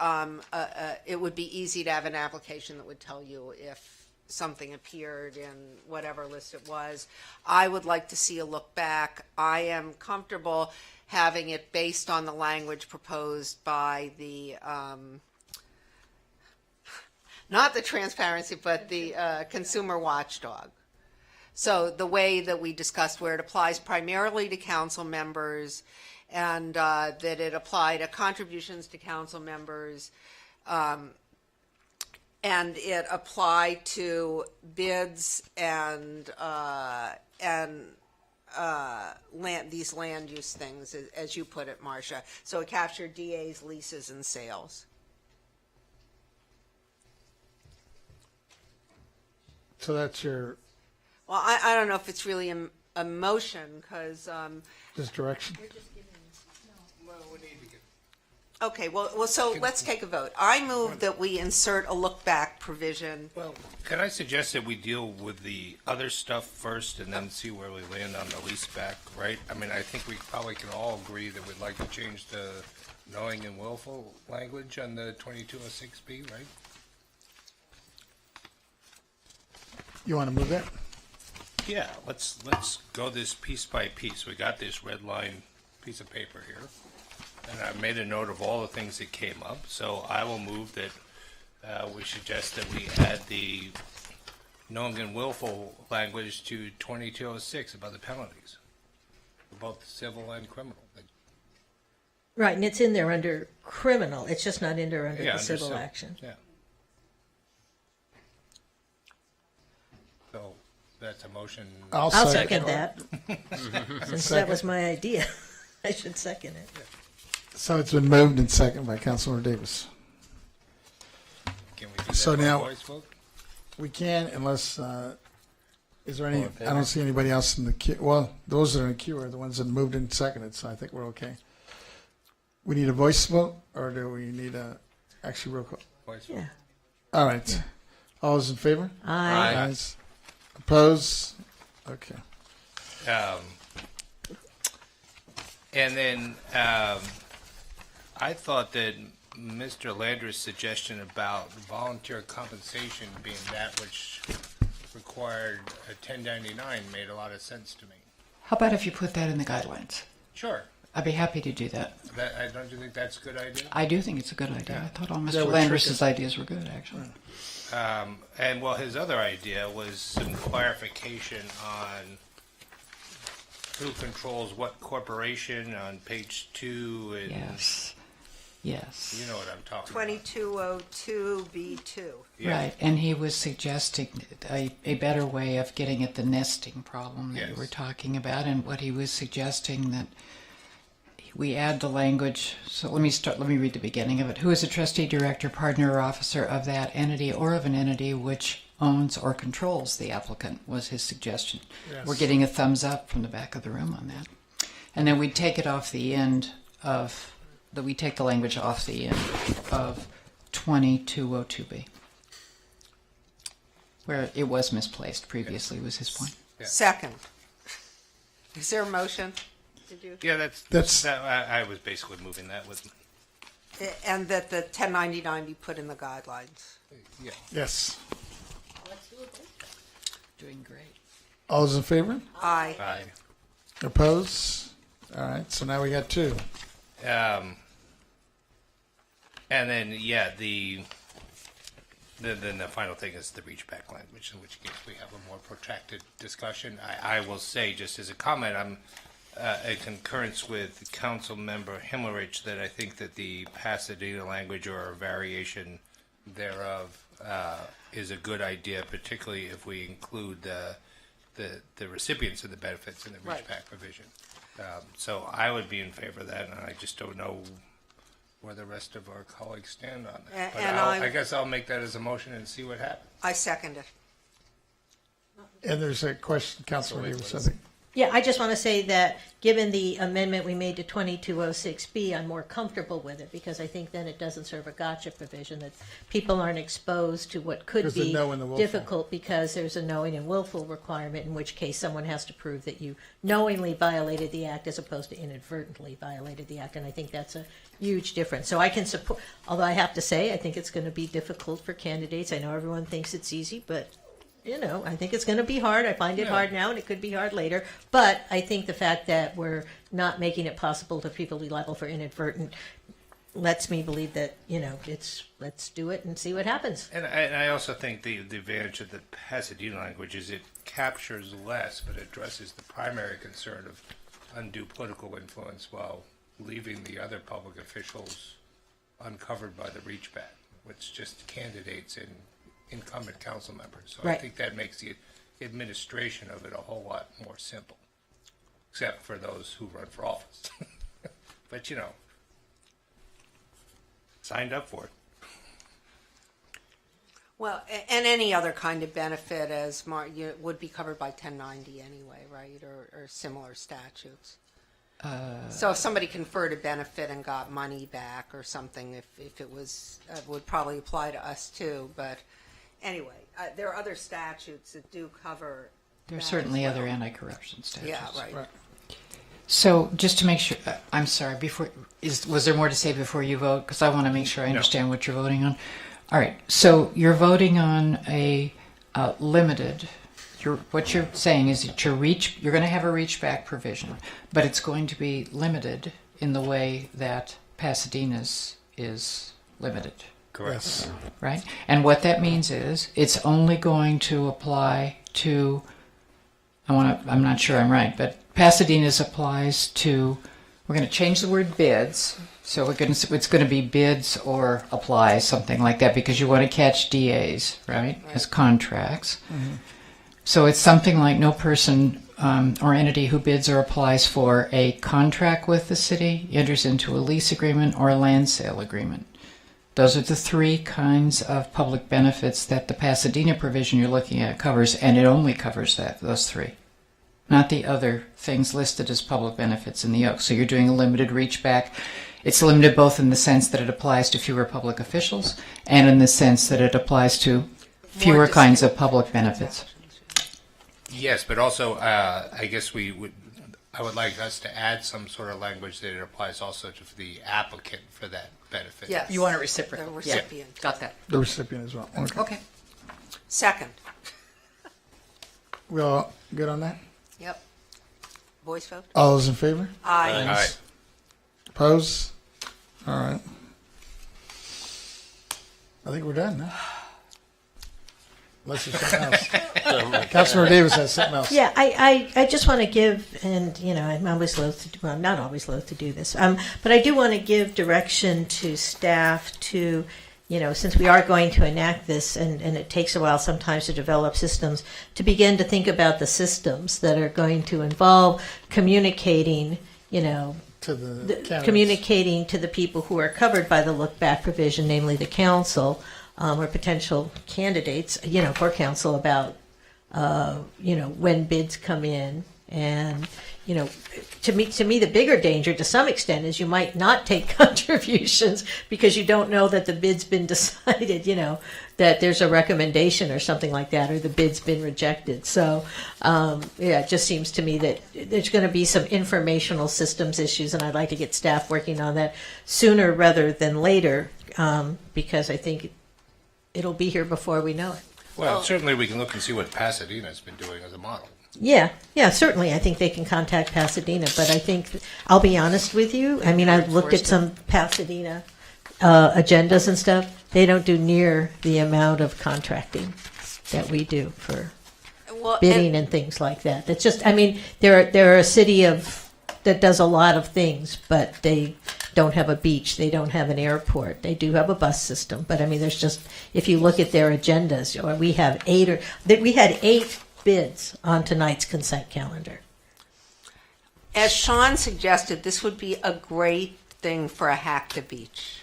it would be easy to have an application that would tell you if something appeared in whatever list it was. I would like to see a look back. I am comfortable having it based on the language proposed by the, not the transparency, but the consumer watchdog. So the way that we discussed, where it applies primarily to council members, and that it apply to contributions to council members, and it apply to bids and these land use things, as you put it, Marcia. So it captured DAs, leases, and sales. So that's your. Well, I don't know if it's really a motion, because Just direction. Okay, well, so let's take a vote. I move that we insert a look-back provision. Well, can I suggest that we deal with the other stuff first and then see where we land on the lease back, right? I mean, I think we probably can all agree that we'd like to change the knowing and willful language on the 2206B, right? You want to move that? Yeah, let's go this piece by piece. We got this red line piece of paper here, and I made a note of all the things that came up. So I will move that we suggest that we add the knowing and willful language to 2206 about the penalties, for both civil and criminal. Right, and it's in there under criminal. It's just not in there under Yeah, the under civil civil, action. Yeah. So that's a motion. I'll I'll second. second that. Since that was my idea, I should second it. So it's been moved and seconded by Councilmember Davis. Can we do So that by now- voice vote? We can, unless, is there any, I don't see anybody else in the queue. Well, those that are in the queue are the ones that moved and seconded, so I think we're okay. We need a voice vote, or do we need a, actually roll call? Voice vote. Yeah. All right. All those in favor? Aye. Aye. Ayes. Opposed? Okay. And then I thought that Mr. Lander's suggestion about volunteer compensation being that which required a 1099 made a lot of sense to me. How about if you put that in the guidelines? Sure. I'd be happy to do that. Don't you think that's a good idea? I do think it's a good idea. I thought all That Mr. would Landers' trick ideas were good, actually. And well, his other idea was some clarification on who controls what corporation on page 2. And Yes. Yes. You know what I'm talking about. 2202B2. Right, and he was suggesting a better way of getting at the nesting problem that you were talking about, and what he was suggesting that we add the language. So let me read the beginning of it. Who is a trustee, director, partner, or officer of that entity or of an entity which owns or controls the applicant, was his suggestion. Yes. We're getting a thumbs up from the back of the room on that. And then we take it off the end of, we take the language off the end of 2202B, where it was misplaced previously, was his point. Second. Is there a motion? Did you? Yeah, That's- I was basically moving that with. And that the 1099 be put in the guidelines. Yeah. Yes. Doing great. All those in favor? Aye. Aye. Opposed? All right, so now we got two. And then, yeah, then the final thing is the reach back language, in which case we have a more protracted discussion. I will say, just as a comment, I'm in concurrence with Council Member Himmerich that I think that the Pasadena language or a variation thereof is a good idea, particularly if we include the recipients of the benefits in the reach back provision. So I would be in favor of that, and I just don't know where the rest of our colleagues stand on that. But I guess I'll make that as a motion and see what happens. I second it. And there's a question, Councilor Davis, I think. Yeah, I just want to say that given the amendment we made to 2206B, I'm more comfortable with it because I think then it doesn't serve a gotcha provision, that people aren't exposed to what could Because the be know and the willful. difficult because there's a knowing and willful requirement, in which case someone has to prove that you knowingly violated the act as opposed to inadvertently violated the act, and I think that's a huge difference. So I can support, although I have to say, I think it's going to be difficult for candidates. I know everyone thinks it's easy, but I think it's going to be hard. I find it hard now, and it could be hard later. But I think the fact that we're not making it possible for people to be liable for inadvertent lets me believe that, let's do it and see what happens. And I also think the advantage of the Pasadena language is it captures less, but addresses the primary concern of undue political influence while leaving the other public officials uncovered by the reach back, which just candidates and incumbent council members. So I Right. think that makes the administration of it a whole lot more simple, except for those who run for office. But signed up for it. Well, and any other kind of benefit would be covered by 1090 anyway, right? Or similar statutes. So if somebody conferred a benefit and got money back or something, if it was, would probably apply to us too. But anyway, there are other statutes that do cover. There's that certainly as well. other anti-corruption statutes. Yeah, right. So just to make sure, I'm sorry, was there more to say before you vote? Because I want to make sure I understand what you're voting on. All right, so you're voting on a limited what you're saying is that you're going to have a reach back provision, but it's going to be limited in the way that Pasadena's is limited. Correct. Yes. Right? And what that means is it's only going to apply to, I'm not sure I'm right, but Pasadena's applies to, we're going to change the word bids. So it's going to be bids or apply, something like that, because you want to catch DAs, right, as contracts. Mm-hmm. So it's something like no person or entity who bids or applies for a contract with the city enters into a lease agreement or a land sale agreement. Those are the three kinds of public benefits that the Pasadena provision you're looking at covers, and it only covers those three, not the other things listed as public benefits in the Oak. So you're doing a limited reach back. It's limited both in the sense that it applies to fewer public officials and in the sense that it applies to fewer kinds of public benefits. Yes, but also I guess I would like us to add some sort of language that it applies also to the applicant for that benefit. Yes. You want a reciprocal. The recipient. Yeah, got that. The recipient as well. Okay. Second. We all good on that? Yep. Voice vote? All those in favor? Aye. Aye. Opposed? All right. I think we're done now. Unless there's something else. Councilmember Davis has something else. Yeah, I just want to give, and I'm always loath to do, well, I'm not always loath to do this, but I do want to give direction to staff to, since we are going to enact this, and it takes a while sometimes to develop systems, to begin to think about the systems that are going to involve communicating, To the candidates. communicating to the people who are covered by the look back provision, namely the council, or potential candidates, for council about, when bids come in. And, to me, the bigger danger to some extent is you might not take contributions because you don't know that the bid's been decided, that there's a recommendation or something like that, or the bid's been rejected. So, it just seems to me that there's going to be some informational systems issues, and I'd like to get staff working on that sooner rather than later, because I think it'll be here before we know it. Well, certainly we can look and see what Pasadena's been doing as a model. Yeah, certainly. I think they can contact Pasadena, but I think, I'll be honest with you, I've looked at some Pasadena agendas and stuff. They don't do near the amount of contracting that we do for bidding and things like that. That's just, they're a city that does a lot of things, but they don't have a beach, they don't have an airport, they do have a bus system, but there's just, if you look at their agendas, or we had 8 bids on tonight's consent calendar. As Sean suggested, this would be a great thing for a hack to beach.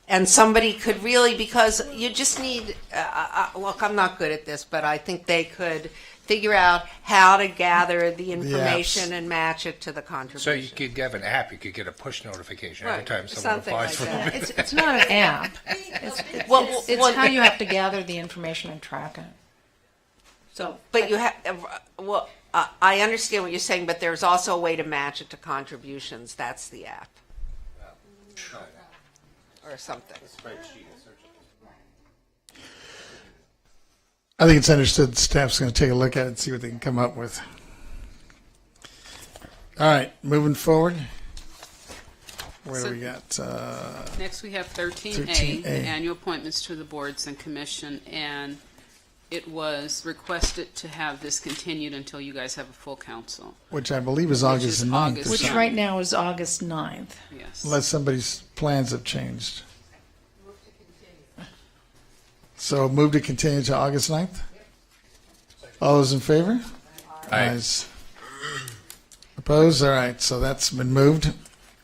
And somebody could really, because you just need, look, I'm not good at this, but I think they could figure out how to gather the information and match it to the contribution. So you could have an app, you could get a push notification every time someone something applies like for that. a bid. It's not an app. It's how you have to gather the information and track it. So, But you have, I understand what you're saying, but there's also a way to match it to contributions. That's the app. Or something. I think it's understood staff's going to take a look at it and see what they can come up with. All right, moving forward. Where do we got? Next, we have 13A, 13A. annual appointments to the boards and commission, and it was requested to have this continued until you guys have a full council. Which I believe is August 9th. or which something. right now is August 9th. Yes. Unless somebody's plans have changed. So move to continue to August 9th? All those in favor? Aye. Ayes. Opposed? All right, so that's been moved.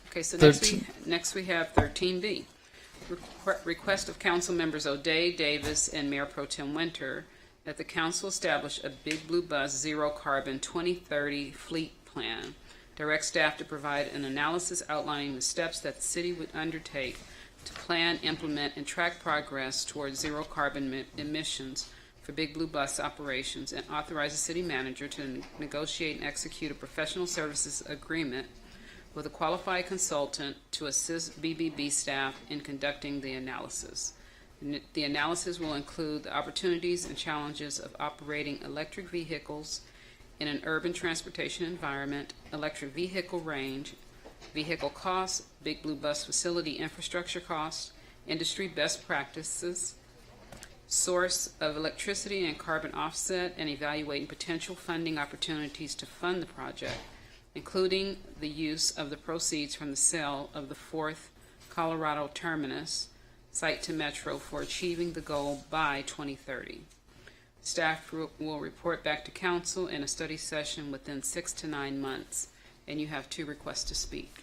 Okay, so 13. next we have 13B. Request of council members O'Day, Davis, and Mayor Pro Tem Winter that the council establish a Big Blue Bus Zero Carbon 2030 fleet plan. Direct staff to provide an analysis outlining the steps that the city would undertake to plan, implement, and track progress towards zero carbon emissions for Big Blue Bus operations, and authorize the city manager to negotiate and execute a professional services agreement with a qualified consultant to assist BBB staff in conducting the analysis. The analysis will include the opportunities and challenges of operating electric vehicles in an urban transportation environment, electric vehicle range, vehicle costs, Big Blue Bus facility infrastructure costs, industry best practices, source of electricity and carbon offset, and evaluating potential funding opportunities to fund the project, including the use of the proceeds from the sale of the 4th Colorado terminus site to Metro for achieving the goal by 2030. Staff will report back to council in a study session within 6 to 9 months, and you have 2 requests to speak,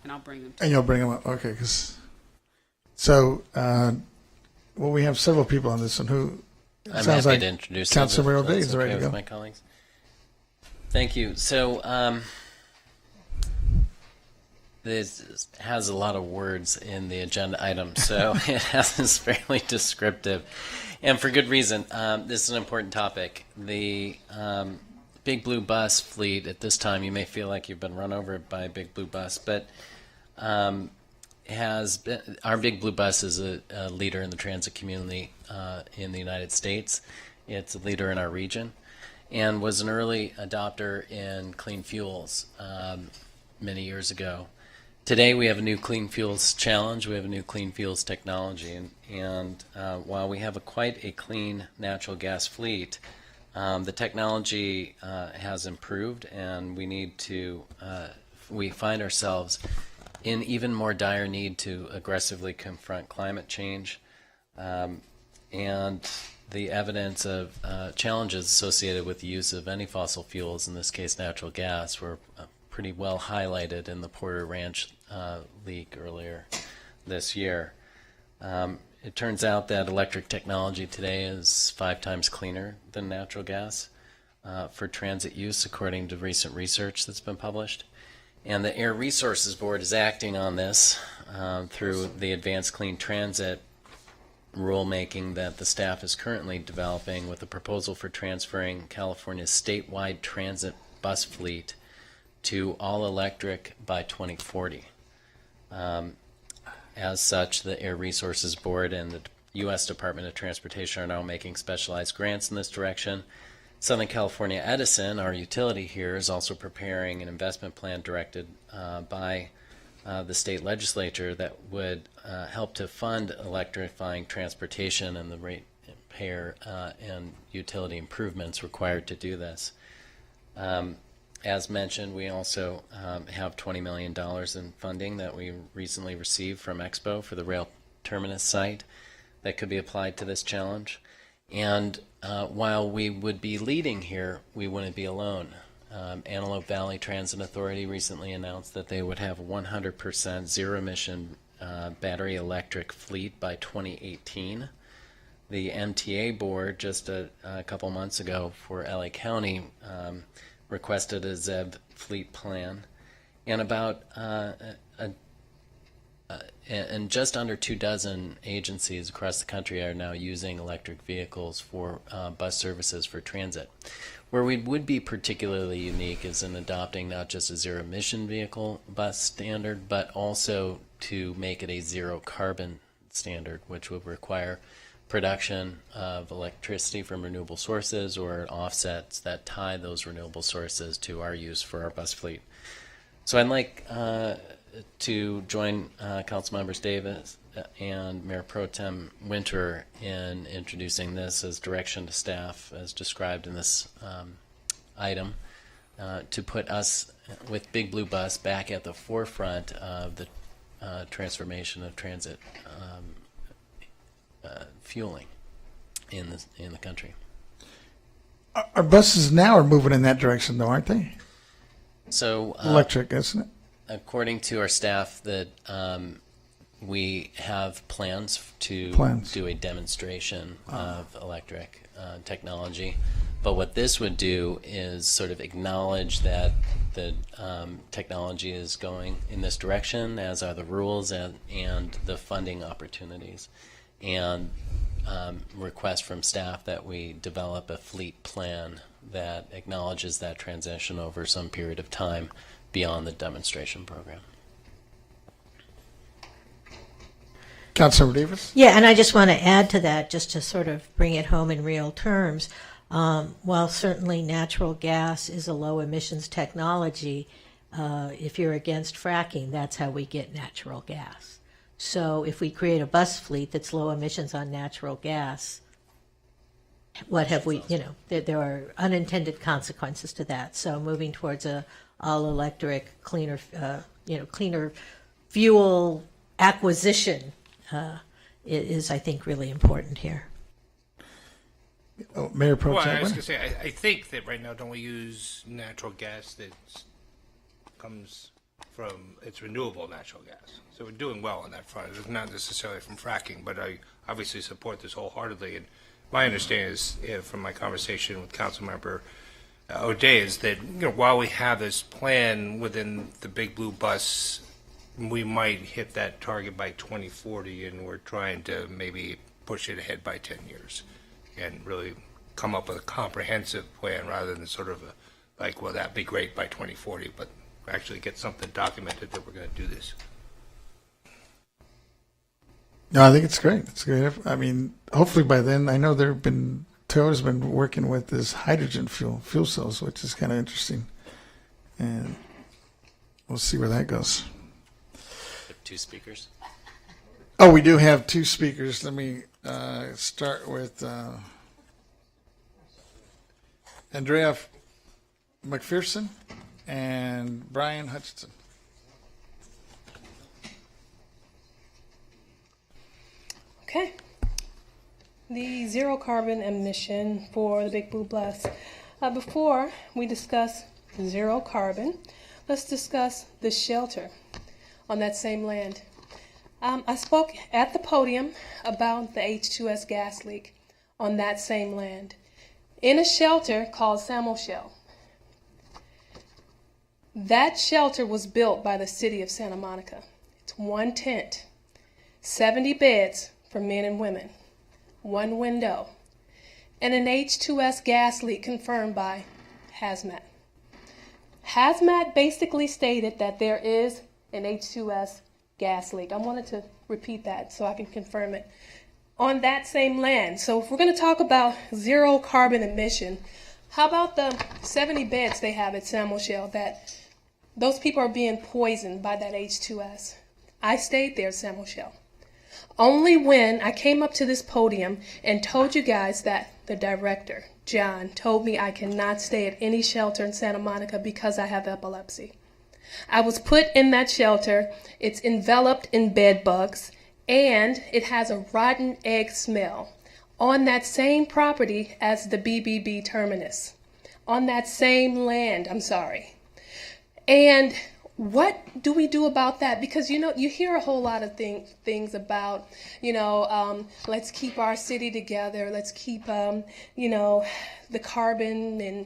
and I'll bring them to And you'll bring them up, okay? So, well, we have several people on this one who I'm sounds happy like to introduce Councilor them, if O'Day that's is ready okay to with go. my colleagues. Thank you. So this has a lot of words in the agenda item, so it is fairly descriptive, and for good reason. This is an important topic. The Big Blue Bus fleet at this time, you may feel like you've been run over by a Big Blue Bus, but has been, our Big Blue Bus is a leader in the transit community in the United States. It's a leader in our region and was an early adopter in clean fuels many years ago. Today we have a new clean fuels challenge. We have a new clean fuels technology, and while we have quite a clean natural gas fleet, the technology has improved, and we need to we find ourselves in even more dire need to aggressively confront climate change, and the evidence of challenges associated with the use of any fossil fuels, in this case natural gas, were pretty well highlighted in the Porter Ranch leak earlier this year. It turns out that electric technology today is 5 times cleaner than natural gas for transit use, according to recent research that's been published. And the Air Resources Board is acting on this through the Advanced Clean Transit rulemaking that the staff is currently developing, with a proposal for transferring California's statewide transit bus fleet to all electric by 2040. As such, the Air Resources Board and the U.S. Department of Transportation are now making specialized grants in this direction. Southern California Edison, our utility here, is also preparing an investment plan directed by the state legislature that would help to fund electrifying transportation and the ratepayer and utility improvements required to do this. As mentioned, we also have $20 million in funding that we recently received from Expo for the rail terminus site that could be applied to this challenge. And while we would be leading here, we wouldn't be alone. Antelope Valley Transit Authority recently announced that they would have a 100% zero-emission battery electric fleet by 2018. The MTA board just a couple months ago for LA County requested a ZEV fleet plan, and about and just under 24 agencies across the country are now using electric vehicles for bus services for transit. Where we would be particularly unique is in adopting not just a zero-emission vehicle bus standard, but also to make it a zero-carbon standard, which would require production of electricity from renewable sources or offsets that tie those renewable sources to our use for our bus fleet. So I'd like to join Council Members Davis and Mayor Pro Tem Winter in introducing this as direction to staff as described in this item to put us with Big Blue Bus back at the forefront of the transformation of transit fueling in the country. Our buses now are moving in that direction, though, aren't they? So electric, isn't it? According to our staff, that we have plans to do a demonstration of electric technology. But what this would do is sort of acknowledge that the technology is going in this direction, as are the rules and the funding opportunities, and request from staff that we develop a fleet plan that acknowledges that transition over some period of time beyond the demonstration program. Councilmember Davis? Yeah, and I just want to add to that, just to sort of bring it home in real terms. While certainly natural gas is a low emissions technology, if you're against fracking, that's how we get natural gas. So if we create a bus fleet that's low emissions on natural gas, what have we, there are unintended consequences to that. So moving towards a all-electric, cleaner, cleaner fuel acquisition is, I think, really important here. Oh, Mayor Pro Well, Tem. I was going to say, I think that right now, don't we use natural gas that comes from, it's renewable natural gas. So we're doing well on that front. It's not necessarily from fracking, but I obviously support this wholeheartedly. And my understanding is, from my conversation with Councilmember O'Day, is that while we have this plan within the Big Blue Bus, we might hit that target by 2040, and we're trying to maybe push it ahead by 10 years and really come up with a comprehensive plan rather than sort of well, that'd be great by 2040, but actually get something documented that we're going to do this. No, I think it's great. It's great. I mean, hopefully by then, I know Toyota's been working with this hydrogen fuel cells, which is kind of interesting. And we'll see where that goes. 2 speakers. Oh, we do have 2 speakers. Let me start with Andrea McPherson and Brian Hutchinson. Okay. The zero carbon emission for the Big Blue Bus. Before we discuss zero carbon, let's discuss the shelter on that same land. I spoke at the podium about the H2S gas leak on that same land in a shelter called Samo Shell. That shelter was built by the city of Santa Monica. It's 1 tent, 70 beds for men and women, 1 window, and an H2S gas leak confirmed by Hazmat. Hazmat basically stated that there is an H2S gas leak. I wanted to repeat that so I can confirm it. On that same land. So if we're going to talk about zero carbon emission, how about the 70 beds they have at Samo Shell that those people are being poisoned by that H2S? I stayed there at Samo Shell. Only when I came up to this podium and told you guys that the director, John, told me I cannot stay at any shelter in Santa Monica because I have epilepsy. I was put in that shelter. It's enveloped in bed bugs, and it has a rotten egg smell on that same property as the BBB terminus, on that same land, I'm sorry. And what do we do about that? Because, you hear a whole lot of things about, let's keep our city together. Let's keep, the carbon and,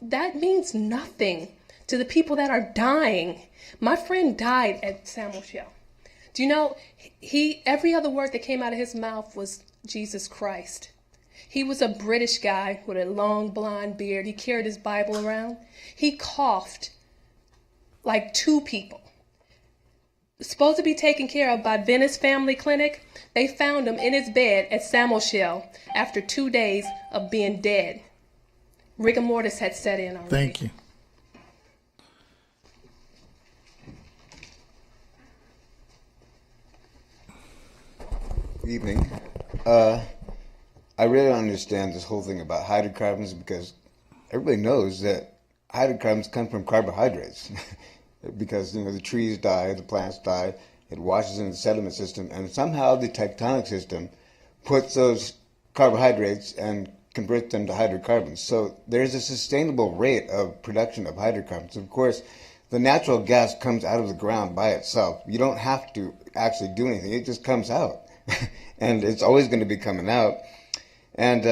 that means nothing to the people that are dying. My friend died at Samo Shell. Do you know, every other word that came out of his mouth was Jesus Christ. He was a British guy with a long blonde beard. He carried his Bible around. He coughed like 2 people. Supposed to be taken care of by Venice Family Clinic. They found him in his bed at Samo Shell after 2 days of being dead. Rigor mortis had set in already. Thank you. Good evening. I really don't understand this whole thing about hydrocarbons because everybody knows that hydrocarbons come from carbohydrates because the trees die, the plants die, it washes in the sediment system, and somehow the tectonic system puts those carbohydrates and converts them to hydrocarbons. So there's a sustainable rate of production of hydrocarbons. Of course, the natural gas comes out of the ground by itself. You don't have to actually do anything. It just comes out. And it's always going to be coming out. And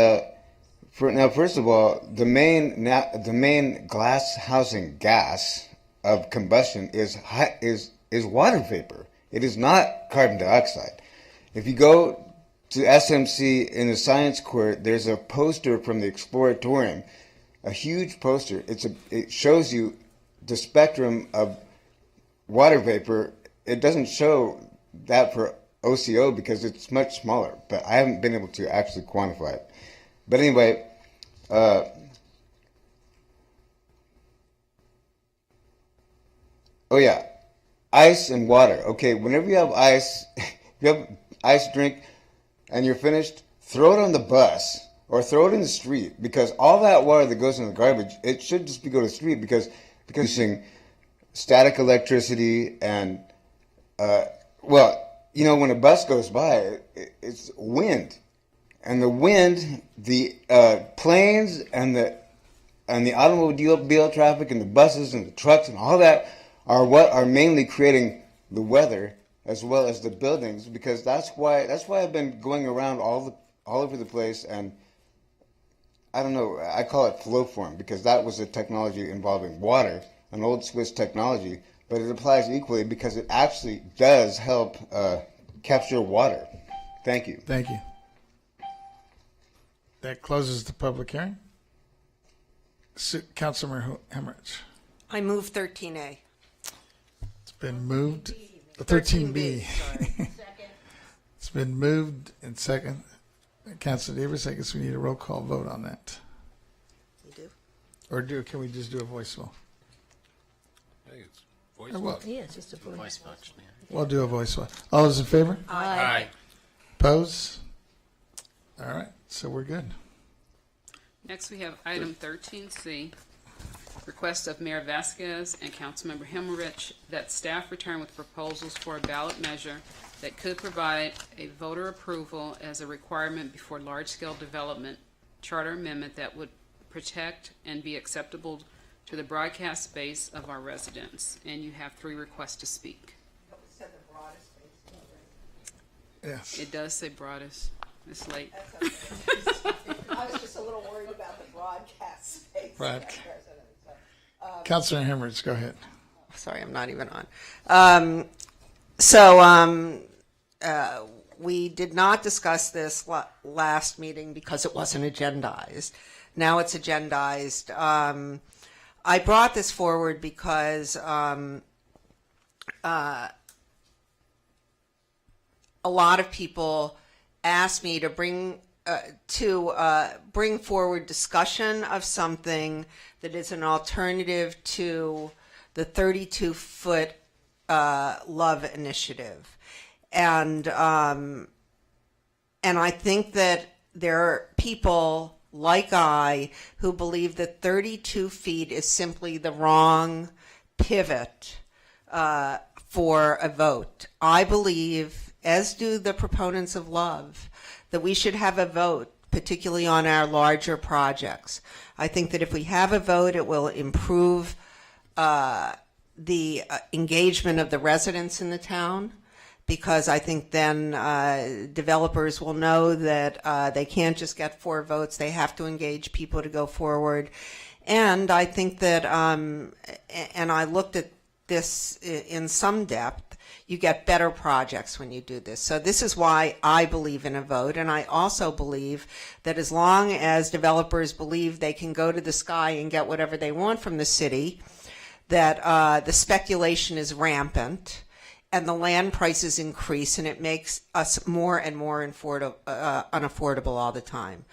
first of all, the main glass housing gas of combustion is water vapor. It is not carbon dioxide. If you go to SMC in the Science Court, there's a poster from the Exploratorium, a huge poster. It shows you the spectrum of water vapor. It doesn't show that for OCO because it's much smaller, but I haven't been able to actually quantify it. But anyway, oh yeah, ice and water. Okay, whenever you have ice, you have ice drink, and you're finished, throw it on the bus or throw it in the street, because all that water that goes in the garbage, it should just be go to the street because using static electricity and well, you know, when a bus goes by, it's wind, and the wind, the planes and the automobile traffic and the buses and the trucks and all that are what are mainly creating the weather as well as the buildings, because that's why I've been going around all over the place, and I don't know, I call it flow form because that was a technology involving water, an old Swiss technology, but it applies equally because it actually does help capture water. Thank you. Thank you. That closes the public hearing. Councilmember Hemmerich. I move 13A. It's been moved. 13B. Sorry. It's been moved and second. Councilor Davis, I guess we need a roll call vote on that. You do? Or can we just do a voice vote? I think it's voice Well, vote. Yeah, it's just a voice. Voice vote, yeah. We'll do a voice vote. All those in favor? Aye. Oppose? All right, so we're good. Next, we have item 13C, request of Mayor Vasquez and Councilmember Hemmerich that staff return with proposals for a ballot measure that could provide a voter approval as a requirement before large-scale development charter amendment that would protect and be acceptable to the broadcast space of our residents. And you have 3 requests to speak. Yes. It does say broadest. It's late. I was just a little worried about the broadcast space. Right. Councilor Hemmerich, go ahead. Sorry, I'm not even on. We did not discuss this last meeting because it wasn't agendized. Now it's agendized. I brought this forward because a lot of people asked me to bring forward discussion of something that is an alternative to the 32-foot Love Initiative. And I think that there are people like I who believe that 32 feet is simply the wrong pivot for a vote. I believe, as do the proponents of Love, that we should have a vote, particularly on our larger projects. I think that if we have a vote, it will improve the engagement of the residents in the town, because I think then developers will know that they can't just get 4 votes. They have to engage people to go forward. And I think that, and I looked at this in some depth, you get better projects when you do this. So this is why I believe in a vote. And I also believe that as long as developers believe they can go to the sky and get whatever they want from the city, that the speculation is rampant and the land prices increase, and it makes us more and more unaffordable all the time.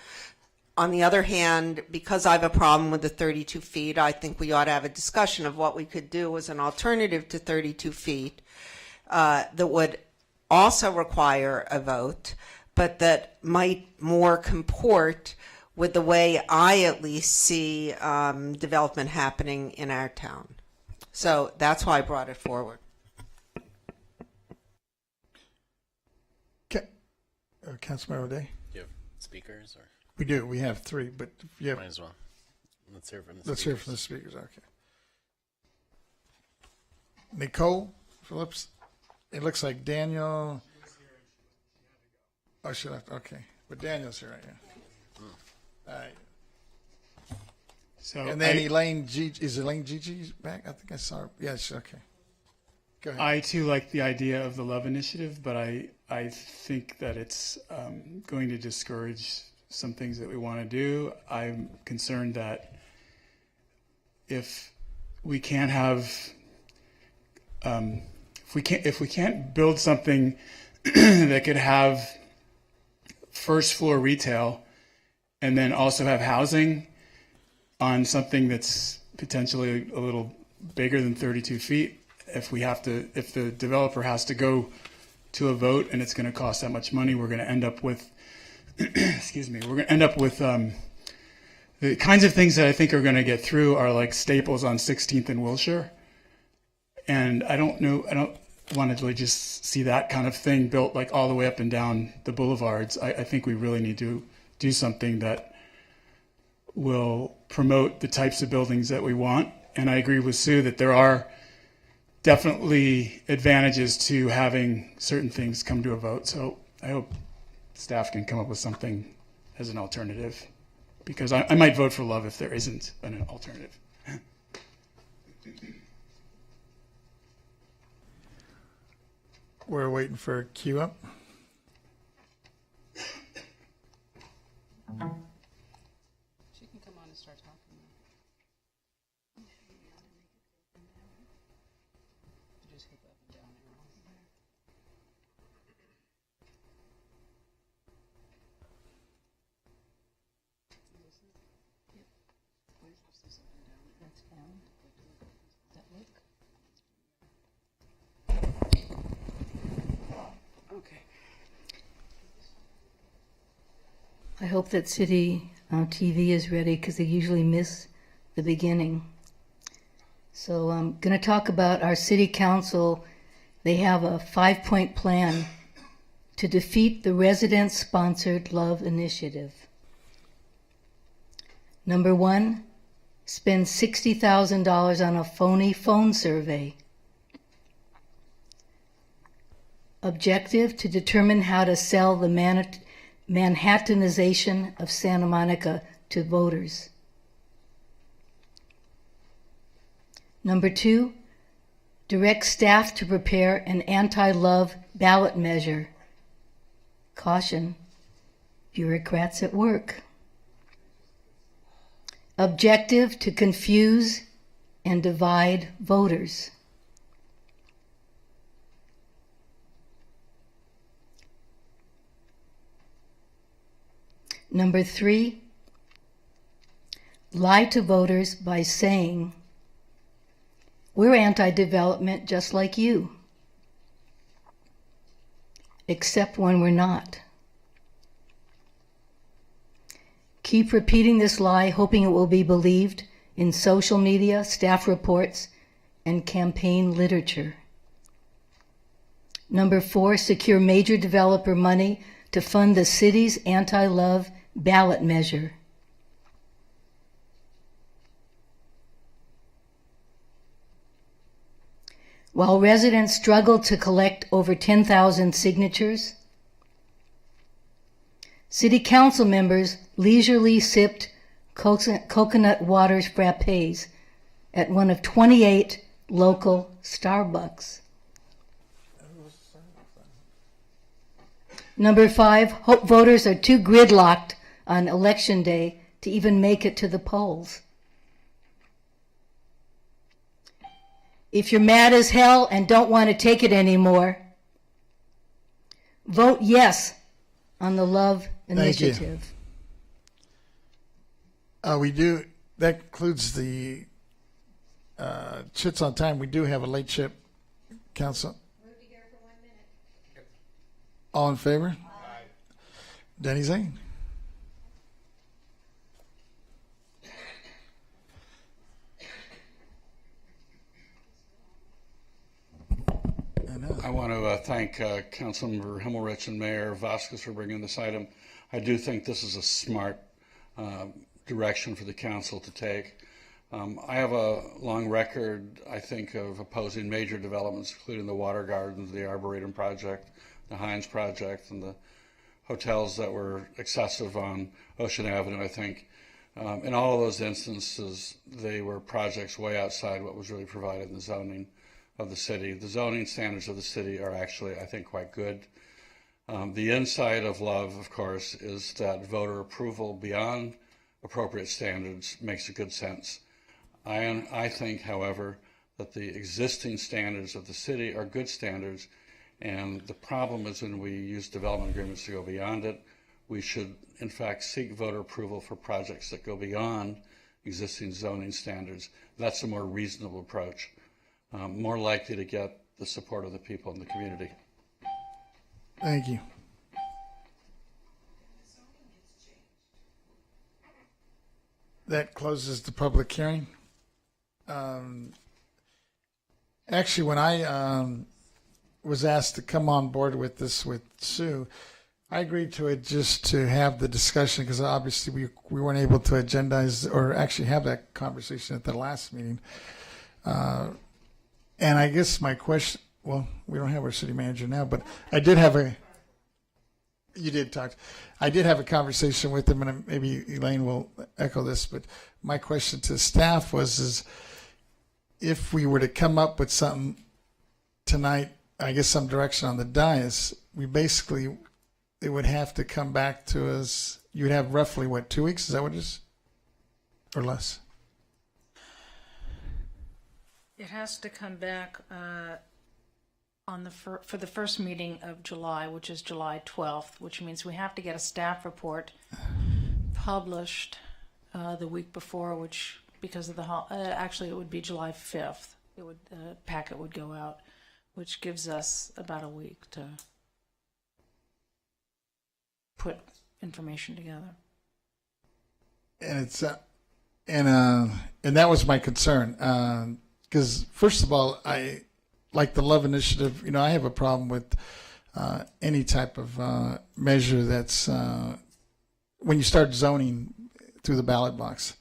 On the other hand, because I have a problem with the 32 feet, I think we ought to have a discussion of what we could do as an alternative to 32 feet that would also require a vote, but that might more comport with the way I at least see development happening in our town. So that's why I brought it forward. Councilmember O'Day? Do you have speakers? Or? We do. We have 3, but yeah. Might as well. Let's hear from the speakers. Let's hear from the speakers. Okay. Nicole Phillips. It looks like Daniel. Oh, she left. Okay. But Daniel's here right now. All right. So and then Elaine G. Is Elaine Gigi back? I think I saw her. Yes. Okay. Go ahead. I too like the idea of the Love Initiative, but I think that it's going to discourage some things that we want to do. I'm concerned that if we can't build something that could have first floor retail and then also have housing on something that's potentially a little bigger than 32 feet. If the developer has to go to a vote and it's going to cost that much money, we're going to end up with, excuse me, we're going to end up with the kinds of things that I think are going to get through are like Staples on 16th and Wilshire. And I don't want to really just see that kind of thing built like all the way up and down the boulevards. I think we really need to do something that will promote the types of buildings that we want. And I agree with Sue that there are definitely advantages to having certain things come to a vote. So I hope staff can come up with something as an alternative, because I might vote for Love if there isn't an alternative. We're waiting for a queue up. She can come on and start talking. Just hit up and down arrow. That's found. Does that look? Okay. I hope that City TV is ready because they usually miss the beginning. So I'm going to talk about our City Council. They have a 5-point plan to defeat the resident-sponsored Love Initiative. Number 1, spend $60,000 on a phony phone survey. Objective, to determine how to sell the Manhattanization of Santa Monica to voters. Number 2, direct staff to prepare an anti-love ballot measure. Caution, bureaucrats at work. Objective, to confuse and divide voters. Number 3, lie to voters by saying, we're anti-development just like you, except when we're not. Keep repeating this lie, hoping it will be believed in social media, staff reports, and campaign literature. Number 4, secure major developer money to fund the city's anti-love ballot measure. While residents struggled to collect over 10,000 signatures, City Council members leisurely sipped coconut water frappes at one of 28 local Starbucks. Number 5, voters are too gridlocked on election day to even make it to the polls. If you're mad as hell and don't want to take it anymore, vote yes on the Love Initiative. That concludes the chits on time. We do have a late chip, Council. All in favor? Aye. Danny Zane. I want to thank Councilmember Himmelrich and Mayor Vasquez for bringing this item. I do think this is a smart direction for the council to take. I have a long record, I think, of opposing major developments, including the Water Gardens, the Arboretum Project, the Heinz Project, and the hotels that were excessive on Ocean Avenue, I think. In all of those instances, they were projects way outside what was really provided in the zoning of the city. The zoning standards of the city are actually, I think, quite good. The inside of Love, of course, is that voter approval beyond appropriate standards makes a good sense. I think, however, that the existing standards of the city are good standards, And the problem is when we use development agreements to go beyond it, we should in fact seek voter approval for projects that go beyond existing zoning standards. That's a more reasonable approach, more likely to get the support of the people in the community. Thank you. That closes the public hearing. Actually, when I was asked to come on board with this with Sue, I agreed to it just to have the discussion because obviously we weren't able to agendize or actually have that conversation at the last meeting. And I guess my question, well, we don't have our city manager now, but I did have you did talk. I did have a conversation with him, and maybe Elaine will echo this, but my question to staff is if we were to come up with something tonight, I guess some direction on the dais, it would have to come back to us. You'd have roughly, 2 weeks? Is that what it is? Or less? It has to come back for the first meeting of July, which is July 12th, which means we have to get a staff report published the week before, which because of the actually it would be July 5th. The packet would go out, which gives us about a week to put information together. And it's and that was my concern because first of all, I like the Love Initiative. I have a problem with any type of measure that's when you start zoning through the ballot box.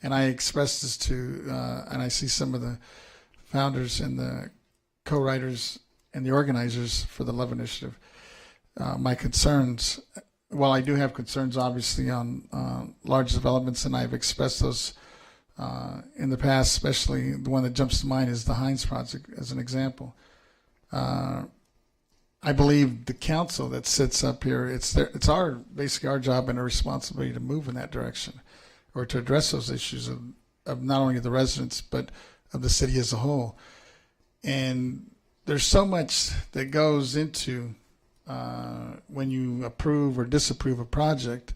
And I expressed this to, and I see some of the founders and the co-writers and the organizers for the Love Initiative. My concerns, well, I do have concerns obviously on large developments, and I've expressed those in the past, especially the one that jumps to mind is the Heinz Project as an example. I believe the council that sits up here, it's basically our job and our responsibility to move in that direction or to address those issues of not only the residents, but of the city as a whole. And there's so much that goes into when you approve or disapprove a project.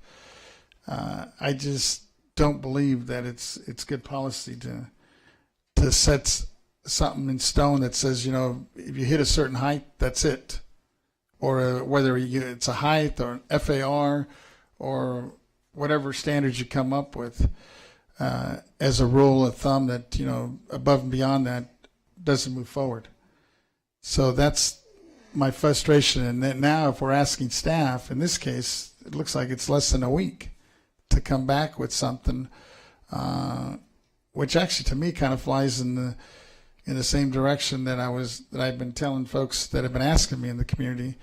I just don't believe that it's good policy to set something in stone that says, if you hit a certain height, that's it. Or whether it's a height or an FAR or whatever standards you come up with as a rule of thumb that, above and beyond that doesn't move forward. So that's my frustration. And then now if we're asking staff, in this case, it looks like it's less than a week to come back with something, which actually to me kind of flies in the same direction that I've been telling folks that have been asking me in the community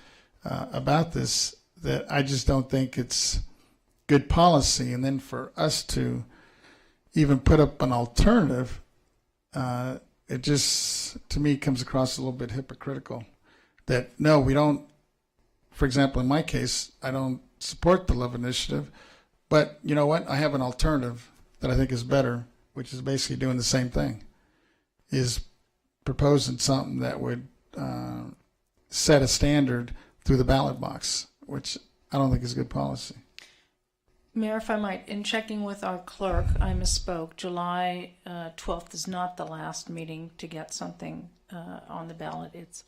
about this, that I just don't think it's good policy. And then for us to even put up an alternative, it just, to me, comes across a little bit hypocritical. That, no, we don't, for example, in my case, I don't support the Love Initiative, but you know what? I have an alternative that I think is better, which is basically doing the same thing, is proposing something that would set a standard through the ballot box, which I don't think is good policy. Mayor, if I might, in checking with our clerk, I misspoke. July 12th is not the last meeting to get something on the ballot. It's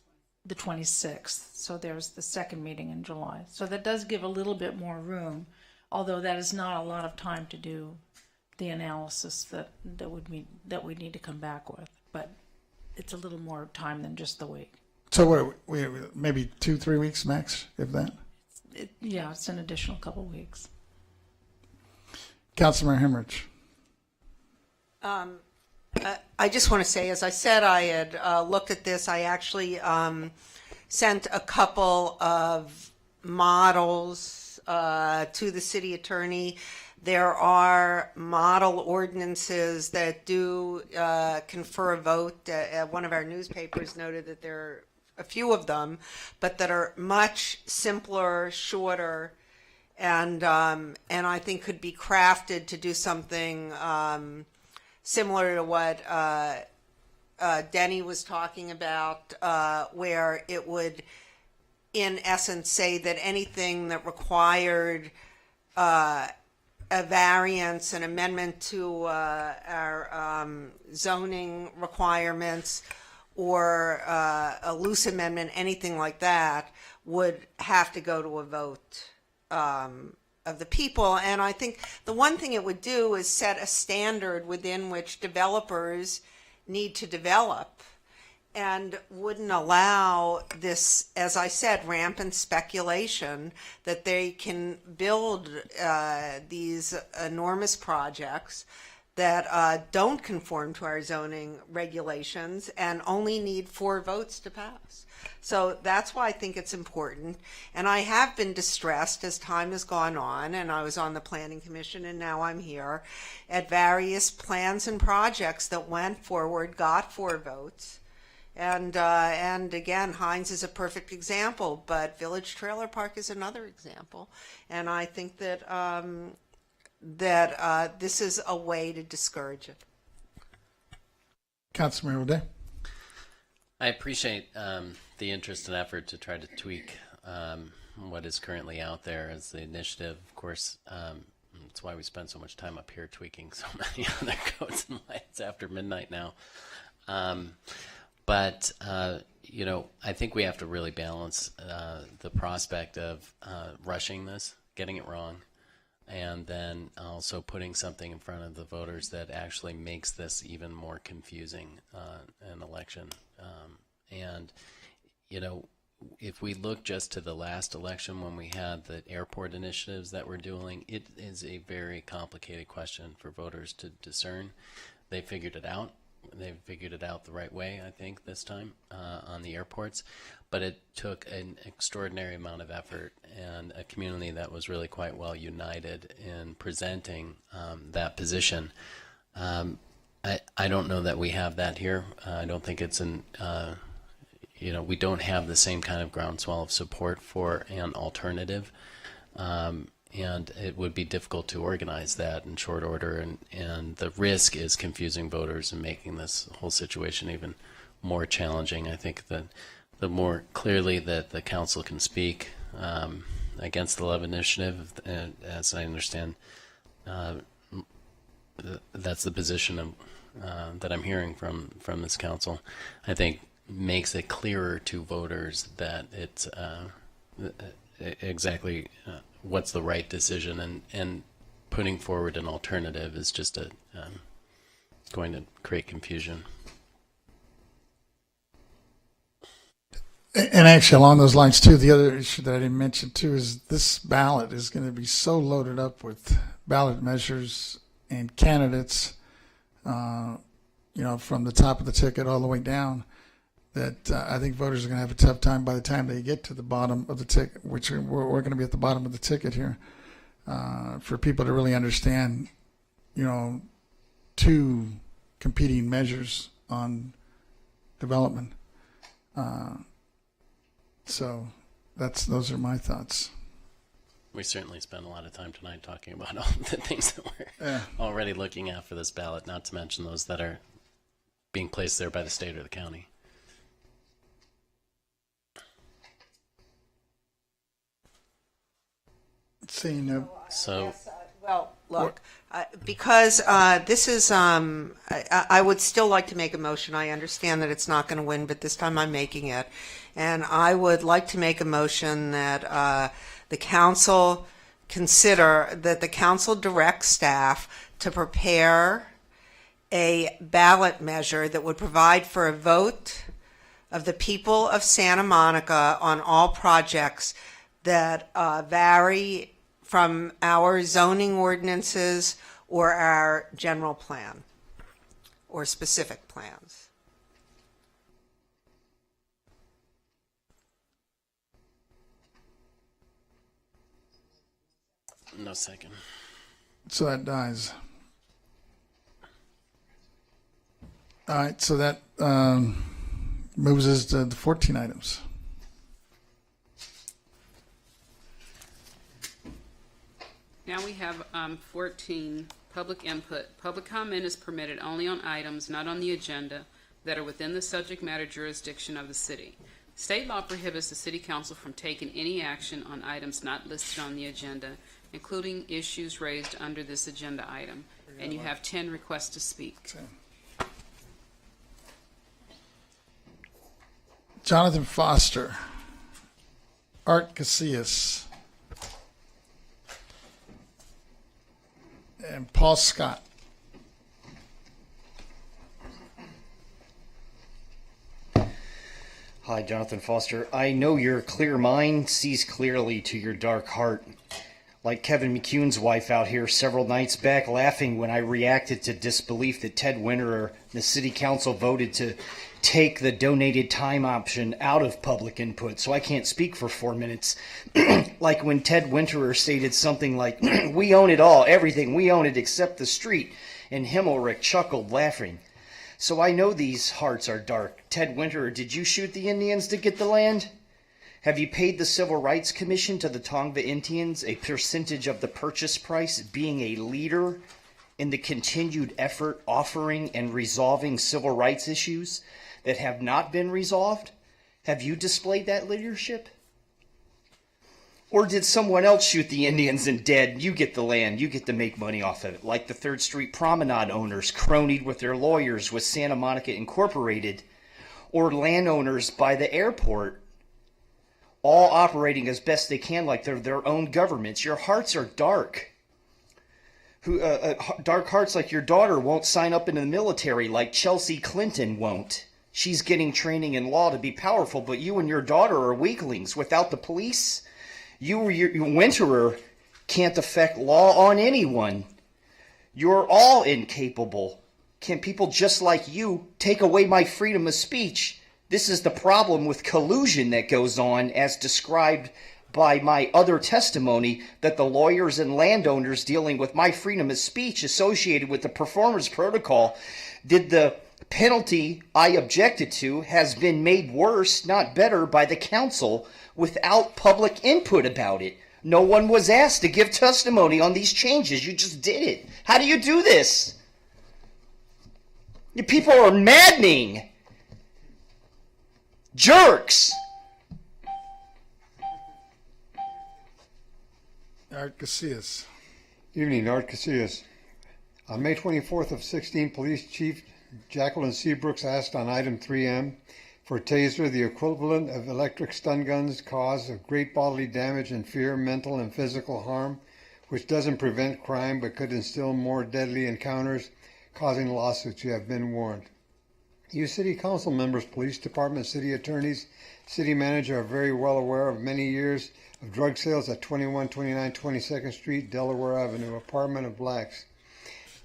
the 26th. So there's the second meeting in July. So that does give a little bit more room, although that is not a lot of time to do the analysis that we need to come back with. But it's a little more time than just the week. So what are we maybe 2-3 weeks max, if that? It's an additional couple weeks. Councilmember Hemmerich. I just want to say, as I said, I had looked at this. I actually sent a couple of models to the city attorney. There are model ordinances that do confer a vote. One of our newspapers noted that there are a few of them, but that are much simpler, shorter, and I think could be crafted to do something similar to what Denny was talking about, where it would in essence, say that anything that required a variance, an amendment to our zoning requirements, or a loose amendment, anything like that, would have to go to a vote of the people. And I think the one thing it would do is set a standard within which developers need to develop, and wouldn't allow this, as I said, rampant speculation that they can build these enormous projects that don't conform to our zoning regulations and only need 4 votes to pass. So that's why I think it's important. And I have been distressed as time has gone on, and I was on the Planning Commission and now I'm here, at various plans and projects that went forward, got 4 votes. And again, Heinz is a perfect example, but Village Trailer Park is another example. And I think that this is a way to discourage it. Councilmember Day. I appreciate the interest and effort to try to tweak what is currently out there as the initiative. Of course, that's why we spend so much time up here tweaking so many other codes and lights after midnight now. But you know, I think we have to really balance the prospect of rushing this, getting it wrong, and then also putting something in front of the voters that actually makes this even more confusing an election. And, you know, if we look just to the last election when we had the airport initiatives that we're doing, it is a very complicated question for voters to discern. They figured it out. They've figured it out the right way, I think, this time on the airports. But it took an extraordinary amount of effort and a community that was really quite well united in presenting that position. I don't know that we have that here. I don't think it's an, you know, we don't have the same kind of groundswell of support for an alternative. And it would be difficult to organize that in short order, and the risk is confusing voters and making this whole situation even more challenging. I think that the more clearly that the council can speak against the Love Initiative, as I understand, that's the position of, that I'm hearing from this council, I think makes it clearer to voters that it's exactly what's the right decision, and putting forward an alternative is just going to create confusion. And actually, along those lines too, the other issue that I didn't mention too is this ballot is going to be so loaded up with ballot measures and candidates, you know, from the top of the ticket all the way down, that I think voters are going to have a tough time by the time they get to the bottom of the ticket, which we're going to be at the bottom of the ticket here, for people to really understand, you know, 2 competing measures on development. So those are my thoughts. We certainly spent a lot of time tonight talking about all the things that we're already looking at for this ballot, not to mention those that are being placed there by the state or the county. Well, look, because this is, I would still like to make a motion. I understand that it's not going to win, but this time I'm making it. And I would like to make a motion that the council direct staff to prepare a ballot measure that would provide for a vote of the people of Santa Monica on all projects that vary from our zoning ordinances or our general plan or specific plans. No second. So that dies. All right, so that moves us to the 14 items. Now we have 14, public input. Public comment is permitted only on items not on the agenda that are within the subject matter jurisdiction of the city. State law prohibits the city council from taking any action on items not listed on the agenda, including issues raised under this agenda item. And you have 10 requests to speak. Jonathan Foster, Art Casillas, and Paul Scott. Hi, Jonathan Foster. I know your clear mind sees clearly to your dark heart. Like Kevin McCune's wife out here several nights back laughing when I reacted to disbelief that Ted Winterer, the city council, voted to take the donated time option out of public input, so I can't speak for 4 minutes. Like when Ted Winterer stated something like, "We own it all, everything, we own it except the street," and Himmelrich chuckled laughing. So I know these hearts are dark. Ted Winterer, did you shoot the Indians to get the land? Have you paid the Civil Rights Commission to the Tongva Indians a percentage of the purchase price, being a leader in the continued effort offering and resolving civil rights issues that have not been resolved? Have you displayed that leadership? Or did someone else shoot the Indians and dead? You get the land, you get to make money off of it, like the 3rd Street Promenade owners cronied with their lawyers with Santa Monica Incorporated, or landowners by the airport, all operating as best they can like they're their own governments. Your hearts are dark. Dark hearts like your daughter won't sign up into the military like Chelsea Clinton won't. She's getting training in law to be powerful, but you and your daughter are weaklings. Without the police, you or your Winterer can't affect law on anyone. You're all incapable. Can people just like you take away my freedom of speech? This is the problem with collusion that goes on, as described by my other testimony, that the lawyers and landowners dealing with my freedom of speech associated with the performance protocol did the penalty I objected to has been made worse, not better, by the council without public input about it. No one was asked to give testimony on these changes. You just did it. How do you do this? You people are maddening. Jerks. Art Casillas. Evening, Art Casillas. On May 24th of 16, Police Chief Jacqueline Seabrooks asked on item 3M for taser, the equivalent of electric stun guns, cause of great bodily damage and fear, mental and physical harm, which doesn't prevent crime but could instill more deadly encounters, causing lawsuits. You have been warned. You city council members, police department, city attorneys, city manager are very well aware of many years of drug sales at 2129 22nd Street, Delaware Avenue, apartment of blacks,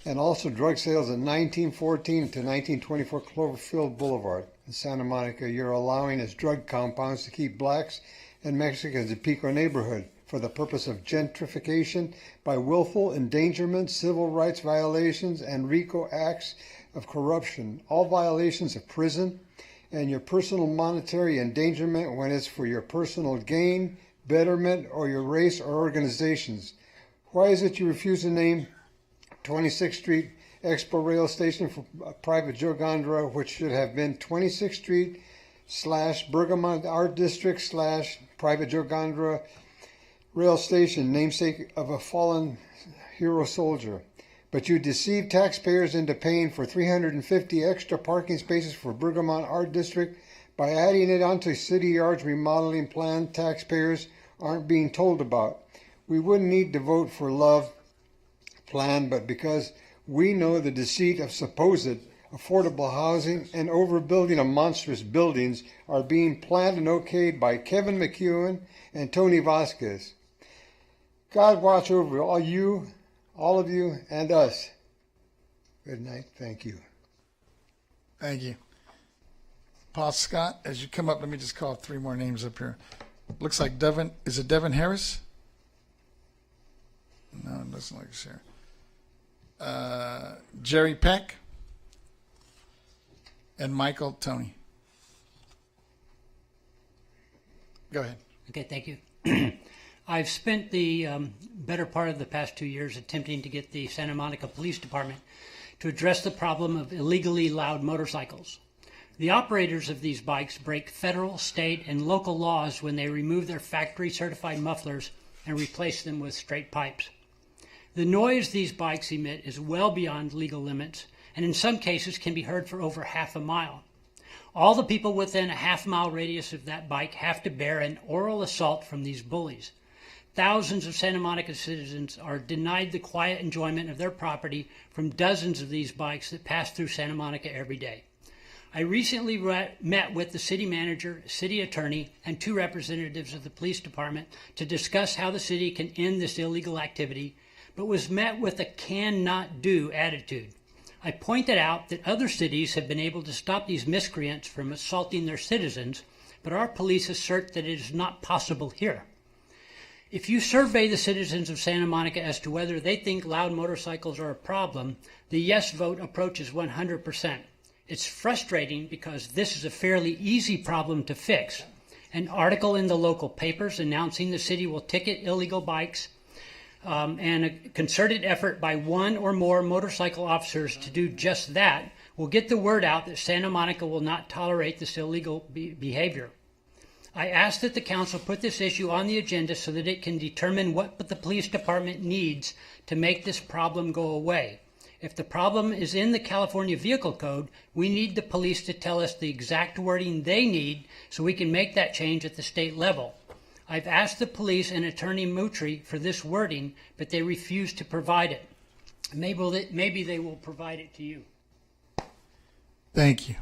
and also drug sales at 1914 to 1924 Cloverfield Boulevard in Santa Monica. You're allowing as drug compounds to keep blacks and Mexicans in Pico neighborhood for the purpose of gentrification by willful endangerment, civil rights violations, and RICO acts of corruption, all violations of prison, and your personal monetary endangerment when it's for your personal gain, betterment, or your race or organizations. Why is it you refuse to name 26th Street Expo Rail Station for Private Joe Gondra, which should have been 26th Street / Bergamot Art District / Private Joe Gondra Rail Station, namesake of a fallen hero soldier? But you deceived taxpayers into paying for 350 extra parking spaces for Bergamot Art District by adding it onto City Yard's remodeling plan taxpayers aren't being told about. We wouldn't need to vote for love plan, but because we know the deceit of supposed affordable housing and overbuilding of monstrous buildings are being planned and okayed by Kevin McEwen and Tony Vasquez. God watch over all of you, and us. Good night. Thank you. Thank you. Paul Scott, as you come up, let me just call 3 more names up here. Looks like Devin. Is it Devin Harris? No, it doesn't look it's here. Jerry Peck and Michael Tony. Go ahead. Okay, thank you. I've spent the better part of the past 2 years attempting to get the Santa Monica Police Department to address the problem of illegally loud motorcycles. The operators of these bikes break federal, state, and local laws when they remove their factory-certified mufflers and replace them with straight pipes. The noise these bikes emit is well beyond legal limits, and in some cases can be heard for over half a mile. All the people within a half-mile radius of that bike have to bear an oral assault from these bullies. Thousands of Santa Monica citizens are denied the quiet enjoyment of their property from dozens of these bikes that pass through Santa Monica every day. I recently met with the city manager, city attorney, and 2 representatives of the police department to discuss how the city can end this illegal activity, but was met with a cannot do attitude. I pointed out that other cities have been able to stop these miscreants from assaulting their citizens, but our police assert that it is not possible here. If you survey the citizens of Santa Monica as to whether they think loud motorcycles are a problem, the yes vote approaches 100%. It's frustrating because this is a fairly easy problem to fix. An article in the local papers announcing the city will ticket illegal bikes, and a concerted effort by 1 or more motorcycle officers to do just that will get the word out that Santa Monica will not tolerate this illegal behavior. I ask that the council put this issue on the agenda so that it can determine what the police department needs to make this problem go away. If the problem is in the California Vehicle Code, we need the police to tell us the exact wording they need so we can make that change at the state level. I've asked the police and Attorney Moutry for this wording, but they refuse to provide it. Maybe they will provide it to you. Thank you.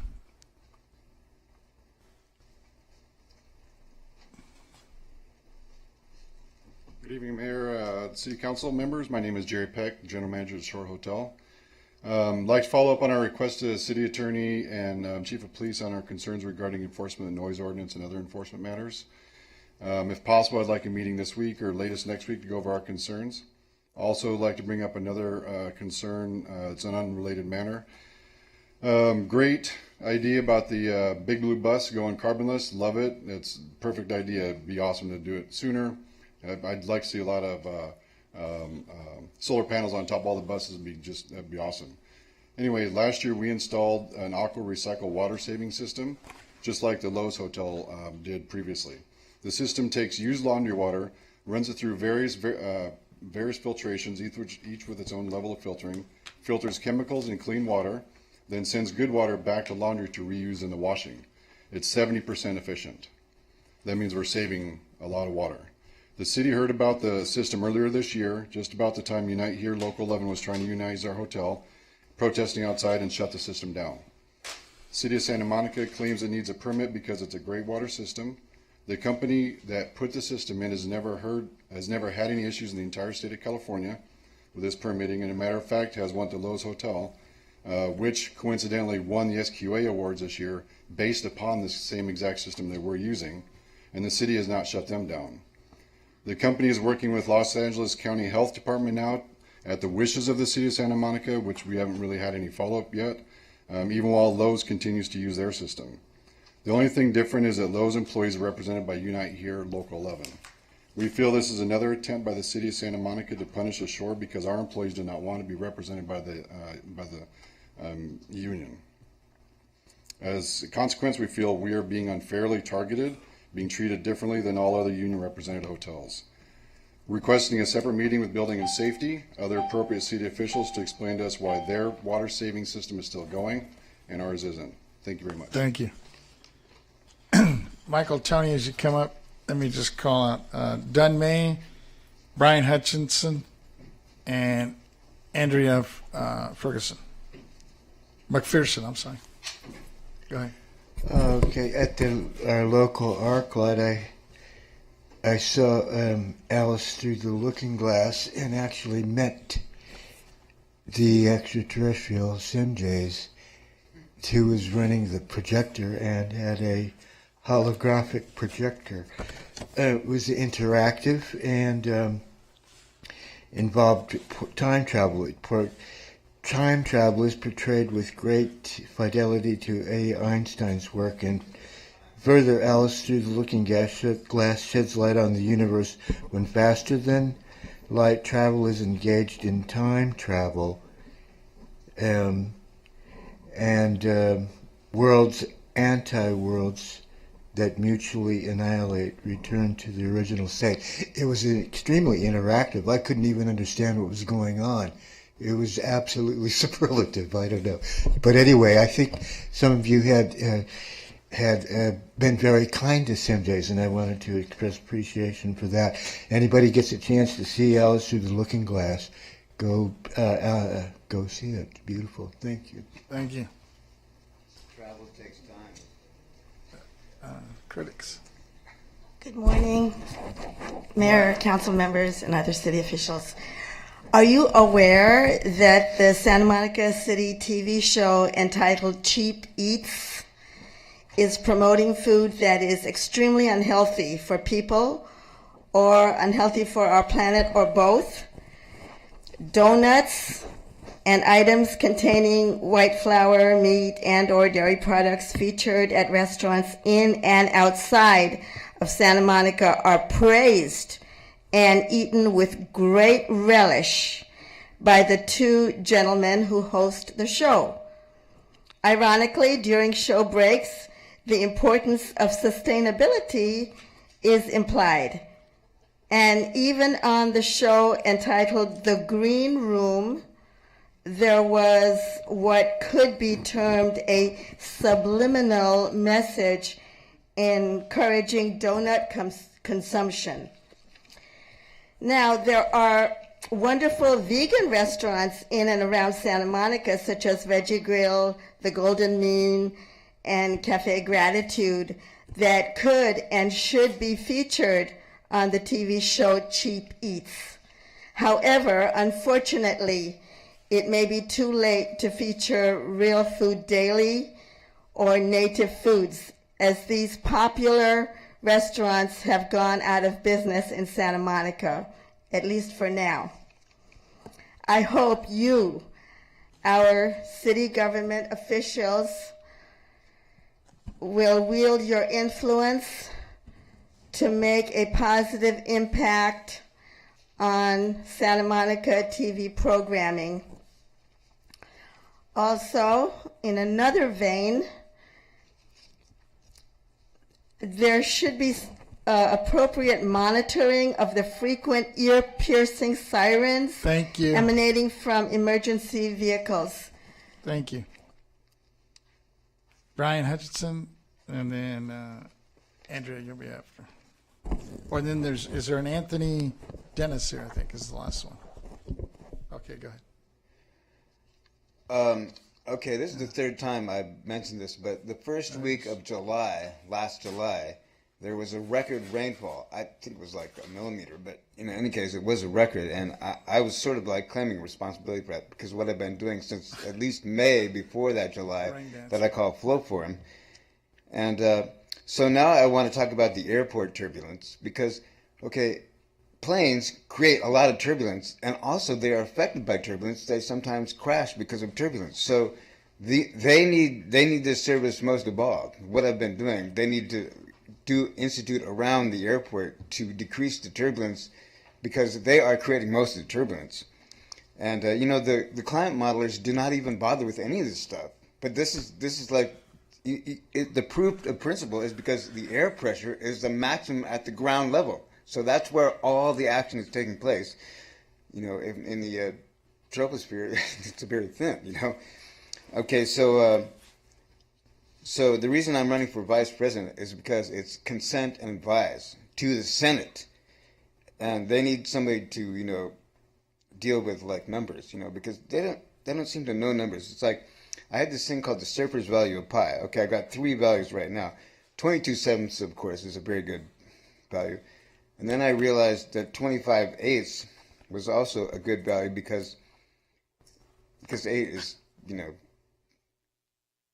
Good evening, Mayor, City Council members. My name is Jerry Peck, General Manager of the Shore Hotel. I'd like to follow up on our request to the City Attorney and Chief of Police on our concerns regarding enforcement of the noise ordinance and other enforcement matters. If possible, I'd like a meeting this week or latest next week to go over our concerns. Also, I'd like to bring up another concern. It's an unrelated matter. Great idea about the Big Blue Bus going carbonless. Love it. It's a perfect idea. It'd be awesome to do it sooner. I'd like to see a lot of solar panels on top of all the buses. That'd be awesome. Anyway, last year we installed an Aqua Recycle water saving system, just like the Lowe's Hotel did previously. The system takes used laundry water, runs it through various filtrations, each with its own level of filtering, filters chemicals in clean water, then sends good water back to laundry to reuse in the washing. It's 70% efficient. That means we're saving a lot of water. The city heard about the system earlier this year, just about the time Unite Here Local 11 was trying to unionize our hotel, protesting outside and shut the system down. The City of Santa Monica claims it needs a permit because it's a great water system. The company that put the system in has never had any issues in the entire state of California with this permitting, and a matter of fact has won the Lowe's Hotel, which coincidentally won the SQA awards this year based upon the same exact system that we're using, and the city has not shut them down. The company is working with Los Angeles County Health Department now at the wishes of the City of Santa Monica, which we haven't really had any follow-up yet, even while Lowe's continues to use their system. The only thing different is that Lowe's employees are represented by Unite Here Local 11. We feel this is another attempt by the City of Santa Monica to punish the shore because our employees do not want to be represented by the union. As a consequence, we feel we are being unfairly targeted, being treated differently than all other union-represented hotels. Requesting a separate meeting with Building and Safety, other appropriate city officials to explain to us why their water-saving system is still going and ours isn't. Thank you very much. Thank you. Michael, Tony, as you come up, let me just call out Dunn May, Brian Hutchinson, and Andrea McPherson, I'm sorry. Go ahead. Okay, at our local ArcLight, I saw Alice through the looking glass and actually met the extraterrestrial Sinjays, who was running the projector and had a holographic projector. It was interactive and involved time travel. Time travel is portrayed with great fidelity to A. Einstein's work, and further, Alice Through the Looking Glass sheds light on the universe when faster than light travel is engaged in time travel, and worlds anti-worlds that mutually annihilate return to the original state. It was extremely interactive. I couldn't even understand what was going on. It was absolutely superlative. I don't know. But anyway, I think some of you had been very kind to Sanjays, and I wanted to express appreciation for that. Anybody gets a chance to see Alice Through the Looking Glass, go see it. It's beautiful. Thank you. Thank you. Travel takes time. Critics. Good morning, Mayor, council members, and other city officials. Are you aware that the Santa Monica City TV show entitled Cheap Eats is promoting food that is extremely unhealthy for people or unhealthy for our planet or both? Donuts and items containing white flour, meat, and or dairy products featured at restaurants in and outside of Santa Monica are praised and eaten with great relish by the two gentlemen who host the show. Ironically, during show breaks, the importance of sustainability is implied. And even on the show entitled The Green Room, there was what could be termed a subliminal message encouraging donut consumption. Now, there are wonderful vegan restaurants in and around Santa Monica, such as Veggie Grill, The Golden Mean, and Cafe Gratitude, that could and should be featured on the TV show Cheap Eats. However, unfortunately, it may be too late to feature Real Food Daily or Native Foods, as these popular restaurants have gone out of business in Santa Monica, at least for now. I hope you, our city government officials, will wield your influence to make a positive impact on Santa Monica TV programming. Also, in another vein, there should be appropriate monitoring of the frequent ear-piercing sirens Thank you. emanating from emergency vehicles. Thank you. Brian Hutchinson, and then Andrea, you'll be after. Or then is there an Anthony Dennis here, I think is the last one. Okay, go ahead. Okay, this is the third time I've mentioned this, but the first week of July, last July, there was a record rainfall. I think it was like a millimeter, but in any case, it was a record, and I was sort of like claiming responsibility for that because what I've been doing since at least May before that July that I call Flow Forum. And so now I want to talk about the airport turbulence because, okay, planes create a lot of turbulence, and also they are affected by turbulence. They sometimes crash because of turbulence. So they need this service most of all. What I've been doing, they need to institute around the airport to decrease the turbulence because they are creating most of the turbulence. And the climate modelers do not even bother with any of this stuff. But this is like the proof of principle is because the air pressure is the maximum at the ground level. So that's where all the action is taking place. In the troposphere, it's very thin. Okay, so the reason I'm running for vice president is because it's consent and advise to the Senate, and they need somebody to deal with like numbers, because they don't seem to know numbers. It's like I had this thing called the surfer's value of pi. Okay, I got 3 values right now. 22/7, of course, is a very good value. And then I realized that 25/8 was also a good value because 8 is, 2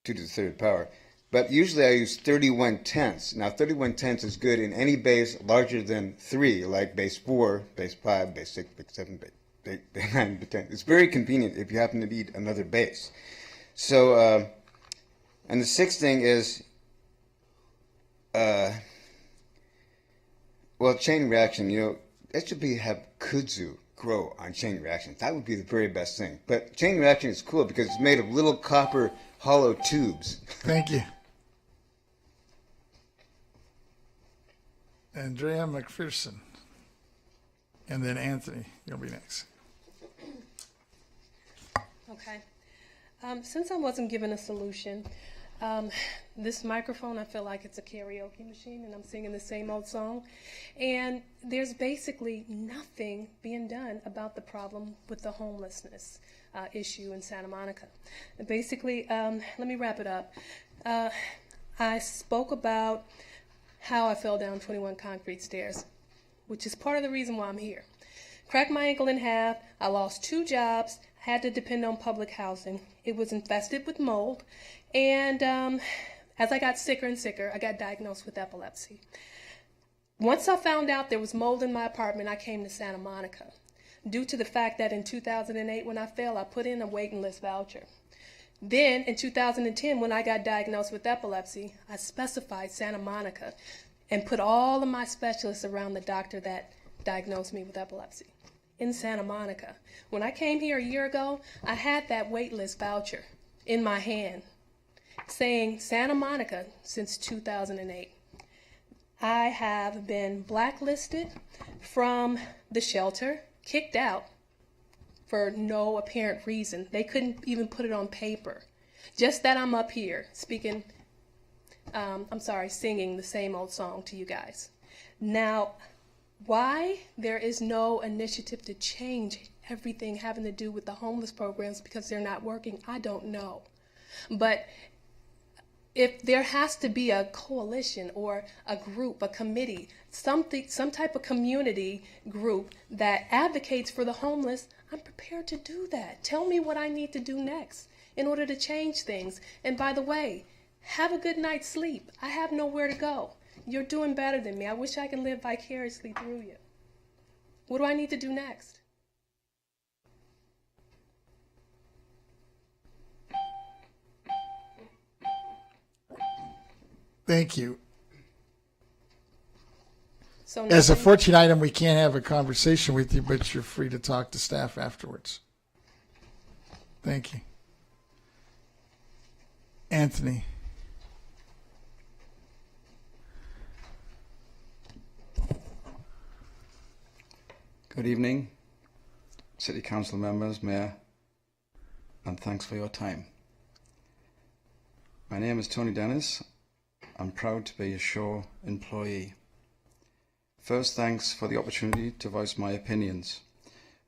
to the 3rd power. But usually I use 31/10. Now 31/10 is good in any base larger than 3, like base 4, base 5, base 6, base 7, base 9, base 10. It's very convenient if you happen to need another base. So, and the 6th thing is, chain reaction, it should have kudzu grow on chain reactions. That would be the very best thing. But chain reaction is cool because it's made of little copper hollow tubes. Thank you. Andrea McPherson. And then Anthony, you'll be next. Okay. Since I wasn't given a solution, this microphone, I feel like it's a karaoke machine and I'm singing the same old song. And there's basically nothing being done about the problem with the homelessness issue in Santa Monica. Basically, let me wrap it up. I spoke about how I fell down 21 concrete stairs, which is part of the reason why I'm here. Cracked my ankle in half, I lost 2 jobs, had to depend on public housing. It was infested with mold, and as I got sicker and sicker, I got diagnosed with epilepsy. Once I found out there was mold in my apartment, I came to Santa Monica. Due to the fact that in 2008, when I fell, I put in a waiting list voucher. Then, in 2010, when I got diagnosed with epilepsy, I specified Santa Monica and put all of my specialists around the doctor that diagnosed me with epilepsy in Santa Monica. When I came here a year ago, I had that wait list voucher in my hand saying Santa Monica since 2008. I have been blacklisted from the shelter, kicked out for no apparent reason. They couldn't even put it on paper. Just that I'm up here speaking, singing the same old song to you guys. Now, why there is no initiative to change everything having to do with the homeless programs because they're not working, I don't know. But if there has to be a coalition or a group, a committee, some type of community group that advocates for the homeless, I'm prepared to do that. Tell me what I need to do next in order to change things. And by the way, have a good night's sleep. I have nowhere to go. You're doing better than me. I wish I could live vicariously through you. What do I need to do next? Thank you. So as a nothing- 14 item, we can't have a conversation with you, but you're free to talk to staff afterwards. Thank you. Anthony. Good evening, City Council members, Mayor, and thanks for your time. My name is Tony Dennis. I'm proud to be a Shaw employee. First, thanks for the opportunity to voice my opinions.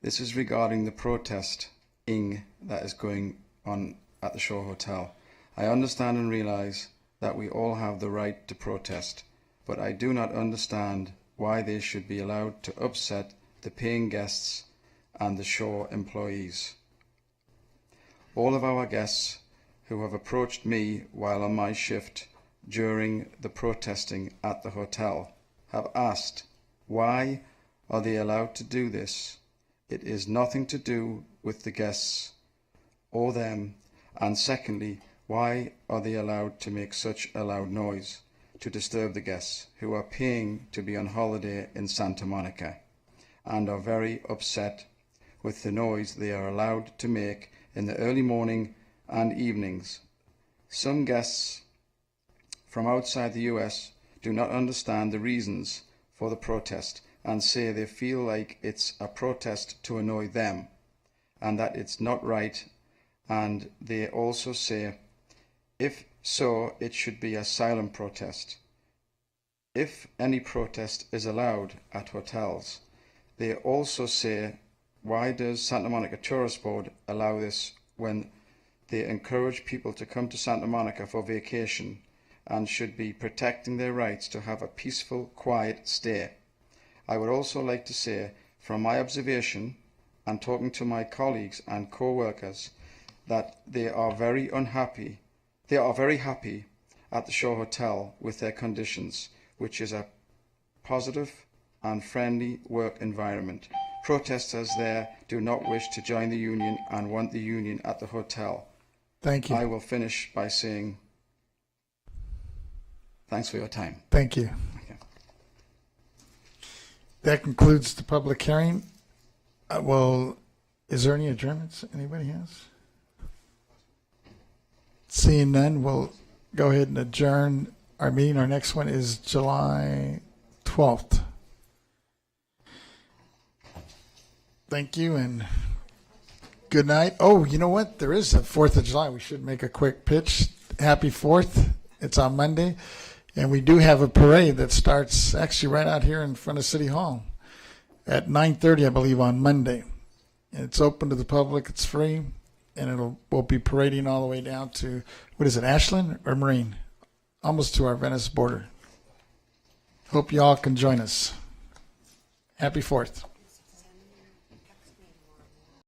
This is regarding the protesting that is going on at the Shaw Hotel. I understand and realise that we all have the right to protest, but I do not understand why they should be allowed to upset the paying guests and the Shaw employees. All of our guests who have approached me while on my shift during the protesting at the hotel have asked, why are they allowed to do this? It is nothing to do with the guests or them. And secondly, why are they allowed to make such a loud noise to disturb the guests who are paying to be on holiday in Santa Monica and are very upset with the noise they are allowed to make in the early morning and evenings? Some guests from outside the US do not understand the reasons for the protest and say they feel like it's a protest to annoy them and that it's not right, and they also say, if so, it should be a silent protest. If any protest is allowed at hotels, they also say, why does Santa Monica Tourist Board allow this when they encourage people to come to Santa Monica for vacation and should be protecting their rights to have a peaceful, quiet stay? I would also like to say, from my observation and talking to my colleagues and co-workers, that they are very happy at the Shaw Hotel with their conditions, which is a positive and friendly work environment. Protesters there do not wish to join the union and want the union at the hotel. Thank you. I will finish by saying thanks for your time. Thank you. Okay. That concludes the public hearing. Well, is there any adjournments anybody has? Seeing none, we'll go ahead and adjourn our meeting. Our next one is July 12th. Thank you and good night. Oh, you know what? There is a 4th of July. We should make a quick pitch. Happy 4th. It's on Monday. And we do have a parade that starts actually right out here in front of City Hall at 9:30, I believe, on Monday. And it's open to the public. It's free. And we'll be parading all the way down to, what is it, Ashland or Marine? Almost to our Venice border. Hope you all can join us. Happy 4th.